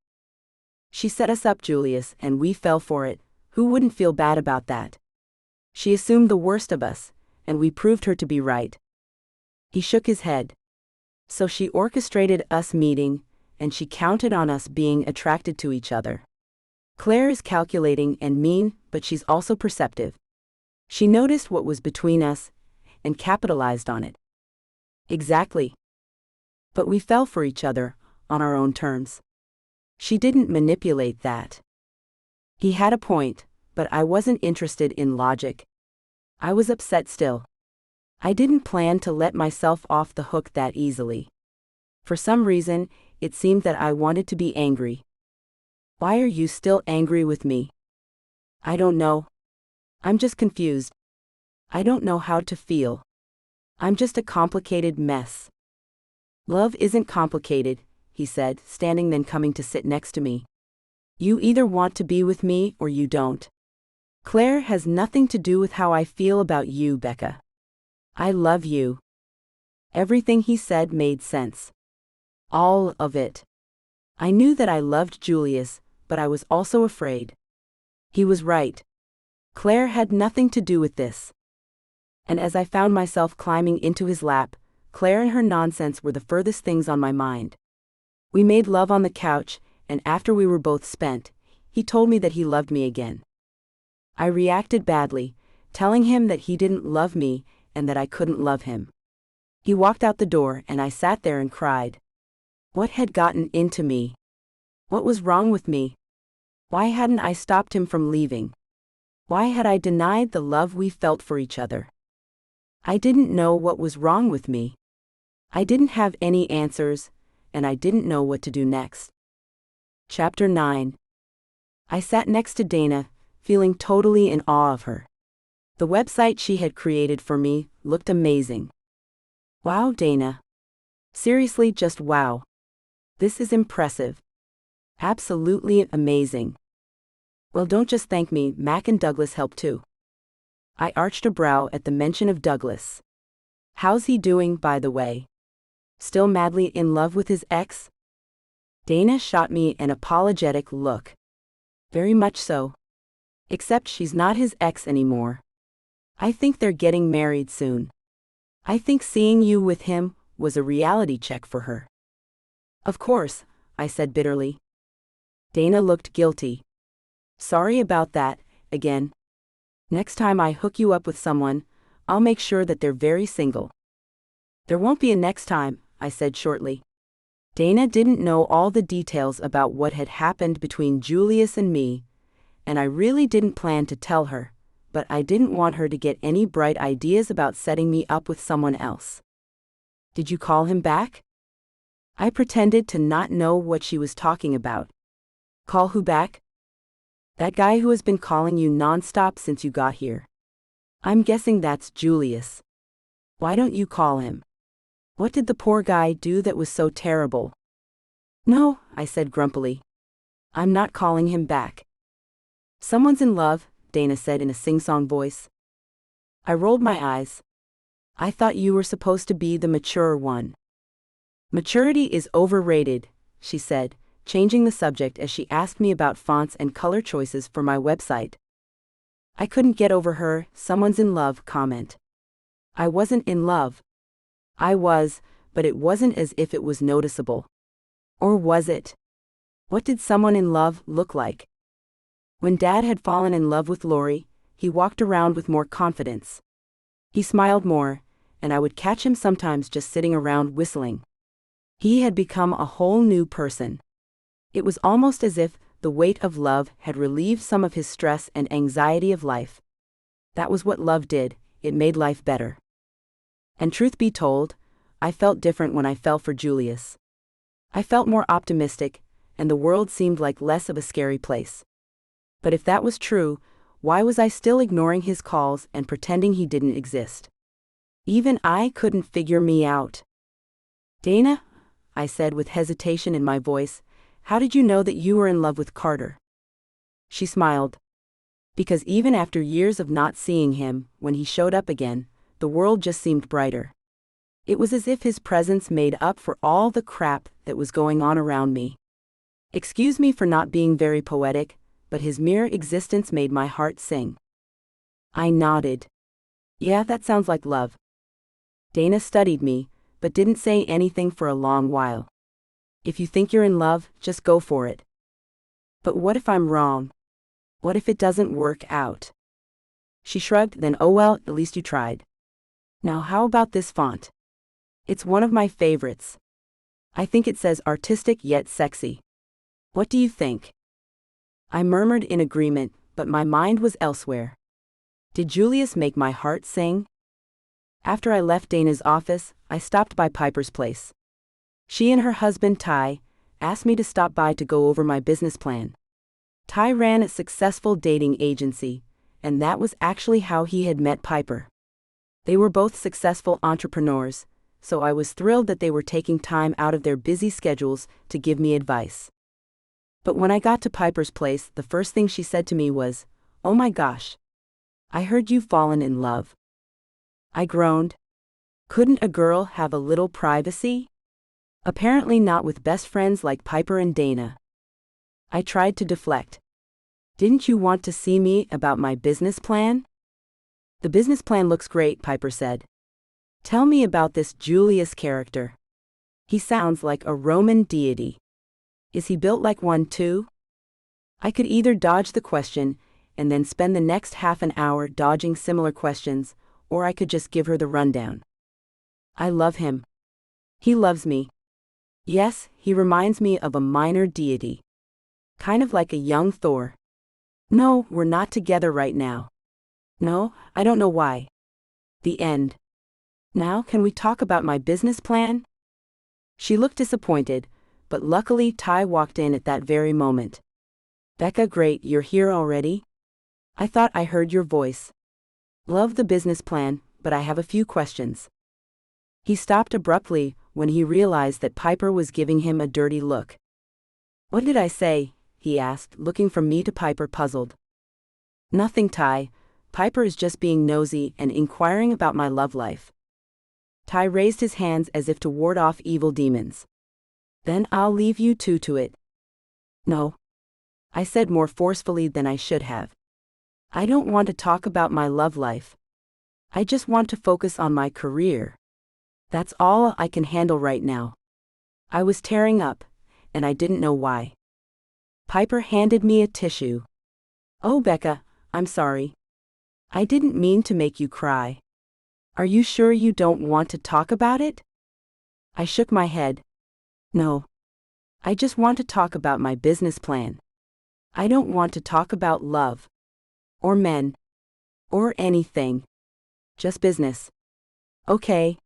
"She set us up, Julius, and we fell for it. Who wouldn't feel bad about that? She assumed the worst of us, and we proved her to be right." He shook his head. "So she orchestrated us meeting, and she counted on us being attracted to each other. Claire is calculating and mean, but she's also perceptive. She noticed what was between us and capitalized on it." "Exactly. But we fell for each other, on our own terms. She didn't manipulate that." He had a point, but I wasn't interested in logic. I was upset still. I didn't plan to let myself off the hook that easily. For some reason, it seemed that I wanted to be angry. "Why are you still angry with me?" "I don't know. I'm just confused. I don't know how to feel. I'm just a complicated mess." "Love isn't complicated," he said, standing then coming to sit next to me. "You either want to be with me or you don't. Claire has nothing to do with how I feel about you, Becca. I love you." Everything he said made sense. All of it. I knew that I loved Julius, but I was also afraid. He was right. Claire had nothing to do with this. And as I found myself climbing into his lap, Claire and her nonsense were the furthest things on my mind. We made love on the couch, and after we were both spent, he told me that he loved me again. I reacted badly, telling him that he didn't love me and that I couldn't love him. He walked out the door and I sat there and cried. What had gotten into me? What was wrong with me? Why hadn't I stopped him from leaving? Why had I denied the love we felt for each other? I didn't know what was wrong with me. I didn't have any answers, and I didn't know what to do next. Chapter 9. I sat next to Dana, feeling totally in awe of her. The website she had created for me looked amazing. Wow, Dana. Seriously, just wow. This is impressive. Absolutely amazing. Well, don't just thank me, Mac and Douglas helped too. I arched a brow at the mention of Douglas. How's he doing, by the way? Still madly in love with his ex? Dana shot me an apologetic look. Very much so. Except she's not his ex anymore. I think they're getting married soon. I think seeing you with him was a reality check for her. Of course, I said bitterly. Dana looked guilty. Sorry about that, again. Next time I hook you up with someone, I'll make sure that they're very single. There won't be a next time, I said shortly. Dana didn't know all the details about what had happened between Julius and me, and I really didn't plan to tell her, but I didn't want her to get any bright ideas about setting me up with someone else. Did you call him back? I pretended to not know what she was talking about. Call who back? That guy who has been calling you nonstop since you got here. I'm guessing that's Julius. Why don't you call him? What did the poor guy do that was so terrible? No, I said grumpily. I'm not calling him back. Someone's in love, Dana said in a sing-song voice. I rolled my eyes. I thought you were supposed to be the mature one. Maturity is overrated, she said, changing the subject as she asked me about fonts and color choices for my website. I couldn't get over her "someone's in love" comment. I wasn't in love. I was, but it wasn't as if it was noticeable. Or was it? What did someone in love look like? When Dad had fallen in love with Lori, he walked around with more confidence. He smiled more, and I would catch him sometimes just sitting around whistling. He had become a whole new person. It was almost as if the weight of love had relieved some of his stress and anxiety of life. That was what love did, it made life better. And truth be told, I felt different when I fell for Julius. I felt more optimistic, and the world seemed like less of a scary place. But if that was true, why was I still ignoring his calls and pretending he didn't exist? Even I couldn't figure me out. "Dana," I said with hesitation in my voice, "how did you know that you were in love with Carter?" She smiled. Because even after years of not seeing him, when he showed up again, the world just seemed brighter. It was as if his presence made up for all the crap that was going on around me. Excuse me for not being very poetic, but his mere existence made my heart sing. I nodded. "Yeah, that sounds like love." Dana studied me, but didn't say anything for a long while. "If you think you're in love, just go for it." "But what if I'm wrong? What if it doesn't work out?" She shrugged, then "Oh well, at least you tried. Now how about this font? It's one of my favorites. I think it says artistic yet sexy. What do you think?" I murmured in agreement, but my mind was elsewhere. Did Julius make my heart sing? After I left Dana's office, I stopped by Piper's place. She and her husband Ty asked me to stop by to go over my business plan. Ty ran a successful dating agency, and that was actually how he had met Piper. They were both successful entrepreneurs, so I was thrilled that they were taking time out of their busy schedules to give me advice. But when I got to Piper's place, the first thing she said to me was, "Oh my gosh. I heard you've fallen in love." I groaned. Couldn't a girl have a little privacy? Apparently not with best friends like Piper and Dana. I tried to deflect. "Didn't you want to see me about my business plan?" "The business plan looks great," Piper said. "Tell me about this Julius character. He sounds like a Roman deity. Is he built like one too?" I could either dodge the question and then spend the next half an hour dodging similar questions, or I could just give her the rundown. "I love him. He loves me. Yes, he reminds me of a minor deity. Kind of like a young Thor. No, we're not together right now. No, I don't know why. The end. Now can we talk about my business plan?" She looked disappointed, but luckily Ty walked in at that very moment. "Becca, great, you're here already? I thought I heard your voice. Love the business plan, but I have a few questions." He stopped abruptly when he realized that Piper was giving him a dirty look. "What did I say?" he asked, looking from me to Piper, puzzled. "Nothing, Ty. Piper is just being nosy and inquiring about my love life." Ty raised his hands as if to ward off evil demons. "Then I'll leave you two to it." "No," I said more forcefully than I should have. "I don't want to talk about my love life. I just want to focus on my career. That's all I can handle right now." I was tearing up, and I didn't know why. Piper handed me a tissue. "Oh, Becca, I'm sorry. I didn't mean to make you cry. Are you sure you don't want to talk about it?" I shook my head. "No. I just want to talk about my business plan. I don't want to talk about love. Or men. Or anything. Just business." "Okay."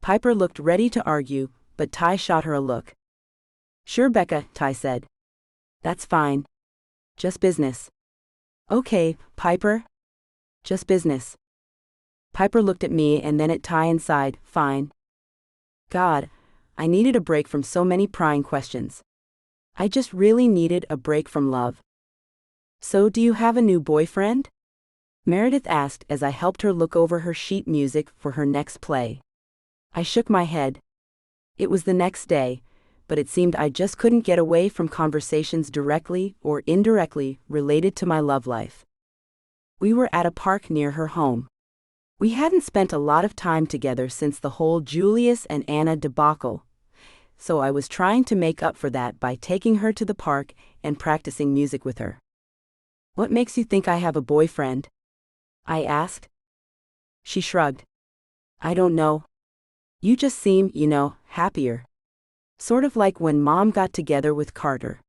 Piper looked ready to argue, but Ty shot her a look. "Sure, Becca," Ty said. "That's fine. Just business." "Okay, Piper. Just business." Piper looked at me and then at Ty and sighed, "Fine." God, I needed a break from so many prying questions. I just really needed a break from love. "So do you have a new boyfriend?" Meredith asked as I helped her look over her sheet music for her next play. I shook my head. It was the next day, but it seemed I just couldn't get away from conversations directly or indirectly related to my love life. We were at a park near her home. We hadn't spent a lot of time together since the whole Julius and Anna debacle, so I was trying to make up for that by taking her to the park and practicing music with her. "What makes you think I have a boyfriend?" I asked. She shrugged. "I don't know. You just seem, happier. Sort of like when Mom got together with Carter."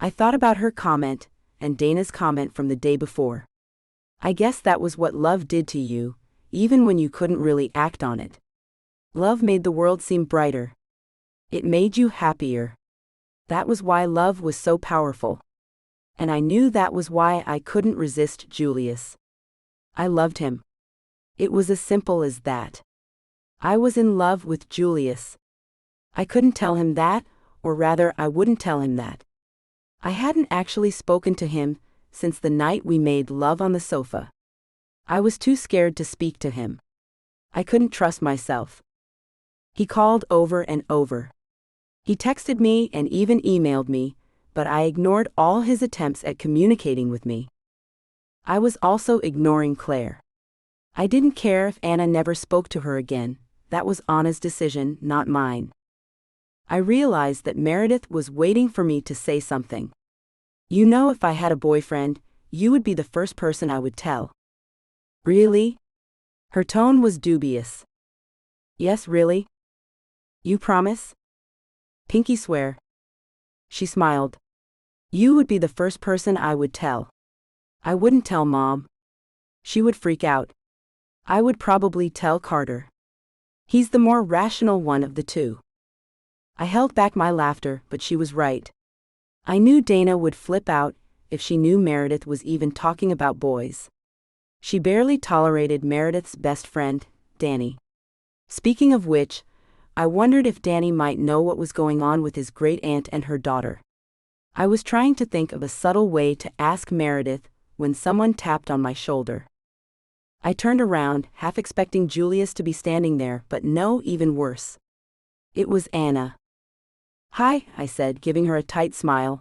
I thought about her comment, and Dana's comment from the day before. I guess that was what love did to you, even when you couldn't really act on it. Love made the world seem brighter. It made you happier. That was why love was so powerful. And I knew that was why I couldn't resist Julius. I loved him. It was as simple as that. I was in love with Julius. I couldn't tell him that, or rather I wouldn't tell him that. I hadn't actually spoken to him since the night we made love on the sofa. I was too scared to speak to him. I couldn't trust myself. He called over and over. He texted me and even emailed me, but I ignored all his attempts at communicating with me. I was also ignoring Claire. I didn't care if Anna never spoke to her again. That was Anna's decision, not mine. I realized that Meredith was waiting for me to say something. If I had a boyfriend, you would be the first person I would tell." "Really?" Her tone was dubious. "Yes, really? You promise?" "Pinky swear." She smiled. "You would be the first person I would tell. I wouldn't tell Mom. She would freak out. I would probably tell Carter. He's the more rational one of the two." I held back my laughter, but she was right. I knew Dana would flip out if she knew Meredith was even talking about boys. She barely tolerated Meredith's best friend, Danny. Speaking of which, I wondered if Danny might know what was going on with his great-aunt and her daughter. I was trying to think of a subtle way to ask Meredith when someone tapped on my shoulder. I turned around, half expecting Julius to be standing there, but no, even worse. It was Anna. "Hi," I said, giving her a tight smile.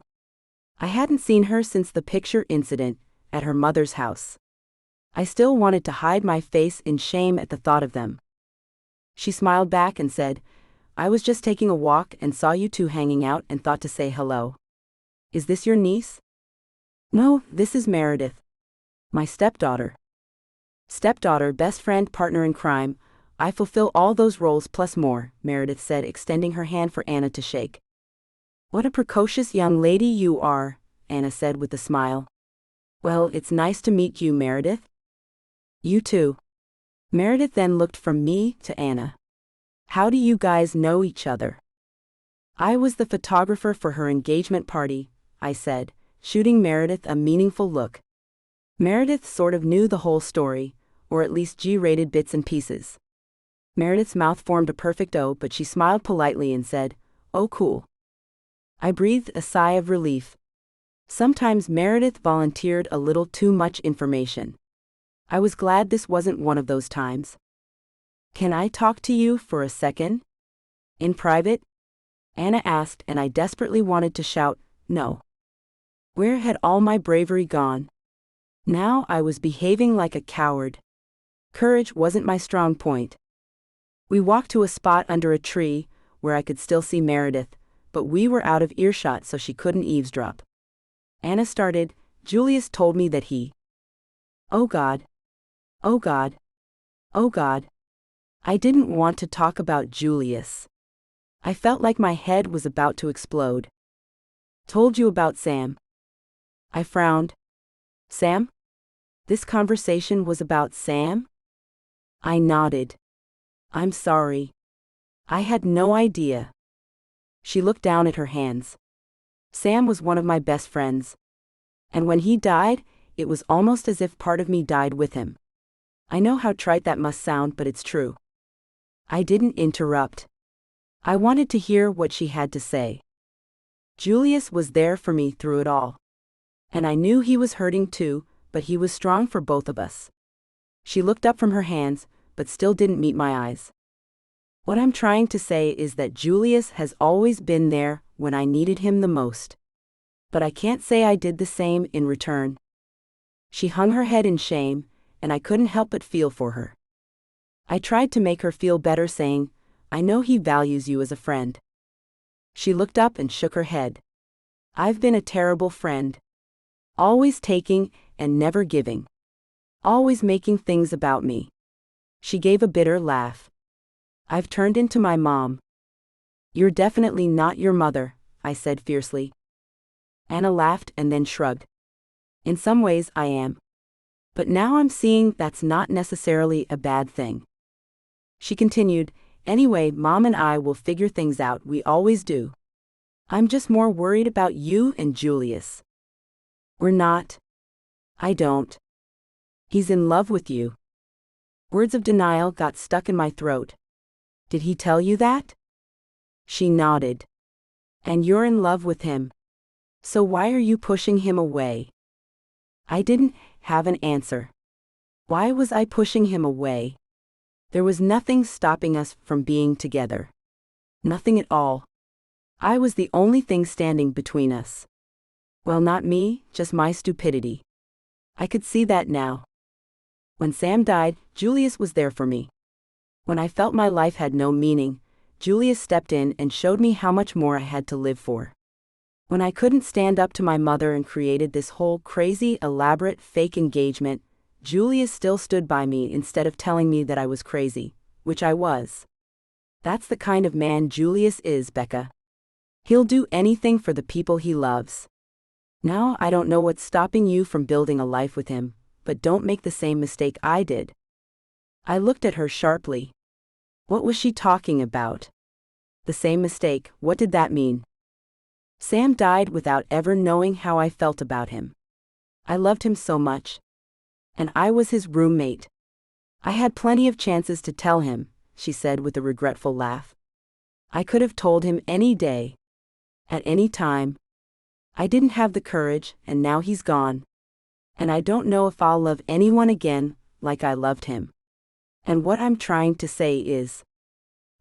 I hadn't seen her since the picture incident at her mother's house. I still wanted to hide my face in shame at the thought of them. She smiled back and said, "I was just taking a walk and saw you two hanging out and thought to say hello. Is this your niece?" "No, this is Meredith. My stepdaughter." "Stepdaughter, best friend, partner in crime. I fulfill all those roles plus more," Meredith said, extending her hand for Anna to shake. "What a precocious young lady you are," Anna said with a smile. "Well, it's nice to meet you, Meredith." "You too." Meredith then looked from me to Anna. "How do you guys know each other?" "I was the photographer for her engagement party," I said, shooting Meredith a meaningful look. Meredith sort of knew the whole story, or at least G-rated bits and pieces. Meredith's mouth formed a perfect O, but she smiled politely and said, "Oh, cool." I breathed a sigh of relief. Sometimes Meredith volunteered a little too much information. I was glad this wasn't one of those times. "Can I talk to you for a second? In private?" Anna asked, and I desperately wanted to shout, "No." Where had all my bravery gone? Now I was behaving like a coward. Courage wasn't my strong point. We walked to a spot under a tree, where I could still see Meredith, but we were out of earshot so she couldn't eavesdrop. Anna started, "Julius told me that he..." "Oh God. Oh God. Oh God." I didn't want to talk about Julius. I felt like my head was about to explode. "Told you about Sam." I frowned. "Sam? This conversation was about Sam?" I nodded. "I'm sorry. I had no idea." She looked down at her hands. "Sam was one of my best friends. And when he died, it was almost as if part of me died with him. I know how trite that must sound, but it's true." I didn't interrupt. I wanted to hear what she had to say. Julius was there for me through it all. And I knew he was hurting too, but he was strong for both of us. She looked up from her hands, but still didn't meet my eyes. What I'm trying to say is that Julius has always been there when I needed him the most. But I can't say I did the same in return. She hung her head in shame, and I couldn't help but feel for her. I tried to make her feel better, saying, "I know he values you as a friend." She looked up and shook her head. "I've been a terrible friend. Always taking and never giving. Always making things about me." She gave a bitter laugh. "I've turned into my mom." "You're definitely not your mother," I said fiercely. Anna laughed and then shrugged. "In some ways I am. But now I'm seeing that's not necessarily a bad thing." She continued, "Anyway, Mom and I will figure things out, we always do. I'm just more worried about you and Julius." "We're not." "I don't. He's in love with you." Words of denial got stuck in my throat. "Did he tell you that?" She nodded. "And you're in love with him. So why are you pushing him away?" I didn't have an answer. Why was I pushing him away? There was nothing stopping us from being together. Nothing at all. I was the only thing standing between us. Well, not me, just my stupidity. I could see that now. When Sam died, Julius was there for me. When I felt my life had no meaning, Julius stepped in and showed me how much more I had to live for. When I couldn't stand up to my mother and created this whole crazy, elaborate, fake engagement, Julius still stood by me instead of telling me that I was crazy, which I was. That's the kind of man Julius is, Becca. He'll do anything for the people he loves. Now I don't know what's stopping you from building a life with him, but don't make the same mistake I did. I looked at her sharply. What was she talking about? The same mistake, what did that mean? Sam died without ever knowing how I felt about him. I loved him so much. And I was his roommate. I had plenty of chances to tell him, she said with a regretful laugh. I could have told him any day. At any time. I didn't have the courage, and now he's gone. And I don't know if I'll love anyone again like I loved him. And what I'm trying to say is,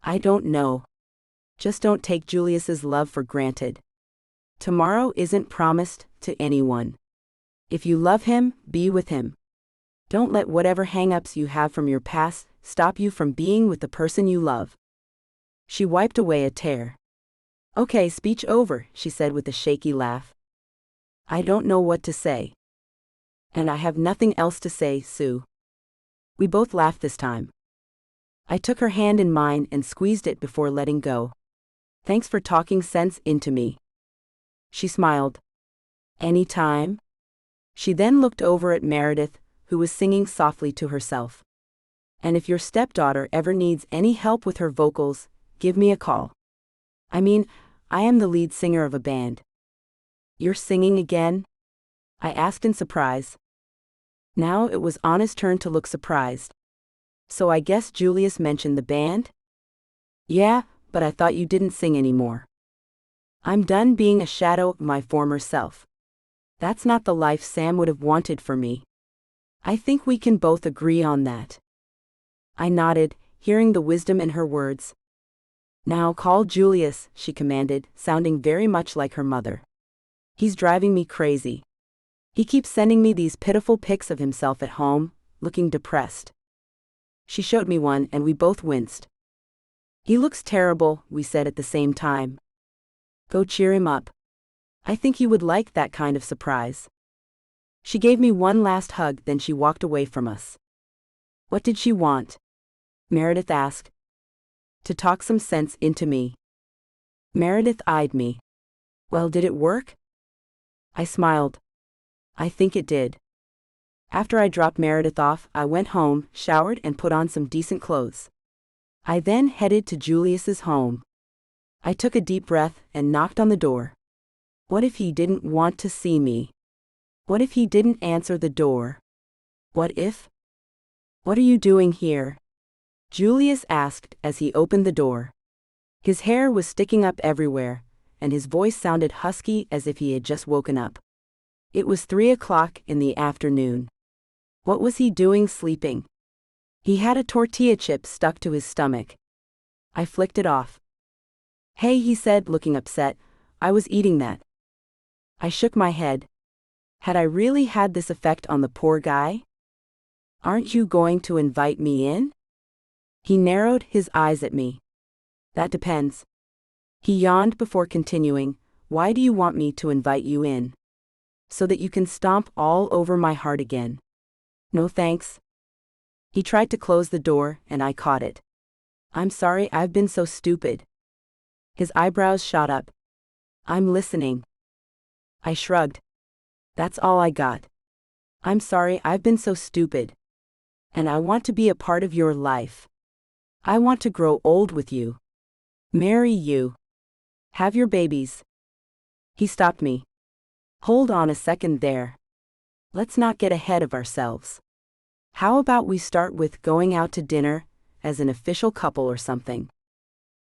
I don't know. Just don't take Julius's love for granted. Tomorrow isn't promised to anyone. If you love him, be with him. Don't let whatever hang-ups you have from your past stop you from being with the person you love. She wiped away a tear. Okay, speech over, she said with a shaky laugh. I don't know what to say. And I have nothing else to say, Sue. We both laughed this time. I took her hand in mine and squeezed it before letting go. Thanks for talking sense into me. She smiled. Any time? She then looked over at Meredith, who was singing softly to herself. And if your stepdaughter ever needs any help with her vocals, give me a call. I mean, I am the lead singer of a band. You're singing again? I asked in surprise. Now it was Anna's turn to look surprised. So I guess Julius mentioned the band? Yeah, but I thought you didn't sing anymore. I'm done being a shadow of my former self. That's not the life Sam would have wanted for me. I think we can both agree on that. I nodded, hearing the wisdom in her words. Now call Julius, she commanded, sounding very much like her mother. He's driving me crazy. He keeps sending me these pitiful pics of himself at home, looking depressed. She showed me one and we both winced. He looks terrible, we said at the same time. Go cheer him up. I think you would like that kind of surprise. She gave me one last hug, then she walked away from us. What did she want? Meredith asked. To talk some sense into me. Meredith eyed me. Well, did it work? I smiled. I think it did. After I dropped Meredith off, I went home, showered and put on some decent clothes. I then headed to Julius's home. I took a deep breath and knocked on the door. What if he didn't want to see me? What if he didn't answer the door? What if? What are you doing here? Julius asked as he opened the door. His hair was sticking up everywhere, and his voice sounded husky as if he had just woken up. It was 3 o'clock in the afternoon. What was he doing sleeping? He had a tortilla chip stuck to his stomach. I flicked it off. Hey, he said, looking upset, I was eating that. I shook my head. Had I really had this effect on the poor guy? Aren't you going to invite me in? He narrowed his eyes at me. That depends. He yawned before continuing, why do you want me to invite you in? So that you can stomp all over my heart again. No thanks. He tried to close the door, and I caught it. I'm sorry I've been so stupid. His eyebrows shot up. I'm listening. I shrugged. That's all I got. I'm sorry I've been so stupid. And I want to be a part of your life. I want to grow old with you. Marry you. Have your babies. He stopped me. Hold on a second there. Let's not get ahead of ourselves. How about we start with going out to dinner, as an official couple or something?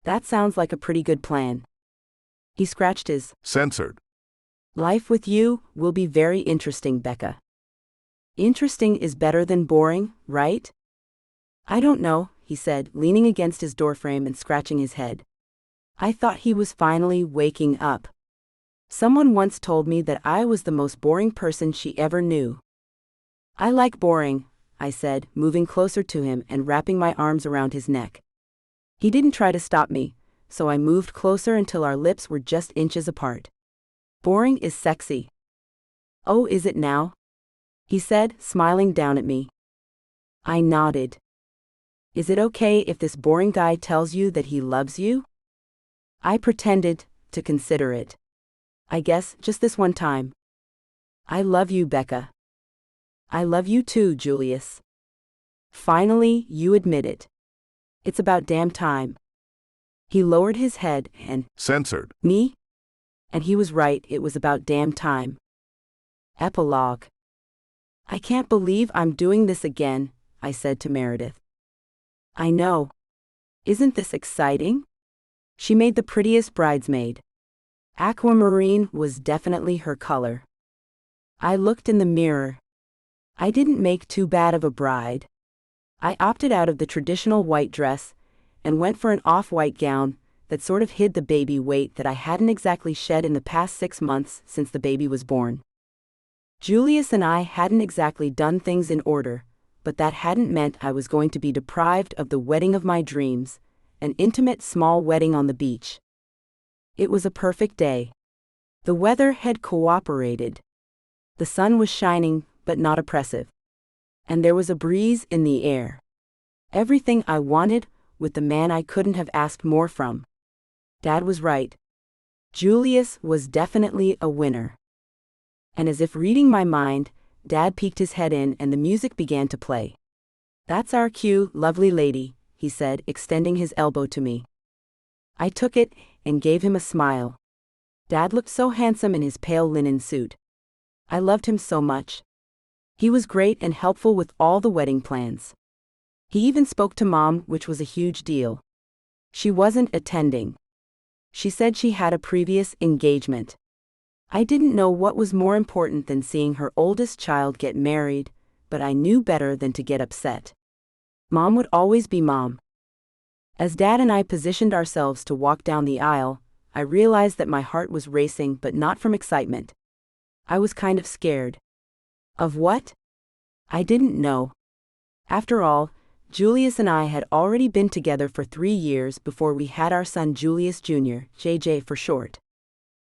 That sounds like a pretty good plan. He scratched his Censored. Life with you will be very interesting, Becca. Interesting is better than boring, right? I don't know, he said, leaning against his doorframe and scratching his head. I thought he was finally waking up. Someone once told me that I was the most boring person she ever knew. I like boring, I said, moving closer to him and wrapping my arms around his neck. He didn't try to stop me, so I moved closer until our lips were just inches apart. Boring is sexy. Oh, is it now? He said, smiling down at me. I nodded. Is it okay if this boring guy tells you that he loves you? I pretended to consider it. I guess just this one time. I love you, Becca. I love you too, Julius. Finally, you admit it. It's about damn time. He lowered his head and Censored. Me? And he was right, it was about damn time. Epilogue. I can't believe I'm doing this again, I said to Meredith. I know. Isn't this exciting? She made the prettiest bridesmaid. Aquamarine was definitely her color. I looked in the mirror. I didn't make too bad of a bride. I opted out of the traditional white dress and went for an off-white gown that sort of hid the baby weight that I hadn't exactly shed in the past 6 months since the baby was born. Julius and I hadn't exactly done things in order, but that hadn't meant I was going to be deprived of the wedding of my dreams, an intimate small wedding on the beach. It was a perfect day. The weather had cooperated. The sun was shining, but not oppressive. And there was a breeze in the air. Everything I wanted, with the man I couldn't have asked more from. Dad was right. Julius was definitely a winner. And as if reading my mind, Dad peeked his head in and the music began to play. That's our cue, lovely lady, he said, extending his elbow to me. I took it and gave him a smile. Dad looked so handsome in his pale linen suit. I loved him so much. He was great and helpful with all the wedding plans. He even spoke to Mom, which was a huge deal. She wasn't attending. She said she had a previous engagement. I didn't know what was more important than seeing her oldest child get married, but I knew better than to get upset. Mom would always be Mom. As Dad and I positioned ourselves to walk down the aisle, I realized that my heart was racing, but not from excitement. I was kind of scared. Of what? I didn't know. After all, Julius and I had already been together for 3 years before we had our son Julius Jr., JJ for short.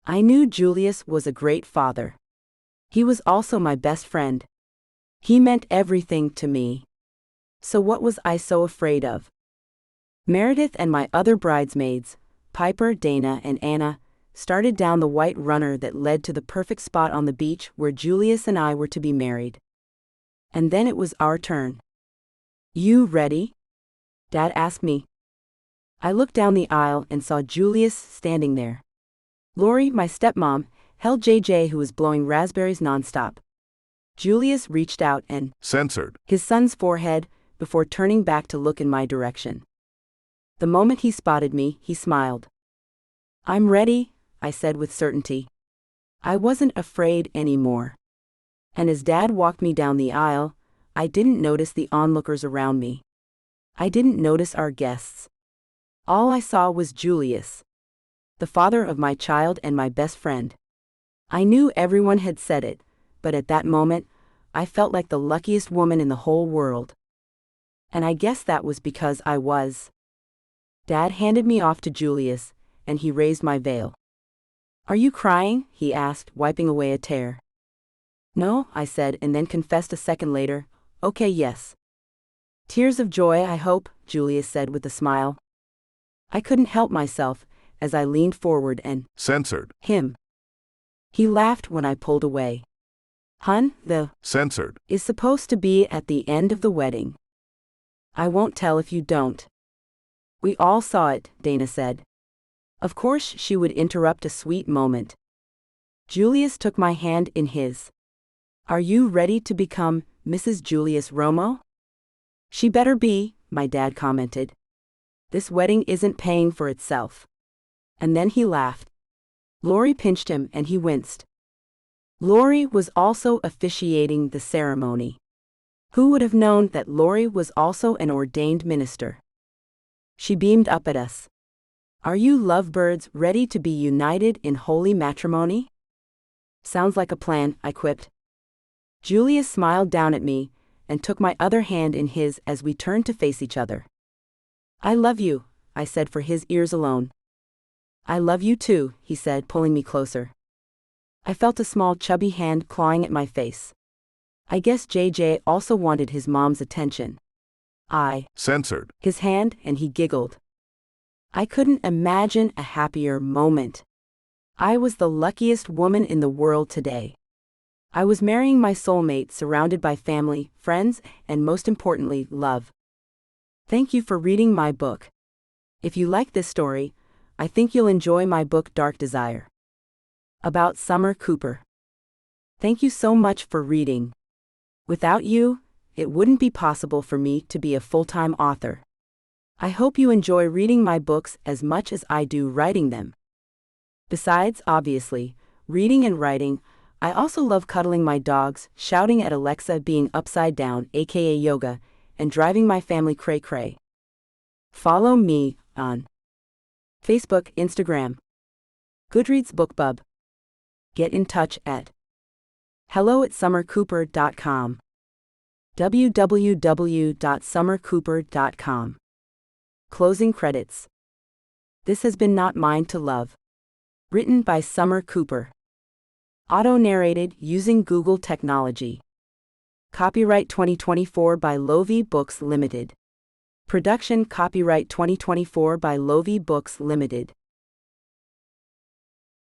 I knew Julius was a great father. He was also my best friend. He meant everything to me. So what was I so afraid of? Meredith and my other bridesmaids, Piper, Dana, and Anna, started down the white runner that led to the perfect spot on the beach where Julius and I were to be married. And then it was our turn. You ready? Dad asked me. I looked down the aisle and saw Julius standing there. Lori, my stepmom, held JJ, who was blowing raspberries nonstop. Julius reached out and Censored. His son's forehead before turning back to look in my direction. The moment he spotted me, he smiled. I'm ready, I said with certainty. I wasn't afraid anymore. And as Dad walked me down the aisle, I didn't notice the onlookers around me. I didn't notice our guests. All I saw was Julius, the father of my child and my best friend. I knew everyone had said it, but at that moment, I felt like the luckiest woman in the whole world. And I guess that was because I was. Dad handed me off to Julius, and he raised my veil. "Are you crying?" he asked, wiping away a tear. "No," I said, and then confessed a second later, "Okay, yes." "Tears of joy, I hope," Julius said with a smile. I couldn't help myself, as I leaned forward and censored him. He laughed when I pulled away. "Hun, the censored is supposed to be at the end of the wedding. I won't tell if you don't." "We all saw it," Dana said. Of course she would interrupt a sweet moment. Julius took my hand in his. "Are you ready to become Mrs. Julius Romo?" "She better be," my dad commented. "This wedding isn't paying for itself." And then he laughed. Lori pinched him and he winced. Lori was also officiating the ceremony. Who would have known that Lori was also an ordained minister? She beamed up at us. "Are you lovebirds ready to be united in holy matrimony?" "Sounds like a plan," I quipped. Julius smiled down at me and took my other hand in his as we turned to face each other. "I love you," I said for his ears alone. "I love you too," he said, pulling me closer. I felt a small chubby hand clawing at my face. I guess JJ also wanted his mom's attention. I censored his hand and he giggled. I couldn't imagine a happier moment. I was the luckiest woman in the world today. I was marrying my soulmate, surrounded by family, friends, and most importantly, love. Thank you for reading my book. If you like this story, I think you'll enjoy my book Dark Desire, about Summer Cooper. Thank you so much for reading. Without you, it wouldn't be possible for me to be a full-time author. I hope you enjoy reading my books as much as I do writing them. Besides, obviously, reading and writing, I also love cuddling my dogs, shouting at Alexa, being upside down, aka yoga, and driving my family cray-cray. Follow me on Facebook, Instagram, Goodreads, BookBub. Get in touch at hello@summercooper.com. www.summercooper.com. Closing credits. This has been Not Mine to Love. Written by Summer Cooper. Auto-narrated using Google technology. Copyright 2024 by Lovie Books Limited. Production copyright 2024 by Lovie Books Limited.